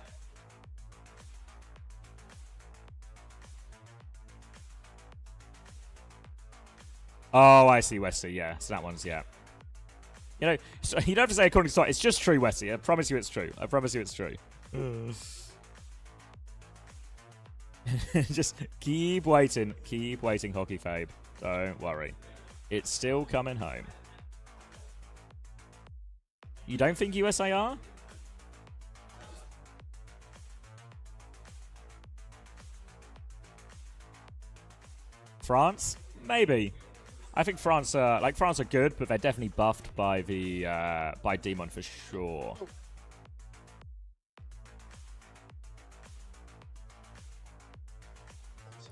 Oh, I see, Wesley. Yeah, so that one's, yeah. You know, so you don't have to say according to sight. It's just true, Wesley. I promise you it's true. I promise you it's true. Just keep waiting. Keep waiting, Hockey Fabe. Don't worry. It's still coming home. You don't think USA are? France? Maybe. I think France are good, but they're definitely buffed by the by Demon for sure.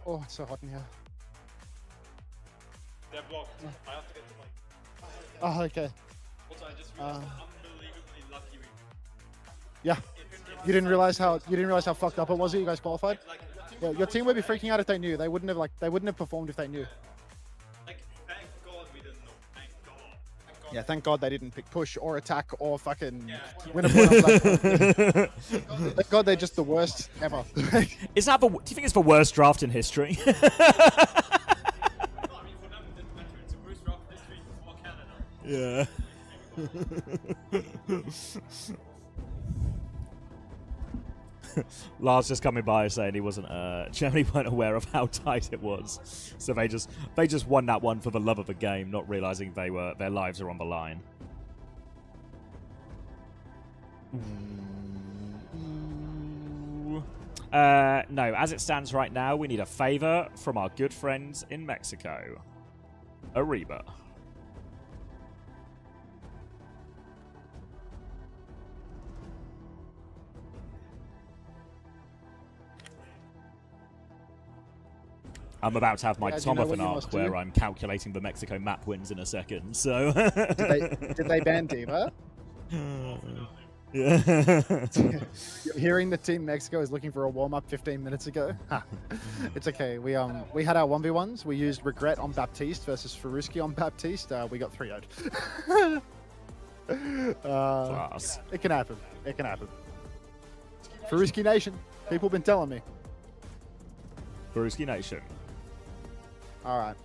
Oh, it's so hot in here. They're blocked. I have to get to like. Oh, okay. Also, I just realized how unbelievably lucky we. Yeah. You didn't realize how fucked up it was that you guys qualified. Yeah, your team would be freaking out if they knew. They wouldn't have performed if they knew. Thank God we didn't know. Thank God. Yeah, thank God they didn't pick push or attack or fucking win a point on Black. Thank God they're just the worst ever. Is that do you think it's the worst draft in history? Yeah. Lars just coming by saying he wasn't Germany weren't aware of how tight it was, so they just won that one for the love of the game, not realizing their lives are on the line. No, as it stands right now, we need a favor from our good friends in Mexico. Ariba. I'm about to have my Tomathan arc where I'm calculating the Mexico map wins in a second, so... did they ban Diva? Yeah. You're hearing the team Mexico is looking for a warm-up 15 minutes ago? It's okay. We had our 1v1s. We used Regret on Baptiste versus Faruski on Baptiste. We got 3-0'd. Class. It can happen. It can happen. Faruski Nation. People been telling me. Faruski Nation. All right.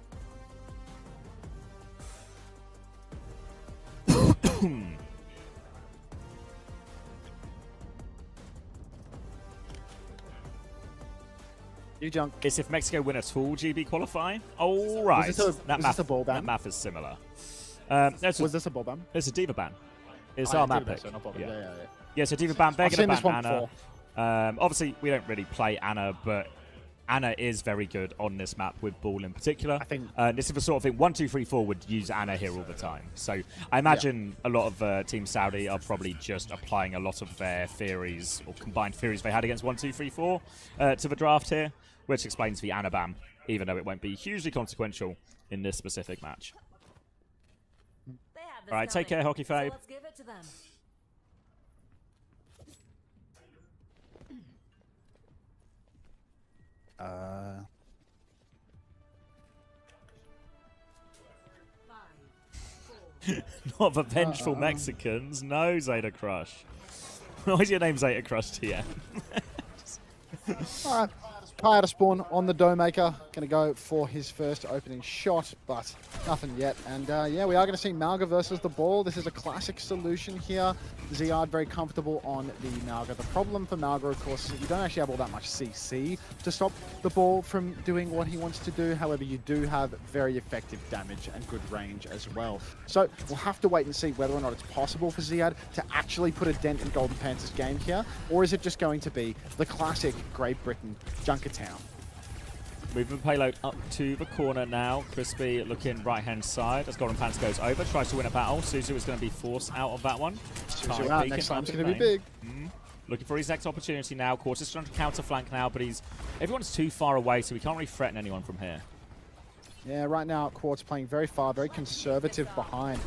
You jump. It's if Mexico win at all GB qualify. All right. Was this a ball ban? That math is similar. Was this a ball ban? It's a Diva ban. It's Oh, our yeah, map Diva pick. ban, so no problem. Yeah. Yeah, so Diva ban. They're I've going to seen ban this one Anna. Obviously, we don't really play Anna, but Anna is very good on this map with Ball in particular. I think this is the sort of thing 1, 2, 3, 4 would use Anna here all the time. So I imagine a lot of Team Saudi are probably just applying a lot of their theories or combined theories they had against 1, 2, 3, 4 to the draft here, which explains the Anna ban, even though it won't be hugely consequential in this specific match. All right, take care, Hockey Fabe. Let's give it to them. Not the vengeful Mexicans. No, Zeta Crush. Why is your name Zeta Crush, TM? All right. Kai to spawn on the Dowmaker. Going to go for his first opening shot, but nothing yet. And yeah, we are going to see Malga versus the ball. This is a classic solution here. Ziad very comfortable on the Malga. The problem for Malga, of course, is that you don't actually have all that much CC to stop the ball from doing what he wants to do. However, you do have very effective damage and good range as well. So we'll have to wait and see whether or not it's possible for Ziad to actually put a dent in Golden Panthers' game here, or is it just going to be the classic Great Britain Junkertown? Moving the payload up to the corner now. Crispy looking right-hand side as Golden Pants goes over. Tries to win a battle. Suzu is going to be forced out of that one. Suzu out. Next time's going to be big. Looking for his next opportunity now. Quartz is trying to counter flank now, but everyone's too far away, so we can't really threaten anyone from here. Yeah, right now Quartz playing very far, very conservative behind.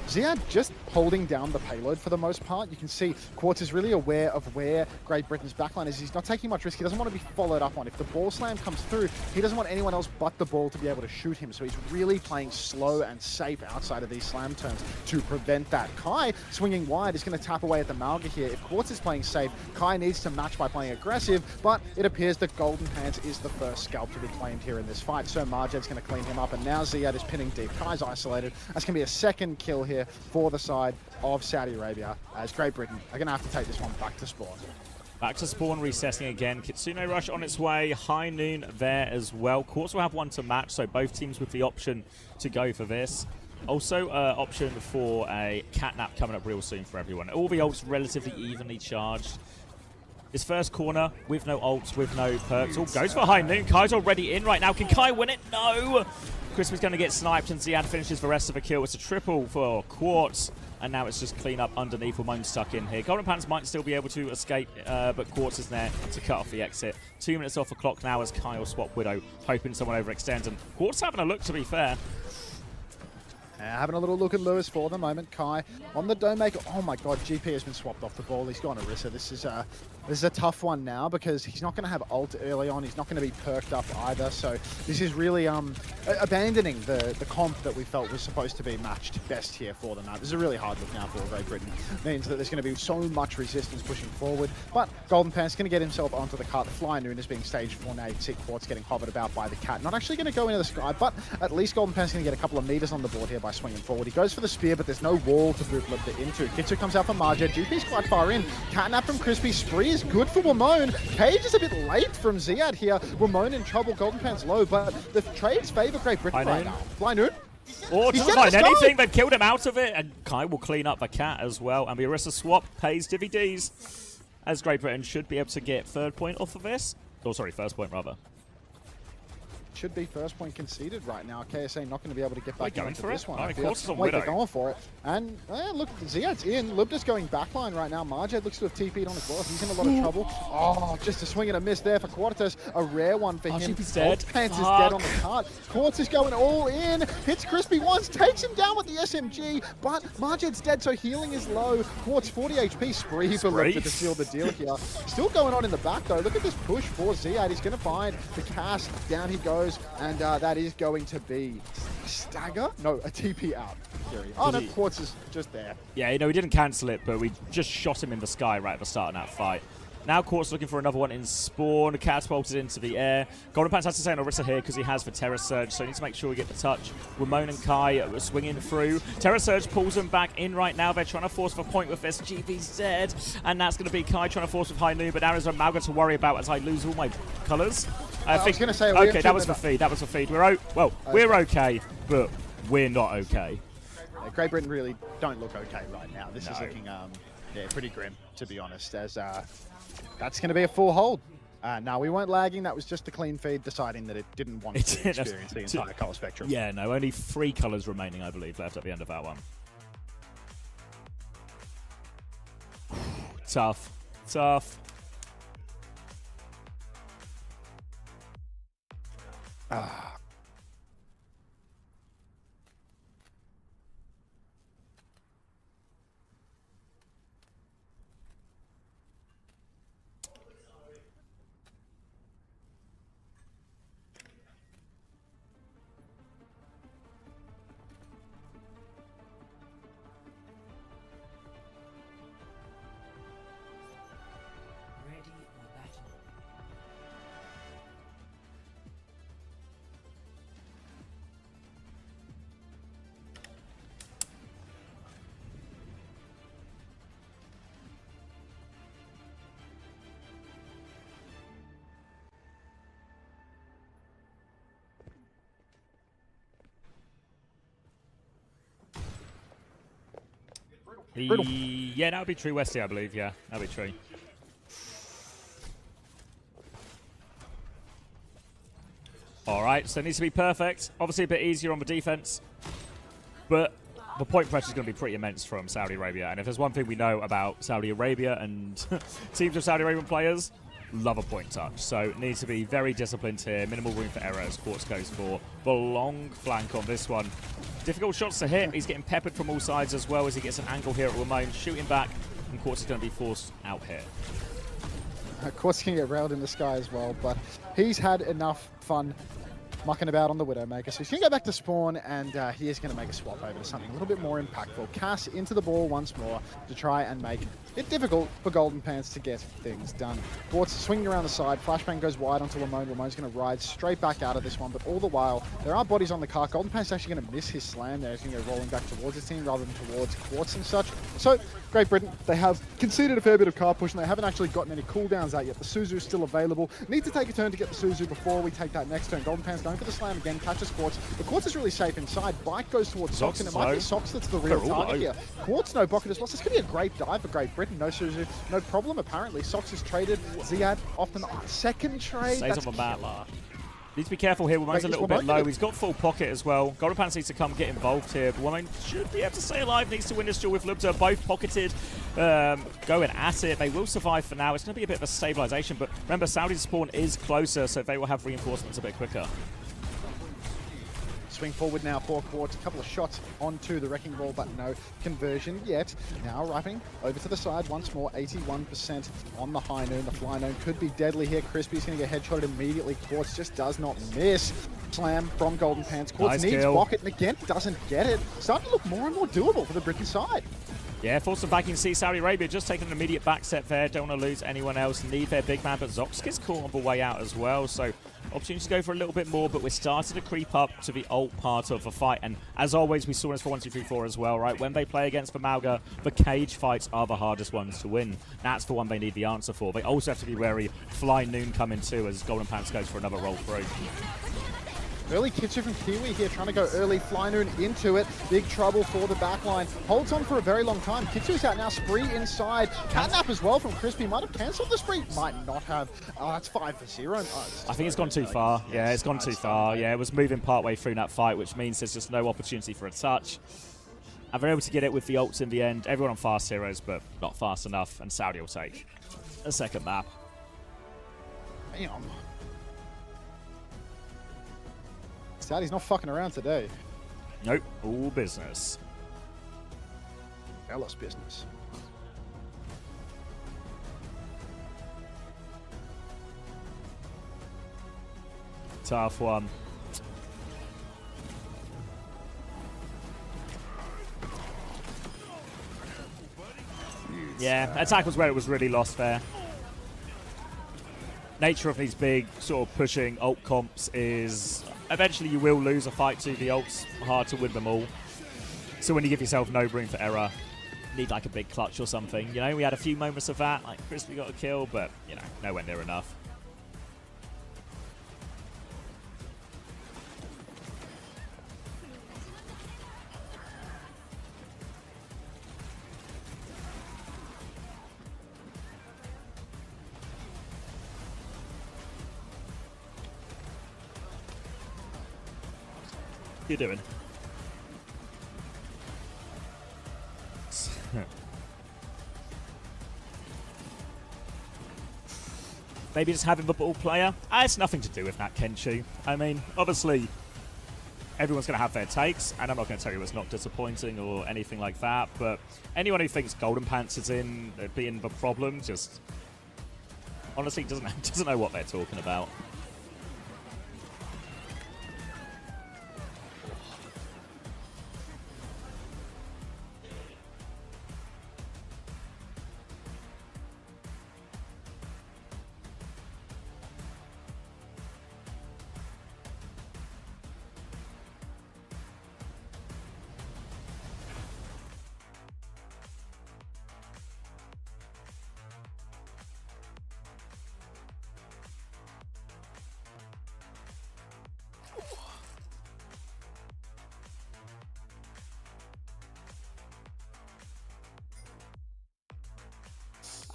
Ziad just holding down the payload for the most part. You can see Quartz is really aware of where Great Britain's backline is. He's not taking much risk. He doesn't want to be followed up on. If the ball slam comes through, he doesn't want anyone else but the ball to be able to shoot him. So he's really playing slow and safe outside of these slam turns to prevent that. Kai, swinging wide, is going to tap away at the Malga here. If Quartz is playing safe, Kai needs to match by playing aggressive, but it appears that Golden Pants is the first scalp to be claimed here in this fight. So Marjed's going to clean him up, and now Ziad is pinning deep. Kai's isolated. That's going to be a second kill here for the side of Saudi Arabia, as Great Britain are going to have to take this one back to spawn. Back to spawn, recessing again. Kitsune Rush on its way. High Noon there as well. Quartz will have one to match, so both teams with the option to go for this. Also, option for a catnap coming up real soon for everyone. All the ults relatively evenly charged. His first corner with no ults, with no perks. All goes for High Noon. Kai's already in right now. Can Kai win it? No! Crispy's going to get sniped, and Ziad finishes the rest of the kill. It's a triple for Quartz, and now it's just clean up underneath. Ramon stuck in here. Golden Pants might still be able to escape, but Quartz is there to cut off the exit. 2 minutes off the clock now as Kai will swap Widow, hoping someone overextends. And Quartz having a look, to be fair. Having a little look at Lewis for the moment. Kai on the Dowmaker. Oh my god, GP has been swapped off the ball. He's gone Orisa. This is a tough one now because he's not going to have ult early on. He's not going to be perked up either. So this is really abandoning the comp that we felt was supposed to be matched best here for them. This is a really hard look now for Great Britain. Means that there's going to be so much resistance pushing forward. But Golden Pants going to get himself onto the cart. The Fly Noon is being staged for now. You can see Quartz getting hovered about by the cat. Not actually going to go into the sky, but at least Golden Pants going to get a couple of meters on the board here by swinging forward. He goes for the spear, but there's no wall to boot it into. Kitsu comes out for Marja. GP's quite far in. Catnap from Crispy. Spree is good for Ramon. Cage is a bit late from Ziad here. Ramon in trouble. Golden Pants low, but the trades favor Great Britain right now. Fly Noon. Oh, doesn't find anything. They've killed him out of it. And Kai will clean up the cat as well. And the Orisa swap pays DVDs. As Great Britain should be able to get third point off of this. Oh, sorry, first point rather. Should be first point conceded right now. KSA not going to be able to get back into this one. Of course, it's on Wait, Widow. they're going for it. And look, Ziad's in. Lubda's going backline right now. Marjad looks to have TP'd on as well. He's in a lot of trouble. Oh, just a swing and a miss there for Quartus. A rare one for him. Sheepy's dead. Pants is dead on the cart. Quartz is going all in. Hits Crispy once. Takes him down with the SMG. But Marjad's dead, so healing is low. Quartz 40 HP. Spree for Lubda to seal the deal here. Still going on in the back, though. Look at this push for Ziad. He's going to find the cast. Down he goes. And that is going to be a stagger? No, a TP out. Oh, no, Quartz is just there. Yeah, you know, we didn't cancel it, but we just shot him in the sky right at the start of that fight. Now Quartz looking for another one in spawn. Catapulted into the air. Golden Pants has to stay on Orisa here because he has the Terror Surge, so he needs to make sure we get the touch. Ramon and Kai are swinging through. Terror Surge pulls them back in right now. They're trying to force the point with this. GB's dead, and that's going to be Kai trying to force with High Noon, but now there's a Malga to worry about as I lose all my colours. I was going to say... Okay, that was for feed. That was for feed. We're we're okay, but we're not okay. Yeah, Great Britain really don't look okay right now. This is looking pretty grim, to be honest, as that's going to be a full hold. No, we weren't lagging. That was just a clean feed deciding that it didn't want to experience the entire colour spectrum. Yeah, no, only 3 colours remaining, I believe, left at the end of that one. Tough. Tough. Yeah, that would be true, Westy, I believe. Yeah, that would be true. All right, so it needs to be perfect. Obviously a bit easier on the defense, but the point pressure is going to be pretty immense from Saudi Arabia. And if there's one thing we know about Saudi Arabia and teams of Saudi Arabian players, love a point touch. So it needs to be very disciplined here. Minimal room for error as Quartz goes for the long flank on this one. Difficult shots to hit. He's getting peppered from all sides as well as he gets an angle here at Ramon. Shooting back, and Quartz is going to be forced out here. Quartz can get railed in the sky as well, but he's had enough fun mucking about on the Widowmaker. So he's going to go back to spawn, and he is going to make a swap over to something a little bit more impactful. Cass into the ball once more to try and make it difficult for Golden Pants to get things done. Quartz swinging around the side. Flashbang goes wide onto Lamone. Lamone's going to ride straight back out of this one, but all the while, there are bodies on the car. Golden Pants is actually going to miss his slam there. He's going to go rolling back towards his team rather than towards Quartz and such. So, Great Britain, they have conceded a fair bit of car push, and they haven't actually gotten any cooldowns out yet. The Suzu's still available. Need to take a turn to get the Suzu before we take that next turn. Golden Pants going for the slam again, catches Quartz. But Quartz is really safe inside. Bike goes towards Sox, and it might be Sox that's the real target here. Quartz no bucket as well. So this could be a great dive for Great Britain. No Suzu, no problem apparently. Sox is traded. Ziad off the second trade. Stays on the map. Needs to be careful here. Woman's a little bit low. He's got full pocket as well. Golden Pants needs to come get involved here. But Woman should be able to stay alive. Needs to win this duel with Lubta. Both pocketed. Going at it. They will survive for now. It's going to be a bit of a stabilization. But remember, Saudi's spawn is closer, so they will have reinforcements a bit quicker. Swing forward now for Quartz. A couple of shots onto the Wrecking Ball, but no conversion yet. Now wrapping over to the side once more. 81% on the High Noon. The Fly Noon could be deadly here. Crispy's going to get headshotted immediately. Quartz just does not miss. Slam from Golden Pants. Quartz needs Rocket and again doesn't get it. Starting to look more and more doable for the Britain side. Yeah, force them back in see Saudi Arabia just taking an immediate back set there. Don't want to lose anyone else. Need their big man, but Zox gets caught on the way out as well. So opportunity to go for a little bit more, but we're starting to creep up to the ult part of the fight. And as always, we saw this for 1, 2, 3, 4 as well, right? When they play against the Malga, the cage fights are the hardest ones to win. That's the one they need the answer for. They also have to be wary. Fly Noon coming too as Golden Pants goes for another roll through. Early Kitsu from Kiwi here, trying to go early. Fly Noon into it. Big trouble for the backline. Holds on for a very long time. Kitsu's out now. Spree inside. Catnap as well from Crispy. Might have cancelled the Spree. Might not have. Oh, that's 5-0. Oh, I think it's gone too far. Yeah, it's gone too far. Yeah, it was moving partway through that fight, which means there's just no opportunity for a touch. And they're able to get it with the ults in the end. Everyone on fast heroes, but not fast enough. And Saudi will take a second map. Damn. Saudi's not fucking around today. Nope, all business. Ellis business. Tough one. Yeah, attack was where it was really lost there. Nature of these big sort of pushing ult comps is eventually you will lose a fight to the ults. Hard to win them all. So when you give yourself no room for error, need like a big clutch or something. You know, we had a few moments of that, like Crispy got a kill, but you know, nowhere near enough. You doing? Maybe just having the ball player? It's nothing to do with that, Kenshi. I mean, obviously, everyone's going to have their takes, and I'm not going to tell you it's not disappointing or anything like that, but anyone who thinks Golden Pants is in being the problem just honestly doesn't know what they're talking about.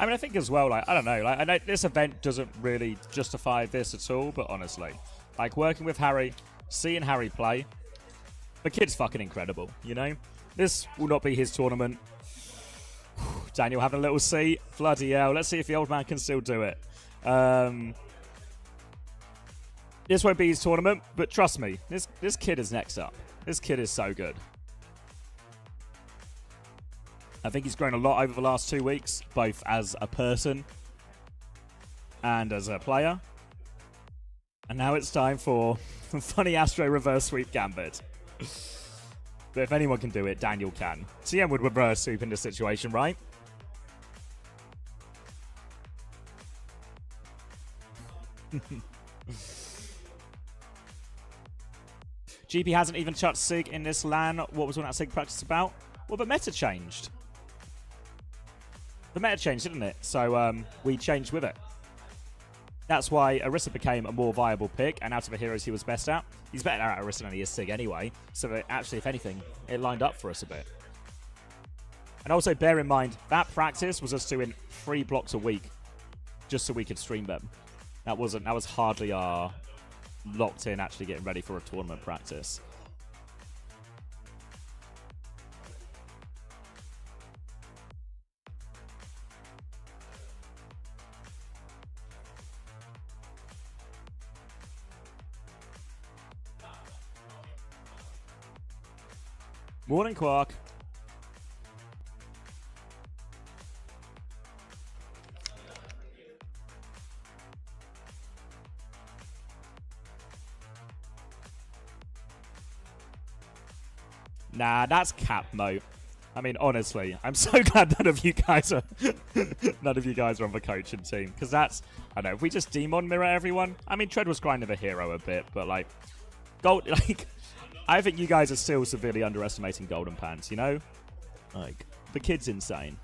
I mean, I think as well, like, I don't know, like, I know this event doesn't really justify this at all, but honestly, like, working with Harry, seeing Harry play, the kid's fucking incredible, you know? This will not be his tournament. Daniel having a little seat. Bloody hell. Let's see if the old man can still do it. This won't be his tournament, but trust me, this kid is next up. This kid is so good. I think he's grown a lot over the last 2 weeks, both as a person and as a player. And now it's time for Funny Astro reverse sweep gambit. But if anyone can do it, Daniel can. TM would reverse sweep in this situation, right? GP hasn't even touched Sig in this LAN. What was all that Sig practice about? Well, the meta changed. The meta changed, didn't it? So we changed with it. That's why Orisa became a more viable pick, and out of the heroes he was best at, he's better at Orisa than he is Sig anyway. So that actually, if anything, it lined up for us a bit. And also bear in mind, that practice was us doing 3 blocks a week just so we could stream them. That was hardly our locked in actually getting ready for a tournament practice. Morning, Quark. Nah, that's cap Mo. I mean, honestly, I'm so glad none of you guys are on the coaching team, because that's, I don't know, if we just demon mirror everyone. I mean, Tread was grinding the hero a bit, but like, gold, like, I think you guys are still severely underestimating Golden Pants. You know, like the kid's insane.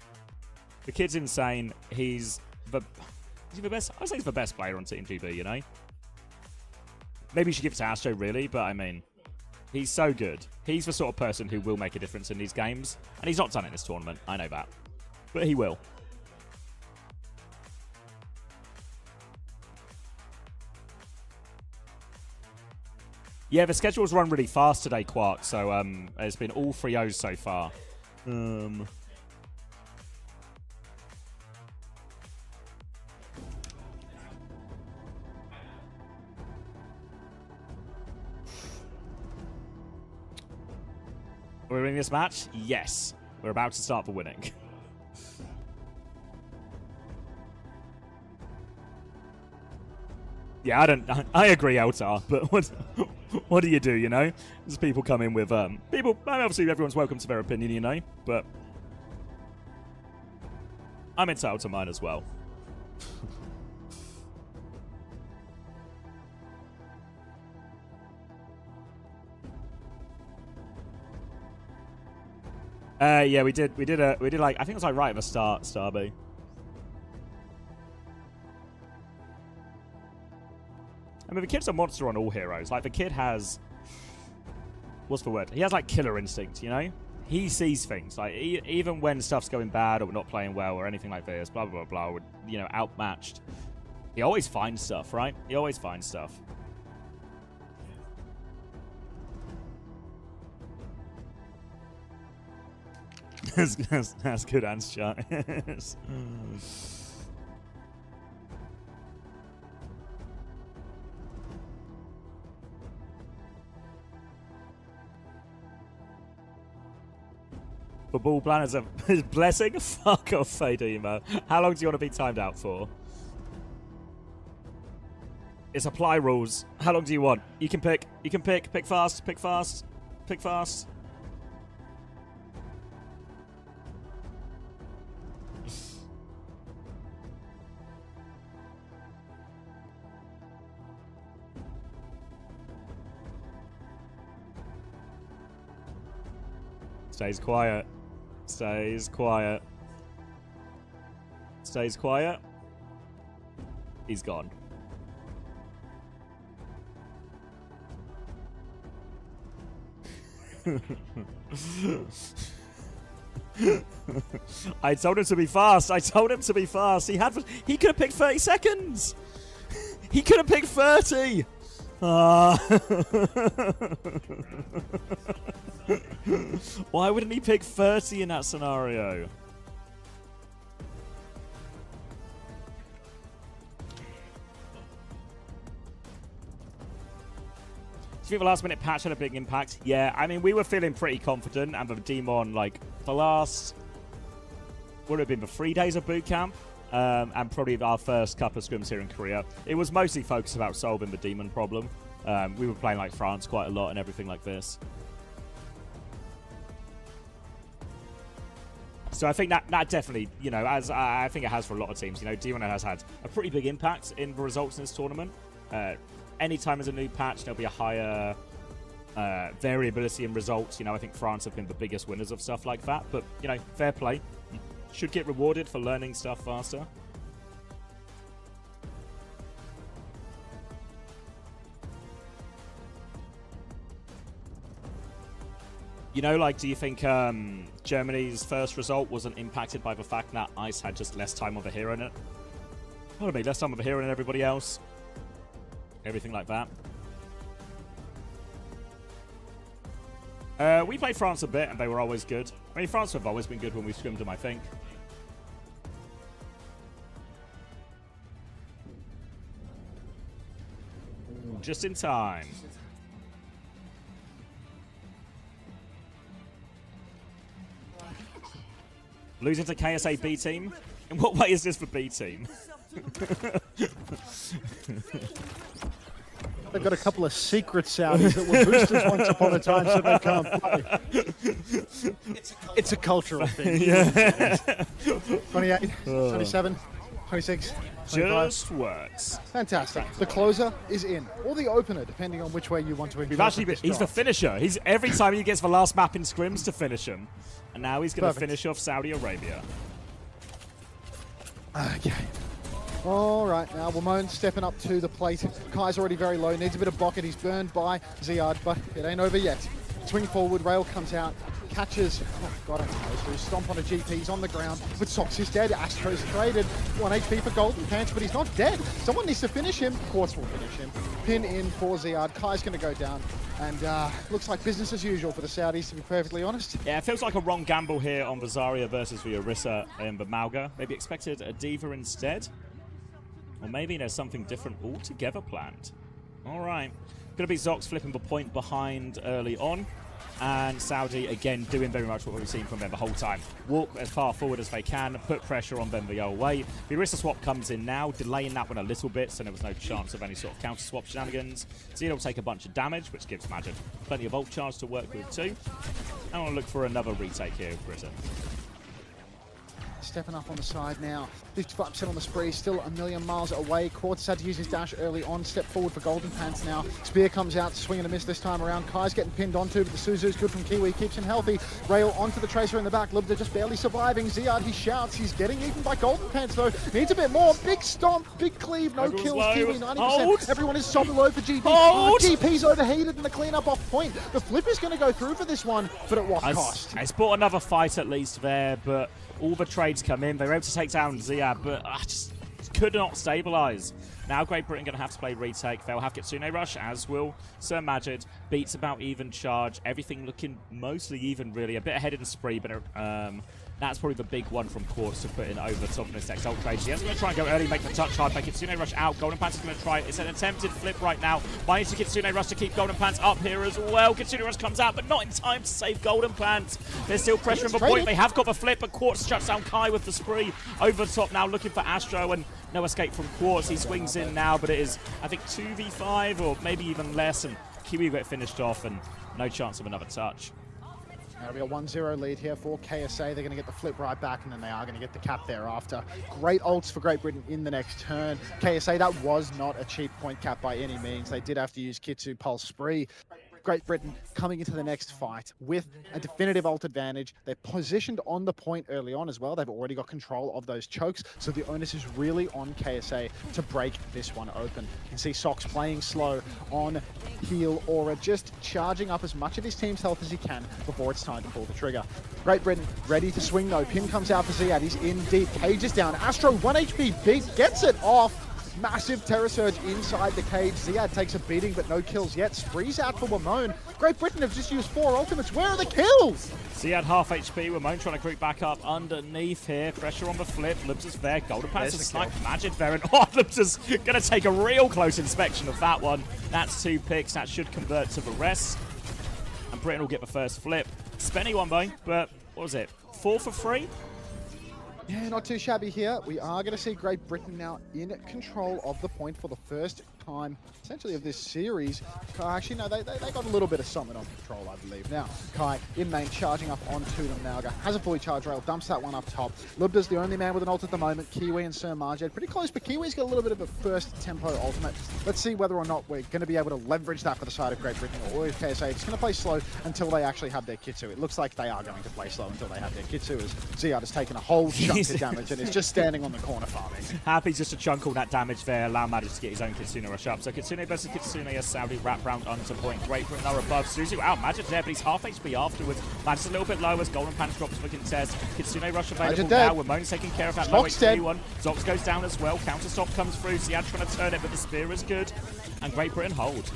The kid's insane. Is he the best? I'd say he's the best player on Team GB. You know, maybe you should give it to Astro, really, but I mean. He's so good. He's the sort of person who will make a difference in these games. And he's not done it in this tournament. I know that. But he will. Yeah, the schedule's run really fast today, Quark. So it's been all 3-0s so far. We're winning this match? Yes. We're about to start the winning. Yeah, I agree, Eltar, but what do you do, you know? There's people come in with, obviously everyone's welcome to their opinion, you know, but I'm entitled to mine as well. Yeah, we did like, I think it was like right at the start, Starby. I mean, the kid's a monster on all heroes. Like, the kid has, what's the word? He has like killer instinct, you know? He sees things. Like, even when stuff's going bad or we're not playing well or anything like this, blah, blah, blah, we're, you know, outmatched. He always finds stuff, right? He always finds stuff. That's good answer. The ball plan is a blessing? Fuck off, Fadima. How long do you want to be timed out for? It's apply rules. How long do you want? You can pick. You can pick. Pick fast. Pick fast. Pick fast. Stays quiet. Stays quiet. Stays quiet. He's gone. I told him to be fast. I told him to be fast. He could have picked 30 seconds. He could have picked 30. Why wouldn't he pick 30 in that scenario? Do you think the last minute patch had a big impact? Yeah, I mean, we were feeling pretty confident, and the Demon, like, the last, would have been the 3 days of boot camp, and probably our first couple of scrims here in Korea. It was mostly focused about solving the Demon problem. We were playing like France quite a lot and everything like this. So I think that definitely, you know, as I think it has for a lot of teams, you know, Demon has had a pretty big impact in the results in this tournament. Anytime there's a new patch, there'll be a higher variability in results. You know, I think France have been the biggest winners of stuff like that. But, you know, fair play. You should get rewarded for learning stuff faster. You know, like, do you think Germany's first result wasn't impacted by the fact that Ice had just less time with a hero in it? Pardon me, less time with a hero than everybody else. Everything like that. We played France a bit, and they were always good. I mean, France have always been good when we scrimmed them, I think. Just in time. Losing to KSA B team? In what way is this for B team? They've got a couple of secret Saudis that were boosters once upon a time, so they can't play. It's a cultural thing. Yeah. 28, 27, 26, 25. Just works. Fantastic. The closer is in, or the opener, depending on which way you want to We've actually he's the finisher. He's every time he gets the last map in scrims to finish him, and now he's going to finish off Saudi Arabia. Okay. All right, now Wamon stepping up to the plate. Kai's already very low, needs a bit of bucket. He's burned by Ziad, but it ain't over yet. Swing forward, Rail comes out, catches, oh God, I don't know, so stomp on a GP, he's on the ground, but Sox is dead. Astro's traded 1 HP for Golden Pants, but he's not dead. Someone needs to finish him. Quartz will finish him. Pin in for Ziad. Kai's going to go down, and looks like business as usual for the Saudis, to be perfectly honest. Yeah, it feels like a wrong gamble here on the Zarya versus the Orisa and the Mauga. Maybe expected a Diva instead. Or maybe there's something different altogether planned. All right. Going to be Zox flipping the point behind early on. And Saudi, again, doing very much what we've seen from them the whole time. Walk as far forward as they can, put pressure on them the whole way. The Orisa swap comes in now, delaying that one a little bit, so there was no chance of any sort of counter swap shenanigans. Zeno will take a bunch of damage, which gives Magic plenty of ult charge to work with too. I want to look for another retake here with Orisa. Stepping up on the side now. 55% on the spree, still a million miles away. Quartz had to use his dash early on. Step forward for Golden Pants now. Spear comes out, swing and a miss this time around. Kai's getting pinned onto, but the Suzu's good from Kiwi, keeps him healthy. Rail onto the Tracer in the back. Lubda just barely surviving. Ziad, he shouts. He's getting eaten by Golden Pants though. Needs a bit more. Big stomp, big cleave, no Everyone's kills. low. Kiwi 90%. Hold. Everyone is super low for GP. Hold. GP's overheated and the cleanup off point. The flip is going to go through for this one, but at what cost? It's brought another fight at least there, but all the trades come in. They were able to take down Ziad, but just could not stabilize. Now Great Britain going to have to play retake. They'll have Kitsune Rush, as will Sir Majid. Beats about even charge. Everything looking mostly even, really. A bit ahead in the spree, but that's probably the big one from Quartz to put in over the top of this next ult trade. He's going to try and go early, make the touch hard, make Kitsune Rush out. Golden Pants is going to try. It's an attempted flip right now. Minus to Kitsune Rush to keep Golden Pants up here as well. Kitsune Rush comes out, but not in time to save Golden Pants. There's still pressure on the point. They have got the flip, but Quartz shuts down Kai with the spree. Over the top now, looking for Astro, and no escape from Quartz. He swings in now, but it is, I think, 2v5 or maybe even less, and Kiwi get finished off, and no chance of another touch. There'll be a 1-0 lead here for KSA. They're going to get the flip right back, and then they are going to get the cap thereafter. Great ults for Great Britain in the next turn. KSA, that was not a cheap point cap by any means. They did have to use Kitsu Pulse Spree. Great Britain coming into the next fight with a definitive ult advantage. They're positioned on the point early on as well. They've already got control of those chokes, so the onus is really on KSA to break this one open. You can see Sox playing slow on heal Aura, just charging up as much of his team's health as he can before it's time to pull the trigger. Great Britain ready to swing though. Pin comes out for Ziad. He's in deep. Cage is down. Astro 1 HP beat, gets it off. Massive Terror Surge inside the cage. Ziad takes a beating, but no kills yet. Spree's out for Wamone. Great Britain have just used 4 ultimates. Where are the kills? Ziad half HP. Wamone trying to creep back up underneath here. Pressure on the flip. Libs is there. Golden Pants is sniped. Magic there. And Libs is going to take a real close inspection of that one. That's 2 picks. That should convert to the rest. And Britain will get the first flip. Spenny one though, but what was it? 4 for 3? Yeah, not too shabby here. We are going to see Great Britain now in control of the point for the first time, essentially, of this series. Actually, no, they got a little bit of something on control, I believe. Now, Kai in main, charging up onto them. Nauga has a fully charged rail, dumps that one up top. Lubda's the only man with an ult at the moment. Kiwi and Sir Marjad pretty close, but Kiwi's got a little bit of a first tempo ultimate. Let's see whether or not we're going to be able to leverage that for the side of Great Britain, or if KSA is going to play slow until they actually have their Kitsu. It looks like they are going to play slow until they have their Kitsu, as Ziad has taken a whole chunk of damage and is just standing on the corner farming. Happy just to chunk all that damage there, allow Magic to get his own Kitsune rush up. So Kitsune versus Kitsune, a Saudi wrap round onto point. Great Britain are above. Suzu, wow, Magic there, but he's half HP afterwards. Magic's a little bit low as Golden Pants drops for contest. Kitsune rush available now. Wamone's taking care of that low HP one. Zox goes down as well. Counter stop comes through. Ziad trying to turn it, but the spear is good. And Great Britain hold.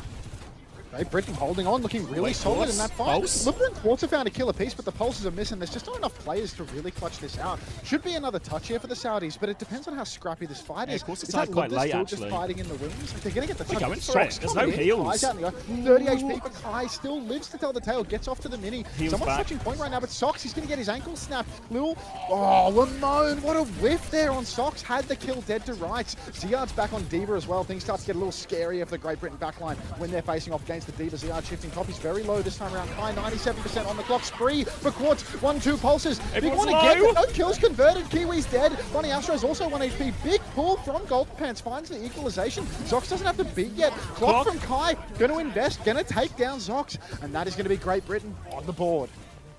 Great Britain holding on, looking really solid in that fight. Lubba and Quartz have found a killer piece, but the pulses are missing. There's just not enough players to really clutch this out. Should be another touch here for the Saudis, but it depends on how scrappy this fight is. Of course, it's that quite late, still actually. just fighting in the wings? Like, they're going to get the touch. We're going for it. There's no heals. 30 HP, but Kai still lives to tell the tale. Gets off to the mini. Heals Someone's back. touching point right now, but Sox, he's going to get his ankle snapped. Lil, oh, Lamone, what a whiff there on Sox. Had the kill dead to rights. Ziad's back on D.Va as well. Things start to get a little scary of the Great Britain backline when they're facing off against the D.Va. Ziad shifting top. He's very low this time around. Kai 97% on the clock. Spree for Quartz. 1-2 pulses. Big one again, but no kills converted. Kiwi's dead. Bonnie Astro's also 1 HP. Big pull from Golden Pants. Finds the equalization. Zox doesn't have to beat yet. Clock from Kai. Going to invest. Going to take down Zox. And that is going to be Great Britain on the board.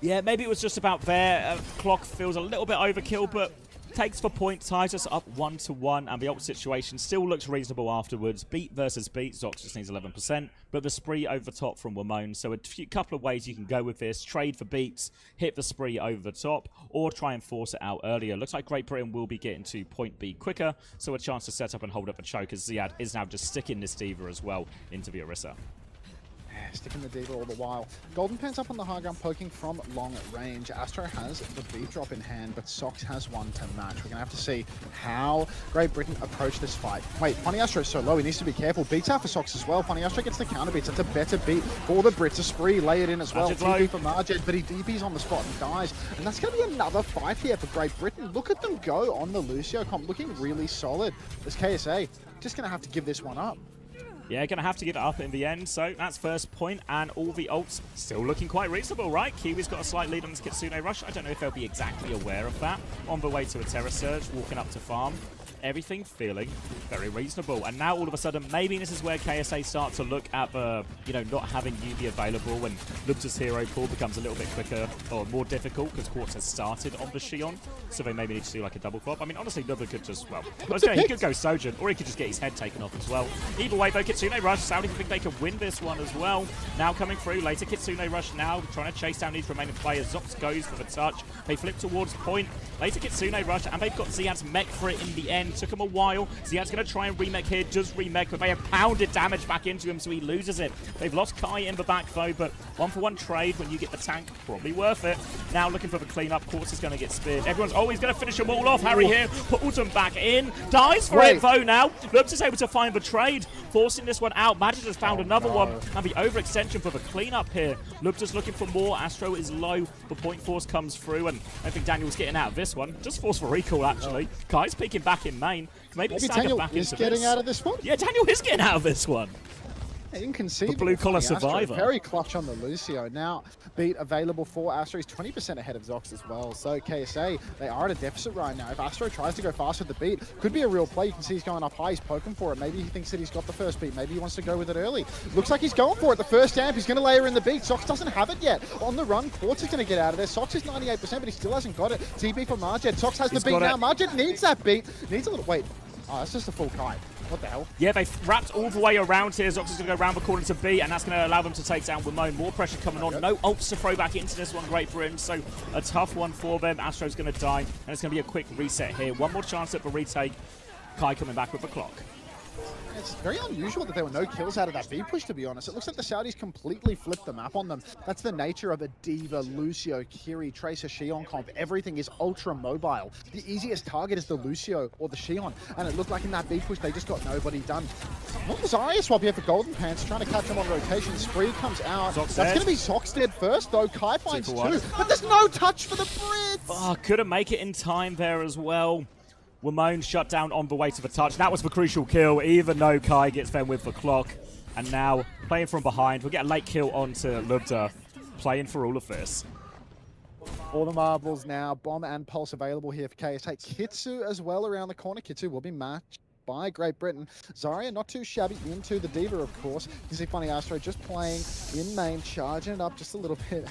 Yeah, maybe it was just about there. Clock feels a little bit overkill, but takes for point, ties us up 1-1, and the ult situation still looks reasonable afterwards. Beat versus beat, Zox just needs 11%, but the spree over the top from Wamone. So a couple of ways you can go with this. Trade for beats, hit the spree over the top, or try and force it out earlier. Looks like Great Britain will be getting to point B quicker, so a chance to set up and hold up a choke as Ziad is now just sticking this D.Va as well into the Orisa. Sticking the D.Va all the while. Golden Pants up on the high ground, poking from long range. Astro has the beat drop in hand, but Sox has one to match. We're going to have to see how Great Britain approach this fight. Wait, Funny Astro is so low, he needs to be careful. Beats out for Sox as well. Funny Astro gets the counter beats. That's a better beat for the Brits. A spree, lay it in as well. TP for Marjad, but he DP's on the spot and dies. And that's going to be another fight here for Great Britain. Look at them go on the Lucio comp, looking really solid. As KSA, just going to have to give this one up. Yeah, going to have to get it up in the end. So that's first point, and all the ults still looking quite reasonable, right? Kiwi's got a slight lead on his Kitsune Rush. I don't know if they'll be exactly aware of that. On the way to a Terror Surge, walking up to farm. Everything feeling very reasonable. And now all of a sudden, maybe this is where KSA start to look at the, not having Yubi available when Lubza's hero pool becomes a little bit quicker or more difficult because Quartz has started on the Shion. So they maybe need to do like a double flop. I mean, honestly, Lubza could just, he could go Sojourn or he could just get his head taken off as well. Either way, though, Kitsune Rush, Saudi think they can win this one as well. Now coming through, later Kitsune Rush now, trying to chase down these remaining players. Zox goes for the touch. They flip towards point. Later Kitsune Rush, and they've got Ziad's mech for it in the end. Took him a while. Ziad's going to try and remech here. Does remech, but they have pounded damage back into him, so he loses it. They've lost Kai in the back, though, but 1-for-1 trade when you get the tank, probably worth it. Now looking for the cleanup. Quartz is going to get speared. Everyone's, he's going to finish them all off. Harry here pulls them back in. Dies for it, though, now. Lubs is able to find the trade, forcing this one out. Magic has found another one, and the overextension for the cleanup here. Lubs is looking for more. Astro is low. The point force comes through, and I think Daniel's getting out of this one. Just force for recall, actually. Kai's peeking back in main. Maybe Daniel back is into getting this. out of this one? Yeah, Daniel is getting out of this one. Inconceivable. The blue-collar Astro. survivor. Very clutch on the Lucio. Now, beat available for Astro. He's 20% ahead of Zox as well. So KSA, they are at a deficit right now. If Astro tries to go fast with the beat, could be a real play. You can see he's going up high. He's poking for it. Maybe he thinks that he's got the first beat. Maybe he wants to go with it early. Looks like he's going for it. The first amp, he's going to layer in the beat. Zox doesn't have it yet. On the run, Quartz is going to get out of there. Sox is 98%, but he still hasn't got it. TP for Marjet. Sox has the beat now. Marjet needs that beat. Needs a little... Wait. Oh, that's just a full kite. What the hell? Yeah, they've wrapped all the way around here. Zox is going to go around the corner to B, and that's going to allow them to take down Wimone. More pressure coming on. No ults to throw back into this one, Great Britain. So a tough one for them. Astro's going to die, and it's going to be a quick reset here. One more chance at the retake. Kai coming back with the clock. It's very unusual that there were no kills out of that B push, to be honest. It looks like the Saudis completely flipped the map on them. That's the nature of a D.Va, Lucio, Kiri, Tracer, Xion comp. Everything is ultra mobile. The easiest target is the Lucio or the Xion, and it looked like in that B push they just got nobody done. What was Zarya swap here for Golden Pants, trying to catch him on rotation. Spree comes out. That's going to be Sox dead first, though. Kai finds two, but there's no touch for the Brits! Oh, couldn't make it in time there as well. Wimone shut down on the way to the touch. That was the crucial kill, even though Kai gets them with the clock. And now, playing from behind, we'll get a late kill onto Lubda, playing for all of this. All the marbles now. Bomb and Pulse available here for KSA. Kitsu as well around the corner. Kitsu will be matched by Great Britain. Zarya not too shabby into the D.Va, of course. You can see Funny Astro just playing in main, charging it up just a little bit.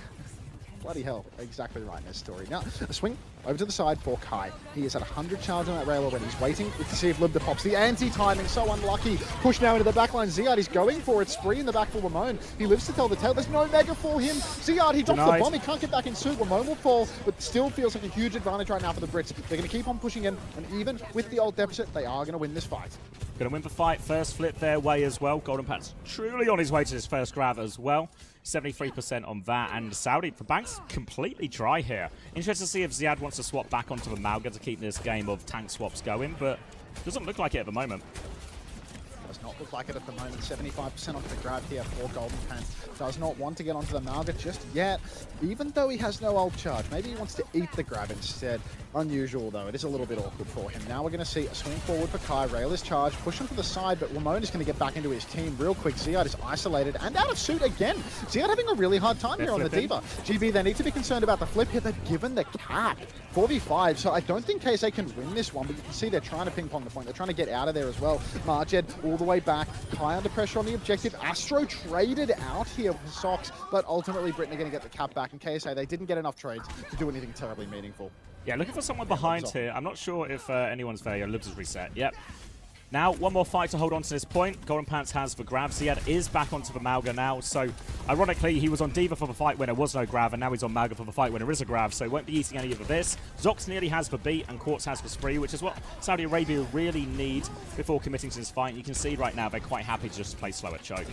Bloody hell, exactly right in this story. Now, a swing over to the side for Kai. He is at 100 charge on that rail already. He's waiting to see if Lubda pops. The anti-timing, so unlucky. Push now into the backline. Ziad, he's going for it. Spree in the back for Wimone. He lives to tell the tale. There's no mega for him. Ziad, he drops the bomb. He can't get back in suit. Wimone will fall, but still feels like a huge advantage right now for the Brits. They're going to keep on pushing in, and even with the ult deficit, they are going to win this fight. Going to win the fight. First flip their way as well. Golden Pants truly on his way to his first grab as well. 73% on that, and Saudi, the bank's completely dry here. Interested to see if Ziad wants to swap back onto the Malga to keep this game of tank swaps going, but doesn't look like it at the moment. Does not look like it at the moment. 75% off the grab here for Golden Pants. Does not want to get onto the Malga just yet, even though he has no ult charge. Maybe he wants to eat the grab instead. Unusual, though. It is a little bit awkward for him. Now we're going to see a swing forward for Kai. Rail is charged. Push him to the side, but Wimone is going to get back into his team real quick. Ziad is isolated and out of suit again. Ziad having a really hard time here on the D.Va. GB, they need to be concerned about the flip here. They've given the cap 4v5, so I don't think KSA can win this one, but you can see they're trying to ping-pong the point. They're trying to get out of there as well. Marjed all the way back. Kai under pressure on the objective. Astro traded out here with Sox, but ultimately Britain are going to get the cap back, and KSA, they didn't get enough trades to do anything terribly meaningful. Yeah, looking for someone behind here. I'm not sure if anyone's there. Yeah, Libs is reset. Yep. Now, one more fight to hold on to this point. Golden Pants has the grab. Ziad is back onto the Malga now. So, ironically, he was on D.Va for the fight when there was no grab, and now he's on Malga for the fight when there is a grab. So, he won't be eating any of this. Zox nearly has the beat, and Quartz has the spree, which is what Saudi Arabia really need before committing to this fight. You can see right now they're quite happy to just play slow at choke.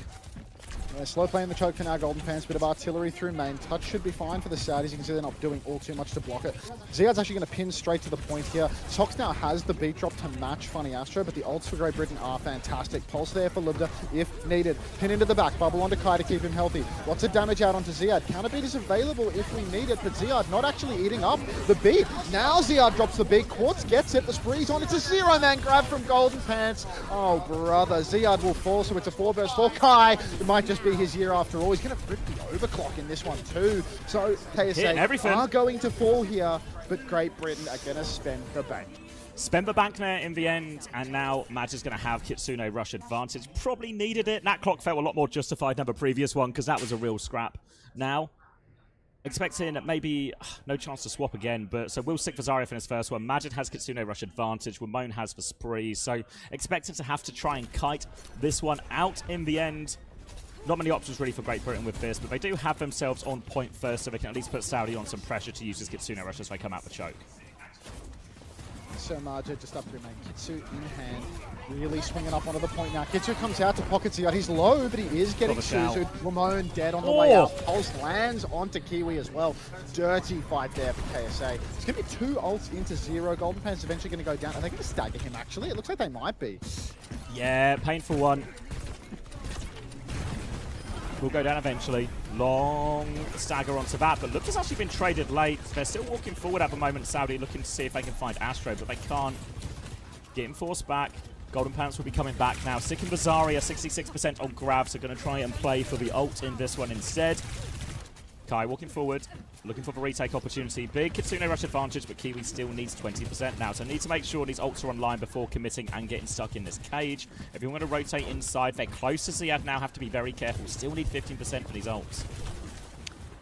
Yeah, slow playing the choke for now, Golden Pants. Bit of artillery through main. Touch should be fine for the Saudis. You can see they're not doing all too much to block it. Ziad's actually going to pin straight to the point here. Sox now has the beat drop to match Funny Astro, but the ults for Great Britain are fantastic. Pulse there for Lubda if needed. Pin into the back. Bubble onto Kai to keep him healthy. Lots of damage out onto Ziad. Counter beat is available if we need it, but Ziad not actually eating up the beat. Now Ziad drops the beat. Quartz gets it. The spree's on. It's a zero-man grab from Golden Pants. Oh, brother. Ziad will fall, so it's a 4 versus 4. Kai, it might just be his year after all. He's going to rip the overclock in this one too. So KSA are going to fall here, but Great Britain are going to spend the bank. Spend the bank there in the end, and now Madge is going to have Kitsune rush advantage. Probably needed it. That clock felt a lot more justified than the previous one, because that was a real scrap. Now, expecting maybe no chance to swap again, but so we'll stick for Zarya in his first one. Majid has Kitsune rush advantage. Wimone has the spree, so expecting to have to try and kite this one out in the end. Not many options really for Great Britain with this, but they do have themselves on point first, so they can at least put Saudi on some pressure to use his Kitsune rush as they come out the choke. So Marja just up through main. Kitsu in hand, really swinging up onto the point now. Kitsu comes out to pocket Ziad. He's low, but he is getting suited. Wimone dead on the way out. Pulse lands onto Kiwi as well. Dirty fight there for KSA. It's going to be 2 ults into 0. Golden Pants eventually going to go down. Are they going to stagger him, actually? It looks like they might be. Yeah, painful one. Will go down eventually. Long stagger onto that, but Lucas actually been traded late. They're still walking forward at the moment, Saudi, looking to see if they can find Astro, but they can't. Getting forced back. Golden Pants will be coming back now. Sick and Bazaria, 66% on grabs, are going to try and play for the ult in this one instead. Kai walking forward, looking for the retake opportunity. Big Kitsune rush advantage, but Kiwi still needs 20% now. So need to make sure these ults are online before committing and getting stuck in this cage. If you want to rotate inside, they're close to Ziad now, have to be very careful. Still need 15% for these ults.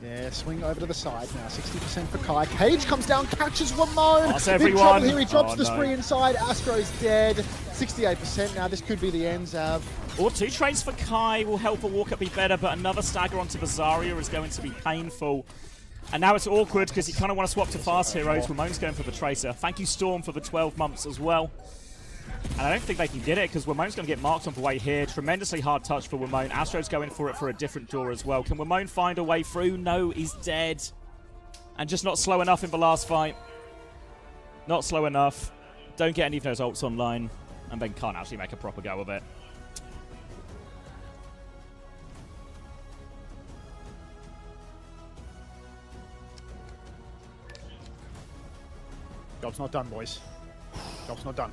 Yeah, swing over to the side now. 60% for Kai. Cage comes down, catches Ramon. That's Big everyone. trouble here. He drops the no. spree inside. Astro's dead. 68% now. This could be the end, Zav. Or 2 trades for Kai will help a walk-up be better, but another stagger onto Bazaria is going to be painful. And now it's awkward because you kind of want to swap to fast heroes. Ramon's going for the Tracer. Thank you, Storm, for the 12 months as well. And I don't think they can get it because Ramon's going to get marked on the way here. Tremendously hard touch for Ramon. Astro's going for it for a different door as well. Can Ramon find a way through? No, he's dead. And just not slow enough in the last fight. Not slow enough. Don't get any of those ults online. And then can't actually make a proper go of it. Job's not done, boys. Job's not done.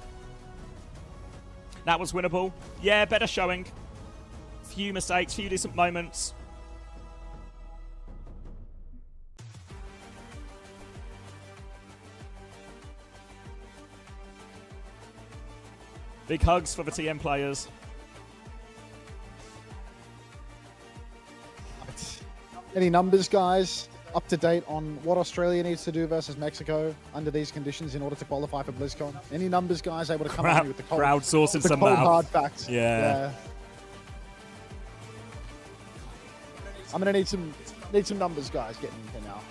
That was winnable. Yeah, better showing. Few mistakes, few decent moments. Big hugs for the TM players. Any numbers, guys? Up to date on what Australia needs to do versus Mexico under these conditions in order to qualify for BlizzCon? Any numbers, guys, able to come at me with the cold, crowdsourcing the some cold math. hard facts? Yeah. I'm gonna need some numbers, guys. Getting in here now.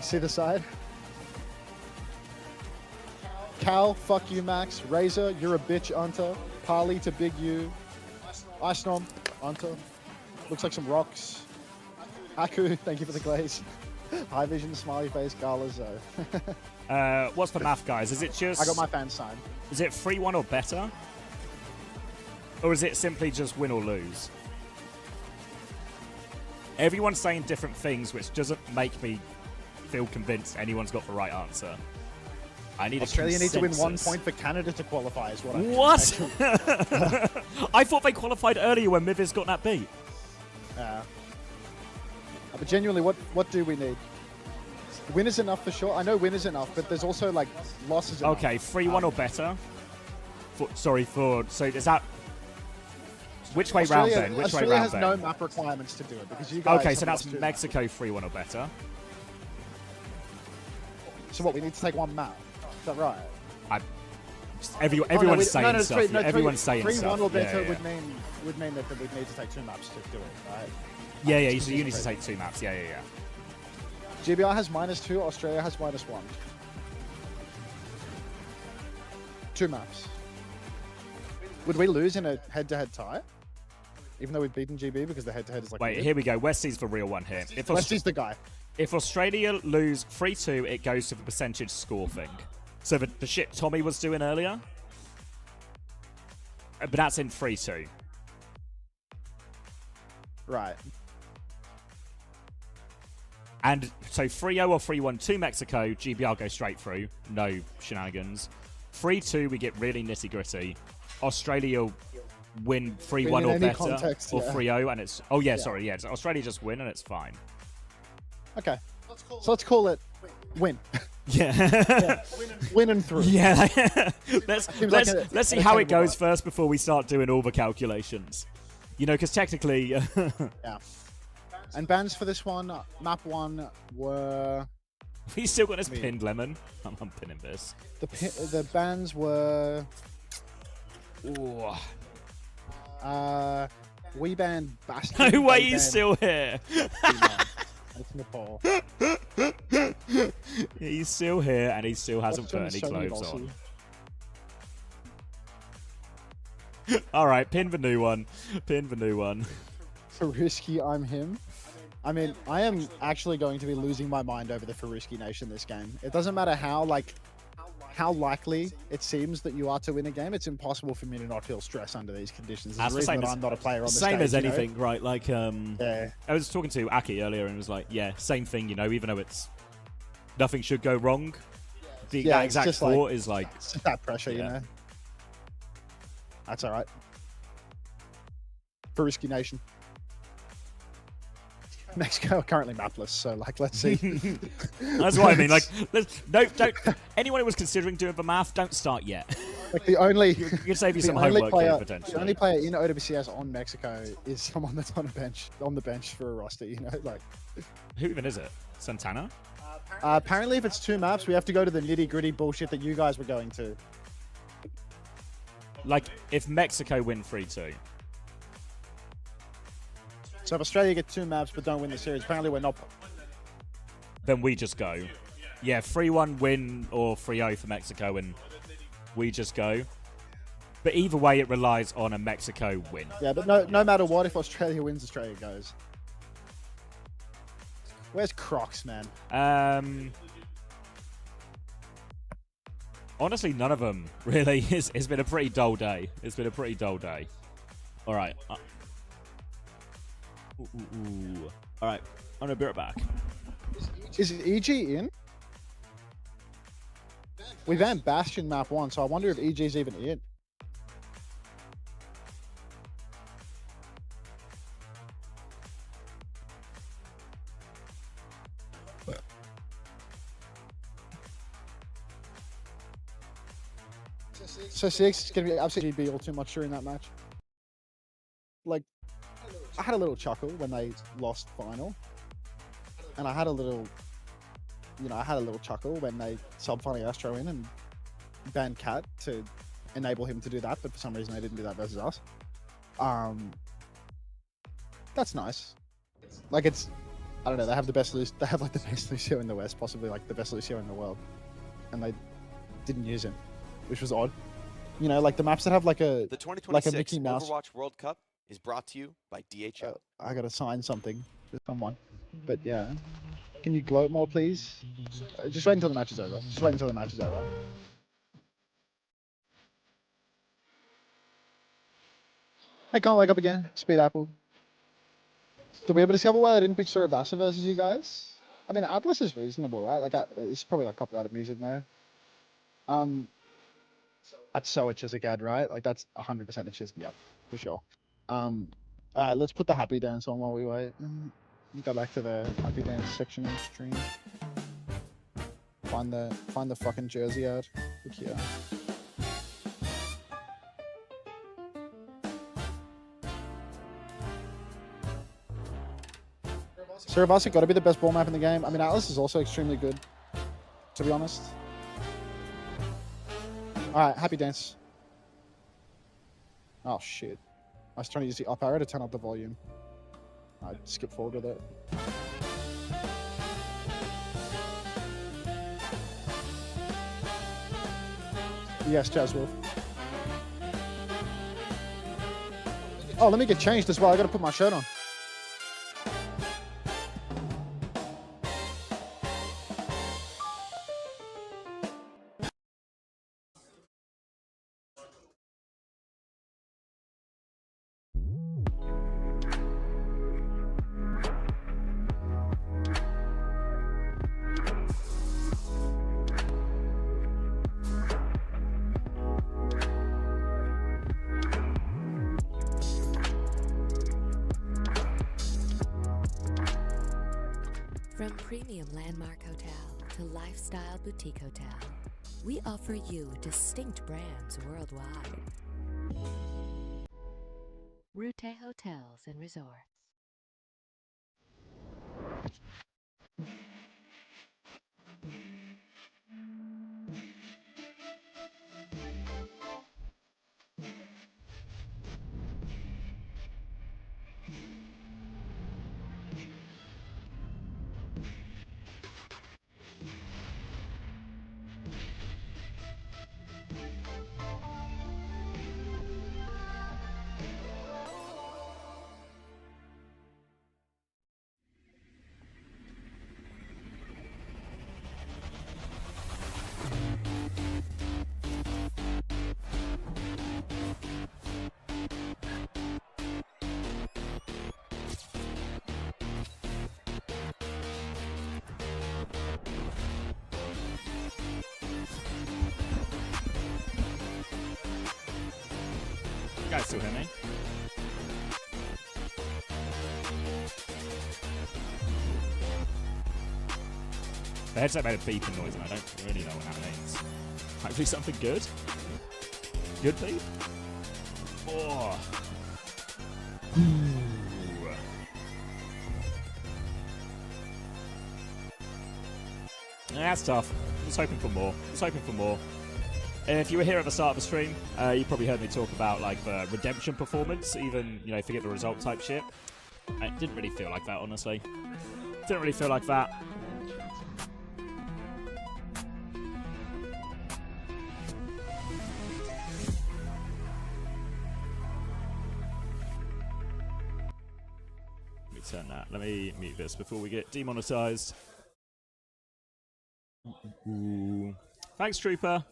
See the side. Cal, fuck you, Max. Razor, you're a bitch, Unta. Parley to Big U. Ice Storm, Unta. Looks like some rocks. Aku, thank you for the glaze. High Vision, smiley face, Galazo. What's the math, guys? Is it just... I got my fan sign. Is it 3-1 or better? Or is it simply just win or lose? Everyone's saying different things, which doesn't make me feel convinced anyone's got the right answer. I need Australia a needs to win 1 consensus. point for Canada to qualify is what I'm What? I thought they qualified earlier when Mivis got that beat. But genuinely, what do we need? Win is enough for sure. I know win is enough, but there's also like losses enough. Okay, 3-1 or better. So is that... Which way round then? Which Australia way round has then? no map requirements to do it because you guys Okay, so have that's lost two. Mexico 3-1 or better. So what? We need to take one map. Is that right? Everyone's saying stuff. Everyone's saying 3-1 stuff. or better Yeah. would mean that we'd need to take 2 maps to do it, right? Yeah, you need to take 2 maps. Yeah. GBR has -2, Australia has -1. 2 maps. Would we lose in a head-to-head tie? Even though we've beaten GB because the head-to-head is like... Wait, here we go. Westie's the real one here. Westie's the guy. If Australia lose 3-2, it goes to the percentage score thing. So the shit Tommy was doing earlier. But that's in 3-2. Right. And so 3-0 or 3-1 to Mexico, GBR goes straight through. No shenanigans. 3-2, we get really nitty-gritty. Australia win 3-1 or better. Context, or yeah. 3-0 and it's... Oh, yeah, sorry. Yeah, so Australia just win and it's fine. Okay. So let's call it win. Yeah. Win and through. Yeah. let's see how it goes bar. first before we start doing all the calculations. You know, because technically... Yeah. And bans for this one, map 1 were... He's still got his pinned lemon. I'm pinning this. The bans were... Ooh. We banned Bastion. No way he's still here. It's Nepal. He's still here and he still hasn't put any clothes on. Alright, pin the new one. Pin the new one. Faruski, I'm him. I mean, I am actually going to be losing my mind over the Faruski Nation this game. It doesn't matter how likely it seems that you are to win a game. It's impossible for me to not feel stress under these conditions. There's a reason that I'm not a player on the stage. Same as anything, you know? right? Like, yeah. I was talking to Aki earlier and it was like, yeah, same thing, you know, even though it's nothing should go wrong. That exact thought is like... It's just that pressure, you know? That's all right. For Risky Nation. Mexico are currently mapless, so like, let's see. That's what I mean. Like, don't. Anyone who was considering doing the math, don't start yet. Like the only, you can save you the some only homework player, here potentially. The only player in OWCS on Mexico is someone that's on the bench for a roster. You know, like. Who even is it? Santana? Apparently, if it's 2 maps, we have to go to the nitty-gritty bullshit that you guys were going to. Like, if Mexico win 3-2. So if Australia get 2 maps but don't win the series, apparently we're not. Then we just go. Yeah, 3-1 win or 3-0 for Mexico, and we just go. But either way, it relies on a Mexico win. Yeah, but no matter what, if Australia wins, Australia goes. Where's Crocs, man? Honestly, none of them, really. It's been a pretty dull day. It's been a pretty dull day. All right. All right. I'm going to be right back. Is EG in? We banned Bastion map 1, so I wonder if EG's even in. So CX is going to be absolutely be all too much during that match. Like, I had a little chuckle when they lost final. And I had a little, chuckle when they sub-final Astro in and banned Cat to enable him to do that, but for some reason they didn't do that versus us. That's nice. Like, it's, I don't know, they have like the best Lucio in the West, possibly like the best Lucio in the world. And they didn't use him, which was odd. You know, like the maps that have like a The 2026 like a Mickey Mouse. Overwatch World Cup is brought to you by DHL. I gotta sign something to someone, but yeah. Can you gloat more, please? Just wait until the match is over. Just wait until the match is over. Hey, can't wake up again. Speed Apple. Did we ever discover why I didn't pick Surabasa versus you guys? I mean, Atlas is reasonable, right? Like, it's probably like copyrighted music now. That's so a Chisagad, right? Like, that's 100% a Chisagad, yeah, for sure. Let's put the happy dance on while we wait. Go back to the happy dance section of the stream. Find the fucking jersey out. Look here. Surabasa got to be the best ball map in the game. I mean, Atlas is also extremely good, to be honest. Alright, happy dance. Oh shit. I was trying to use the up arrow to turn up the volume. I skipped forward with it. Yes, Jazzwolf. Oh, let me get changed as well. I gotta put my shirt on. From premium landmark hotel to lifestyle boutique hotel, we offer you distinct brands worldwide. Rute Hotels and Resorts. You guys still hear me? The headset made a beeping noise and I don't really know what that means. Hopefully something good. Good beep? Oh. Ooh. That's tough. I was hoping for more. If you were here at the start of the stream, you probably heard me talk about like the redemption performance, even, you know, forget the result type shit. It didn't really feel like that, honestly. Didn't really feel like that. Let me turn that. Let me mute this before we get demonetized. Ooh. Thanks, Trooper.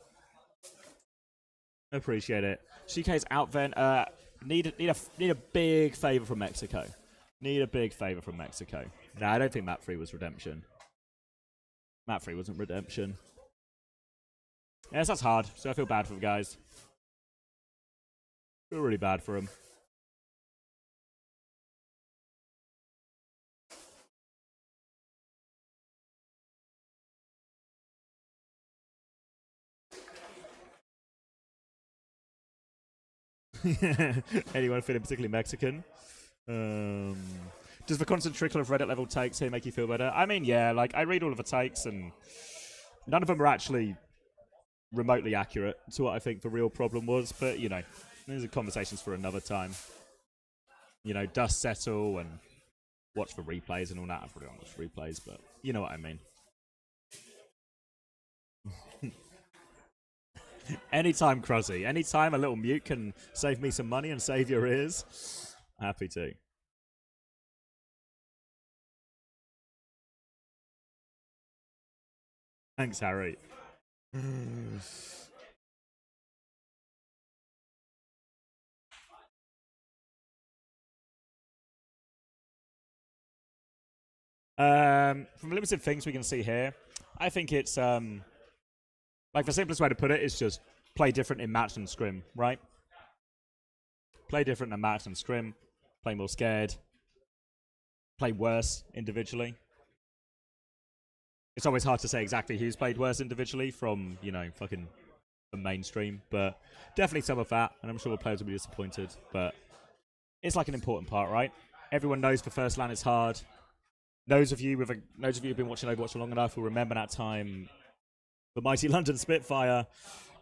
Appreciate it. CK's out then. Need a big favor from Mexico. Need a big favor from Mexico. No, I don't think map 3 was redemption. Map 3 wasn't redemption. Yes, that's hard. So I feel bad for the guys. Feel really bad for them. Anyone feeling particularly Mexican? Does the constant trickle of Reddit level takes here make you feel better? I mean, yeah, like I read all of the takes and none of them are actually remotely accurate to what I think the real problem was, but you know, these are conversations for another time. You know, dust settle and watch the replays and all that. I probably don't watch replays, but you know what I mean. Anytime, Cruzzy. Anytime a little mute can save me some money and save your ears, happy to. Thanks, Harry. From limited things we can see here, I think it's like the simplest way to put it is just play different in match and scrim, right? Play different in match and scrim, play more scared, play worse individually. It's always hard to say exactly who's played worse individually from, you know, fucking the mainstream, but definitely some of that, and I'm sure the players will be disappointed, but it's like an important part, right? Everyone knows the first LAN is hard. Those of you who've been watching Overwatch for long enough will remember that time the mighty London Spitfire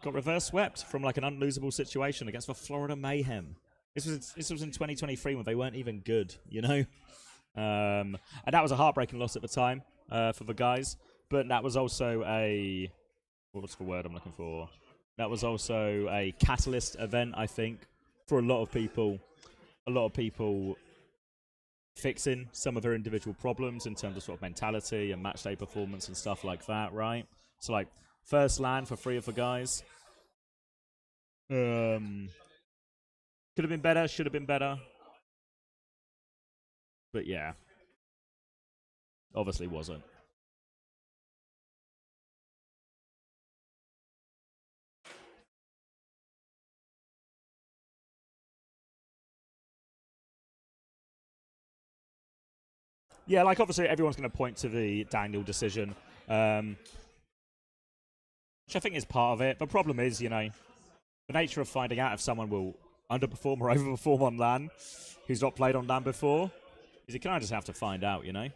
got reverse swept from like an unlosable situation against the Florida Mayhem. This was in 2023 when they weren't even good, you know? And that was a heartbreaking loss at the time for the guys. But that was also a... What's the word I'm looking for? That was also a catalyst event, I think, for a lot of people. A lot of people fixing some of their individual problems in terms of sort of mentality and matchday performance and stuff like that, right? So, like, first LAN for 3 of the guys. Could have been better, should have been better. But yeah. Obviously wasn't. Yeah, like obviously everyone's going to point to the Daniel decision, which I think is part of it. The problem is, you know, the nature of finding out if someone will underperform or overperform on LAN, who's not played on LAN before, is you kind of just have to find out, you know?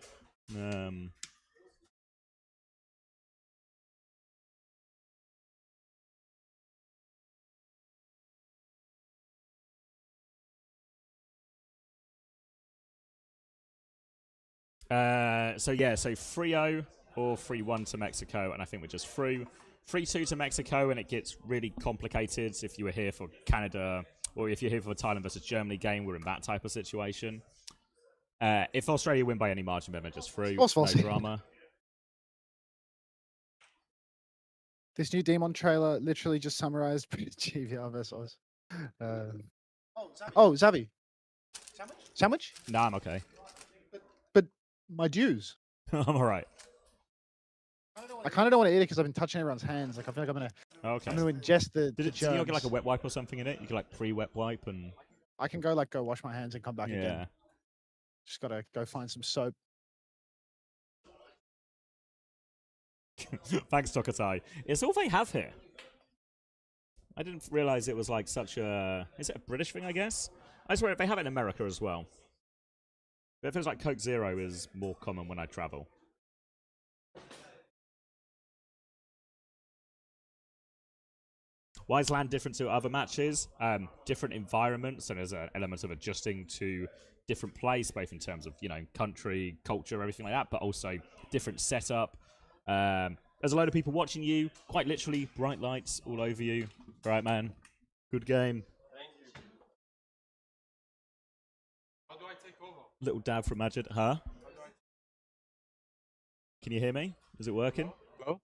So yeah, so 3-0 or 3-1 to Mexico, and I think we're just through. 3-2 to Mexico, and it gets really complicated if you were here for Canada, or if you're here for the Thailand versus Germany game, we're in that type of situation. If Australia win by any margin, then they're just through. No drama. This new Demon trailer literally just summarized GVR versus Oz. Oh, Zavi. Sandwich? Nah, I'm okay. But my dues. I'm alright. I don't know I kind of don't want to eat it because I've been touching everyone's hands. Like I feel like I'm gonna ingest the. Did you not get like a wet wipe or something in it? You could like pre-wet wipe and. I can go wash my hands and come back again. Just gotta go find some soap. Thanks, Tokatai. It's all they have here. I didn't realize it was like such a. Is it a British thing? I guess. I swear they have it in America as well. But it feels like Coke Zero is more common when I travel. Why is LAN different to other matches? Different environments, and there's an element of adjusting to different place, both in terms of, you know, country, culture, everything like that, but also different setup. There's a load of people watching you, quite literally, bright lights all over you. Right, man. Good game. How do I take over? Little dab from Majid. Huh? Can you hear me? Is it working? Hello?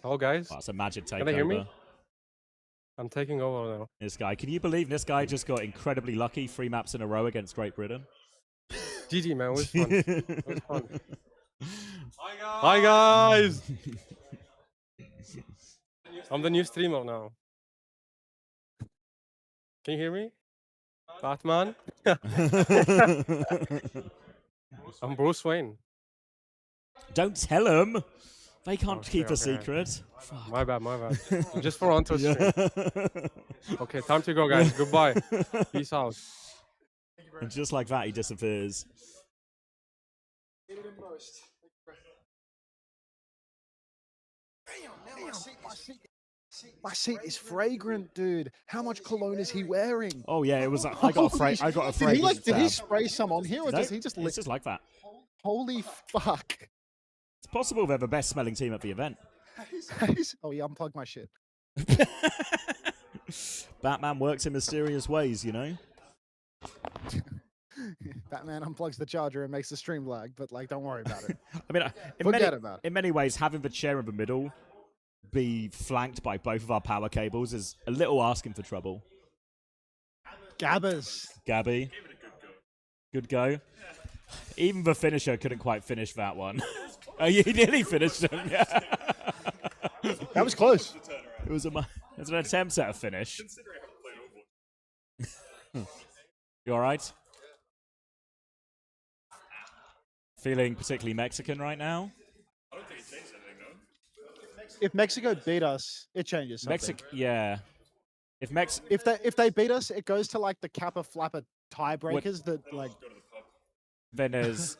Hello, guys. Oh, it's a Majid takeover. Can they hear me? I'm taking over now. This guy. Can you believe this guy just got incredibly lucky 3 maps in a row against Great Britain? GG, man. It was fun. It was fun. Hi, guys. I'm the new streamer now. Can you hear me? Batman? I'm Bruce Wayne. Don't tell him. They can't keep a secret. Fuck. My bad. Just for onto stream. Okay, time to go, guys. Goodbye. Peace out. And just like that, he disappears. My seat is fragrant, dude. How much cologne is he wearing? Oh yeah, it was. I got a fragrance. Did he spray some on here, or does he just? It's just like that. Holy fuck! It's possible they're the best smelling team at the event. Oh, he unplugged my shit. Batman works in mysterious ways, you know. Batman unplugs the charger and makes the stream lag, but like, don't worry about it. I mean, in many ways, having the chair in the middle be flanked by both of our power cables is a little asking for trouble. Gabbers. Gabby. Good go. Even the finisher couldn't quite finish that one. Oh, he nearly finished him. Yeah. That was close. It was an attempt at a finish. You all right? Feeling particularly Mexican right now? I don't think it changed anything, though. If Mexico beat us, it changes something. Yeah. If they beat us, it goes to like the Kappa Flapper tiebreakers that like. Then there's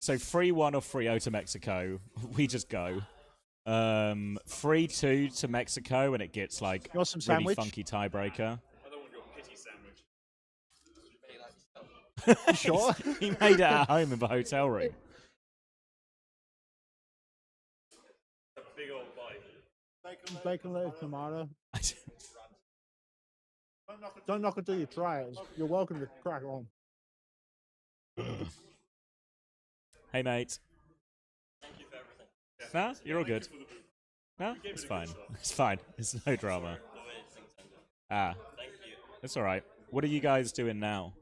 so 3-1 or 3-0 to Mexico. We just go. 3-2 to Mexico, and it gets like some really sandwich? funky tiebreaker. I don't want your pity sandwich. You sure? He made it at home in the hotel room. A big old bite. Bacon, lettuce, tomato. Don't knock it till you try it. You're welcome to crack on. Hey, mate. Thank you for everything. Nah, you're all good. No, it's fine. It's fine. It's no drama. Ah, Thank you. it's all right. What are you guys doing now?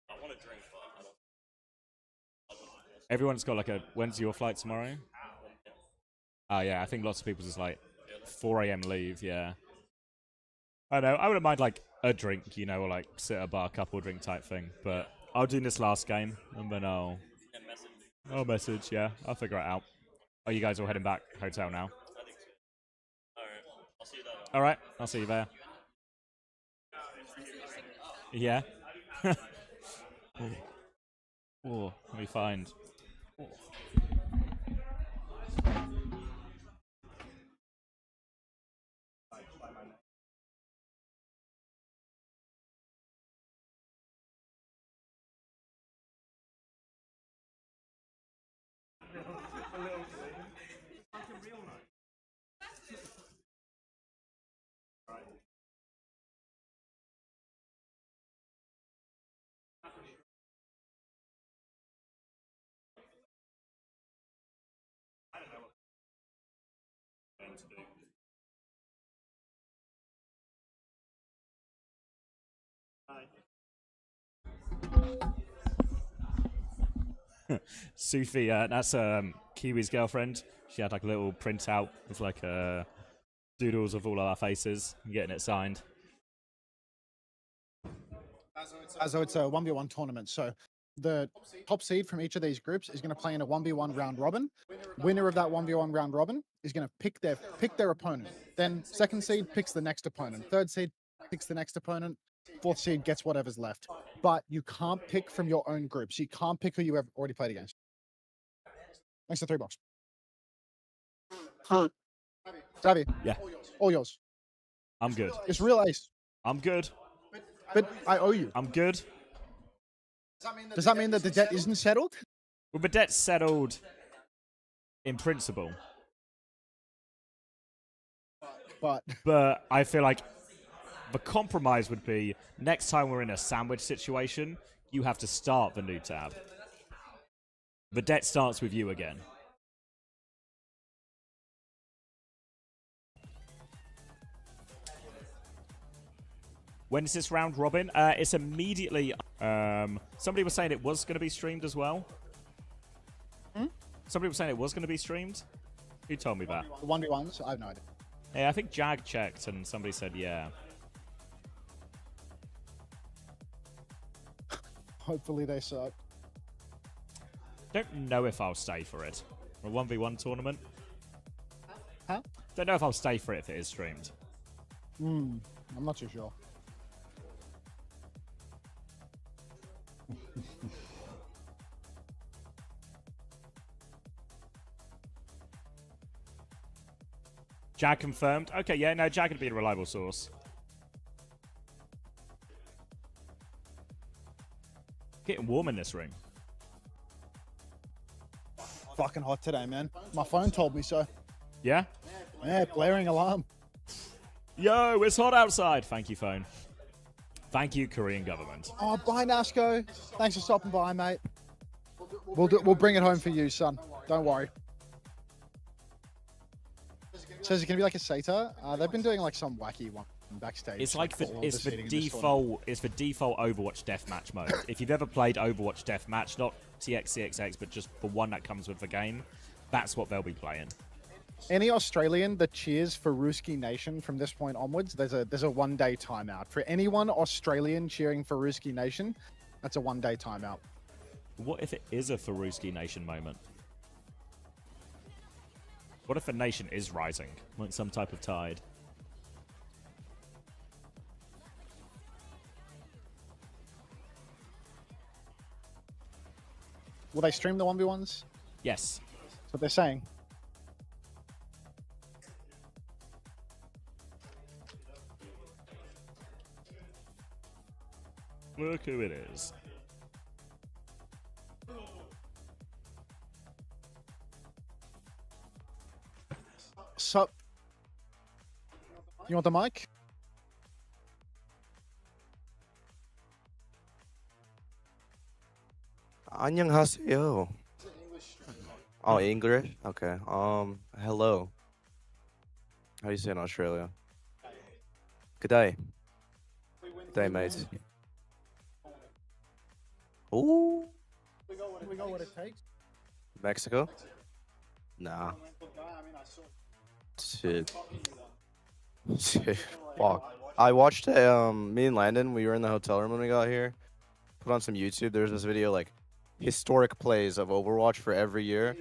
I want to drink, but I don't. Everyone's got like a. When's your flight tomorrow? Oh yeah, I think lots of people just like 4 a.m. leave. Yeah. I know. I wouldn't mind like a drink, you know, or like sit at a bar, couple drink type thing. But I'll do this last game and then I'll message. Yeah, I'll figure it out. Are you guys all heading back hotel now? I think so. Alright, I'll see you there. All right, I'll see you there. Yeah. Oh, let me find. Sufi, that's Kiwi's girlfriend. She had like a little printout with like doodles of all of our faces and getting it signed. So it's a 1v1 tournament. So the top seed from each of these groups is going to play in a 1v1 round robin. Winner of that 1v1 round robin is going to pick their opponent. Then second seed picks the next opponent. Third seed picks the next opponent. Fourth seed gets whatever's left. But you can't pick from your own groups. You can't pick who you have already played against. Thanks to $3. Savvy. Yeah. All yours. I'm good. It's real ace. I'm good. But I owe you. I'm good. Does that mean that the debt isn't settled? Well, the debt's settled in principle. But I feel like the compromise would be next time we're in a sandwich situation, you have to start the new tab. The debt starts with you again. When is this round robin? It's immediately. Somebody was saying it was going to be streamed as well. Somebody was saying it was going to be streamed. Who told me that? The 1v1s? I have no idea. Yeah, I think Jag checked and somebody said yeah. Hopefully they suck. Don't know if I'll stay for it. A 1v1 tournament. Huh? Don't know if I'll stay for it if it is streamed. I'm not too sure. Jag confirmed. Okay, yeah, no, Jag would be a reliable source. Getting warm in this room. Fucking hot today, man. My phone told me so. Yeah? Yeah, blaring alarm. Yo, it's hot outside. Thank you, phone. Thank you, Korean government. Oh, bye, Nasco. Thanks for stopping by, mate. We'll bring it home for you, son. Don't worry. So is it gonna be like a SATA? They've been doing like some wacky one backstage. It's like for all it's the the seating in this default. It's the default Overwatch deathmatch mode. If you've ever played Overwatch deathmatch, not TXCXX, but just the one that comes with the game, that's what they'll be playing. Any Australian that cheers for Ruski Nation from this point onwards, there's a 1-day timeout. For anyone Australian cheering for Ruski Nation, that's a 1-day timeout. What if it is a Faruski Nation moment? What if a nation is rising, like some type of tide? Will they stream the 1v1s? Yes. That's what they're saying. Look who it is. Sup? You want the mic? 안녕하세요. Oh, English? Okay. Hello. How do you say in Australia? Good day. Good day, mates. Ooh. We got what it takes. Mexico? Nah. Shit. Shit. Fuck. I watched me and Landon, we were in the hotel room when we got here. Put on some YouTube. There's this video like historic plays of Overwatch for every year.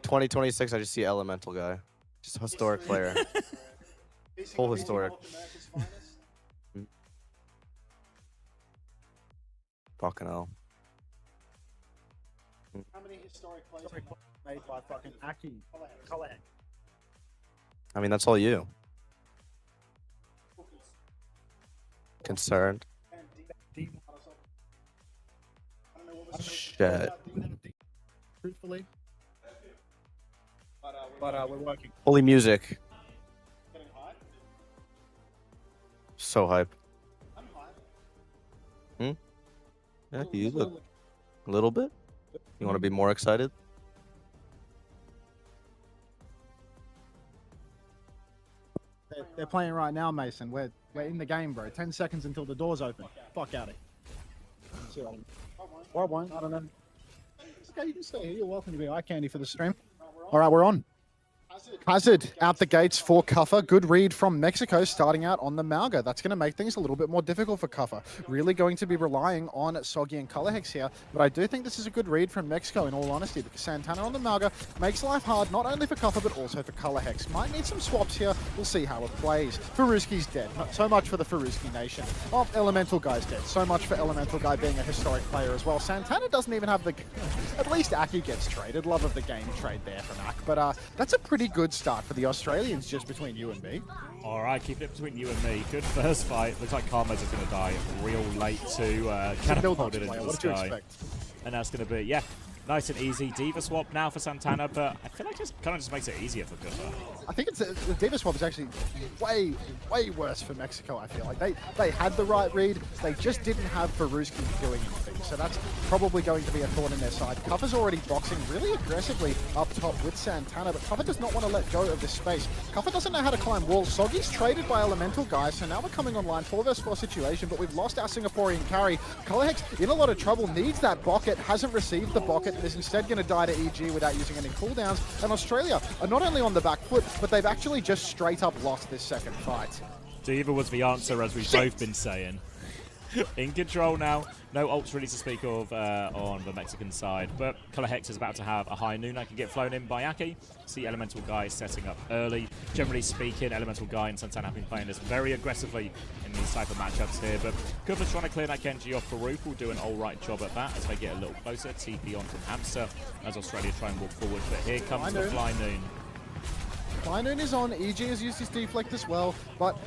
2026, I just see Elemental guy. Just a historic player. Full historic. Fucking hell. How many historic plays made by fucking Aki? I mean, that's all you. Concerned. Shit. Truthfully. But we're working. Holy music. So hype. Hmm? Yeah, you look a little bit. You want to be more excited? They're playing right now, Mason. We're in the game, bro. 10 seconds until the doors open. Fuck out of here. See what I mean. Or I won't. I don't know. okay, you can stay here. You're welcome to be eye candy for the stream. All right, we're on. Hazard out the gates for Kuffer. Good read from Mexico starting out on the Mauga. That's going to make things a little bit more difficult for Kuffer. Really going to be relying on Soggy and Colorhex here. But I do think this is a good read from Mexico in all honesty, because Santana on the Mauga makes life hard not only for Kuffer but also for Colorhex. Might need some swaps here. We'll see how it plays. Faruski's dead. Not so much for the Faruski Nation. Oh, Elemental Guy's dead. So much for Elemental Guy being a historic player as well. Santana doesn't even have the... At least Aki gets traded. Love of the game trade there from Ak. But that's a pretty good start for the Australians just between you and me. All right, keep it between you and me. Good first fight. Looks like Karma's is going to die real late too. Catapulted into the sky. And that's going to be, yeah, nice and easy. Diva swap now for Santana, but I feel like it kind of just makes it easier for Kuffer. I think it's the Diva swap is actually way worse for Mexico, I feel like. They had the right read, they just didn't have Faruski doing anything. So that's probably going to be a thorn in their side. Kuffer's already boxing really aggressively up top with Santana, but Kuffer does not want to let go of this space. Kuffer doesn't know how to climb walls. Soggy's traded by Elemental Guys, so now we're coming online 4 vs 4 situation, but we've lost our Singaporean carry. Colorhex in a lot of trouble, needs that Bocket, hasn't received the Bocket, and is instead going to die to EG without using any cooldowns. And Australia are not only on the back foot, but they've actually just straight up lost this second fight. Diva was the answer, as we've both been saying. In control now. No ults really to speak of on the Mexican side, but Colorhex is about to have a high noon. I can get flown in by Aki. See Elemental Guy setting up early. Generally speaking, Elemental Guy and Santana have been playing this very aggressively in these type of matchups here, but Kuffer's trying to clear that Genji off. Farouk will do an alright job at that as they get a little closer. TP on from Hamster as Australia try and walk forward, but here comes the Fly Noon. Fly Noon is on. EG has used his deflect as well, but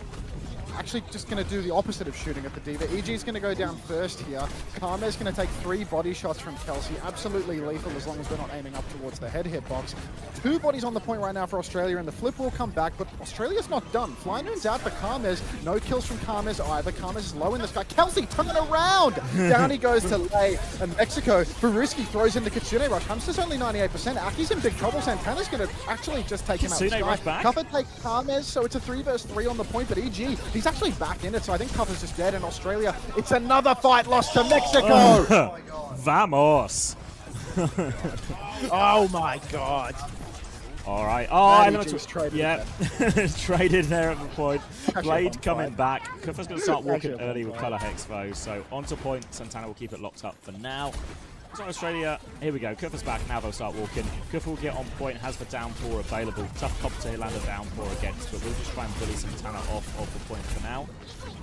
actually just going to do the opposite of shooting at the Diva. EG is going to go down first here. Karma's going to take 3 body shots from Kelsey. Absolutely lethal as long as we're not aiming up towards the head hitbox. 2 bodies on the point right now for Australia, and the flip will come back, but Australia's not done. Fly Noon's out for Karmez. No kills from Karmez either. Karmez is low in the sky. Kelsey turning around! Down he goes to Lei, and Mexico, Faruski throws in the Kitsune Rush. Hamster's only 98%. Aki's in big trouble. Santana's going to actually just take him out of the sky. Kuffer takes Karmez, so it's a 3 vs 3 on the point, but EG, he's actually back in it, so I think Kuffer's just dead. In Australia, it's another fight lost to Mexico! Oh, Vamos! Oh my god. All right. Oh, Elemental traded. Yeah, traded there at the point. Blade coming back. Kuffer's going to start walking early with Colorhex though, so onto point. Santana will keep it locked up for now. So Australia, here we go. Kuffer's back, now they'll start walking. Kuffer will get on point, has the downpour available. Tough cop to land a downpour against, but we'll just try and bully Santana off of the point for now.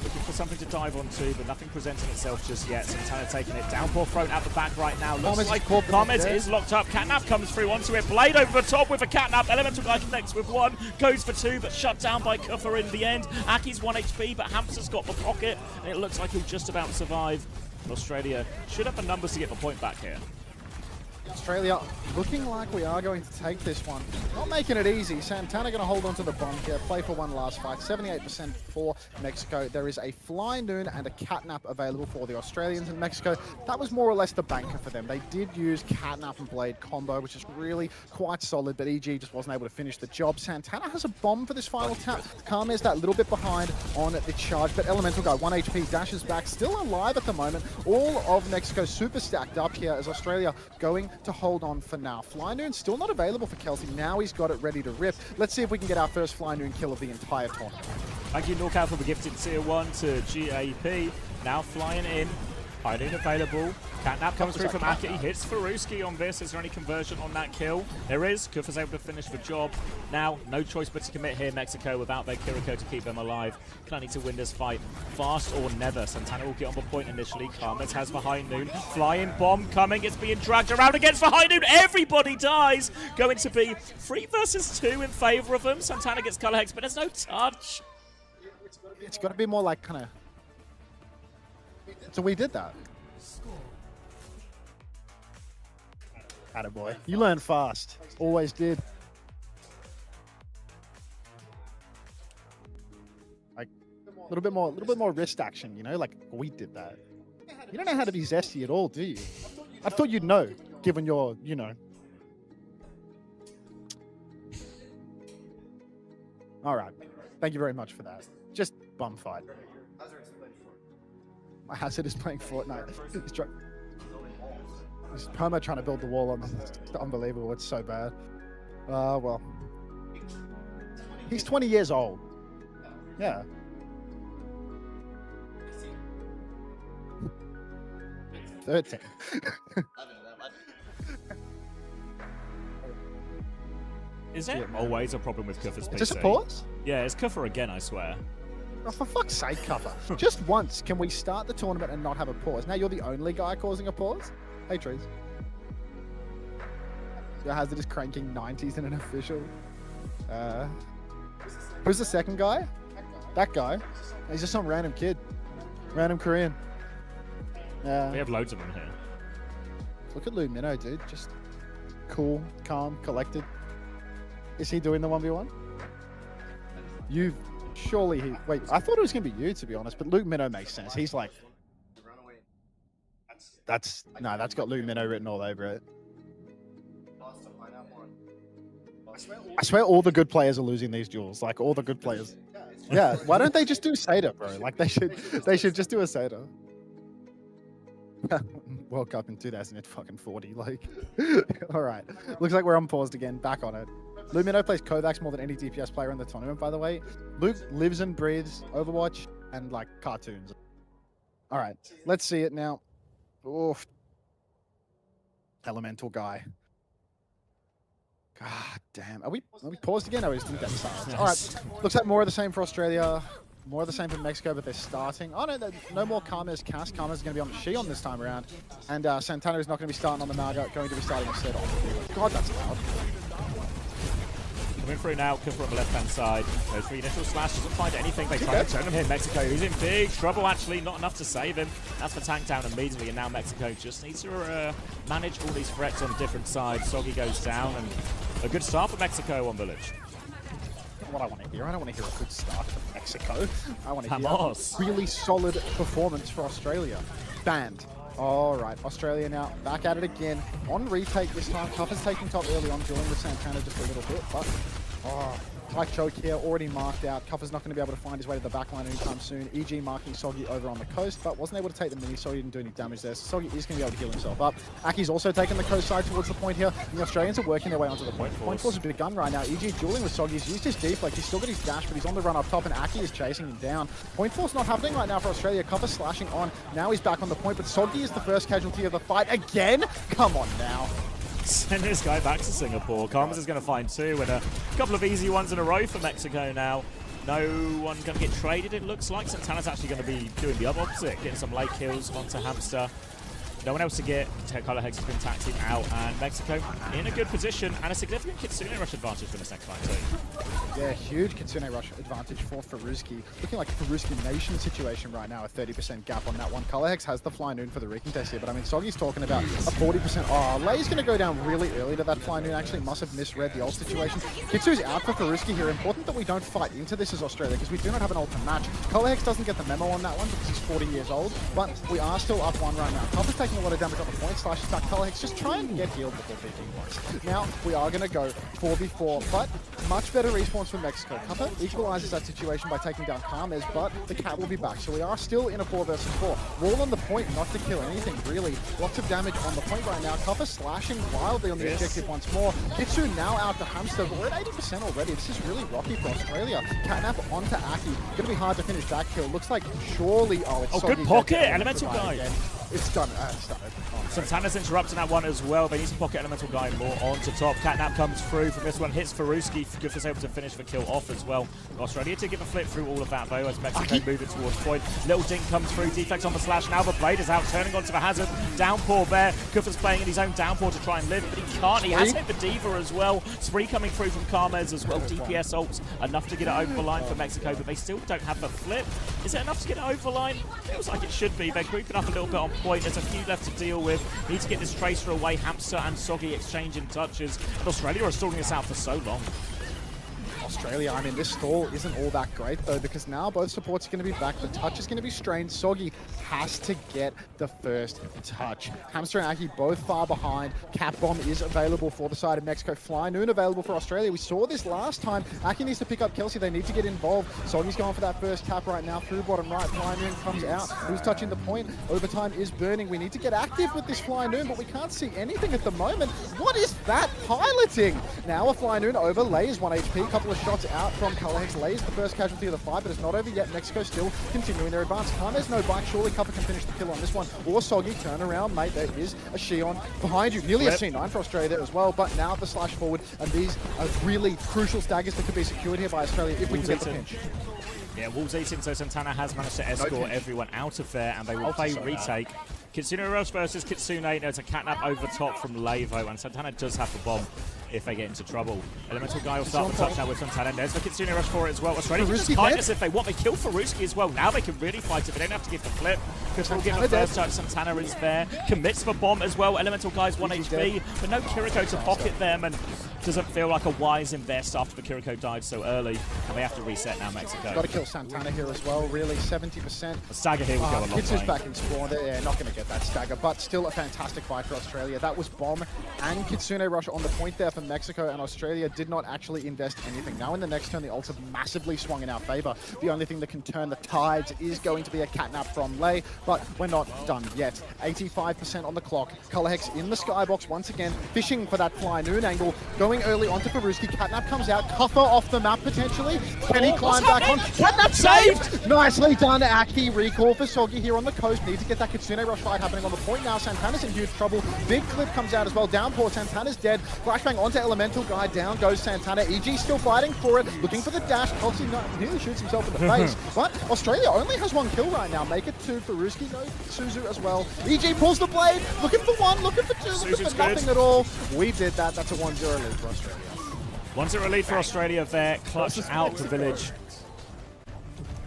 Looking for something to dive onto, but nothing presenting itself just yet. Santana taking it. Downpour thrown out the back right now. Looks like Karmez is locked up. Catnap comes through onto it. Blade over the top with a Catnap. Elemental Guy connects with 1. Goes for 2, but shut down by Kuffer in the end. Aki's 1 HP, but Hamster's got the pocket. And it looks like he'll just about survive. Australia should have the numbers to get the point back here. Australia looking like we are going to take this one. Not making it easy. Santana going to hold on to the bomb here. Play for 1 last fight. 78% for Mexico. There is a Fly Noon and a Catnap available for the Australians in Mexico. That was more or less the banker for them. They did use Catnap and Blade combo, which is really quite solid, but EG just wasn't able to finish the job. Santana has a bomb for this final tap. Karma is that little bit behind on the charge, but Elemental Guy, 1 HP, dashes back, still alive at the moment. All of Mexico super stacked up here as Australia going to hold on for now. Fly Noon still not available for Kelsey. Now he's got it ready to rip. Let's see if we can get our first Fly Noon kill of the entire tournament. Thank you, Knockout, for the gifted tier 1 to GAP. Now flying in. High Noon available. Catnap comes through from Aki. Hits Faruski on this. Is there any conversion on that kill? There is. Kuffer's able to finish the job. Now, no choice but to commit here, Mexico, without their Kiriko to keep them alive. Can I need to win this fight fast or never? Santana will get on the point initially. Karmez has the High Noon. Flying bomb coming. It's being dragged around against the High Noon. Everybody dies. Going to be 3 versus 2 in favor of them. Santana gets Colorhex, but there's no touch. It's got to be more like kind of... So we did that. Attaboy. You learn fast. Always did. Like a little bit more wrist action, you know? Like we did that. You don't know how to be zesty at all, do you? I thought you'd know, given your, you know. All right. Thank you very much for that. Just bum fight. My Hazard is playing Fortnite. He's perma trying to build the wall on. It's unbelievable. It's so bad. Well. He's 20 years old. Yeah. "13." Is there always a problem with Kuffer's PC? Is this a pause? Yeah, it's Kuffer again, I swear. Oh, for fuck's sake, Kuffer. Just once, can we start the tournament and not have a pause? Now you're the only guy causing a pause? Hey, Trees. Your Hazard is cranking 90s in an official. Who's the second guy? That guy. He's just some random kid. Random Korean. We have loads of them here. Look at Lou Minnow, dude. Just cool, calm, collected. Is he doing the 1v1? You've surely wait, I thought it was gonna be you, to be honest, but Luke Minnow makes sense. He's like that's got Luke Minnow written all over it. I swear all the good players are losing these duels. Like all the good players. Yeah, why don't they just do Seder, bro? Like they should just do a Seder. World Cup in 2040, like. All right, looks like we're unpaused again. Back on it. Lumino plays Kovacs more than any DPS player in the tournament, by the way. Luke lives and breathes Overwatch and like cartoons. All right, let's see it now. Oof. Elemental guy. God damn. Are we paused again? No, we just didn't get silence. All right, looks like more of the same for Australia. More of the same for Mexico, but they're starting. Oh, no more Karma's cast. Karma's going to be on the Shion this time around. And Santana is not going to be starting on the Malga, going to be starting instead on the God, that's loud. Coming through now, Kuffer on the left-hand side. Goes for the initial slash, doesn't find anything. They try to turn him here. Mexico, he's in big trouble, actually. Not enough to save him. That's for tank down immediately, and now Mexico just needs to manage all these threats on different sides. Soggy goes down, and a good start for Mexico on Village. What I want to hear. I don't want to hear a good start for Mexico. I want to hear a really solid performance for Australia. Banned. All right, Australia now back at it again. On retake this time. Kuffer's taking top early on, dealing with Santana just a little bit, but tight choke here, already marked out. Kuffer's not going to be able to find his way to the backline anytime soon. EG marking Soggy over on the coast, but wasn't able to take the mini, so he didn't do any damage there. So Soggy is going to be able to heal himself up. Aki's also taking the coast side towards the point here, and the Australians are working their way onto the point. Point force has begun right now. EG dueling with Soggy. He's used his deflect. He's still got his dash, but he's on the run up top, and Aki is chasing him down. Point force not happening right now for Australia. Kuffer slashing on. Now he's back on the point, but Soggy is the first casualty of the fight again. Come on now. Send this guy back to Singapore. Karmas is going to find two, and a couple of easy ones in a row for Mexico now. No one going to get traded, it looks like. Santana's actually going to be doing the other opposite, getting some late kills onto Hamster. No one else to get. Color Hex has been taxied out, and Mexico in a good position, and a significant Kitsune rush advantage for this next fight too. Yeah, huge Kitsune rush advantage for Faruski. Looking like a Faruski Nation situation right now, a 30% gap on that one. Color Hex has the Fly Noon for the recontest here, but I mean, Soggy's talking about a 40%. Oh, Lei's going to go down really early to that Fly Noon. Actually must have misread the ult situation. Kitsu's out for Faruski here. Important that we don't fight into this as Australia, because we do not have an ult to match. Color Hex doesn't get the memo on that one because he's 40 years old, but we are still up one right now. Kuffer's taking a lot of damage on the point, slashes back Color Hex, just try and get healed before picking points. Now, we are going to go 4v4, but much better respawns for Mexico. Kuffer equalizes that situation by taking down Karmez, but the cat will be back. So we are still in a 4 versus 4. Wall on the point, not to kill anything, really. Lots of damage on the point right now. Kuffer slashing wildly on the objective once more. Kitsu now out to Hamster, but we're at 80% already. This is really rocky for Australia. Catnap onto Aki. Gonna be hard to finish that kill. Looks like surely, it's good pocket, Elemental guy. Again. It's done. Santana's interrupting that one as well. They need to pocket Elemental Guy more onto top. Catnap comes through from this one, hits Faruski. Guffer's able to finish the kill off as well. Australia to give a flip through all of that though, as Mexico moving towards point. Little Dink comes through, deflects on the slash. Now the blade is out, turning onto the Hazard. Downpour there. Guffer's playing in his own downpour to try and live, but he can't. He has hit the Diva as well. Spree coming through from Karmez as well. DPS ults enough to get it over the line for Mexico, but they still don't have the flip. Is it enough to get it over the line? Feels like it should be. They're grouping up a little bit on point. There's a few left to deal with. Need to get this Tracer away. Hamster and Soggy exchanging touches. But Australia are stalling this out for so long. Australia, I mean, this stall isn't all that great, though, because now both supports are going to be back. The touch is going to be strained. Soggy has to get the first touch. Hamster and Aki both far behind. Cap Bomb is available for the side of Mexico. Fly Noon available for Australia. We saw this last time. Aki needs to pick up Kelsey. They need to get involved. Soggy's going for that first tap right now through bottom right. Fly Noon comes out. Who's touching the point? Overtime is burning. We need to get active with this Fly Noon, but we can't see anything at the moment. What is that piloting? Now a Fly Noon over. Lay is 1 HP. Couple of shots out from Colorhex. Lay is the first casualty of the fight, but it's not over yet. Mexico still continuing their advance. Kame's no bike. Surely Cuppa can finish the kill on this one. Or Soggy, turn around, mate. There is a Shion behind you. Nearly a C9 for Australia there as well, but now the slash forward, and these are really crucial staggers that could be secured here by Australia if we can get the pinch. Yeah, Wolves eating, so Santana has managed to escort everyone out of there, and they will play retake. Kitsune Rush versus Kitsune. There's a catnap over top from Levo, and Santana does have the bomb if they get into trouble. Elemental Guy will start the touch now with Santana. There's the Kitsune Rush for it as well. Australia can just kindness if they want. They kill Faruski as well. Now they can really fight it. They don't have to give the flip, because we'll give the first touch. Santana is there. Commits the bomb as well. Elemental Guy's 1 HP, but no Kiriko to pocket them, and doesn't feel like a wise invest after the Kiriko died so early, and they have to reset now, Mexico. Got to kill Santana here as well, really, 70%. A stagger here will go a long way. Kitsu's back in spawn. They're not going to get that stagger, but still a fantastic fight for Australia. That was Bomb and Kitsune Rush on the point there for Mexico, and Australia did not actually invest anything. Now in the next turn, the ults have massively swung in our favor. The only thing that can turn the tides is going to be a catnap from Lei, but we're not done yet. 85% on the clock. Colorhex in the skybox once again, fishing for that Fly Noon angle. Going early onto Faruski. Catnap comes out. Cuffa off the map potentially. Can he climb back on? Catnap saved! Nicely done, Aki. Recall for Soggy here on the coast. Need to get that Kitsune Rush fight happening on the point now. Santana's in huge trouble. Big clip comes out as well. Downpour. Santana's dead. Flashbang onto Elemental Guy. Down goes Santana. EG still fighting for it. Looking for the dash. Kelsey nearly shoots himself in the face. But Australia only has 1 kill right now. Make it 2 for Ruski. No, Suzu as well. EG pulls the blade. Looking for 1. Looking for 2. Looking for nothing at all. We did that. That's a 1-0 lead for Australia. 1-0 lead for Australia there. Clutch out the village.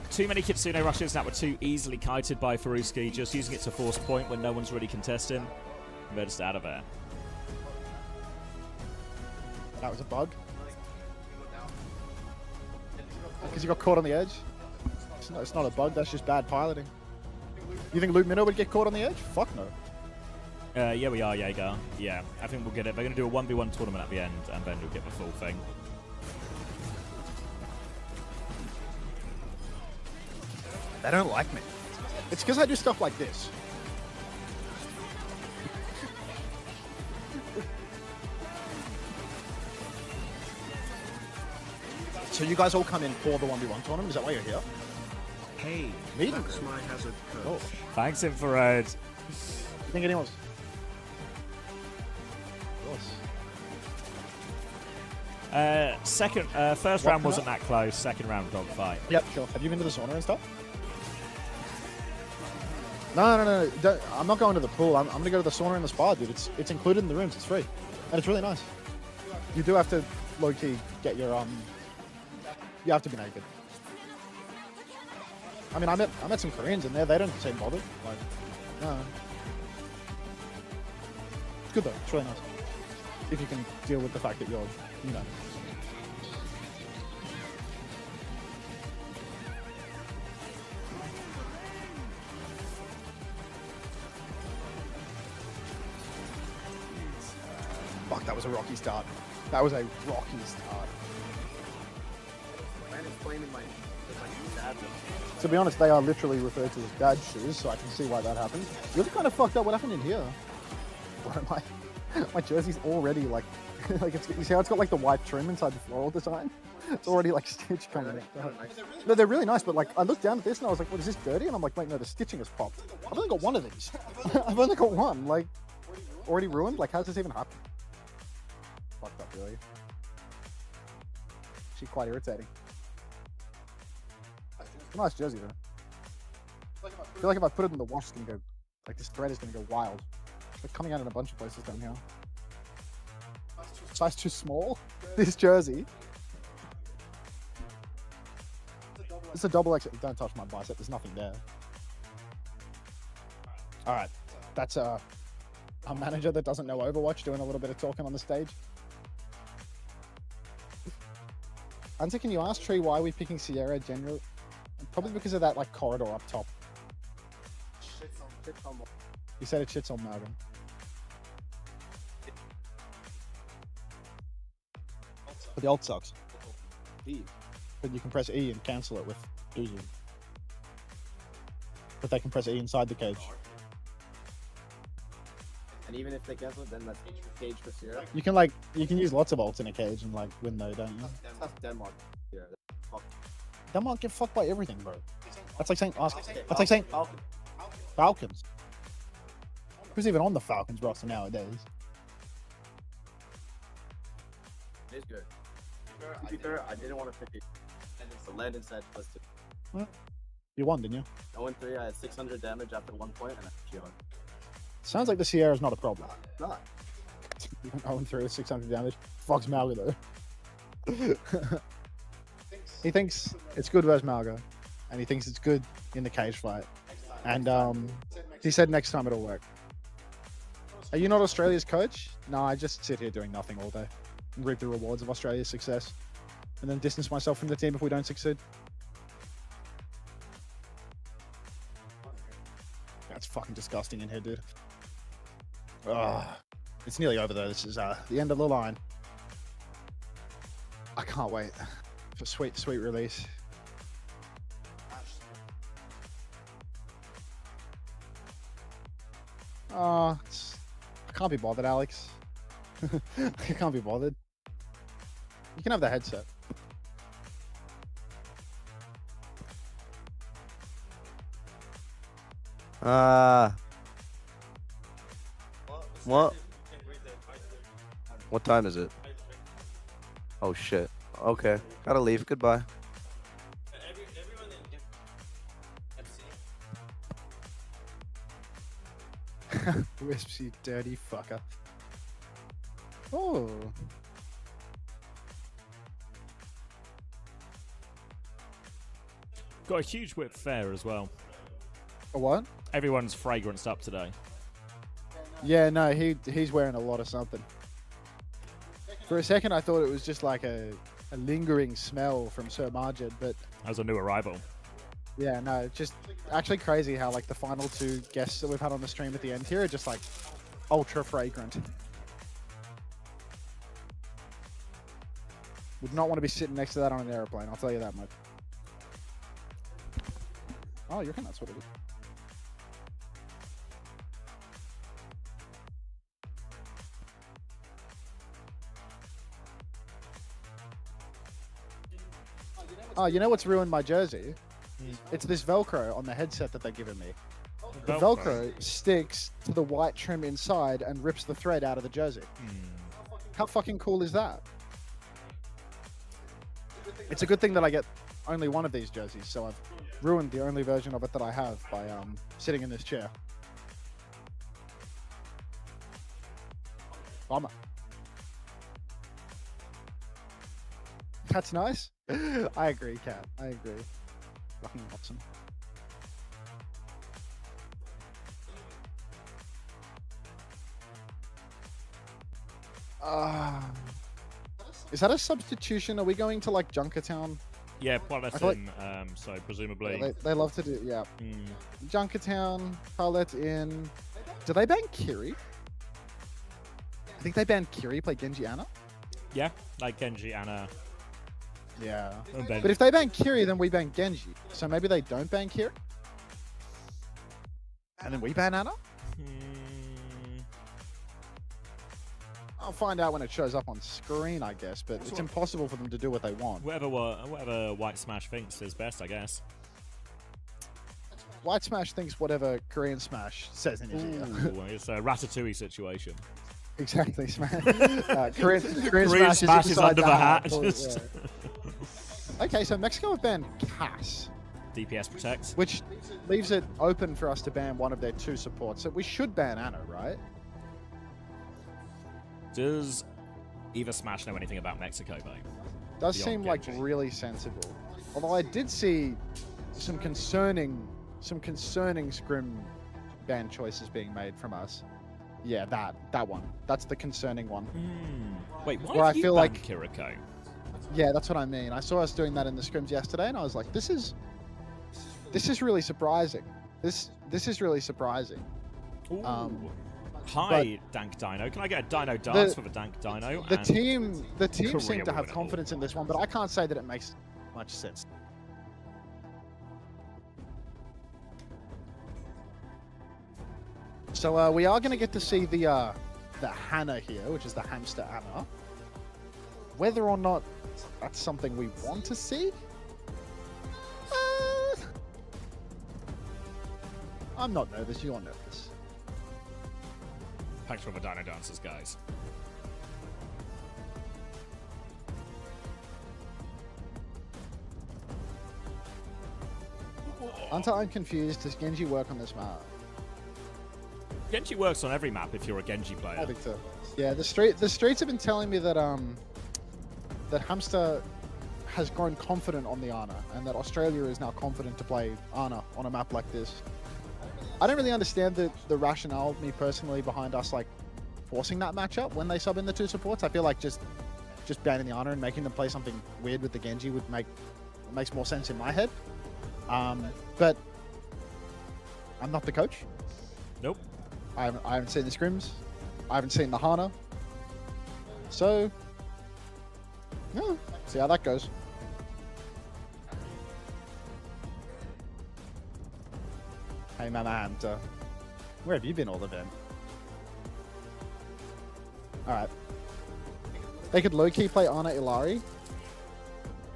Too many Kitsune rushes that were too easily kited by Faruski, just using it to force point when no one's really contesting. They're just out of there. That was a bug. Because you got caught on the edge. It's not a bug, that's just bad piloting. You think Luke Minnow would get caught on the edge? Fuck no. Yeah, we are, Jaeger. Yeah, I think we'll get it. They're going to do a 1v1 tournament at the end, and then we'll get the full thing. They don't like me. It's because I do stuff like this. So you guys all come in for the 1v1 tournament? Is that why you're here? Hey, Meeting that's my hazard coach. Oh. Thanks, Infrared. You think anyone's... First round wasn't that close. Second round, dogfight. Yep, sure. Have you been to the sauna and stuff? No. I'm not going to the pool. I'm going to go to the sauna and the spa, dude. It's included in the rooms. It's free. And it's really nice. You do have to, low-key, get your, you have to be naked. I mean, I met some Koreans in there. They don't seem bothered. Like, no. It's good, though. It's really nice. If you can deal with the fact that you're, you know. Fuck, that was a rocky start. That was a rocky start. To be honest, they are literally referred to as dad shoes, so I can see why that happened. Really kind of fucked up. What happened in here? My jersey's already like, you see how it's got like the white trim inside the floral design? It's already like stitched kind of. No, they're really nice, but like I looked down at this and I was like, what, is this dirty? And I'm like, wait, no, the stitching has popped. I've only got one of these. I've only got one. Like, already ruined? Like, how does this even happen? Fucked up, really. She's quite irritating. Nice jersey though. I feel like if I put it in the wash, it's gonna go, like this thread is gonna go wild. It's like coming out in a bunch of places down here. Size too small? This jersey. It's a double X. Don't touch my bicep, there's nothing there. Alright, that's a manager that doesn't know Overwatch doing a little bit of talking on the stage. Hunter, can you ask Tree why we're picking Sierra generally? Probably because of that like corridor up top. You said it shits on Malcolm. But the ult sucks. But you can press E and cancel it with Uzi. But they can press E inside the cage. And even if they cancel it, then that's cage for Sierra. You can use lots of ults in a cage and like win though, don't you? That's Denmark. Yeah. Denmark get fucked by everything, bro. That's like saying Falcons. Who's even on the Falcons roster nowadays? It is good. To be fair, I didn't want to pick it. So Landon said let's do it. Well, you won, didn't you? 0-3, I had 600 damage after 1 point, and I killed. Sounds like the Sierra's not a problem. Not. You went 0-3 with 600 damage. Fucks Malga though. He thinks it's good versus Malga, and he thinks it's good in the cage fight. And he said next time it'll work. Are you not Australia's coach? No, I just sit here doing nothing all day and reap the rewards of Australia's success, and then distance myself from the team if we don't succeed. That's fucking disgusting in here, dude. Ugh. It's nearly over though. This is the end of the line. I can't wait for sweet release. I can't be bothered, Alex. I can't be bothered. You can have the headset. What? What time is it? Oh shit. Okay. Gotta leave. Goodbye. Wisps, you dirty fucker. Oh. Got a huge whip fair as well. A what? Everyone's fragranced up today. Yeah, no, he's wearing a lot of something. For a second, I thought it was just like a lingering smell from Sir Margid, but As a new arrival. yeah, no, just actually crazy how like the final two guests that we've had on the stream at the end here are just like ultra fragrant. Would not want to be sitting next to that on an airplane, I'll tell you that much. Oh, you reckon that's what it is? Oh, you know what's ruined my jersey? It's this Velcro on the headset that they're giving me. The Velcro sticks to the white trim inside and rips the thread out of the jersey. How fucking cool is that? It's a good thing that I get only one of these jerseys, so I've ruined the only version of it that I have by sitting in this chair. Bummer. That's nice. I agree, Kat. I agree. Fucking awesome. Is that a substitution? Are we going to like Junkertown? Yeah, Paulette so presumably. Yeah, they love to do, yeah. Junkertown, Paulette in. Do they ban Kiri? I think they banned Kiri, play Genji Ana. Yeah, like Genji, Ana. Yeah. And then- But if they ban Kiri, then we ban Genji. So maybe they don't ban Kiri? And then we ban Ana? I'll find out when it shows up on screen, I guess, but it's impossible for them to do what they want. Whatever White Smash thinks is best, I guess. White Smash thinks whatever Korean Smash says in his ear. Ooh, it's a Ratatouille situation. Exactly, Smash. Korean Smash is under the hat. Yeah. Okay, so Mexico have banned Cass. DPS protect. Which leaves it open for us to ban one of their two supports. So we should ban Ana, right? Does either Smash know anything about Mexico, though? Does Beyond seem like Genji? really sensible. Although I did see some concerning scrim ban choices being made from us. Yeah, that one. That's the concerning one. Wait, why Where have I you feel banned like Kiriko? Yeah, that's what I mean. I saw us doing that in the scrims yesterday, and I was like, this is really surprising. This is really surprising. Hi, Dank Dino. Can I get a Dino dance for the Dank Dino? The team Korea seemed to have women. confidence in this one, but I can't say that it makes much sense. So we are going to get to see the Hannah here, which is the hamster Anna. Whether or not that's something we want to see, I'm not nervous. You're nervous. Thanks for the Dino dancers, guys. Until I'm confused, does Genji work on this map? Genji works on every map if you're a Genji player. I think so. Yeah, the streets have been telling me that that Hamster has grown confident on the Ana, and that Australia is now confident to play Ana on a map like this. I don't really understand the rationale, me personally, behind us like forcing that matchup when they sub in the two supports. I feel like just banning the Ana and making them play something weird with the Genji makes more sense in my head. But I'm not the coach. Nope. I haven't seen the scrims. I haven't seen the Hana. So, yeah, see how that goes. Hey, Mama Hamster. Where have you been all event? Alright. They could low-key play Ana Illari.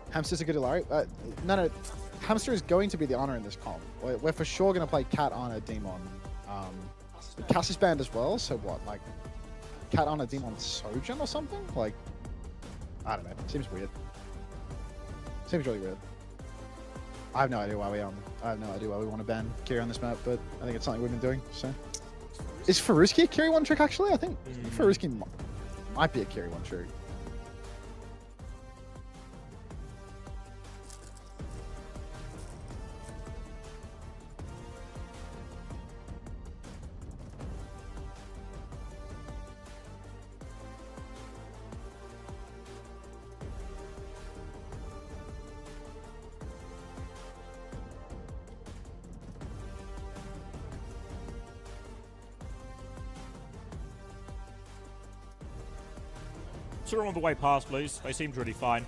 Hamster's a good Illari. No. Hamster is going to be the Ana in this comp. We're for sure going to play Cat, Ana, Demon. Cass is banned as well, so what? Like, Cat, Ana, Demon, Sojourn or something? Like, I don't know. Seems weird. Seems really weird. I have no idea why we want to ban Kiri on this map, but I think it's something we've been doing. So, is Faruski a Kiri one trick actually? I think Faruski might be a Kiri one trick. So we're on the way past, please. They seemed really fine.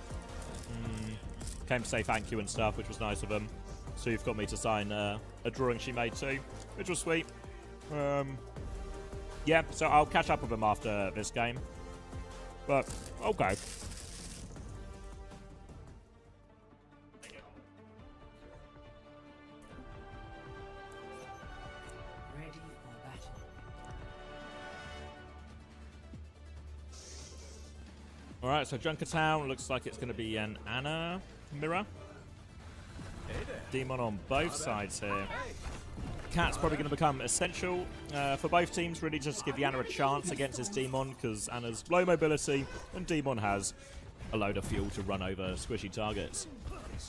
Came to say thank you and stuff, which was nice of them. So you've got me to sign a drawing she made too, which was sweet. Yeah, so I'll catch up with them after this game. But, okay. Alright, so Junkertown looks like it's going to be an Ana mirror. Demon on both sides here. Cat's probably going to become essential for both teams, really just to give the Ana a chance against this Demon, because Ana's low mobility and Demon has a load of fuel to run over squishy targets.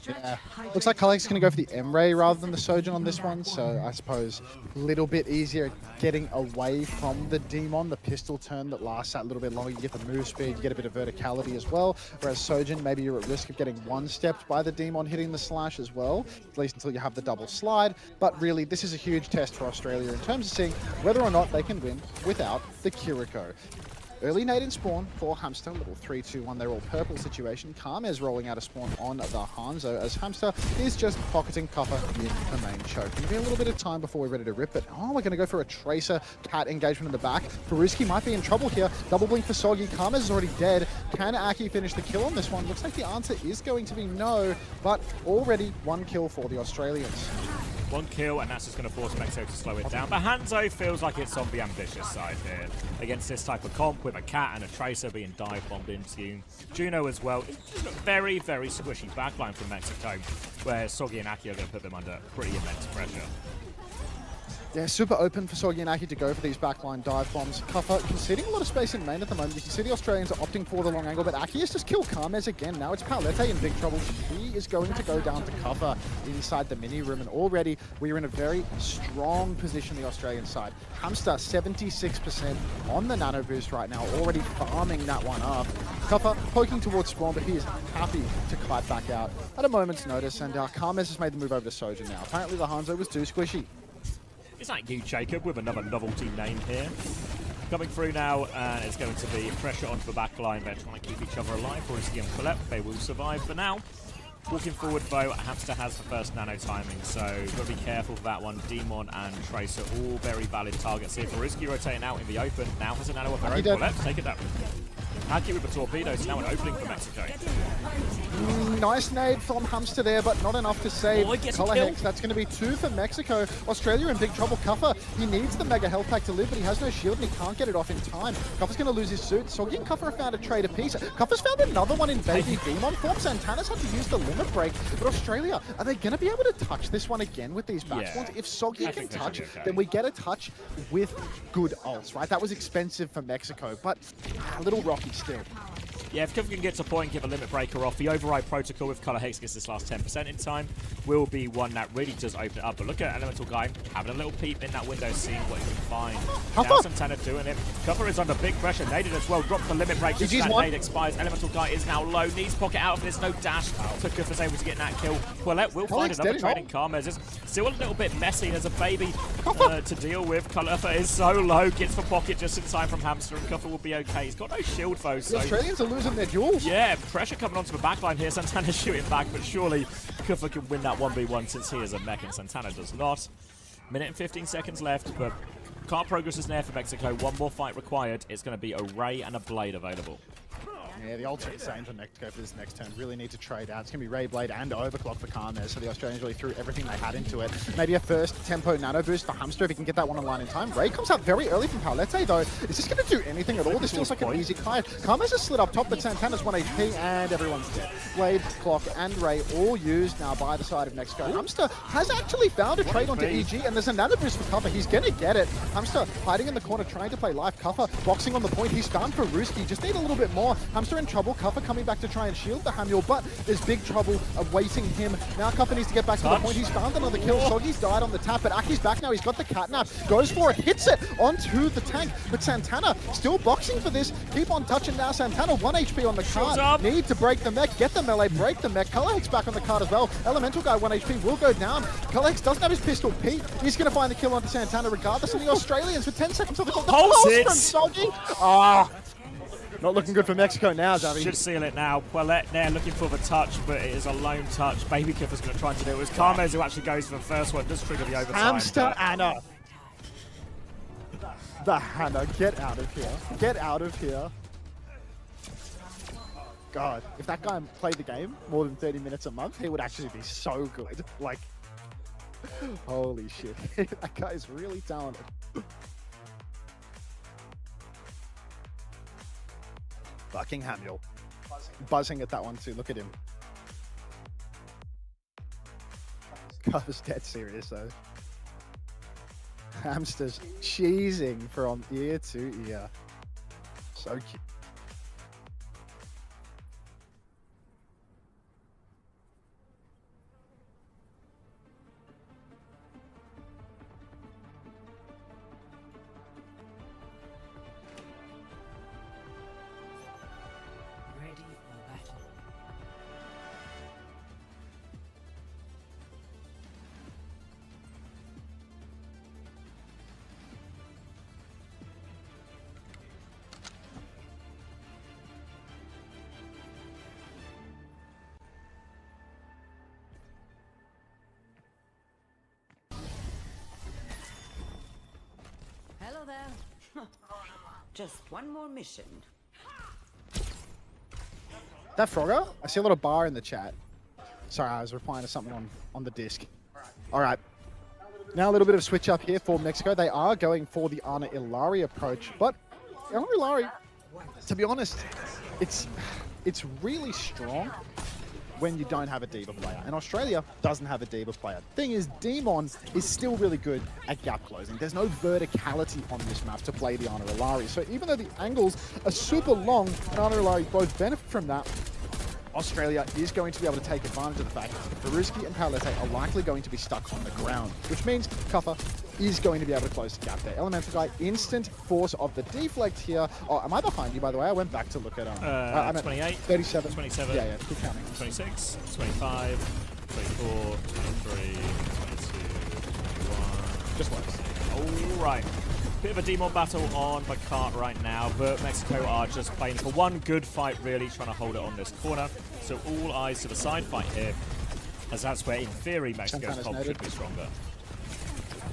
Yeah, looks like Kalex is going to go for the M-Ray rather than the Sojourn on this one, so I suppose a little bit easier getting away from the Demon, the pistol turn that lasts that little bit longer. You get the move speed, you get a bit of verticality as well, whereas Sojourn, maybe you're at risk of getting one-stepped by the Demon hitting the slash as well, at least until you have the double slide. But really, this is a huge test for Australia in terms of seeing whether or not they can win without the Kiriko. Early nade in spawn for Hamster, little 3-2-1, they're all purple situation. Karmez rolling out a spawn on the Hanzo as Hamster is just pocketing Copper in the main choke. Gonna be a little bit of time before we're ready to rip it. Oh, we're gonna go for a Tracer Cat engagement in the back. Faruski might be in trouble here. Double blink for Soggy. Karmez is already dead. Can Aki finish the kill on this one? Looks like the answer is going to be no, but already one kill for the Australians. One kill, and that's just going to force Mexico to slow it down. But Hanzo feels like it's on the ambitious side here against this type of comp with a Cat and a Tracer being dive bombed into Juno as well. It's a very, very squishy backline from Mexico, where Soggy and Aki are going to put them under pretty immense pressure. Yeah, super open for Soggy and Aki to go for these backline dive bombs. Kuffer conceding a lot of space in main at the moment. You can see the Australians are opting for the long angle, but Aki has just killed Karmez again. Now it's Paulette in big trouble. He is going to go down to Kuffer inside the mini room, and already we are in a very strong position the Australian side. Hamster 76% on the nano boost right now, already farming that one up. Kuffer poking towards spawn, but he is happy to kite back out at a moment's notice, and Karmez has made the move over to Soja now. Apparently the Hanzo was too squishy. Is that you, Jacob, with another novelty name here? Coming through now, and it's going to be pressure onto the back line. They're trying to keep each other alive. Risky and Philip, they will survive for now. Walking forward, though, Hamster has the first nano timing, so got to be careful for that one. Demon and Tracer, all very valid targets here. Risky rotating out in the open, now has a nano of their own. Philip, take it down. Aki with the torpedoes, now an opening for Mexico. Nice nade from Hamster there, but not enough to save Color Hex. That's going to be 2 for Mexico. Australia in big trouble. Kuffer, he needs the mega health pack to live, but he has no shield and he can't get it off in time. Kuffer's going to lose his suit. Soggy and Kuffer have found a trade apiece. Kuffer's found another one in Baby Demon form. Santana's had to use the limit break, but Australia, are they going to be able to touch this one again with these back spawns? If Soggy can touch, then we get a touch with good ults, right? That was expensive for Mexico, but a little rocky still. Yeah, if Kuffer can get to point, give a limit breaker off, the override protocol with Color Hex gets this last 10% in time will be one that really does open it up. But look at Elemental Guy having a little peep in that window, seeing what he can find. Now Santana doing it. Kuffer is under big pressure, naded as well, drops the limit break, just that nade expires. Elemental Guy is now low, needs pocket out of this, no dash, so Kuffer's able to get that kill. Quillette will find another trade in Karmez. It's still a little bit messy, there's a baby to deal with. Kuffer is so low, gets the pocket just in time from Hamster, and Kuffer will be okay. He's got no shield though, so... The Australians are losing their duels. Yeah, pressure coming onto the backline here. Santana's shooting back, but surely Kuffer can win that 1v1 since he is a mech and Santana does not. Minute and 15 seconds left, but can't progress is there for Mexico. One more fight required. It's going to be a Ray and a Blade available. Yeah, the ultimate insane for Mexico for this next turn. Really need to trade out. It's going to be Ray Blade and Overclock for Karmez, so the Australians really threw everything they had into it. Maybe a first tempo nano boost for Hamster if he can get that one online in time. Ray comes out very early from Paulette, though. Is this going to do anything at all? This feels like an easy kite. Karmez has slid up top, but Santana's 1 HP and everyone's dead. Blade, Clock, and Ray all used now by the side of Mexico. Hamster has actually found a trade onto EG, and there's a nano boost for Kuffer. He's going to get it. Hamster hiding in the corner, trying to play live. Kuffer boxing on the point. He's found for Ruski. Just need a little bit more. Hamster in trouble. Kuffer coming back to try and shield the Hamul, but there's big trouble awaiting him. Now Kuffer needs to get back to the point. He's found another kill. Soggy's died on the tap, but Aki's back now. He's got the catnap. Goes for it, hits it onto the tank, but Santana still boxing for this. Keep on touching now. Santana 1 HP on the card. Need to break the mech, get the melee, break the mech. Colorhex back on the card as well. Elemental Guy 1 HP will go down. Colorhex doesn't have his pistol. Pete is going to find the kill onto Santana regardless of the Australians with 10 seconds on the clock. The pulse from Soggy. Not looking good for Mexico now, Zavi. Should seal it now. Quillette there looking for the touch, but it is a lone touch. Baby Kuffer's going to try to do it. It was Karmez who actually goes for the first one. Does trigger the overtime. Hamster Anna. The Hannah, get out of here. Get out of here. God, if that guy played the game more than 30 minutes a month, he would actually be so good. Like, holy shit. That guy is really talented. Fucking Hamul. Buzzing at that one too, look at him. Cover's dead serious though. Hamster's cheesing from ear to ear. So cute. Hello there. Just one more mission. That Frogger? I see a little bar in the chat. Sorry, I was replying to something on the disc. All right. Now a little bit of switch up here for Mexico. They are going for the Ana Ilari approach, but Ana Ilari, to be honest, it's really strong when you don't have a D.Va player. And Australia doesn't have a D.Va player. Thing is, Demon is still really good at gap closing. There's no verticality on this map to play the Ana Ilari. So even though the angles are super long, and Ana Ilari both benefit from that, Australia is going to be able to take advantage of the fact that Faruski and Paulette are likely going to be stuck on the ground, which means Kuffer is going to be able to close the gap there. Elemental Guy, instant force of the deflect here. Oh, am I behind you, by the way? I went back to look at I'm at 28, 37. 27, Yeah, keep counting. 26, 25, 24, 23, 22, 21. Just works. All right. Bit of a demon battle on the cart right now, but Mexico are just playing for one good fight, really, trying to hold it on this corner. So all eyes to the side fight here, as that's where, in theory, Mexico's comp should be stronger.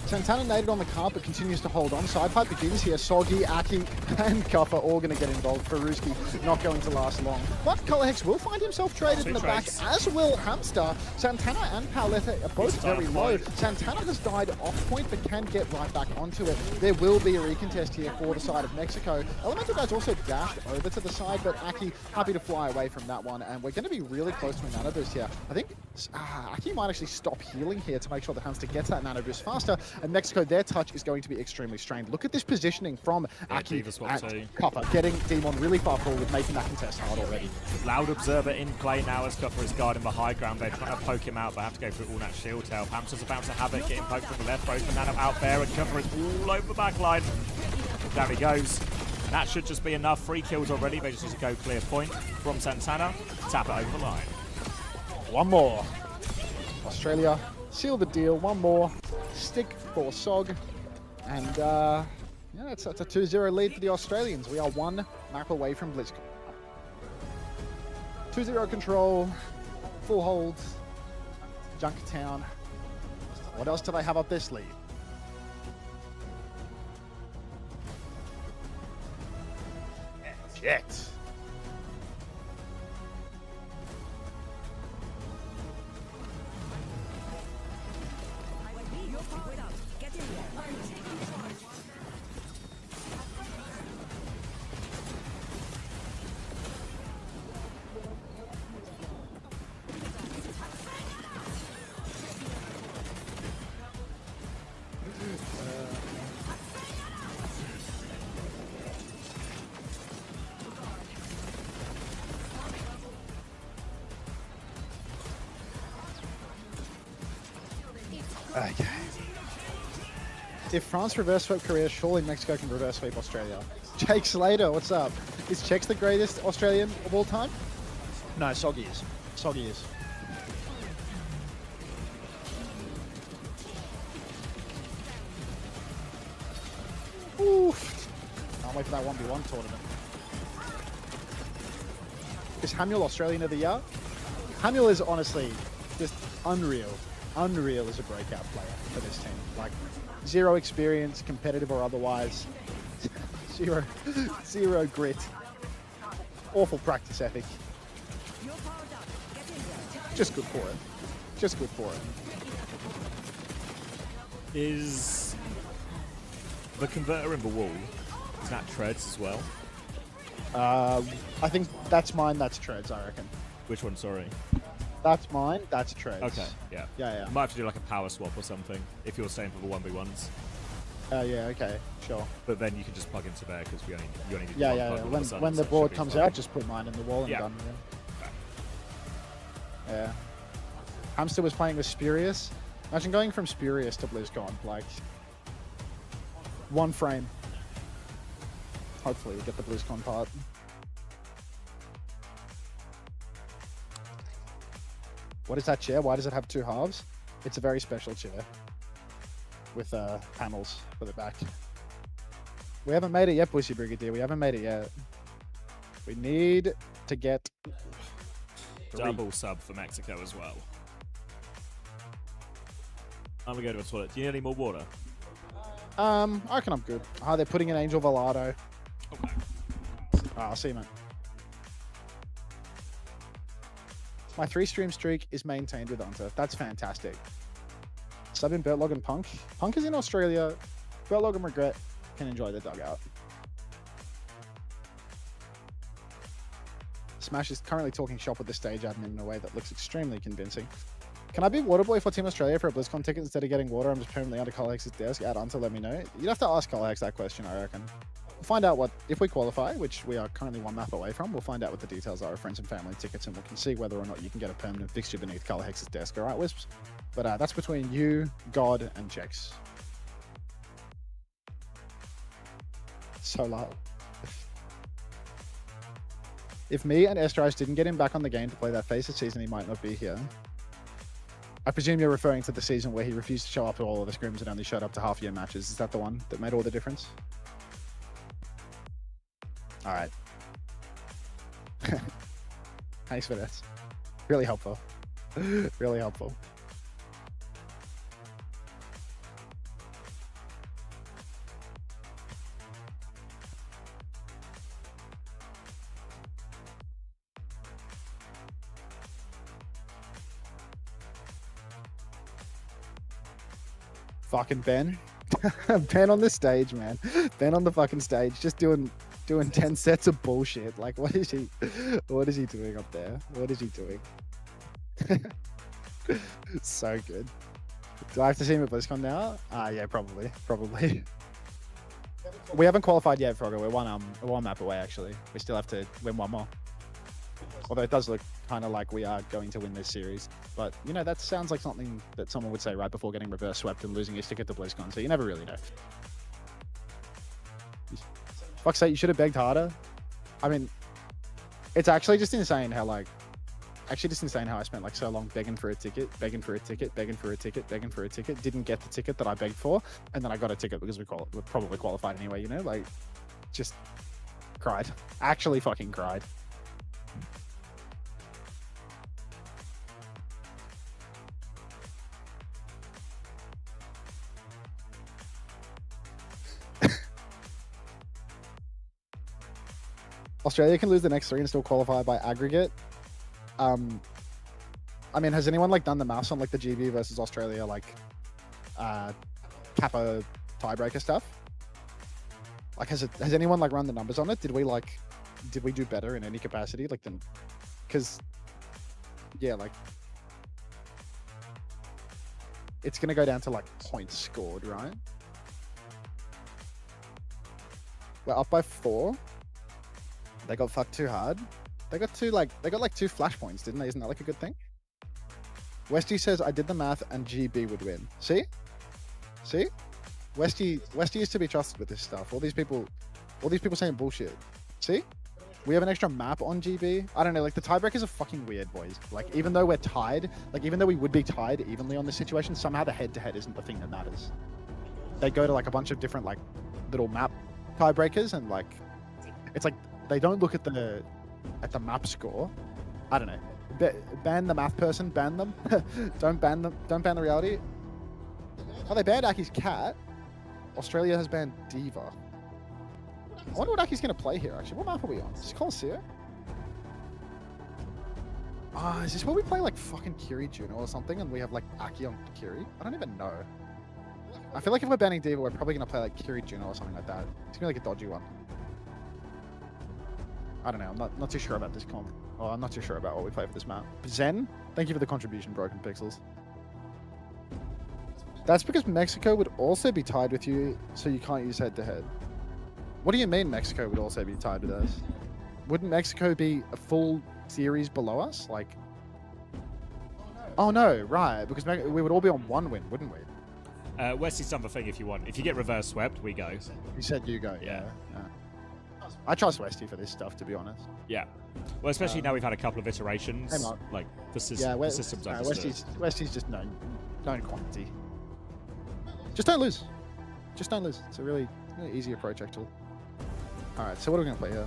Santana naded on the cart, but continues to hold on. Side fight begins here. Soggy, Aki, and Cuff are all going to get involved. Faruski not going to last long. But Colorhex will find himself traded in the back, as will Hamster. Santana and Paletta are both very low. Santana has died off point, but can get right back onto it. There will be a recontest here for the side of Mexico. Elemental Guy's also dashed over to the side, but Aki happy to fly away from that one. And we're going to be really close to a nano boost here. I think Aki might actually stop healing here to make sure that Hamster gets that nano boost faster. And Mexico, their touch is going to be extremely strained. Look at this positioning from Aki and Copper, getting Demon really far forward, making that contest hard already. Loud Observer in play now as Copper is guarding the high ground. They're trying to poke him out, but have to go through all that shield tail. Hamster's about to have it, getting poked from the left, both Nano out there, and Copper is all over the back line. Down he goes. That should just be enough. 3 kills already. They just need to go clear point from Santana. Tap it over the line. One more. Australia seal the deal. One more. Stick for Sog. And yeah, that's a 2-0 lead for the Australians. We are one map away from BlizzCon. 2-0 control. Full hold. Junkertown. What else do they have up their sleeve? Jet. Okay. If France reverse sweep Korea, surely Mexico can reverse sweep Australia. Jake Slater, what's up? Is Czechs the greatest Australian of all time? No, Soggy is. Soggy is. Oof. Can't wait for that 1v1 tournament. Is Hamuel Australian of the year? Hamuel is honestly just unreal. Unreal as a breakout player for this team. Like, zero experience, competitive or otherwise. Zero grit. Awful practice ethic. Just good for it. Just good for it. Is the converter in the wall, is that treads as well? I think that's mine, that's treads, I reckon. Which one, sorry? That's mine, that's treads. Okay, yeah. Yeah. You might have to do like a power swap or something if you're staying for the 1v1s. Yeah, okay, sure. But then you can just plug into there because you only need one plug. When the board comes out, just put mine in the wall and done. Yeah. Hamster was playing with Spurious. Imagine going from Spurious to BlizzCon, like one frame. Hopefully we get the BlizzCon part. What is that chair? Why does it have 2 halves? It's a very special chair with panels for the back. We haven't made it yet, Pussy Brigadier. We haven't made it yet. We need to get 3. Double sub for Mexico as well. I'm gonna go to a toilet. Do you need any more water? I reckon I'm good. They're putting in Angel Velado. Okay. I'll see you, man. My 3-stream streak is maintained with Hunter. That's fantastic. Sub in Bertlog and Punk. Punk is in Australia. Bertlog and Regret can enjoy the dugout. Smash is currently talking shop with the stage admin in a way that looks extremely convincing. Can I be Waterboy for Team Australia for a BlizzCon ticket instead of getting water? I'm just permanently under Colhex's desk. Add on to let me know. You'd have to ask Colhex that question, I reckon. We'll find out what, if we qualify, which we are currently 1 map away from, we'll find out what the details are of friends and family tickets, and we can see whether or not you can get a permanent fixture beneath Colhex's desk. All right, Wisps? But that's between you, God, and Jex. So loud. If me and Estrais didn't get him back on the game to play that face this season, he might not be here. I presume you're referring to the season where he refused to show up to all of the scrims and only showed up to half-year matches. Is that the one that made all the difference? All right. Thanks for this. Really helpful. Really helpful. Fucking Ben. Ben on the stage, man. Ben on the fucking stage, just doing 10 sets of bullshit. Like, what is he doing up there? What is he doing? So good. Do I have to see him at BlizzCon now? Yeah, probably. We haven't qualified yet, Frogger. We're one map away, actually. We still have to win one more. Although it does look kind of like we are going to win this series. But, you know, that sounds like something that someone would say right before getting reverse swept and losing his ticket to BlizzCon, so you never really know. Fuck's sake, you should have begged harder. I mean, it's actually just insane how, like, I spent, like, so long begging for a ticket, didn't get the ticket that I begged for, and then I got a ticket because we probably qualified anyway, you know? Like, just cried. Actually fucking cried. Australia can lose the next 3 and still qualify by aggregate. I mean, has anyone like done the maths on like the GB versus Australia like Kappa tiebreaker stuff? Like, has anyone like run the numbers on it? Did we do better in any capacity? Like, because yeah, like it's gonna go down to like points scored, right? We're up by 4. They got fucked too hard. They got 2 flashpoints, didn't they? Isn't that like a good thing? Westy says I did the math and GB would win. See? Westy is to be trusted with this stuff. All these people saying bullshit. See? We have an extra map on GB. I don't know, like the tiebreakers are fucking weird, boys. Like even though we're tied, like even though we would be tied evenly on this situation, somehow the head-to-head isn't the thing that matters. They go to like a bunch of different like little map tiebreakers and like it's like they don't look at the map score. I don't know. Ban the math person. Ban them. Don't ban them. Don't ban the reality. Oh, they banned Aki's cat. Australia has banned Diva. I wonder what Aki's going to play here, actually. What map are we on? Is this Coliseum? Is this where we play like fucking Kiri Juno or something and we have like Aki on Kiri? I don't even know. I feel like if we're banning Diva, we're probably going to play like Kiri Juno or something like that. It's going to be like a dodgy one. I don't know. I'm not too sure about this comp. Oh, I'm not too sure about what we play for this map. Zen, thank you for the contribution, Broken Pixels. That's because Mexico would also be tied with you, so you can't use head-to-head. What do you mean Mexico would also be tied with us? Wouldn't Mexico be a full series below us? Like, oh no, right? Because we would all be on 1 win, wouldn't we? Westy's done the thing if you want. If you get reverse swept, we go. You said you go, yeah. I trust Westy for this stuff, to be honest. Yeah. Well, especially now we've had a couple of iterations. Like the system's understood. Westy's just known quantity. Just don't lose. Just don't lose. It's a really easy approach, actually. All right, so what are we gonna play here?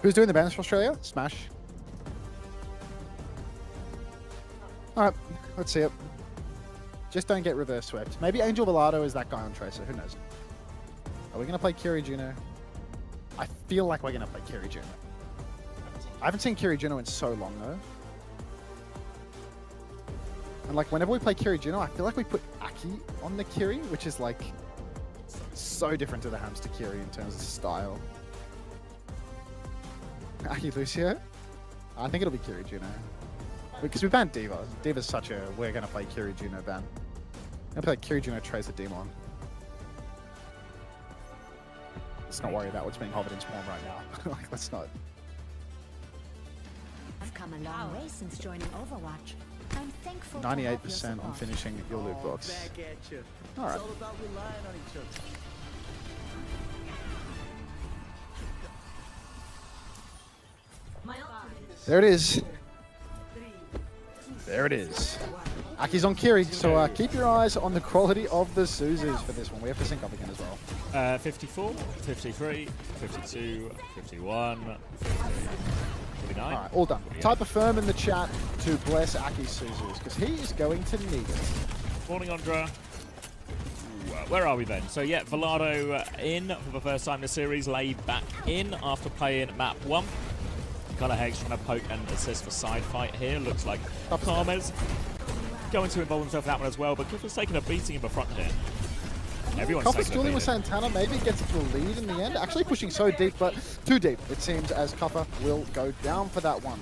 Who's doing the bans for Australia? Smash. Alright, let's see it. Just don't get reverse swept. Maybe Angel Velado is that guy on Tracer, who knows? Are we going to play Kiri Juno? I feel like we're going to play Kiri Juno. I haven't seen Kiri Juno in so long though. And like whenever we play Kiri Juno, I feel like we put Aki on the Kiri, which is like so different to the Hamster Kiri in terms of style. Aki Lucio? I think it'll be Kiri Juno. Because we banned D.Va. D.Va's such a we're going to play Kiri Juno ban. I'm going to play Kiri Juno Tracer Demon. Let's not worry about what's being hovered in spawn right now. Like, let's not. I've come a long way since joining Overwatch. I'm thankful 98% on finishing your loot box. Back at you. All right. It's all about relying on each other. There it is. There it is. Aki's on Kiri, so keep your eyes on the quality of the Suzus for this one. We have to sync up again as well. 54, 53, 52, 51, 59. All right, all done. Type affirm in the chat to bless Aki's Suzus, because he is going to need it. Morning, Andra. Where are we then? So yeah, Velado in for the first time in the series, laid back in after playing map 1. Color Hex trying to poke and assist for side fight here. Looks like Karma's going to involve himself in that one as well, but Kuffer's taking a beating in the front here. Everyone's Kuffer's taking a dueling with beating. Santana, maybe gets to a lead in the end. Actually pushing so deep, but too deep, it seems, as Kuffer will go down for that one.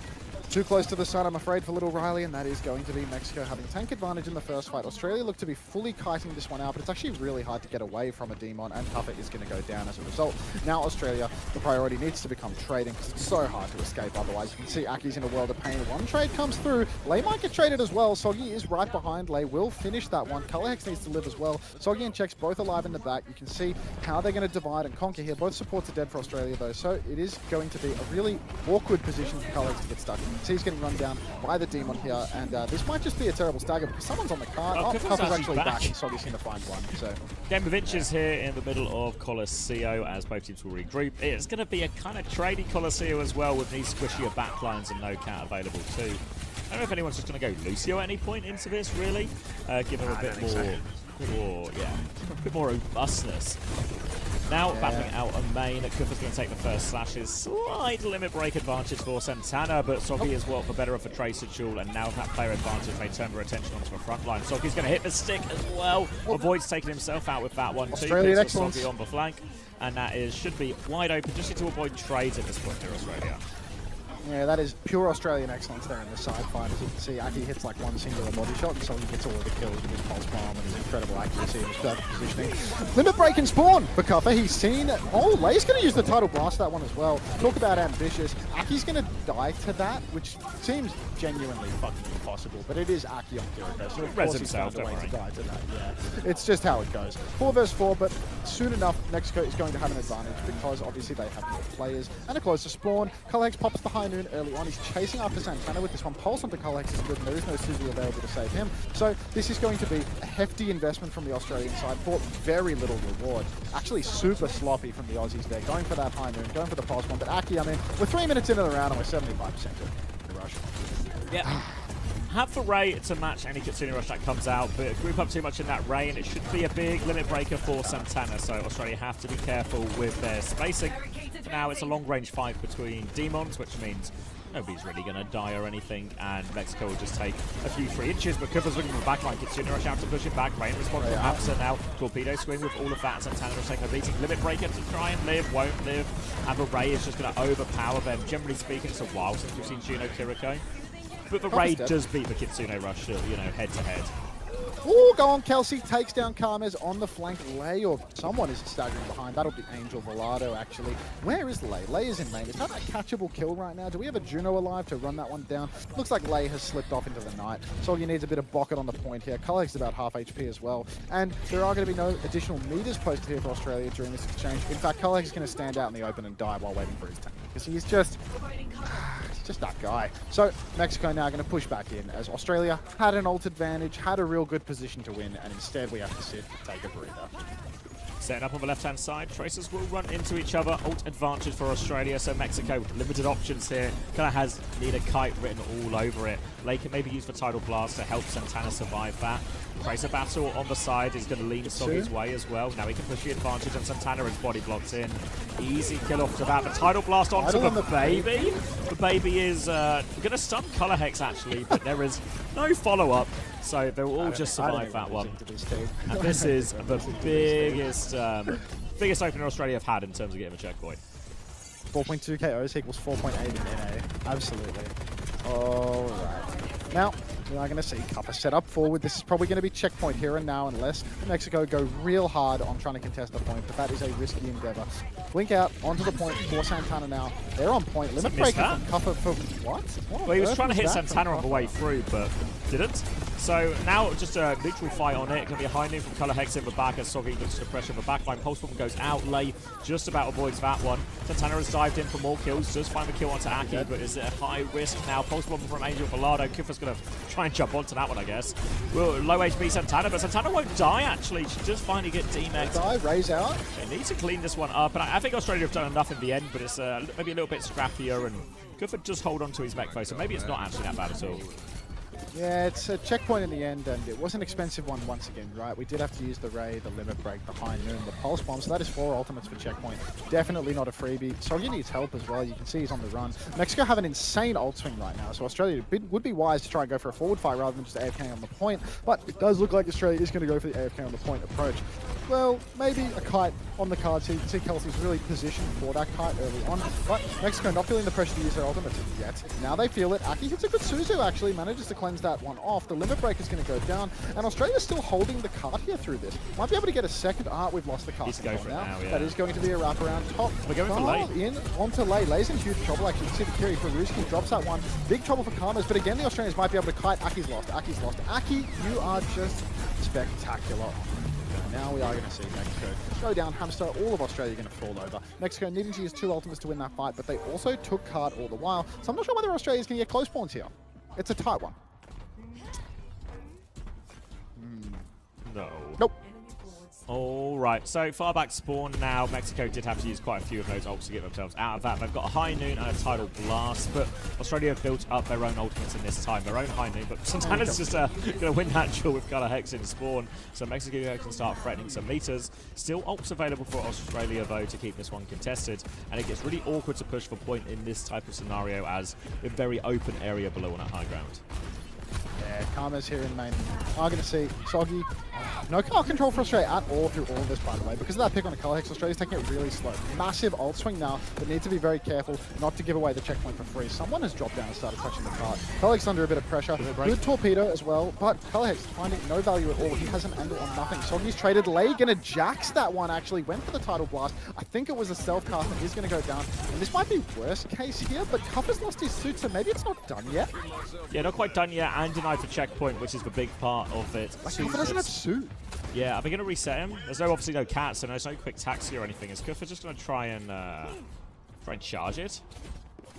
Too close to the sun, I'm afraid, for little Riley, and that is going to be Mexico having tank advantage in the first fight. Australia look to be fully kiting this one out, but it's actually really hard to get away from a Demon, and Kuffer is going to go down as a result. Now Australia, the priority needs to become trading, because it's so hard to escape otherwise. You can see Aki's in a world of pain. One trade comes through. Lei might get traded as well. Soggy is right behind. Lei will finish that one. Color Hex needs to live as well. Soggy and Chex both alive in the back. You can see how they're going to divide and conquer here. Both supports are dead for Australia, though, so it is going to be a really awkward position for Color Hex to get stuck in. You can see he's getting run down by the Demon here, and this might just be a terrible stagger because someone's on the card. Oh, Kuffer's actually back, and Soggy's going to find one. So Game of inches here in the middle of Colosseo as both teams will regroup. It's going to be a kind of tradey Colosseo as well with these squishier backlines and no cat available too. I don't know if anyone's just going to go Lucio at any point into this, really. Give him a bit more robustness. Now battling out a main, Kuffer's going to take the first slashes. Slight limit break advantage for Santana, but Soggy is well for better of a Tracer duel, and now with that player advantage, they turn their attention onto the front line. Soggy's going to hit the stick as well. Avoids taking himself out with that one too. Australian excellence. Soggy on the flank, and that should be wide open just to avoid trades at this point here, Australia. yeah, that is pure Australian excellence there in the side fight. As you can see, Aki hits like one singular body shot, and Soggy gets all of the kills with his pulse bomb and his incredible accuracy and his perfect positioning. Limit break and spawn for Kuffer. He's seen. Oh, Lei's going to use the tidal blast that one as well. Talk about ambitious. Aki's going to die to that, which seems genuinely fucking impossible, but it is Aki on Kiriko, so of course he's found a way to die to that. Yeah, it's just how it goes. 4 versus 4, but soon enough, Mexico is going to have an advantage because obviously they have more players and a closer spawn. Color Hex pops the high noon early on. He's chasing after Santana with this one. Pulse onto Color Hex is good, and there is no Suzu available to save him. So this is going to be a hefty investment from the Australian side for very little reward. Actually super sloppy from the Aussies there, going for that high noon, going for the pulse one. But Aki, I mean, we're 3 minutes into the round and we're 75% to rush. Yeah. Have for Ray to match any Kitsune Rush that comes out, but group up too much in that Ray, and it should be a big limit breaker for Santana, so Australia have to be careful with their spacing. For now, it's a long-range fight between Demons, which means nobody's really going to die or anything, and Mexico will just take a few 3 inches, but Kuffer's looking for the backline. Kitsune Rush out to push him back. Ray in response from Hamza now. Torpedo swing with all of that. Santana is taking a beating. Limit breaker to try and live, won't live. And the Ray is just going to overpower them. Generally speaking, it's a while since we've seen Juno Kiriko. But the Raid does beat the Kitsune Rush, head to head. Oh, go on, Kelsey takes down Karmez on the flank. Lei, or someone is staggering behind. That'll be Angel Velado, actually. Where is Lei? Lei is in main. Is that a catchable kill right now? Do we have a Juno alive to run that one down? Looks like Lei has slipped off into the night. Soggy needs a bit of bucket on the point here. Colleague's about half HP as well. And there are going to be no additional meters posted here for Australia during this exchange. In fact, Colleague is going to stand out in the open and die while waiting for his tank. Because he's just that guy. So Mexico now going to push back in as Australia had an ult advantage, had a real good position to win, and instead we have to sit and take a breather. Setting up on the left-hand side, Tracers will run into each other. Ult advantage for Australia, so Mexico, limited options here. Kind of has Need a Kite written all over it. Lei can maybe use the Tidal Blast to help Santana survive that. Tracer battle on the side is going to lean Soggy's way as well. Now he can push the advantage, and Santana is body blocked in. Easy kill off to that. The Tidal Blast onto the baby. The baby is going to stun Color Hex, actually, but there is no follow-up. So they'll all just I don't survive that one. to this team. And this is the biggest opener Australia have had in terms of getting a checkpoint. 4.2 KOs equals 4.8 in NA. Absolutely. All right. Now, we are going to see Cuppa set up forward. This is probably going to be checkpoint here and now unless Mexico go real hard on trying to contest the point, but that is a risky endeavor. Blink out onto the point for Santana now. They're on point. Limit breaker from Cuppa for what? Well, he was trying to hit Santana on the way through, but didn't. So now just a neutral fight on it. Going to be a high noon from Color Hex in the back as Soggy looks to pressure the backline. Pulse Bomb goes out. Lay just about avoids that one. Santana has dived in for more kills. Does find the kill onto Aki, but is it a high risk now? Pulse Bomb from Angel Volado. Kiffer's going to try and jump onto that one, I guess. Well, low HP Santana, but Santana won't die actually. She does finally get DMX. Die, raise out. They need to clean this one up, and I think Australia have done enough in the end, but it's maybe a little bit scrappier, and Kiffer just hold on to his mech foe, so maybe it's not actually that bad at all. Yeah, it's a checkpoint in the end, and it was an expensive one once again, right? We did have to use the Ray, the Limit Break, the High Noon, the Pulse Bomb, so that is 4 ultimates for checkpoint. Definitely not a freebie. Soggy needs help as well. You can see he's on the run. Mexico have an insane ult swing right now, so Australia would be wise to try and go for a forward fight rather than just AFK on the point, but it does look like Australia is going to go for the AFK on the point approach. Well, maybe a kite on the cards here. You can see Kelsey's really positioned for that kite early on, but Mexico not feeling the pressure to use their ultimates yet. Now they feel it. Aki hits a good Suzu, actually, manages to cleanse that one off. The Limit Break is going to go down, and Australia's still holding the cart here through this. Might be able to get a second. We've lost the cart. He's going for it now, yeah. That is going to be a wraparound top. We're going for Lay. In onto Lay. Lay's in huge trouble, actually. You can see the Kiri for Ruski drops that one. Big trouble for Karmas, but again, the Australians might be able to kite. Aki's lost. Aki's lost. Aki, you are just spectacular. Now we are going to see Mexico go down hamster. All of Australia going to fall over. Mexico needing to use 2 ultimates to win that fight, but they also took card all the while. So I'm not sure whether Australia's going to get close spawns here. It's a tight one. No. Nope. All right, so far back spawn now. Mexico did have to use quite a few of those ults to get themselves out of that. They've got a High Noon and a Tidal Blast, but Australia have built up their own ultimates in this time, their own High Noon, but Santana's just going to win that duel with Color Hex in spawn, so Mexico can start threatening some meters. Still ults available for Australia, though, to keep this one contested, and it gets really awkward to push for point in this type of scenario as a very open area below on that high ground. Yeah, Karma's here in main. I'm going to see Soggy. No car control for Australia at all through all of this, by the way. Because of that pick on the Color Hex, Australia's taking it really slow. Massive ult swing now, but need to be very careful not to give away the checkpoint for free. Someone has dropped down and started touching the cart. Color Hex under a bit of pressure. Good torpedo as well, but Color Hex finding no value at all. He has an angle on nothing. Soggy's traded. Lay gonna jax that one, actually. Went for the Tidal Blast. I think it was a self-cast that is gonna go down. And this might be worst case here, but Cuppa's lost his suit, so maybe it's not done yet. Yeah, not quite done yet, and denied for checkpoint, which is the big part of it. Like, Cuppa doesn't have suit. Yeah, are they going to reset him? There's obviously no cats, so there's no quick taxi or anything. Is Kuffa just going to try and charge it?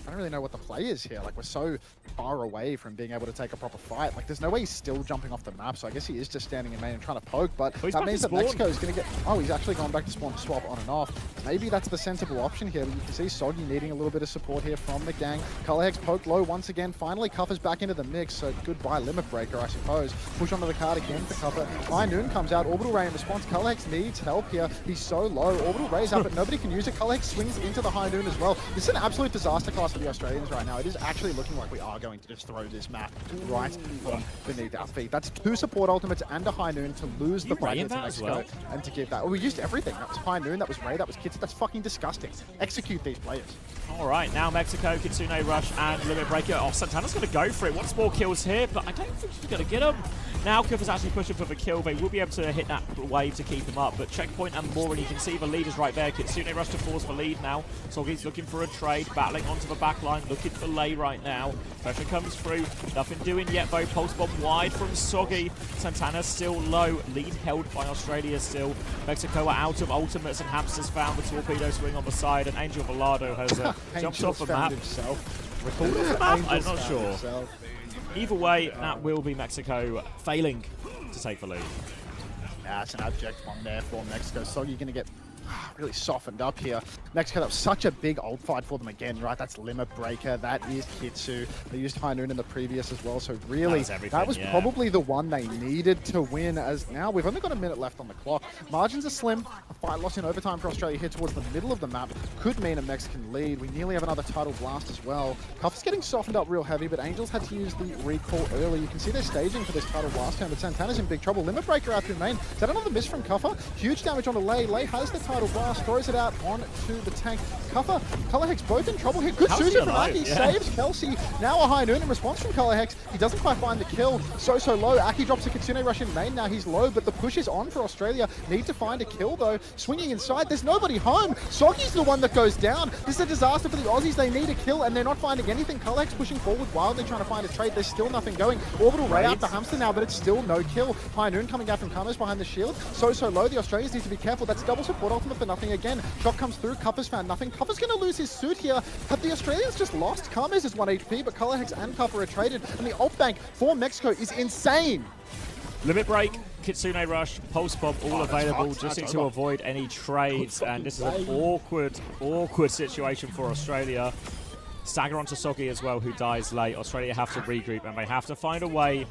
I don't really know what the play is here. Like, we're so far away from being able to take a proper fight. Like, there's no way he's still jumping off the map, so I guess he is just standing in main and trying to poke, but that means that Mexico is going to get... Oh, he's actually gone back to spawn to swap on and off. Maybe that's the sensible option here, but you can see Soggy needing a little bit of support here from the gang. Color Hex poked low once again. Finally, Cuffa's back into the mix, so goodbye Limit Breaker, I suppose. Push onto the card again for Cuffa. High Noon comes out. Orbital Ray in response. Color Hex needs help here. He's so low. Orbital Ray's up, but nobody can use it. Color Hex swings into the High Noon as well. This is an absolute disaster class for the Australians right now. It is actually looking like we are going to just throw this map right from beneath our feet. That's 2 support ultimates and a High Noon to lose the fight into Mexico and to give that. Well, we used everything. That was High Noon, that was Ray, that was Kits. That's fucking disgusting. Execute these players. All right, now Mexico, Kitsune Rush and Limit Breaker. Oh, Santana's going to go for it. Wants more kills here, but I don't think he's going to get him. Now Kuffa's actually pushing for the kill. They will be able to hit that wave to keep him up, but checkpoint and more, and you can see the lead is right there. Kitsune Rush to force the lead now. Soggy's looking for a trade, battling onto the back line, looking for Lay right now. Pressure comes through. Nothing doing yet, though. Pulse Bomb wide from Soggy. Santana still low. Lead held by Australia still. Mexico are out of ultimates, and Hamster's found the torpedo swing on the side, and Angel Volado has jumped off the map. Recalled off the map? I'm not sure. Either way, that will be Mexico failing to take the lead. That's an abject one there for Mexico. Soggy going to get really softened up here. Mexico, that was such a big ult fight for them again, right? That's Limit Breaker, that is Kitsu. They used High Noon in the previous as well, so really, that was probably the one they needed to win, as now we've only got a minute left on the clock. Margins are slim. A fight lost in overtime for Australia here towards the middle of the map could mean a Mexican lead. We nearly have another title blast as well. Cuff is getting softened up real heavy, but Angels had to use the recall early. You can see they're staging for this title blast turn, but Santana's in big trouble. Limit Breaker out through main. Is that another miss from Cuffer? Huge damage onto Lei. Lei has the title blast, throws it out onto the tank. Cuffer, Color Hex both in trouble here. Good Susie from Aki, saves Kelsey. Now a High Noon in response from Color Hex. He doesn't quite find the kill. So low. Aki drops a Kitsune Rush in main. Now he's low, but the push is on for Australia. Need to find a kill though. Swinging inside, there's nobody home. Soggy's the one that goes down. This is a disaster for the Aussies. They need a kill and they're not finding anything. Color Hex pushing forward wildly trying to find a trade. There's still nothing going. Orbital Ray out to Hamster now, but it's still no kill. High Noon coming out from Kamos behind the shield. So low. The Australians need to be careful. That's double support ultimate for nothing again. Shot comes through. Cupper's found nothing. Cupper's going to lose his suit here. But the Australians just lost. Kamos is 1 HP, but Color Hex and Cupper are traded. And the ult bank for Mexico is insane. Limit Break, Kitsune Rush, Pulse Bomb, all available. Just need to avoid any trades. And this is an awkward situation for Australia. Stagger onto Soggy as well, who dies late. Australia have to regroup and they have to find a way.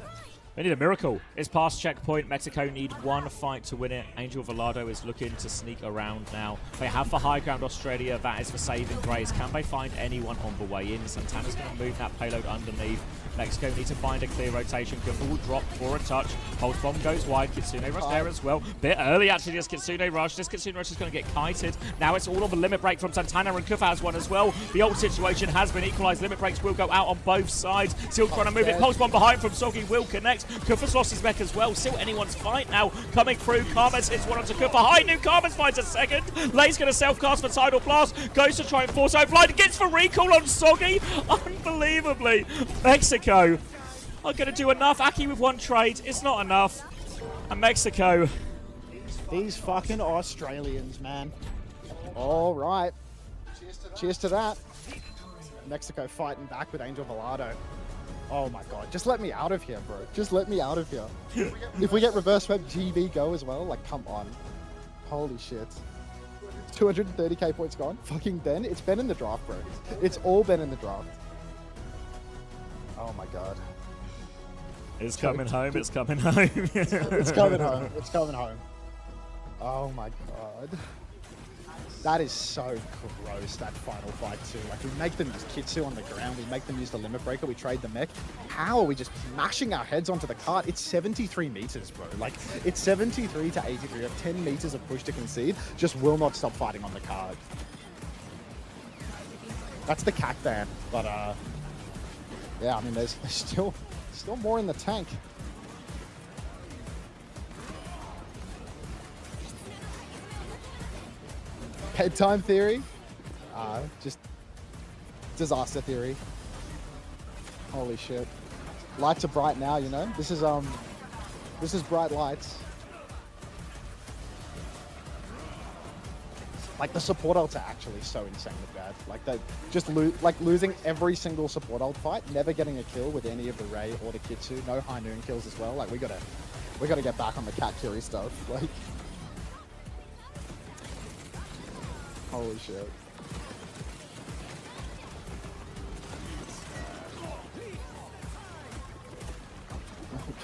They need a miracle. It's past checkpoint. Mexico need one fight to win it. Angel Velado is looking to sneak around now. They have the high ground, Australia. That is for saving grace. Can they find anyone on the way in? Santana's going to move that payload underneath. Mexico need to find a clear rotation. Gaful will drop for a touch. Pulse Bomb goes wide. Kitsune Rush there as well. Bit early actually, this Kitsune Rush. This Kitsune Rush is going to get kited. Now it's all on the Limit Break from Santana, and Kufa has one as well. The ult situation has been equalized. Limit Breaks will go out on both sides. Still trying to move it. Pulse Bomb behind from Soggy will connect. Kufa's lost his mech as well. Still anyone's fight now. Coming through. Karmas hits one onto Kufa. High Noon. Karmas finds a second. Lei's going to self-cast for Tidal Blast. Goes to try and force overflight. Gets for recall on Soggy. Unbelievably. Mexico are going to do enough. Aki with one trade. It's not enough. And Mexico. These fucking Australians, man. All right. Cheers to that. Mexico fighting back with Angel Velado. Oh my god. Just let me out of here, bro. Just let me out of here. If we get reverse swept GB go as well, like, come on. Holy shit. 230k points gone. Fucking Ben. It's Ben in the draft, bro. It's all Ben in the draft. Oh my god. It's coming home. It's coming home. It's coming home. It's coming home. Oh my god. That is so gross, that final fight too. Like, we make them use Kitsu on the ground, we make them use the Limit Breaker, we trade the mech. How are we just mashing our heads onto the cart? It's 73 meters, bro. Like, it's 73 to 83. We have 10 meters of push to concede. Just will not stop fighting on the cart. That's the CAC ban. But, yeah, I mean, there's still more in the tank. Bedtime theory? Just disaster theory. Holy shit. Lights are bright now, you know? This is bright lights. Like, the support ults are actually so insanely bad. Like, they just losing every single support ult fight, never getting a kill with any of the Ray or the Kitsu, no High Noon kills as well. Like, we gotta get back on the cat Kiri stuff. Like, holy shit.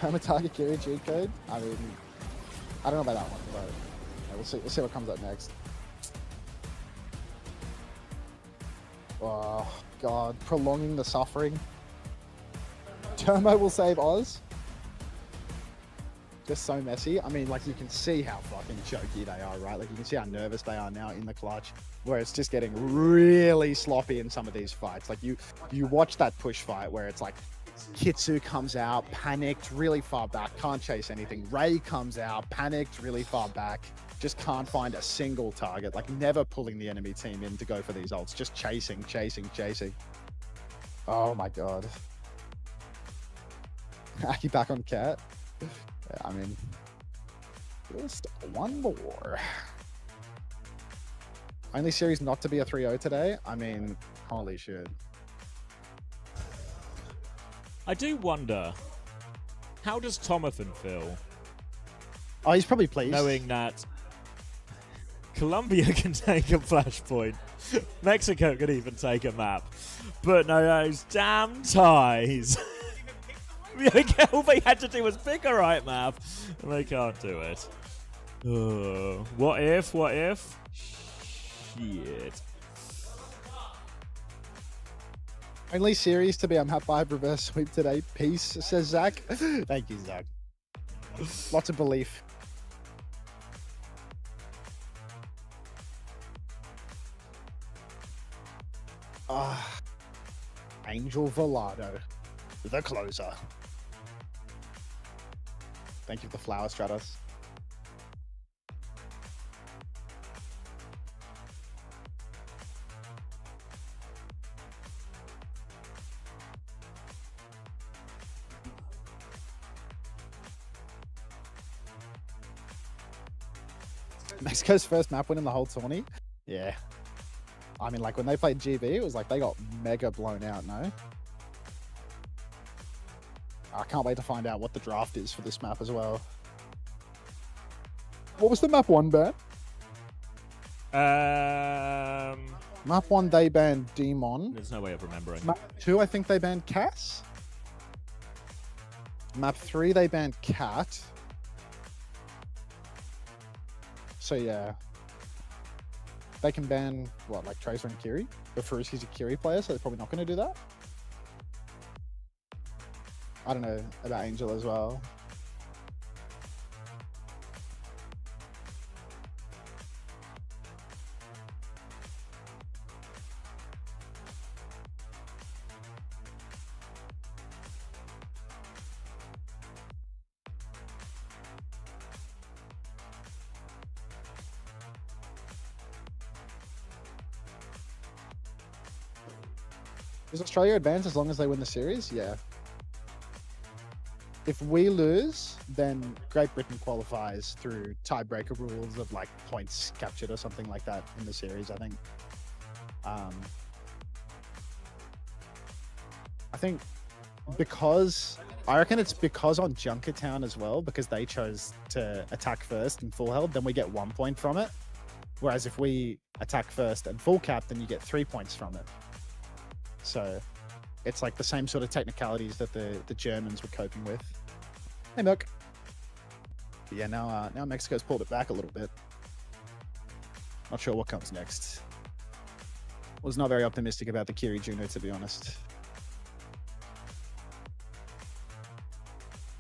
Perma-target Kiri cheat code? I mean, I don't know about that one, but yeah, we'll see what comes up next. Oh, God. Prolonging the suffering. Turmo will save Oz. Just so messy. I mean, like, you can see how fucking choky they are, right? Like, you can see how nervous they are now in the clutch, where it's just getting really sloppy in some of these fights. Like, you watch that push fight where it's like, Kitsu comes out, panicked, really far back, can't chase anything. Ray comes out, panicked, really far back, just can't find a single target. Like, never pulling the enemy team in to go for these ults, just chasing. Oh my god. Aki back on cat. Yeah, I mean, just one more. Only series not to be a 3-0 today? I mean, holy shit. I do wonder, how does Tomathan feel? Oh, he's probably pleased. Knowing that Colombia can take a flashpoint. Mexico could even take a map. But no, those damn ties. All they had to do was pick a right map, and they can't do it. What if? What if? Shit. Only series to be on map 5 reverse sweep today. Peace, says Zach. Thank you, Zach. Lots of belief. Angel Volado, the closer. Thank you for the flower, Stratos. Mexico's first map win in the whole tourney? Yeah. I mean, like, when they played GB, it was like they got mega blown out, no? I can't wait to find out what the draft is for this map as well. What was the map 1 ban? Map 1, they banned Demon. There's no way of remembering. Map 2, I think they banned Cass. Map 3, they banned Cat. So, yeah. They can ban, what, like Tracer and Kiri? But Faruski's a Kiri player, so they're probably not going to do that. I don't know about Angel as well. Does Australia advance as long as they win the series? Yeah. If we lose, then Great Britain qualifies through tiebreaker rules of like points captured or something like that in the series, I think. I think because, I reckon it's because on Junkertown as well, because they chose to attack first and full held, then we get 1 point from it. Whereas if we attack first and full cap, then you get 3 points from it. So it's like the same sort of technicalities that the Germans were coping with. Hey, Milk. But yeah, now Mexico's pulled it back a little bit. Not sure what comes next. Was not very optimistic about the Kiri Juno, to be honest.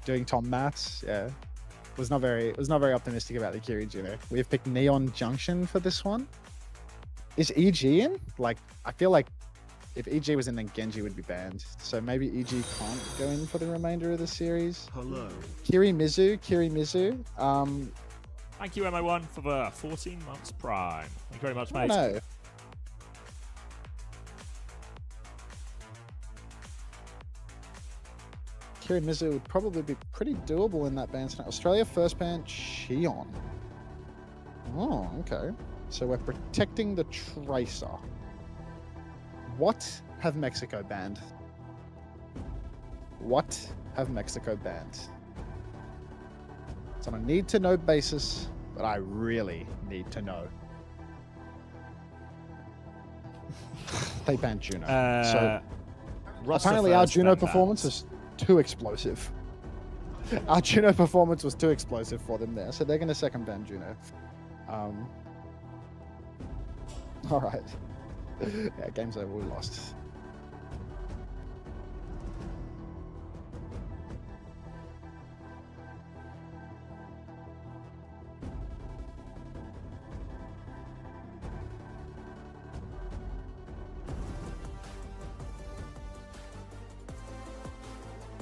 Doing Tom Mats, yeah. Was not very optimistic about the Kiri Juno. We have picked Neon Junction for this one. Is EG in? Like, I feel like if EG was in, then Genji would be banned. So maybe EG can't go in for the remainder of the series. Hello. Kirimizu. Thank you, MO1, for the 14 months prime. Thank you very much, mate. No. Kirimizu would probably be pretty doable in that ban tonight. Australia first ban, Shion. Oh, okay. So we're protecting the Tracer. What have Mexico banned? What have Mexico banned? It's on a need-to-know basis, but I really need to know. They banned Juno. So apparently our Juno performance was too explosive. Our Juno performance was too explosive for them there, so they're going to second ban Juno. All right. Yeah, game's over. We lost.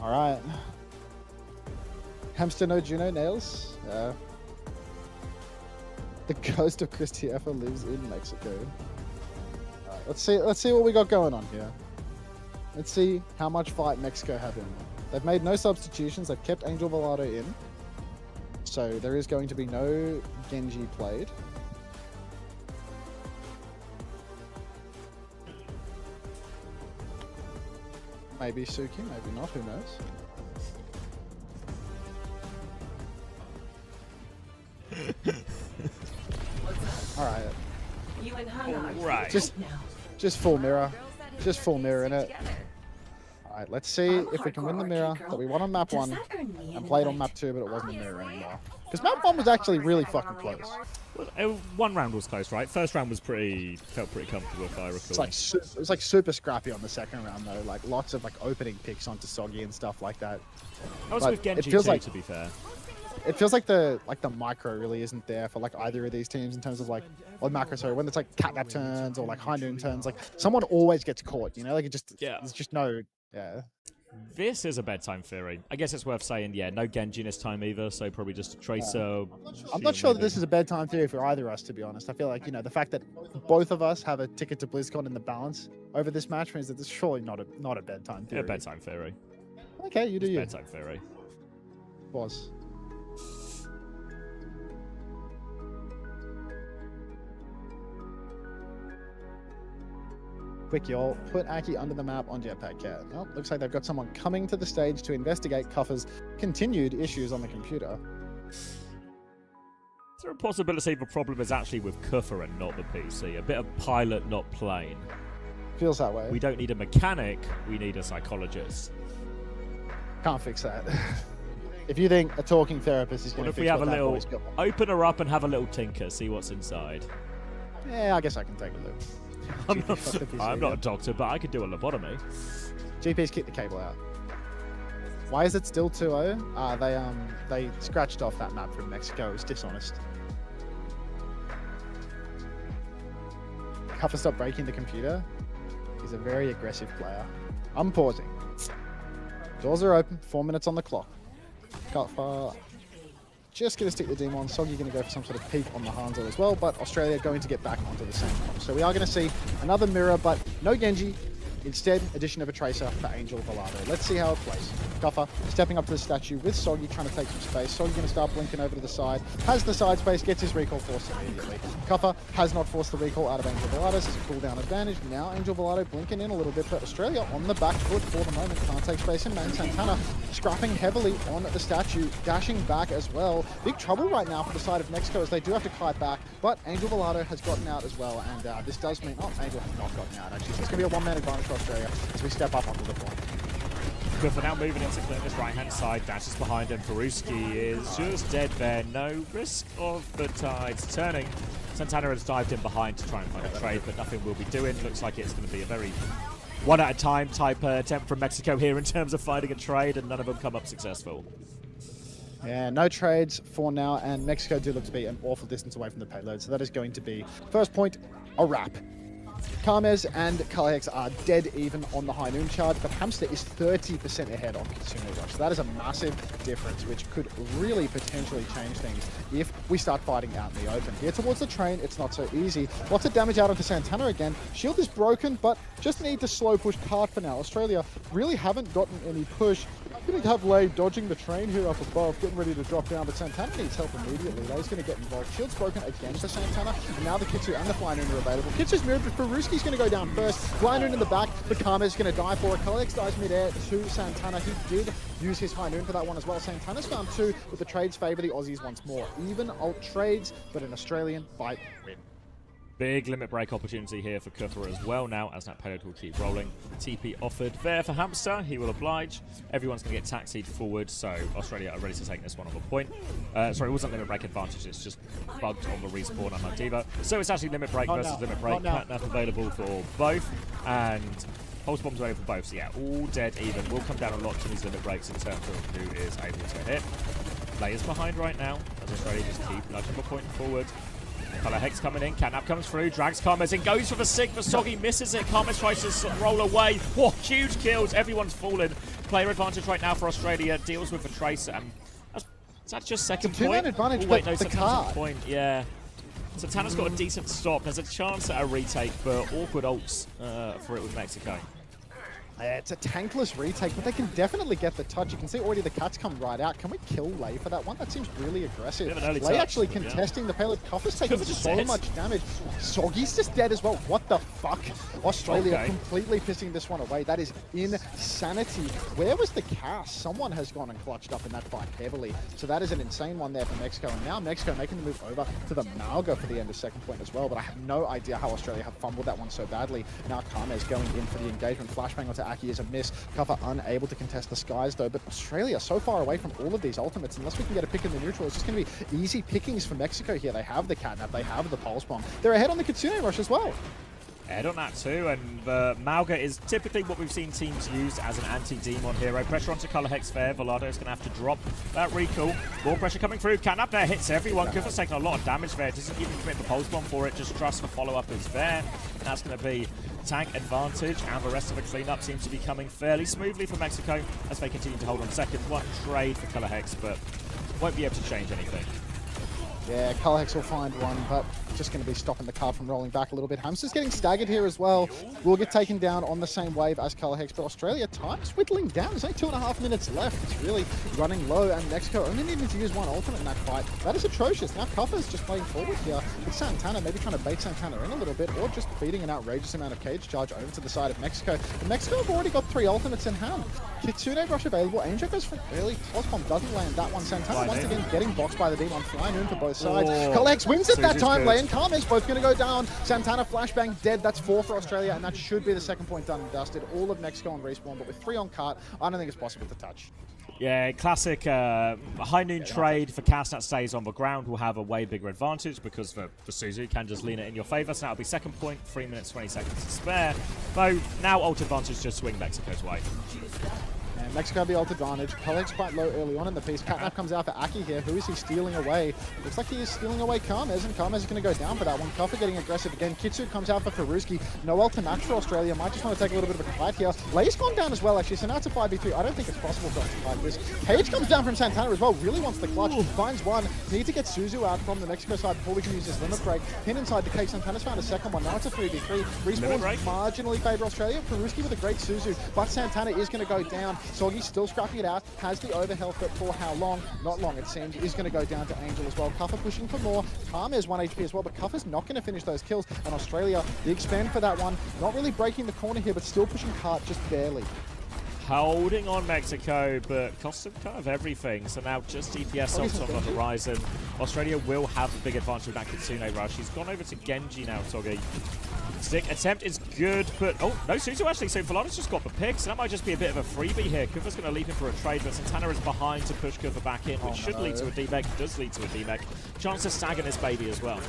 All right. Hamster no Juno nails. The ghost of Christiefa lives in Mexico. Let's see what we got going on here. Let's see how much fight Mexico have in. They've made no substitutions. They've kept Angel Volado in. So there is going to be no Genji played. Maybe Suki, maybe not, who knows? Alright. Right. Just full mirror. Just full mirror in it. Alright, let's see if we can win the mirror that we won on map 1 and played on map 2, but it wasn't a mirror anymore. Because map 1 was actually really fucking close. Well, one round was close, right? First round was felt pretty comfortable, if I recall. It was like super scrappy on the second round though. Like lots of like opening picks onto Soggy and stuff like that. I was But with Genji it feels too, like, to be fair. It feels like the micro really isn't there for like either of these teams in terms of like, or macro, sorry, when it's like catnap turns or like high noon turns, like someone always gets caught, you know, like there's just no, yeah. This is a bedtime theory. I guess it's worth saying, yeah, no Genji this time either, so probably just a Tracer. I'm not sure that this is a bedtime theory for either of us, to be honest. I feel like, you know, the fact that both of us have a ticket to BlizzCon in the balance over this match means that this is surely not a bedtime theory. Yeah, bedtime theory. Okay, you do you. Bedtime theory. Was. Quick, y'all. Put Aki under the map on Jetpack Cat. Oh, looks like they've got someone coming to the stage to investigate Kuffer's continued issues on the computer. Is there a possibility the problem is actually with Kuffer and not the PC? A bit of pilot, not plane. Feels that way. We don't need a mechanic, we need a psychologist. Can't fix that. If you think a talking therapist is going to fix What if we have a that little, boy's got- open her up and have a little tinker, see what's inside? Yeah, I guess I can take a look. I'm not a doctor, but I could do a lobotomy. GP's kicked the cable out. Why is it still 2-0? They scratched off that map from Mexico. It was dishonest. Kuffer stopped breaking the computer. He's a very aggressive player. I'm pausing. Doors are open. 4 minutes on the clock. Kuffer just going to stick the demon. Soggy going to go for some sort of peek on the Hanzo as well, but Australia going to get back onto the same comp. So we are going to see another mirror, but no Genji. Instead, addition of a Tracer for Angel Volado. Let's see how it plays. Kuffer stepping up to the statue with Soggy, trying to take some space. Soggy going to start blinking over to the side. Has the side space, gets his recall forced immediately. Kuffer has not forced the recall out of Angel Volado. This is a cooldown advantage. Now Angel Volado blinking in a little bit, but Australia on the back foot for the moment. Can't take space in main. Santana scrapping heavily on the statue, dashing back as well. Big trouble right now for the side of Mexico as they do have to kite back, but Angel Volado has gotten out as well, and this does mean... Oh, Angel has not gotten out, actually. So it's going to be a one-man advantage for Australia as we step up onto the point. Good for now, moving into Clinton's right-hand side, dashes behind him. Peruski is just dead there. No risk of the tides turning. Santana has dived in behind to try and find a trade, but nothing will be doing. Looks like it's going to be a very one-at-a-time type attempt from Mexico here in terms of finding a trade, and none of them come up successful. Yeah, no trades for now, and Mexico do look to be an awful distance away from the payload, so that is going to be, first point, a wrap. Karmez and Kalex are dead even on the high noon charge, but Hamster is 30% ahead on Consumer Rush. So that is a massive difference, which could really potentially change things if we start fighting out in the open. Here towards the train, it's not so easy. Lots of damage out onto Santana again. Shield is broken, but just need to slow push card for now. Australia really haven't gotten any push. Going to have Lay dodging the train here up above, getting ready to drop down, but Santana needs help immediately. Lay's going to get involved. Shield's broken again for Santana, and now the Kitsu and the Fly Noon are available. Kitsu's mirrored, but Peruski's going to go down first. Fly Noon in the back, but Karma's going to die for it. Kalex dies midair to Santana. He did use his High Noon for that one as well. Santana's found 2, but the trades favour the Aussies once more. Even alt trades, but an Australian fight win. Big limit break opportunity here for Kuffer as well now, as that payload will keep rolling. TP offered there for Hamster, he will oblige. Everyone's going to get taxied forward, so Australia are ready to take this one on the point. Sorry, it wasn't limit break advantage, it's just bugged on the respawn, unlike Diva. So it's actually limit break versus limit break. Catnap available for both, and Pulse Bomb's available for both. So yeah, all dead even. Will come down a lot to these limit breaks in terms of who is able to hit. Lay is behind right now, as Australia just keep nudging the point forward. Color Hex coming in, Catnap comes through, drags Karmez in, goes for the sig, but Soggy misses it. Karmez tries to roll away. Whoa, huge kills, everyone's fallen. Player advantage right now for Australia, deals with the Tracer, and is that just second point? Advantage, oh, wait, no, the card. Point, yeah. Santana's got a decent stop, there's a chance at a retake, but awkward ults for it with Mexico. It's a tankless retake, but they can definitely get the touch. You can see already the cuts come right out. Can we kill Lei for that one? That seems really aggressive. Lei actually contesting the payload. Kuffer's taking so much damage. Soggy's just dead as well. What the fuck? Australia completely pissing this one away. That is insanity. Where was the cast? Someone has gone and clutched up in that fight heavily. So that is an insane one there for Mexico. And now Mexico making the move over to the Malga for the end of second point as well. But I have no idea how Australia have fumbled that one so badly. Now Karmez going in for the engagement. Flashbang onto Aki is a miss. Kuffer unable to contest the skies though. But Australia so far away from all of these ultimates. Unless we can get a pick in the neutral, it's just going to be easy pickings for Mexico here. They have the Catnap. They have the Pulse Bomb. They're ahead on the Kitsune Rush as well. Head on that too, and the Malga is typically what we've seen teams use as an anti-demon hero. Pressure onto Color Hex there. Volado is going to have to drop that recall. More pressure coming through. Catnap there hits everyone. Kuffer's taking a lot of damage there. Doesn't even commit the Pulse Bomb for it. Just trust the follow-up is there. And that's going to be tank advantage, and the rest of the cleanup seems to be coming fairly smoothly for Mexico as they continue to hold on second. One trade for Color Hex, but won't be able to change anything. Yeah, Color Hex will find one, but just going to be stopping the car from rolling back a little bit. Hamster's getting staggered here as well. Will get taken down on the same wave as Color Hex, but Australia, time's whittling down. There's only 2.5 minutes left. It's really running low, and Mexico only needing to use one ultimate in that fight. That is atrocious. Now Kuffer's just playing forward here with Santana, maybe trying to bait Santana in a little bit, or just feeding an outrageous amount of cage charge over to the side of Mexico. But Mexico have already got 3 ultimates in hand. Kitsune Rush available. Angel goes for early. Pulse Bomb doesn't land that one. Santana once again getting boxed by the Demon. Flying in for both sides. Color Hex wins it that time. Lei and Karmez both going to go down. Santana flashbang dead. That's 4 for Australia, and that should be the second point done and dusted. All of Mexico on respawn, but with 3 on cart, I don't think it's possible to touch. Yeah, classic high noon trade for cast that stays on the ground will have a way bigger advantage because the Suzu can just lean it in your favor. So that'll be second point, 3 minutes, 20 seconds to spare. Though now ult advantage just swing Mexico's way. And Mexico have the ult advantage. Color Hex quite low early on in the piece. Catnap comes out for Aki here. Who is he stealing away? Looks like he is stealing away Karmez, and Karmez is going to go down for that one. Kuffer getting aggressive again. Kitsu comes out for Faruski. No ult to match for Australia. Might just want to take a little bit of a fight here. Lei's gone down as well, actually, so now it's a 5v3. I don't think it's possible for us to fight this. Cage comes down from Santana as well. Really wants the clutch. Finds one. Need to get Suzu out from the Mexico side before we can use this limit break. Pin inside the cage. Santana's found a second one. Now it's a 3v3. Respawn marginally favor Australia. Faruski with a great Suzu, but Santana is going to go down. Soggy's still scrapping it out. Has the overhealth, but for how long? Not long, it seems. Is going to go down to Angel as well. Kuffer pushing for more. Karmez 1 HP as well, but Kuffer's not going to finish those kills. And Australia, the expand for that one. Not really breaking the corner here, but still pushing cart just barely. Holding on Mexico, but cost of kind of everything. So now just DPS ults on the horizon. Australia will have a big advantage with that Kitsune Rush. He's gone over to Genji now, Soggy. Stick attempt is good, but oh, no Suzu actually. So Volato's just got the pick, so that might just be a bit of a freebie here. Kuffer's going to leap in for a trade, but Santana is behind to push Kuffer back in, which should lead to a D-Meg. Does lead to a D-Meg. Chance to stagger this baby as well.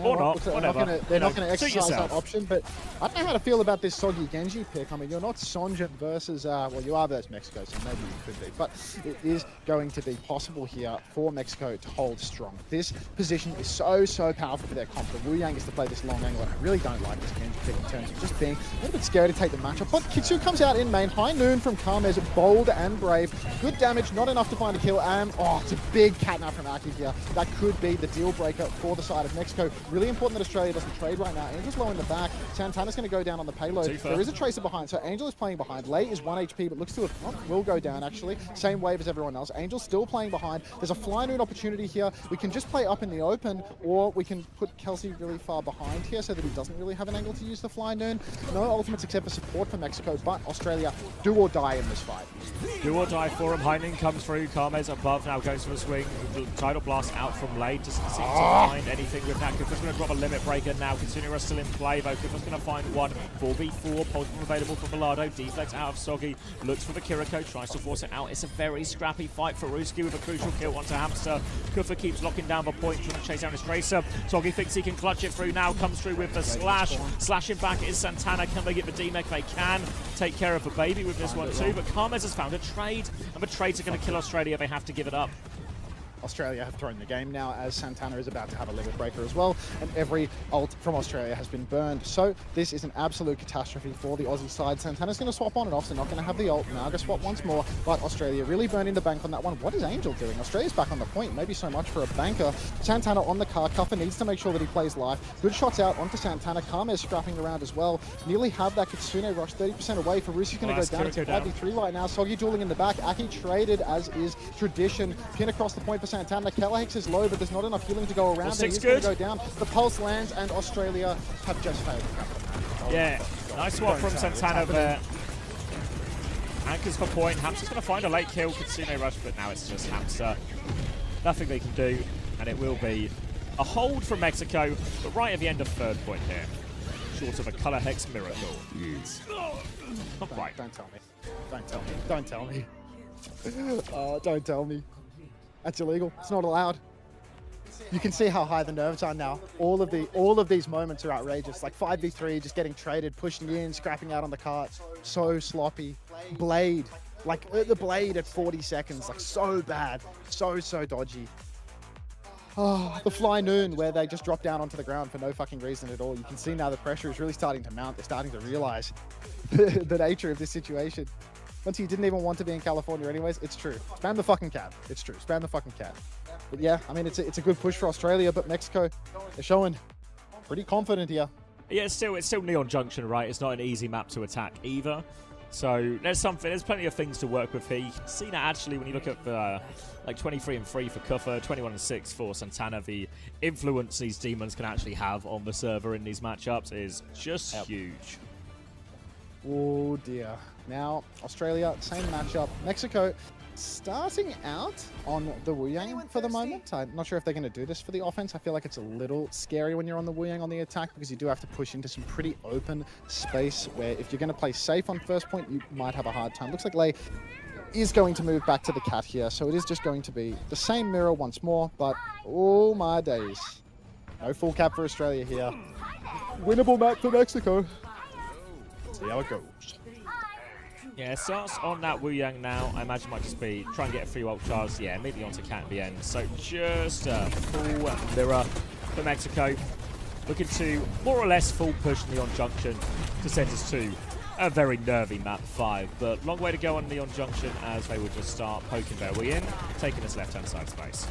Or not, whatever. They're not going to exercise that option, but I don't know how to feel about this Soggy Genji pick. I mean, you're not Sonjin versus, well, you are versus Mexico, so maybe you could be, but it is going to be possible here for Mexico to hold strong. This position is so powerful for their comp. The Wu Yang is to play this long angle, and I really don't like this Genji pick in terms of just being a little bit scary to take the matchup. But Kitsu comes out in main. High noon from Karmez, bold and brave. Good damage, not enough to find a kill, and oh, it's a big catnap from Aki here. That could be the deal breaker for the side of Mexico. Really important that Australia doesn't trade right now. Angel's low in the back. Santana's going to go down on the payload. There is a Tracer behind, so Angel is playing behind. Lei is 1 HP, but looks to have will go down actually. Same wave as everyone else. Angel's still playing behind. There's a fly noon opportunity here. We can just play up in the open, or we can put Kelsey really far behind here so that he doesn't really have an angle to use the fly noon. No ultimates except for support for Mexico, but Australia do or die in this fight. Do or die for him. High noon comes through. Karmez above now goes for a swing. The Tidal Blast out from Lei. Doesn't seem to find anything with that. Kuffer's going to drop a limit breaker now. Continuous still in play though. Kuffer's going to find one. 4v4. Pulse Bomb available for Volado. Deflex out of Soggy. Looks for the Kiriko. Tries to force it out. It's a very scrappy fight for Ruski with a crucial kill onto Hamster. Kuffer keeps locking down the point. Trying to chase down his Tracer. Soggy thinks he can clutch it through now. Comes through with the slash. Slashing back is Santana. Can they get the D-Mech? They can take care of the baby with this one too. But Karmez has found a trade. And the trades are going to kill Australia. They have to give it up. Australia have thrown the game now, as Santana is about to have a limit breaker as well, and every ult from Australia has been burned. So this is an absolute catastrophe for the Aussie side. Santana's going to swap on and off, so not going to have the ult. Now going to swap once more, but Australia really burning the bank on that one. What is Angel doing? Australia's back on the point, maybe so much for a banker. Santana on the car. Kuffer needs to make sure that he plays live. Good shots out onto Santana. Karma's scrapping around as well. Nearly have that Kitsune rush, 30% away. Farusi's going to go down. It's 5v3 right now. Soggy dueling in the back. Aki traded, as is tradition. Pin across the point for Santana. Kellehex is low, but there's not enough healing to go around. And he's going to go down. The pulse lands, and Australia have just failed. Yeah, nice swap from Santana there. Anchors for point. Hamster's going to find a late kill. Kitsune rush, but now it's just Hamster. Nothing they can do, and it will be a hold from Mexico, but right at the end of third point here. Short of a color hex miracle. Not quite. Don't tell me. Don't tell me. Don't tell me. Don't tell me. That's illegal. It's not allowed. You can see how high the nerves are now. All of these moments are outrageous. Like 5v3, just getting traded, pushing in, scrapping out on the cart. So sloppy. Blade. Like the blade at 40 seconds. Like so bad. So dodgy. Oh, the Fly Noon, where they just drop down onto the ground for no fucking reason at all. You can see now the pressure is really starting to mount. They're starting to realize the nature of this situation. Once you didn't even want to be in California anyways, it's true. Spam the fucking cat. It's true. Spam the fucking cat. But yeah, I mean, it's a good push for Australia, but Mexico, they're showing pretty confident here. Yeah, it's still Neon Junction, right? It's not an easy map to attack either. So there's plenty of things to work with here. You can see that actually when you look at the like 23-3 for Kuffer, 21-6 for Santana. The influence these demons can actually have on the server in these matchups is just huge. Oh dear. Now Australia, same matchup. Mexico starting out on the Wu Yang for the moment. I'm not sure if they're going to do this for the offense. I feel like it's a little scary when you're on the Wu Yang on the attack, because you do have to push into some pretty open space where if you're going to play safe on first point, you might have a hard time. Looks like Lei is going to move back to the cat here, so it is just going to be the same mirror once more, but oh my days. No full cap for Australia here. Winnable map for Mexico. Let's see how it goes. Yeah, starts on that Wu Yang now. I imagine might just be try and get a free ult charge. Yeah, immediately onto cat at the end. So just a full mirror for Mexico. Looking to more or less full push Neon Junction to send us to a very nervy map 5. But long way to go on Neon Junction, as they will just start poking their way in, taking this left-hand side space.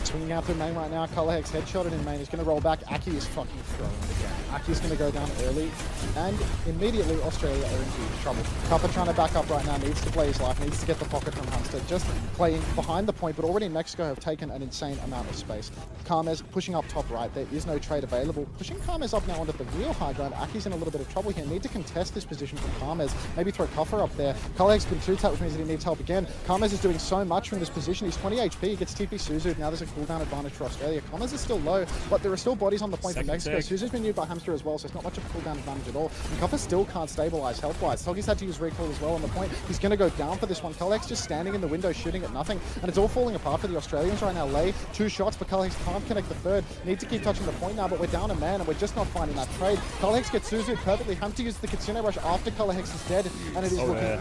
Swinging out through main right now. Colorhex headshotted in main. He's going to roll back. Aki is fucking throwing again. Aki's going to go down early. And immediately Australia are in huge trouble. Kuffer trying to back up right now. Needs to play his life. Needs to get the pocket from Hamster. Just playing behind the point. But already Mexico have taken an insane amount of space. Karmez pushing up top right. There is no trade available. Pushing Karmez up now onto the real high ground. Aki's in a little bit of trouble here. Need to contest this position from Karmez. Maybe throw Kuffer up there. Colorhex been 2-tapped, which means that he needs help again. Karmez is doing so much from this position. He's 20 HP. He gets TP Suzu. Now there's a cooldown advantage for Australia. Karmez is still low, but there are still bodies on the point for Mexico. Suzu's been used by Hamster as well, so it's not much of a cooldown advantage at all. And Kuffer still can't stabilize health-wise. Soggy's had to use recall as well on the point. He's going to go down for this one. Collex just standing in the window shooting at nothing, and it's all falling apart for the Australians right now. Lei, 2 shots, but Collex can't connect the third. Need to keep touching the point now, but we're down a man, and we're just not finding that trade. Collex gets Suzu perfectly. Hamster uses the Kitsune rush after Collex is dead, and it is looking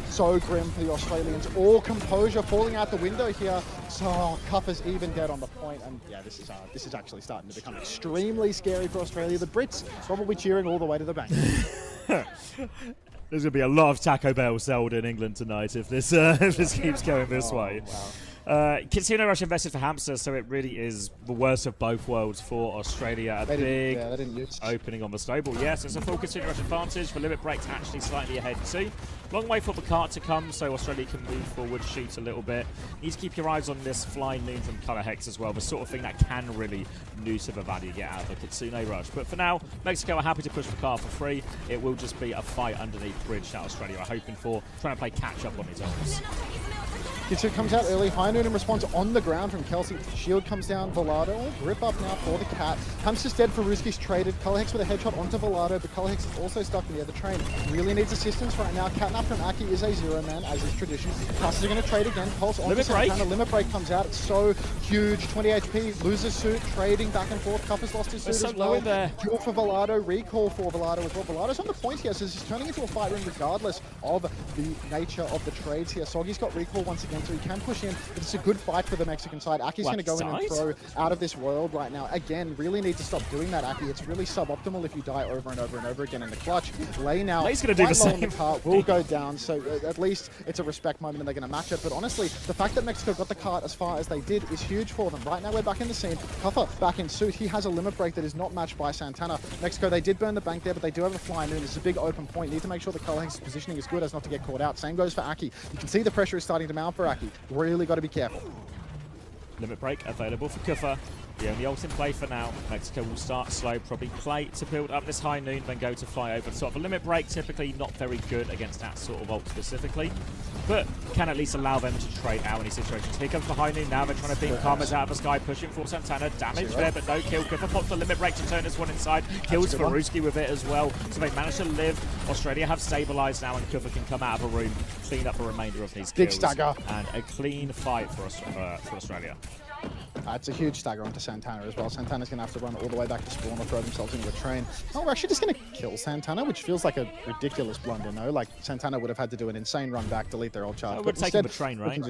so grim for the Australians. All composure falling out the window here. So Kuffer's even dead on the point, and yeah, this is actually starting to become extremely scary for Australia. The Brits probably cheering all the way to the bank. There's going to be a lot of Taco Bell sold in England tonight if this keeps going this way. Wow. Kitsune Rush invested for Hamster, so it really is the worst of both worlds for Australia. A big opening on the snowball. Yes, it's a full Kitsune Rush advantage. The limit break's actually slightly ahead too. Long way for the cart to come, so Australia can move forward, shoot a little bit. Need to keep your eyes on this Fly Noon from Color Hex as well, the sort of thing that can really neuter the value you get out of the Kitsune Rush. But for now, Mexico are happy to push the cart for free. It will just be a fight underneath bridge that Australia are hoping for, trying to play catch up on his own. Kitsune comes out early. High Noon in response on the ground from Kelsey. Shield comes down. Volado. Grip up now for the cat. Hamster's dead. Faruski's traded. Colorhex with a headshot onto Volado, but Colorhex is also stuck near the train. Really needs assistance right now. Catnap from Aki is a 0-man, as is tradition. Casters are going to trade again. Pulse onto Santana. Limit break comes out. It's so huge. 20 HP. Loses suit. Trading back and forth. Kuffer's lost his suit as well. Duel for Volado. Recall for Volado as well. Volado's on the point here, so this is turning into a fight ring regardless of the nature of the trades here. Soggy's got recall once again. again, so he can push in. It's a good fight for the Mexican side. Aki's going to go in and throw out of this world right now. Again, really need to stop doing that, Aki. It's really suboptimal if you die over and over and over again in the clutch. Lei now, Lei's going to do the same. The cart will go down, so at least it's a respect moment and they're going to match it. But honestly, the fact that Mexico got the cart as far as they did is huge for them. Right now, we're back in the scene. Kuffer back in suit. He has a limit break that is not matched by Santana. Mexico, they did burn the bank there, but they do have a flying noon. It's a big open point. Need to make sure the Colorhex's positioning is good as not to get caught out. Same goes for Aki. You can see the pressure is starting to mount for Aki. Really got to be careful. Limit break available for Kuffer. The only ult in play for now. Mexico will start slow, probably play to build up this high noon, then go to fly over the top. A limit break typically not very good against that sort of ult specifically, but can at least allow them to trade out in these situations. Here comes the high noon now. They're trying to beam Karma's out of the sky, pushing for Santana. Damage there, but no kill. Kuffer pops the limit break to turn this one inside. Kills Faruski with it as well. So they managed to live. Australia have stabilized now, and Kuffer can come out of a room, clean up the remainder of these kills. Big stagger. And a clean fight for Australia. It's a huge stagger onto Santana as well. Santana's going to have to run all the way back to spawn or throw themselves into a train. Oh, we're actually just going to kill Santana, which feels like a ridiculous blunder, no? Like, Santana would have had to do an insane run back, delete their old charge. It would take him a train, right?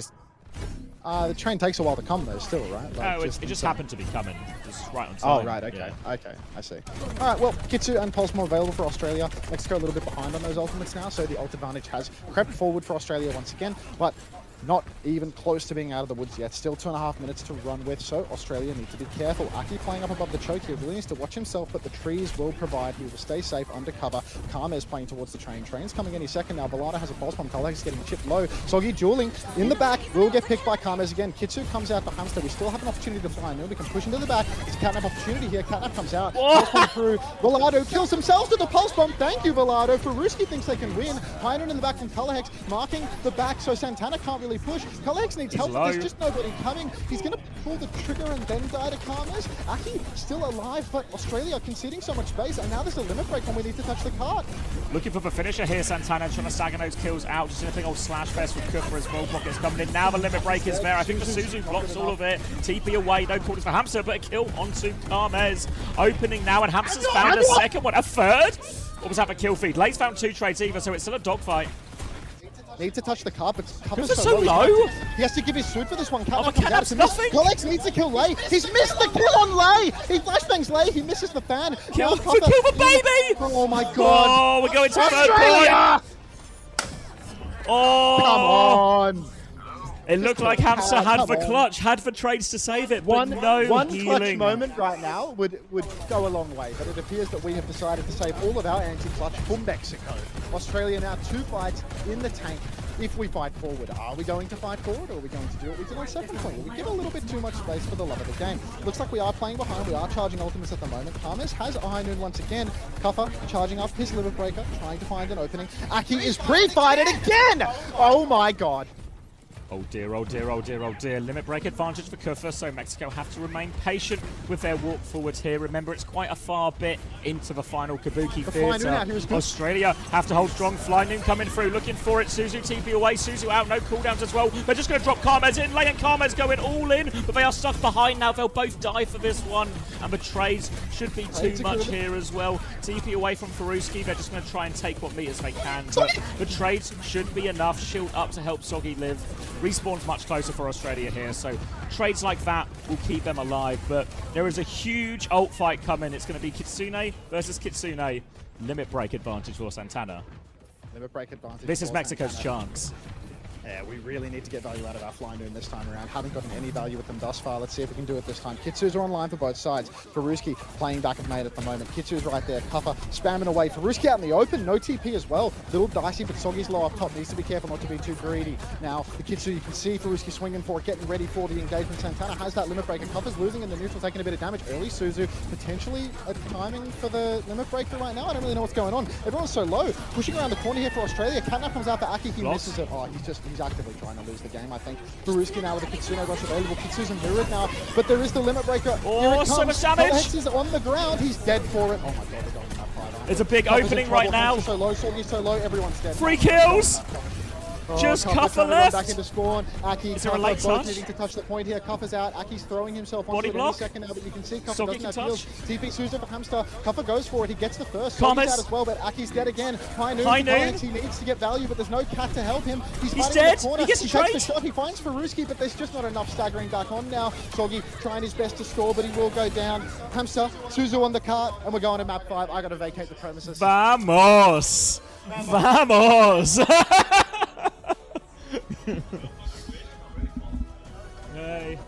The train takes a while to come, though, still, right? Like, it just happened to be coming. Just right on time. Oh, right, okay. Yeah. Okay, I see. All right, well, Kitsu and Pulse more available for Australia. Mexico a little bit behind on those ultimates now, so the ult advantage has crept forward for Australia once again, but not even close to being out of the woods yet. Still 2.5 minutes to run with, so Australia need to be careful. Aki playing up above the choke here really needs to watch himself, but the trees will provide. He will stay safe under cover. Karma is playing towards the train. Train's coming any second now. Velada has a pulse bomb. Collex is getting chipped low. Soggy dueling in the back. Will get picked by Karma's again. Kitsu comes out to Hamster. We still have an opportunity to fly. We can push into the back. It's a catnap opportunity here. Catnap comes out. Pulse bomb through. Velado kills himself with the pulse bomb. Thank you, Velado. Faruski thinks they can win. Hynun in the back from Colorhex, marking the back, so Santana can't really push. Colorhex needs help, but there's just nobody coming. He's going to pull the trigger and then die to Karmas. Aki still alive, but Australia conceding so much space, and now there's a limit break when we need to touch the cart. Looking for the finisher here, Santana trying to stagger those kills out. Just in a big old slash fest with Kuffer as well. Pockets coming in. Now the limit break is there. I think the Suzu blocks all of it. TP away, no quarters for Hamster, but a kill onto Karmez. Opening now, and Hamster's found a second one. A third? What was that for kill feed? Lei's found 2 trades either, so it's still a dogfight. Need to touch the cart, but Kuffer's so low. He has to give his suit for this one. Catnap's nothing. Collex needs to kill Lei. He's missed the kill on Lei. He flashbangs Lei. He misses the fan. Kill the baby. Oh my god. Oh, we're going to third point. Oh, come on. It looked like Hamster had the clutch, had the trades to save it, but no one healing. Clutch moment right now would go a long way, but it appears that we have decided to save all of our anti-clutch for Mexico. Australia now 2 fights in the tank. If we fight forward, are we going to fight forward, or are we going to do what we did on second point? We give a little bit too much space for the love of the game. Looks like we are playing behind. We are charging ultimates at the moment. Karmas has a high noon once again. Kuffer charging up his limit breaker, trying to find an opening. Aki is pre-fighted again! Oh my god. Oh dear, oh dear, oh dear, oh dear. Limit break advantage for Kuffer, so Mexico have to remain patient with their walk forward here. Remember, it's quite a far bit into the final Kabuki theatre. Australia have to hold strong. Fly Noon coming through, looking for it. Suzu TP away, Suzu out, no cooldowns as well. They're just going to drop Karmez in. Lei and Karmez going all in, but they are stuck behind now. They'll both die for this one, and the trades should be too much here as well. TP away from Faruski. They're just going to try and take what meters they can, but the trades should be enough. Shield up to help Soggy live. Respawn's much closer for Australia here, so trades like that will keep them alive, but there is a huge ult fight coming. It's going to be Kitsune versus Kitsune. Limit break advantage for Santana. Limit break advantage. This is Mexico's chance. Yeah, we really need to get value out of our Flying Noon this time around. Haven't gotten any value with them thus far. Let's see if we can do it this time. Kitsu's are online for both sides. Faruski playing back of mate at the moment. Kitsu's right there. Kuffer spamming away. Faruski out in the open. No TP as well. Little dicey, but Soggy's low up top. Needs to be careful not to be too greedy. Now, the Kitsu, you can see Faruski swinging for it, getting ready for the engagement. Santana has that limit breaker. Kuffer's losing in the neutral, taking a bit of damage. Early Suzu, potentially a timing for the limit breaker right now. I don't really know what's going on. Everyone's so low. Pushing around the corner here for Australia. Catnap comes out for Aki. He misses it. Oh, he's actively trying to lose the game, I think. Faruski now with a Kitsune rush available. Kitsu's in mirrored now, but there is the limit breaker. Oh, so much damage! Colorhex is on the ground. He's dead for it. Oh my god, they're going that fight. There's a big opening right now. So low, Sorgy's so low, everyone's dead. 3 kills! Just Kuffer Kuffer trying to run left. back into spawn. Aki, Is there a Kuffer late both touch? needing to touch the point here. Kuffer's out. Aki's throwing himself onto Body it any block. second now, but you can see Kuffer Soggy doesn't can have heals. touch. TP Susan for Hamster. Kuffer goes for it. He gets the first. Thomas. Soggy's out as well, but Aki's dead again. High Noon. High Noon. He needs to get value, but there's no cat to help him. He's fighting dead. in the corner. He gets a takes the trade. shot. He finds Faruski, but there's just not enough staggering back on now. Soggy trying his best to stall, but he will go down. Hamster, Suzu on the cart, and we're going to map 5. I got to vacate the premises. Vamos! Vamos! Hey.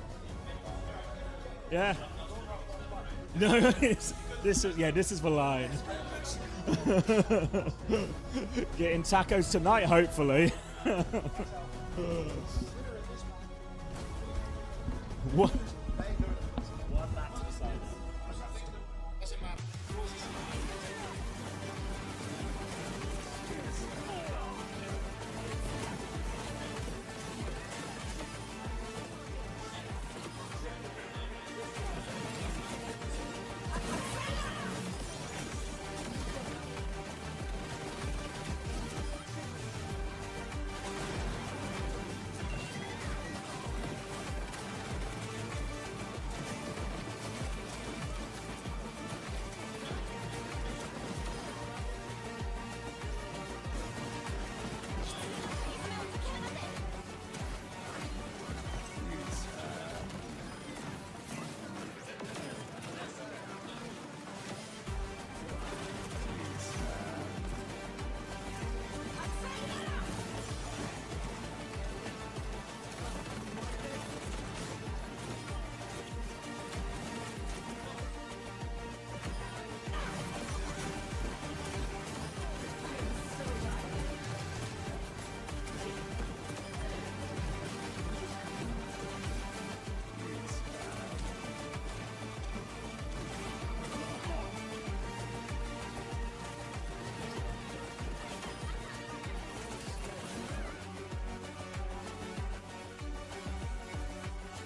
Yeah. No, this is the line. Getting tacos tonight, hopefully. What?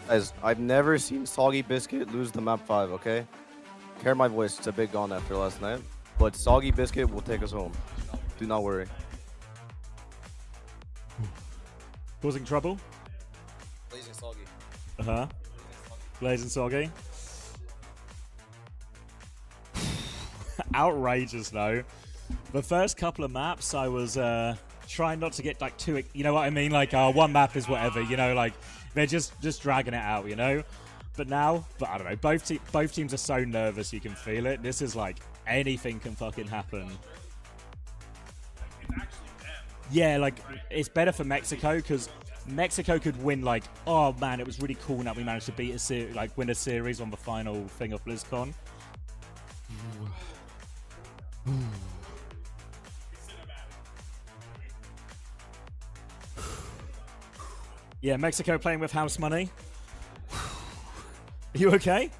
Guys, I've never seen Soggy Biscuit lose the map 5, okay? Hear my voice, it's a bit gone after last night. But Soggy Biscuit will take us home. Do not worry. Causing trouble? Blazing Soggy. Uh-huh. Blazing Soggy. Outrageous, though. The first couple of maps, I was trying not to get like too, you know what I mean? Like, one map is whatever, you know, like they're just dragging it out, you know. But now, I don't know. Both teams are so nervous, you can feel it. This is like anything can fucking happen. Yeah, like it's better for Mexico because Mexico could win. Like, oh man, it was really cool that we managed to beat win a series on the final thing of BlizzCon. Yeah, Mexico playing with house money. Are you okay?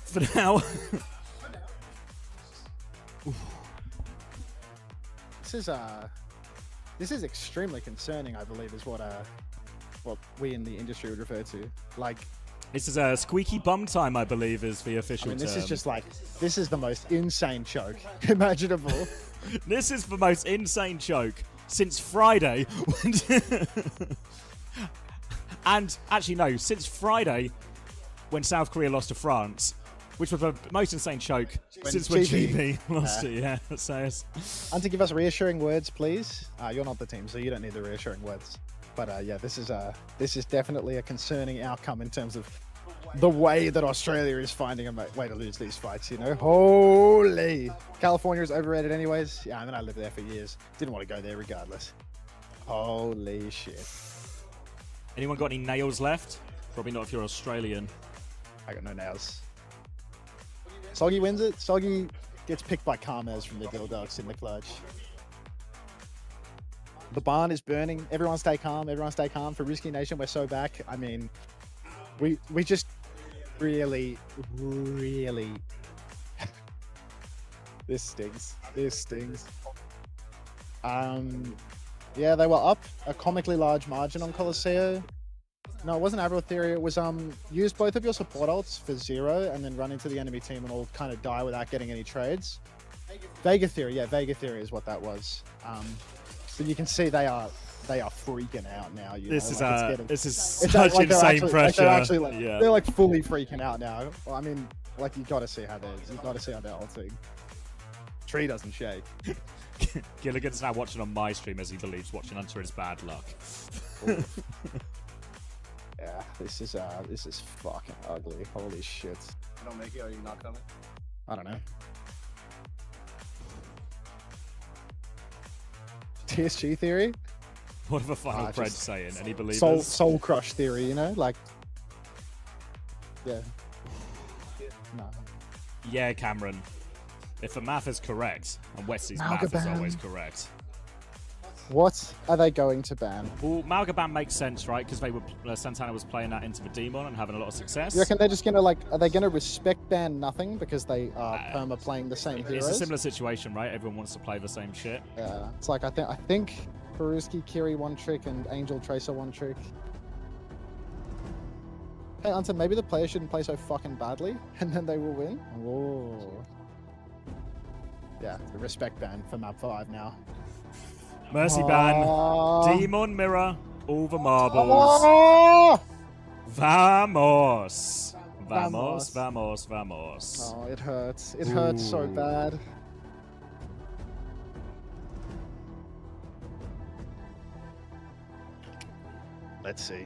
For now. This is extremely concerning, I believe, is what we in the industry would refer to. Like, this is a squeaky bum time, I believe, is the official term. This is just like, this is the most insane choke imaginable. This is the most insane choke since Friday. And actually, no, since Friday when South Korea lost to France, which was the most insane choke since when GB lost it. Yeah, so and to give us reassuring words, please. You're not the team, so you don't need the reassuring words. But yeah, this is definitely a concerning outcome in terms of the way that Australia is finding a way to lose these fights. You know, holy, California is overrated, anyways. Yeah, I mean, I lived there for years. Didn't want to go there regardless. Holy shit. Anyone got any nails left? Probably not if you're Australian. I got no nails. Soggy wins it. Soggy gets picked by Karmez from the Dildogs in the clutch. The barn is burning. Everyone stay calm. Everyone stay calm. For Risky Nation, we're so back. I mean, we just really this stings. This stings. Yeah, they were up a comically large margin on Colosseo. No, it wasn't Avril Theory. It was use both of your support ults for 0 and then run into the enemy team and all kind of die without getting any trades. Vega Theory, yeah, Vega Theory is what that was. But you can see they are they are freaking out now. This is this is it's such like insane actually, pressure. Like they're actually yeah. they're like fully freaking out now. Well, I mean, like you got to see how they're ulting. Tree doesn't shake. Gilligan's now watching on my stream as he believes watching Hunter is bad luck. Yeah, this is fucking ugly. Holy shit. I don't make it. Are you not coming? I don't know. TSG theory? Whatever final Fred's saying, any believers? Soul crush theory, you know? Like, yeah. No. Yeah, Cameron. If the math is correct, and Wesley's math is always correct. What are they going to ban? Well, Malgaban makes sense, right? Because they were Santana was playing that into the Demon and having a lot of success. You reckon they're just gonna are they gonna respect ban nothing because they are perma playing the same heroes? It's a similar situation, right? Everyone wants to play the same shit. Yeah, it's like I think Peruski, Kiri one trick, and Angel Tracer one trick. Hey, Anton, maybe the players shouldn't play so fucking badly, and then they will win. Whoa. Yeah, the respect ban for map 5 now. Mercy ban, Demon Mirror, all the marbles. Vamos. Vamos, vamos, vamos. Oh, it hurts. It hurts so bad. Let's see.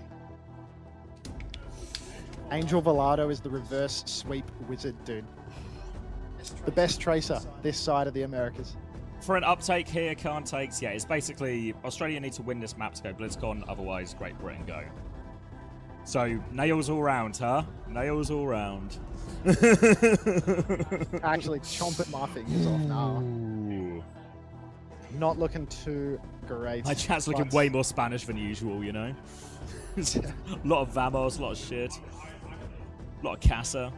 Angel Velado is the reverse sweep wizard, dude. The best tracer this side of the Americas. For an uptake here, Khan takes, yeah, it's basically Australia need to win this map to go BlizzCon, otherwise Great Britain go. So, nails all round, huh? Nails all round. Actually, chomping my fingers off now. Not looking too great. My chat's looking way more Spanish than usual, you know? A lot of vamos, a lot of shit. A lot of casa.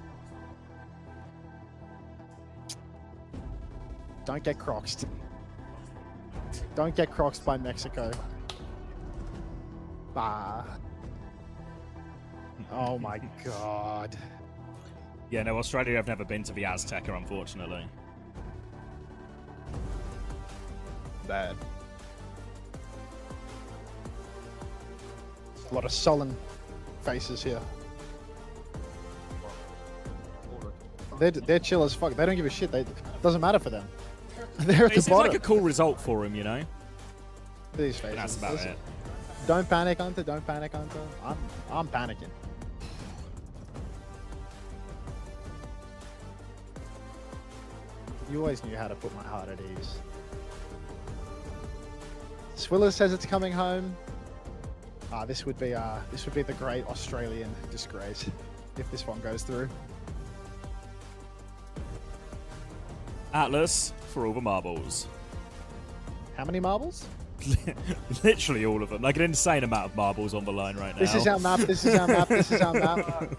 Don't get croxed. Don't get croxed by Mexico. Bah. Oh my god. Yeah, no, Australia have never been to the Azteca, unfortunately. Bad. A lot of sullen faces here. They're chill as fuck. They don't give a shit. Doesn't matter for them. They're at the It's bottom. like a cool result for him, you know? These faces. That's about it. Don't panic, Hunter. Don't panic, Hunter. I'm panicking. You always knew how to put my heart at ease. Swiller says it's coming home. This would be the great Australian disgrace if this one goes through. Atlas for all the marbles. How many marbles? Literally all of them. Like an insane amount of marbles on the line right now. This is our map. This is our map. This is our map.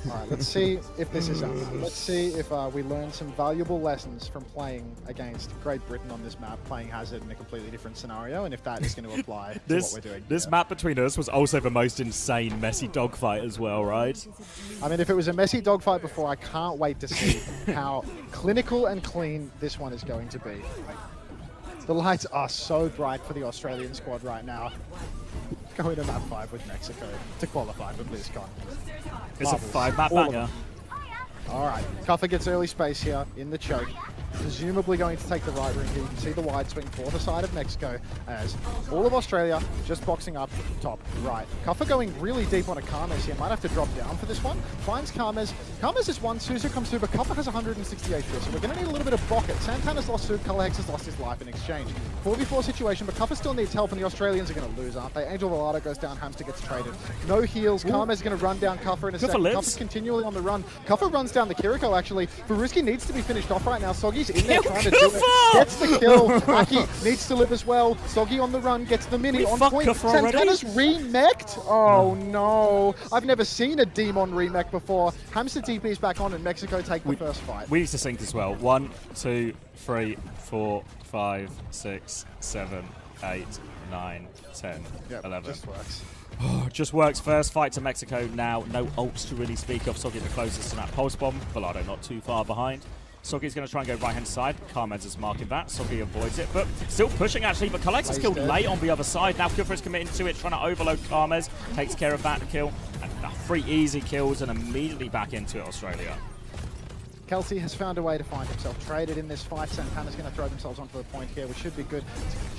Alright, let's see if this is our map. Let's see if we learn some valuable lessons from playing against Great Britain on this map, playing Hazard in a completely different scenario, and if that is going to apply to what we're doing. This map between us was also the most insane, messy dogfight as well, right? I mean, if it was a messy dogfight before, I can't wait to see how clinical and clean this one is going to be. The lights are so bright for the Australian squad right now. Going to map 5 with Mexico to qualify for BlizzCon. It's a 5-map banger. Alright, Cuffer gets early space here in the choke. Presumably going to take the right ring here. You can see the wide swing for the side of Mexico as all of Australia just boxing up top right. Cuffer going really deep on a Karmez here. Might have to drop down for this one. Finds Karmez. Karmez is one. Suzu comes through, but Cuffer has 168 here, so we're going to need a little bit of Rocket. Santana's lost Suzu. Colorhex has lost his life in exchange. 4v4 situation, but Cuffer still needs help, and the Australians are going to lose, aren't they? Angel Velado goes down. Hamster gets traded. No heals. Karmez is going to run down Cuffer in a second. Cuffer's continually on the run. Cuffer runs down the Kiriko, actually. Faruski needs to be finished off right now. Soggy's in there trying to do it. Gets the kill. Aki needs to live as well. Soggy on the run, gets the mini on point. Santana's remeked. Oh no. I've never seen a Demon remake before. Hamster TP is back on and Mexico take the first fight. We need to sync as well. 1, 2, 3, 4, 5, 6, 7, 8, 9, 10, 11. Just works. Just works. First fight to Mexico now. No ults to really speak of. Soggy the closest to that pulse bomb. Velado not too far behind. Soggy's going to try and go right-hand side. Carmez is marking that. Soggy avoids it, but still pushing, actually. But Collex is killed late on the other side. Now Kufra is committing to it, trying to overload Carmez. Takes care of that kill. And 3 easy kills and immediately back into it, Australia. Kelsey has found a way to find himself traded in this fight. Santana's going to throw themselves onto the point here, which should be good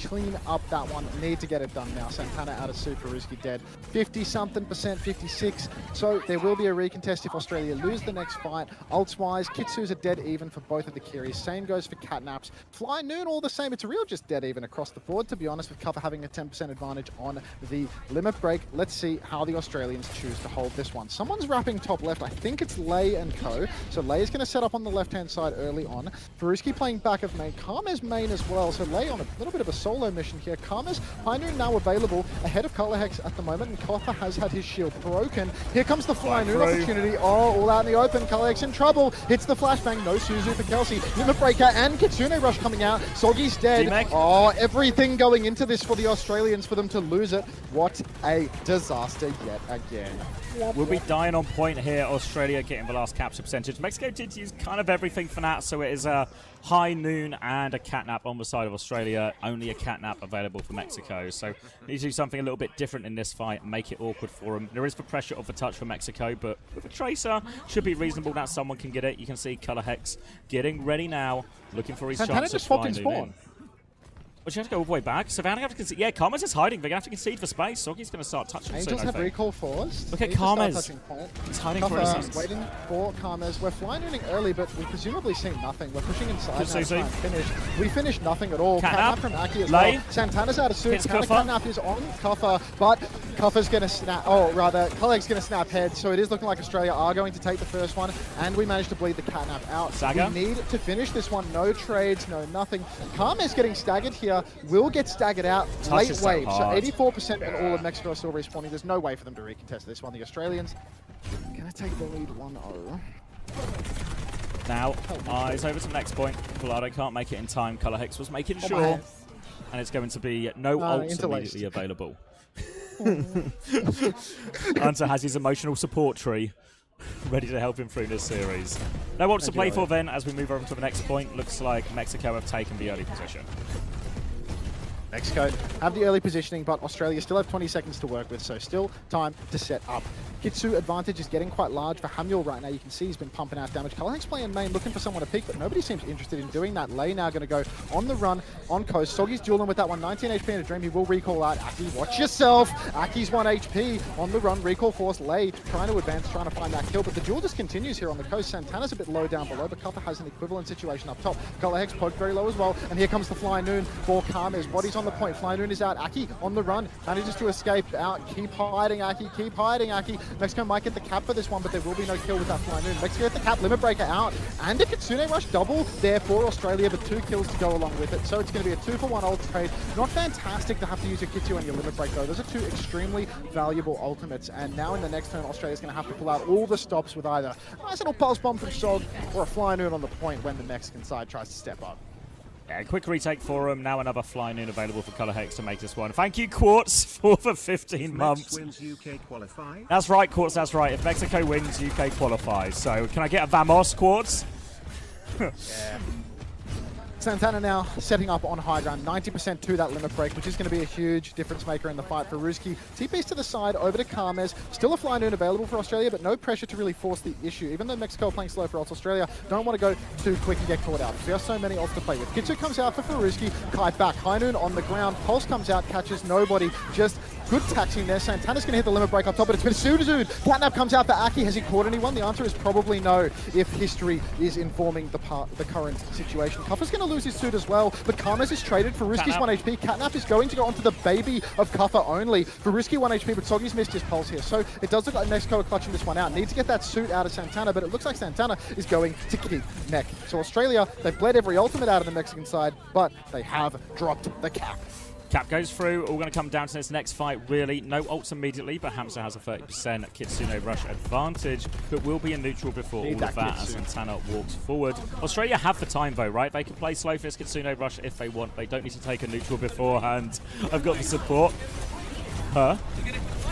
to clean up that one. Need to get it done now. Santana out of Super Ruski dead. 50-something%, 56. So there will be a recontest if Australia lose the next fight. Ults-wise, Kitsu's a dead even for both of the Kiris. Same goes for Catnaps. Fly Noon all the same. It's a real just dead even across the board, to be honest, with Cover having a 10% advantage on the limit break. Let's see how the Australians choose to hold this one. Someone's wrapping top left. I think it's Lei and Co. So Lei is going to set up on the left-hand side early on. Faruski playing back of main. Karma's main as well, so Lei on a little bit of a solo mission here. Karma's High Noon now available ahead of Color Hex at the moment, and Kotha has had his shield broken. Here comes the Fly Noon opportunity. Oh, all out in the open. Color Hex in trouble. Hits the flashbang. No Suzu for Kelsey. Limit Breaker and Kitsune Rush coming out. Soggy's dead. Oh, everything going into this for the Australians for them to lose it. What a disaster yet again. We'll be dying on point here. Australia getting the last capture percentage. Mexico did use kind of everything for that, so it is a High Noon and a Catnap on the side of Australia. Only a Catnap available for Mexico, so need to do something a little bit different in this fight and make it awkward for them. There is the pressure of the touch for Mexico, but with a Tracer, should be reasonable that someone can get it. You can see Color Hex getting ready now, looking for his chance to Fly Noon in. Well, she has to go all the way back. So they're going to have to concede. Yeah, Karmez is hiding. They're going to have to concede for space. Soggy's going to start touching Angels have recall forced. Look at Karmez. He's hiding for a second. Waiting for Karmez. We're flying nooning early, but we presumably see nothing. We're pushing inside now to try and finish. We finish nothing at all. Catnap from Aki as well. Santana's out of suit. Catnap is on Kuffa, but Kuffa's going to snap. Oh, rather, Colleague's going to snap head. So it is looking like Australia are going to take the first one, and we managed to bleed the Catnap out. Saga. We need to finish this one. No trades, no nothing. Karmez getting staggered here. Will get staggered out late wave. So 84% in all of Mexico are still respawning. There's no way for them to recontest this one. The Australians going to take the lead 1-0. Now, eyes over to the next point. Collado can't make it in time. Color Hex was making sure. And it's going to be no ults immediately available. Hunter has his emotional support tree ready to help him through this series. No ults to play for then as we move over to the next point. Looks like Mexico have taken the early position. Mexico have the early positioning, but Australia still have 20 seconds to work with, so still time to set up. Kitsu advantage is getting quite large for Hamuel right now. You can see he's been pumping out damage. Colorhex playing main, looking for someone to pick, but nobody seems interested in doing that. Lei now going to go on the run, on coast. Soggy's dueling with that one. 19 HP in a dream. He will recall out. Aki, watch yourself. Aki's 1 HP on the run. Recall force. Lei trying to advance, trying to find that kill, but the duel just continues here on the coast. Santana's a bit low down below, but Kuffa has an equivalent situation up top. Colorhex poked very low as well, and here comes the Fly Noon for Karmez. Body's on the point. Fly Noon is out. Aki on the run, manages to escape out. Keep hiding, Aki. Keep hiding, Aki. Mexico might get the cap for this one, but there will be no kill with that Fly Noon. Mexico get the cap, limit breaker out, and a Kitsune Rush double there for Australia, but 2 kills to go along with it. So it's going to be a 2-for-1 ult trade. Not fantastic to have to use your Kitsu and your limit break though. Those are 2 extremely valuable ultimates, and now in the next turn, Australia's going to have to pull out all the stops with either a nice little pulse bomb from Sog or a Fly Noon on the point when the Mexican side tries to step up. Yeah, quick retake for him. Now another Fly Noon available for Color Hex to make this one. Thank you, Quartz, for the 15 months. Wins UK qualify. That's right, Quartz, that's right. If Mexico wins, UK qualifies. So can I get a Vamos, Quartz? Yeah. Santana now setting up on high ground, 90% to that limit break, which is going to be a huge difference maker in the fight for Ruski. TP's to the side, over to Karmez. Still a Fly Noon available for Australia, but no pressure to really force the issue. Even though Mexico are playing slow for ults, Australia don't want to go too quick and get caught out. There are so many ults to play with. Kitsu comes out for Faruski, kite back. High Noon on the ground. Pulse comes out, catches nobody. Just good taxing there. Santana's going to hit the limit break up top, but it's been Suzu'd. Catnap comes out for Aki. Has he caught anyone? The answer is probably no, if history is informing the current situation. Kuffa's going to lose his suit as well, but Karmez is traded for Ruski's 1 HP. Catnap is going to go onto the baby of Kuffa only. For Ruski 1 HP, but Soggy's missed his pulse here. So it does look like Mexico are clutching this one out. Need to get that suit out of Santana, but it looks like Santana is going to keep mech. So Australia, they've bled every ultimate out of the Mexican side, but they have dropped the cap. Cap goes through. All going to come down to this next fight, really. No ults immediately, but Hamza has a 30% Kitsune Rush advantage, but will be in neutral before all of that as Santana walks forward. Australia have the time, though, right? They can play slow for this Kitsune Rush if they want. They don't need to take a neutral beforehand. I've got the support. Huh?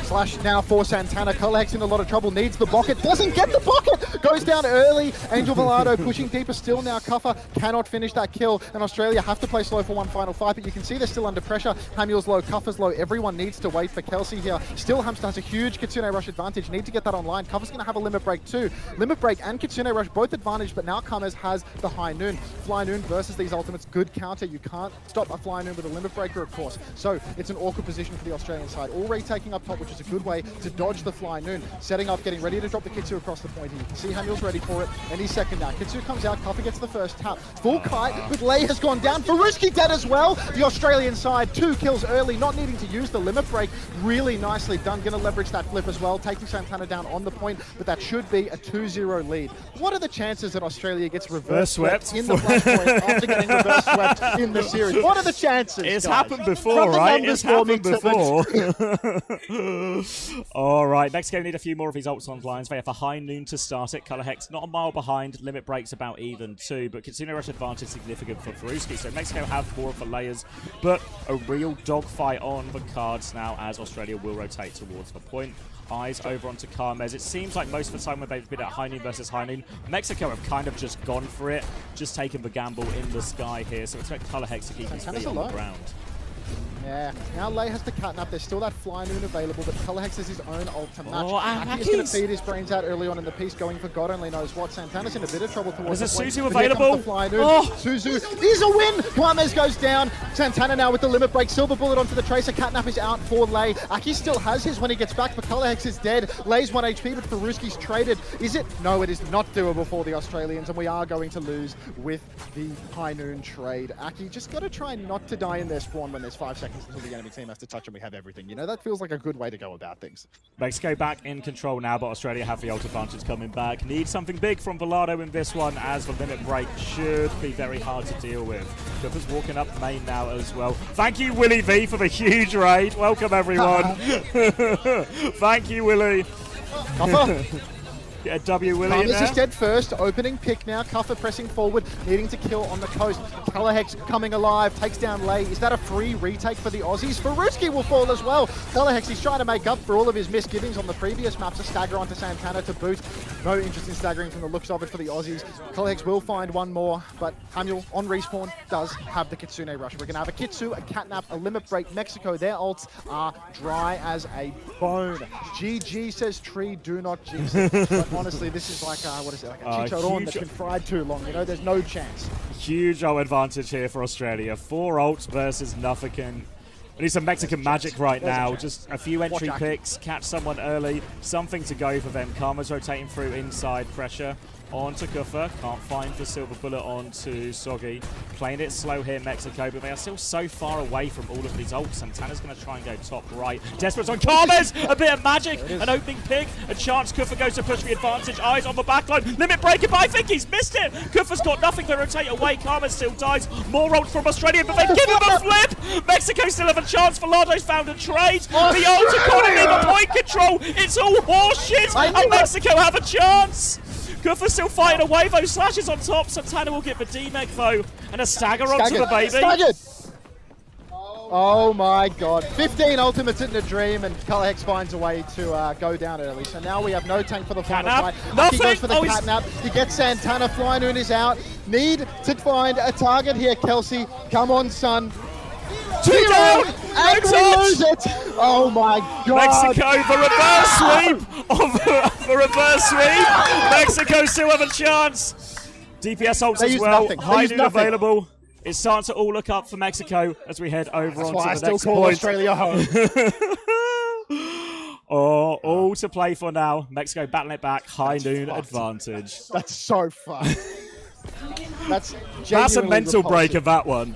Slash now for Santana. Collex in a lot of trouble. Needs the bucket. Doesn't get the bucket. Goes down early. Angel Velado pushing deeper still now. Kuffer cannot finish that kill, and Australia have to play slow for one final fight, but you can see they're still under pressure. Hamul's low, Kuffer's low. Everyone needs to wait for Kelsey here. Still, Hamster has a huge Kitsune Rush advantage. Need to get that online. Kuffer's going to have a limit break too. Limit break and Kitsune Rush both advantage, but now Kamez has the High Noon. Fly Noon versus these ultimates. Good counter. You can't stop a Fly Noon with a limit breaker, of course. So it's an awkward position for the Australian side. Already taking up top, which is a good way to dodge the Fly Noon. Setting up, getting ready to drop the Kitsu across the point here. You can see Hamul's ready for it any second now. Kitsu comes out, Kuffer gets the first tap. Full kite, but Lei has gone down. Faruski dead as well. The Australian side, 2 kills early, not needing to use the limit break. Really nicely done. Gonna leverage that flip as well, taking Santana down on the point, but that should be a 2-0 lead. What are the chances that Australia gets reverse swept in the flash point after getting reverse swept in the series? What are the chances? It's guys? happened before, right? It's happened before. All right, Mexico need a few more of these ults on lines. They have a High Noon to start it. Color Hex not a mile behind. Limit breaks about even too, but Kitsune Rush advantage significant for Faruski. So Mexico have more of the layers, but a real dogfight on the cards now as Australia will rotate towards the point. Eyes over onto Kamez. It seems like most of the time when they've been at High Noon versus High Noon, Mexico have kind of just gone for it, just taken the gamble in the sky here. So expect Color Hex to keep his feet on the ground. Yeah, now Lei has to catnap. There's still that Fly Noon available, but Color Hex has his own ult to match. Aki's going to feed his brains out early on in the piece, going for God only knows what. Santana's in a bit of trouble towards the point. Is Suzu available? Suzu is a win! Kamez goes down. Santana now with the limit break. Silver bullet onto the Tracer. Catnap is out for Lei. Aki still has his when he gets back, but Color Hex is dead. Lei's 1 HP, but Faruski's traded. Is it? No, it is not doable for the Australians, and we are going to lose with the High Noon trade. Aki, just got to try not to die in their spawn when there's 5 seconds until the enemy team has to touch and we have everything. You know, that feels like a good way to go about things. Mexico back in control now, but Australia have the ult advantage coming back. Need something big from Velado in this one, as the limit break should be very hard to deal with. Kuffer's walking up main now as well. Thank you, Willie V, for the huge raid. Welcome, everyone. Thank you, Willie. Get a W, Willie. Kamez is dead first. Opening pick now. Kuffer pressing forward, needing to kill on the coast. Color Hex coming alive, takes down Lei. Is that a free retake for the Aussies? Faruski will fall as well. Color Hex, he's trying to make up for all of his misgivings on the previous maps. A stagger onto Santana to boot. No interest in staggering from the looks of it for the Aussies. Color Hex will find one more, but Hamul on respawn does have the Kitsune Rush. We're going to have a Kitsu, a Catnap, a Limit Break. Mexico, their ults are dry as a bone. GG says Tree, do not jinx it. But honestly, this is like, what is it, like a chicharron that's been fried too long, you know? There's no chance. Huge ult advantage here for Australia. 4 ults versus nothing. We need some Mexican magic right now. Just a few entry picks, catch someone early, something to go for them. Karma's rotating through inside pressure. Onto Kuffer, can't find the silver bullet onto Soggy. Playing it slow here, Mexico, but they are still so far away from all of these ults. Santana's going to try and go top right. Desperate on Kamez, a bit of magic, an opening pick, a chance. Kuffer goes to push the advantage, eyes on the backline, limit breaking, but I think he's missed it. Kuffer's got nothing to rotate away, Kamez still dies. More ults from Australia, but they give him a flip. Mexico still have a chance. Velado's found a trade. The ult economy, the point control, it's all horseshit, and Mexico have a chance. Kuffer still fighting away, though. Slashes on top. Santana will get the D-Mech, though. And a stagger onto the baby. Staggered! Oh my god. 15 ultimates in a dream, and Color Hex finds a way to go down early. So now we have no tank for the final fight. He goes for the catnap. He gets Santana. Fly Noon is out. Need to find a target here, Kelsey. Come on, son. 2 down! And we lose it! Oh my god! Mexico, the reverse sweep! The reverse sweep! Mexico still have a chance! DPS ults as well. High Noon available. It's starting to all look up for Mexico as we head over onto the next point. That's why I still call Australia home. All to play for now. Mexico battling it back. High Noon advantage. That's so fun. That's a mental break of that one.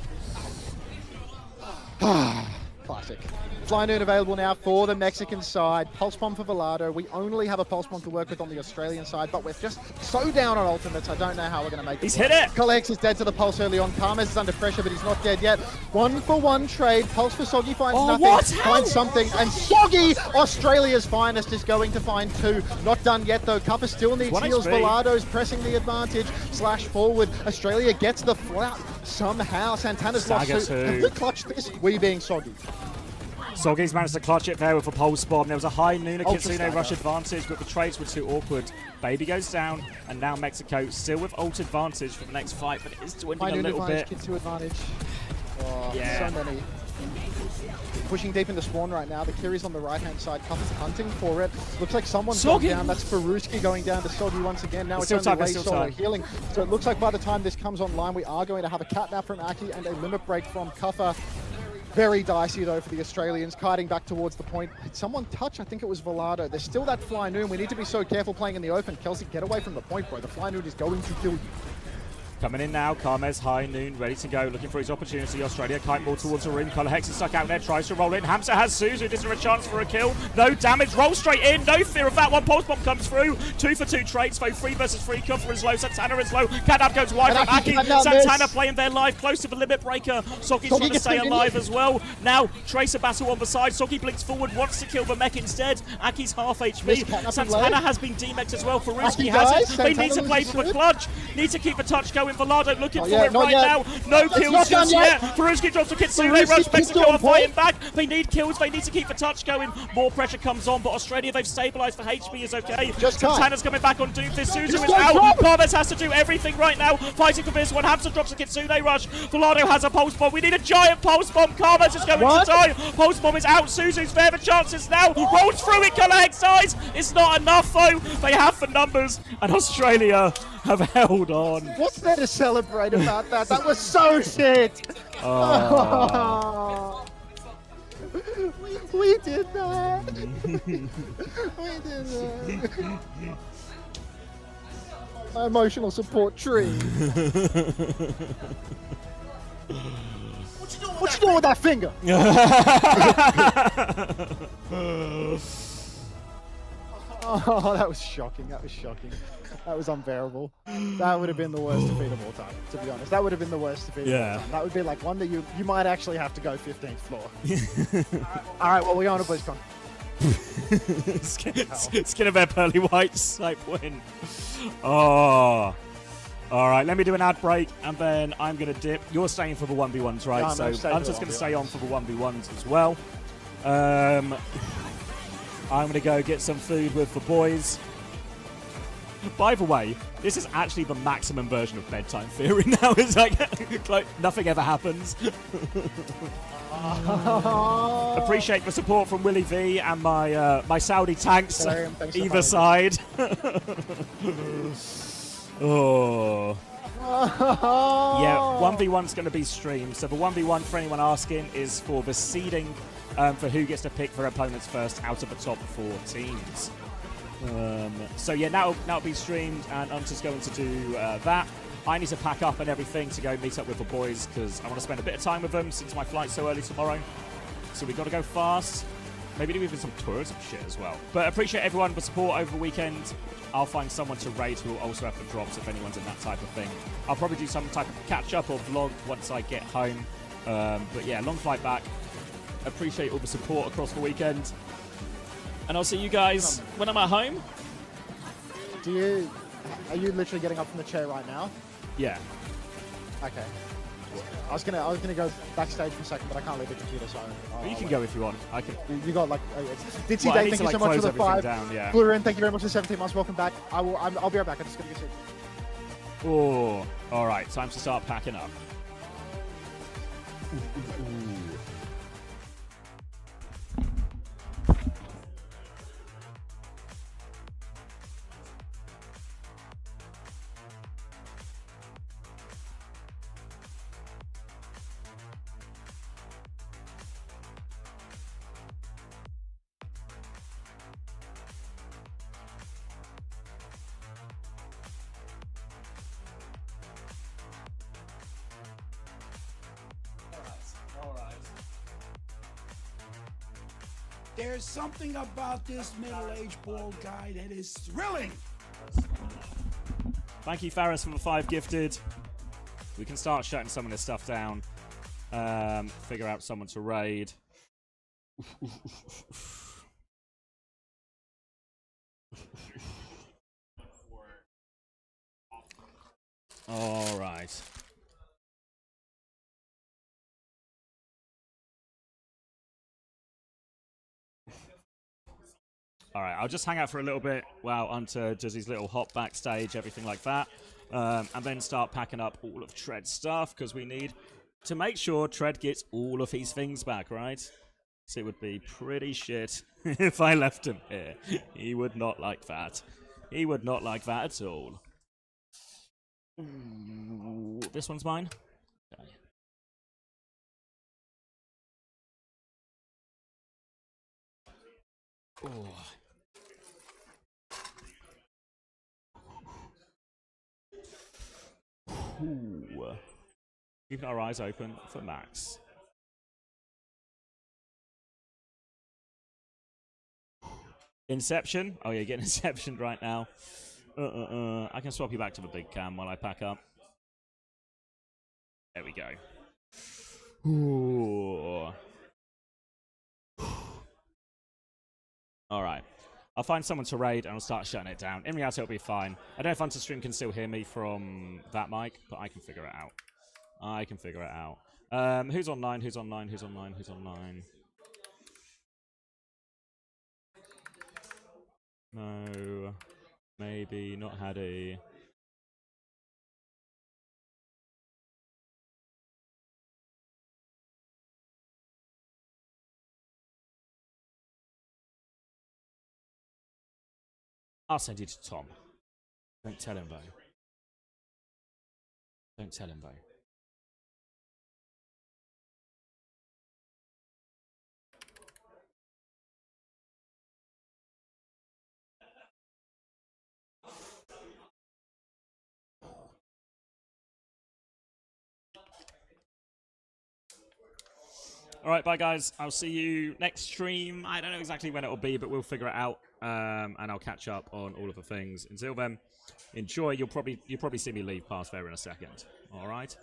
Classic. Fly Noon available now for the Mexican side. Pulse Bomb for Velado. We only have a Pulse Bomb to work with on the Australian side, but we're just so down on ultimates, I don't know how we're going to make it. He's hit it! Color Hex is dead to the Pulse early on. Kamez is under pressure, but he's not dead yet. 1-for-1 trade. Pulse for Soggy finds nothing. Finds something. And Soggy, Australia's finest, is going to find 2. Not done yet, though. Kuffer still needs heals. Velado's pressing the advantage. Slash forward. Australia gets the flat somehow. Santana's lost 2. Have we clutched this? We being Soggy. Sorgi's managed to clutch it there with a pulse bomb. There was a high Nuna Ultra Kitsune stagger. rush advantage, but the trades were too awkward. Baby goes down, and now Mexico still with ult advantage for the next fight, but it is dwindling High a noon little advantage, bit. Kitsu advantage. Oh, Yeah. so many. Pushing deep into spawn right now. The Kiri's on the right-hand side. Cuff is hunting for it. Looks like someone's gone Soggy. down. That's Faruski going down to Soggy once again. Now it's Still only time, Lay still Solo time. healing. So it looks like by the time this comes online, we are going to have a catnap from Aki and a limit break from Kuffer. Very dicey though for the Australians, kiting back towards the point. Did someone touch? I think it was Velado. There's still that Fly Noon. We need to be so careful playing in the open. Kelsey, get away from the point, bro. The Fly Noon is going to kill you. Coming in now, Carmes, High Noon, ready to go, looking for his opportunity. Australia kite ball towards the ring. Color Hex is stuck out there, tries to roll in. Hamza has Suzu, is there a chance for a kill? No damage, roll straight in, no fear of that one. Pulse bomb comes through. 2 for 2 trades, though 3 versus 3. Kuffer is low, Santana is low. Catnap goes wide from Aki. Santana playing their life, close to the limit breaker. Sogi's trying to stay alive as well. Now, Tracer battle on the side. Sogi blinks forward, wants to kill the mech instead. Aki's half HP. Santana has been demexed as well. Faruski has it. They need to play for the clutch. Need to keep the touch going. Velado looking for it right now. No kills just yet. Faruski drops a Kitsune rush. Mexico are fighting back. They need kills. They need to keep the touch going. More pressure comes on, but Australia, they've stabilized for HP is okay. Santana's coming back on Doomfist. Suzu is out. Carves has to do everything right now. Fighting for this one. Hamza drops a Kitsune rush. Velado has a pulse bomb. We need a giant pulse bomb. Carves is going to die. Pulse bomb is out. Suzu's there. The chances now. Rolls through it. Color Hex eyes. It's not enough though. They have the numbers. And Australia have held on. What's there to celebrate about that? That was so shit! Oh. We did that! We did that! My emotional support tree. What you doing with that finger? Oh, that was shocking. That was shocking. That was unbearable. That would have been the worst defeat of all time, to be honest. That would have been the worst defeat of all time. That would be like one that you might actually have to go 15th floor. All right, well, we're going to BlizzCon. Skin of their pearly whites type win. Oh. All right, let me do an ad break, and then I'm going to dip. You're staying for the 1v1s, right? Yeah, so I'm just going to stay on for the 1v1s as well. I'm going to go get some food with the boys. By the way, this is actually the maximum version of bedtime theory now. It's like nothing ever happens. Appreciate the support from Willie V and my Saudi tanks either side. Oh. Yeah, 1v1's going to be streamed. So the 1v1, for anyone asking, is for the seeding for who gets to pick their opponents first out of the top 4 teams. So yeah, that'll be streamed, and I'm just going to do that. I need to pack up and everything to go meet up with the boys because I want to spend a bit of time with them since my flight's so early tomorrow. So we've got to go fast. Maybe do even some tourism shit as well. But appreciate everyone for support over the weekend. I'll find someone to raid who will also have the drops if anyone's in that type of thing. I'll probably do some type of catch-up or vlog once I get home. But yeah, long flight back. Appreciate all the support across the weekend. And I'll see you guys when I'm at home. Are you literally getting up from the chair right now? Yeah. Okay. I was gonna go backstage for a second, but I can't leave the computer, so. You can go if you want. I can. You got like. Did see Well, I Dave? need Thank to, you so much close for the 5. down, yeah. Blurin, thank you very much for 17 months. Welcome back. I'll be right back. I'm just gonna get sit. Oh, all right. Time to start packing up. There's something about this middle-aged bald guy that is thrilling. Thank you, Faris, for the 5 gifted. We can start shutting some of this stuff down. Figure out someone to raid. All right. All right, I'll just hang out for a little bit while Hunter does his little hop backstage, everything like that. And then start packing up all of Tread's stuff, because we need to make sure Tread gets all of his things back, right? So it would be pretty shit if I left him here. He would not like that. He would not like that at all. Ooh, this one's mine? Okay. Oh. Ooh. Keeping our eyes open for Max. Inception? Oh yeah, getting Inception right now. I can swap you back to the big cam while I pack up. There we go. Ooh. Alright. I'll find someone to raid and I'll start shutting it down. In reality, it'll be fine. I don't know if Unterstream can still hear me from that mic, but I can figure it out. I can figure it out. Who's online? Who's online? Who's online? Who's online? No. Maybe not Haddy. I'll send you to Tom. Don't tell him though. Don't tell him though. Alright, bye guys. I'll see you next stream. I don't know exactly when it will be, but we'll figure it out. And I'll catch up on all of the things. Until then, enjoy. You'll probably see me leave past there in a second. Alright?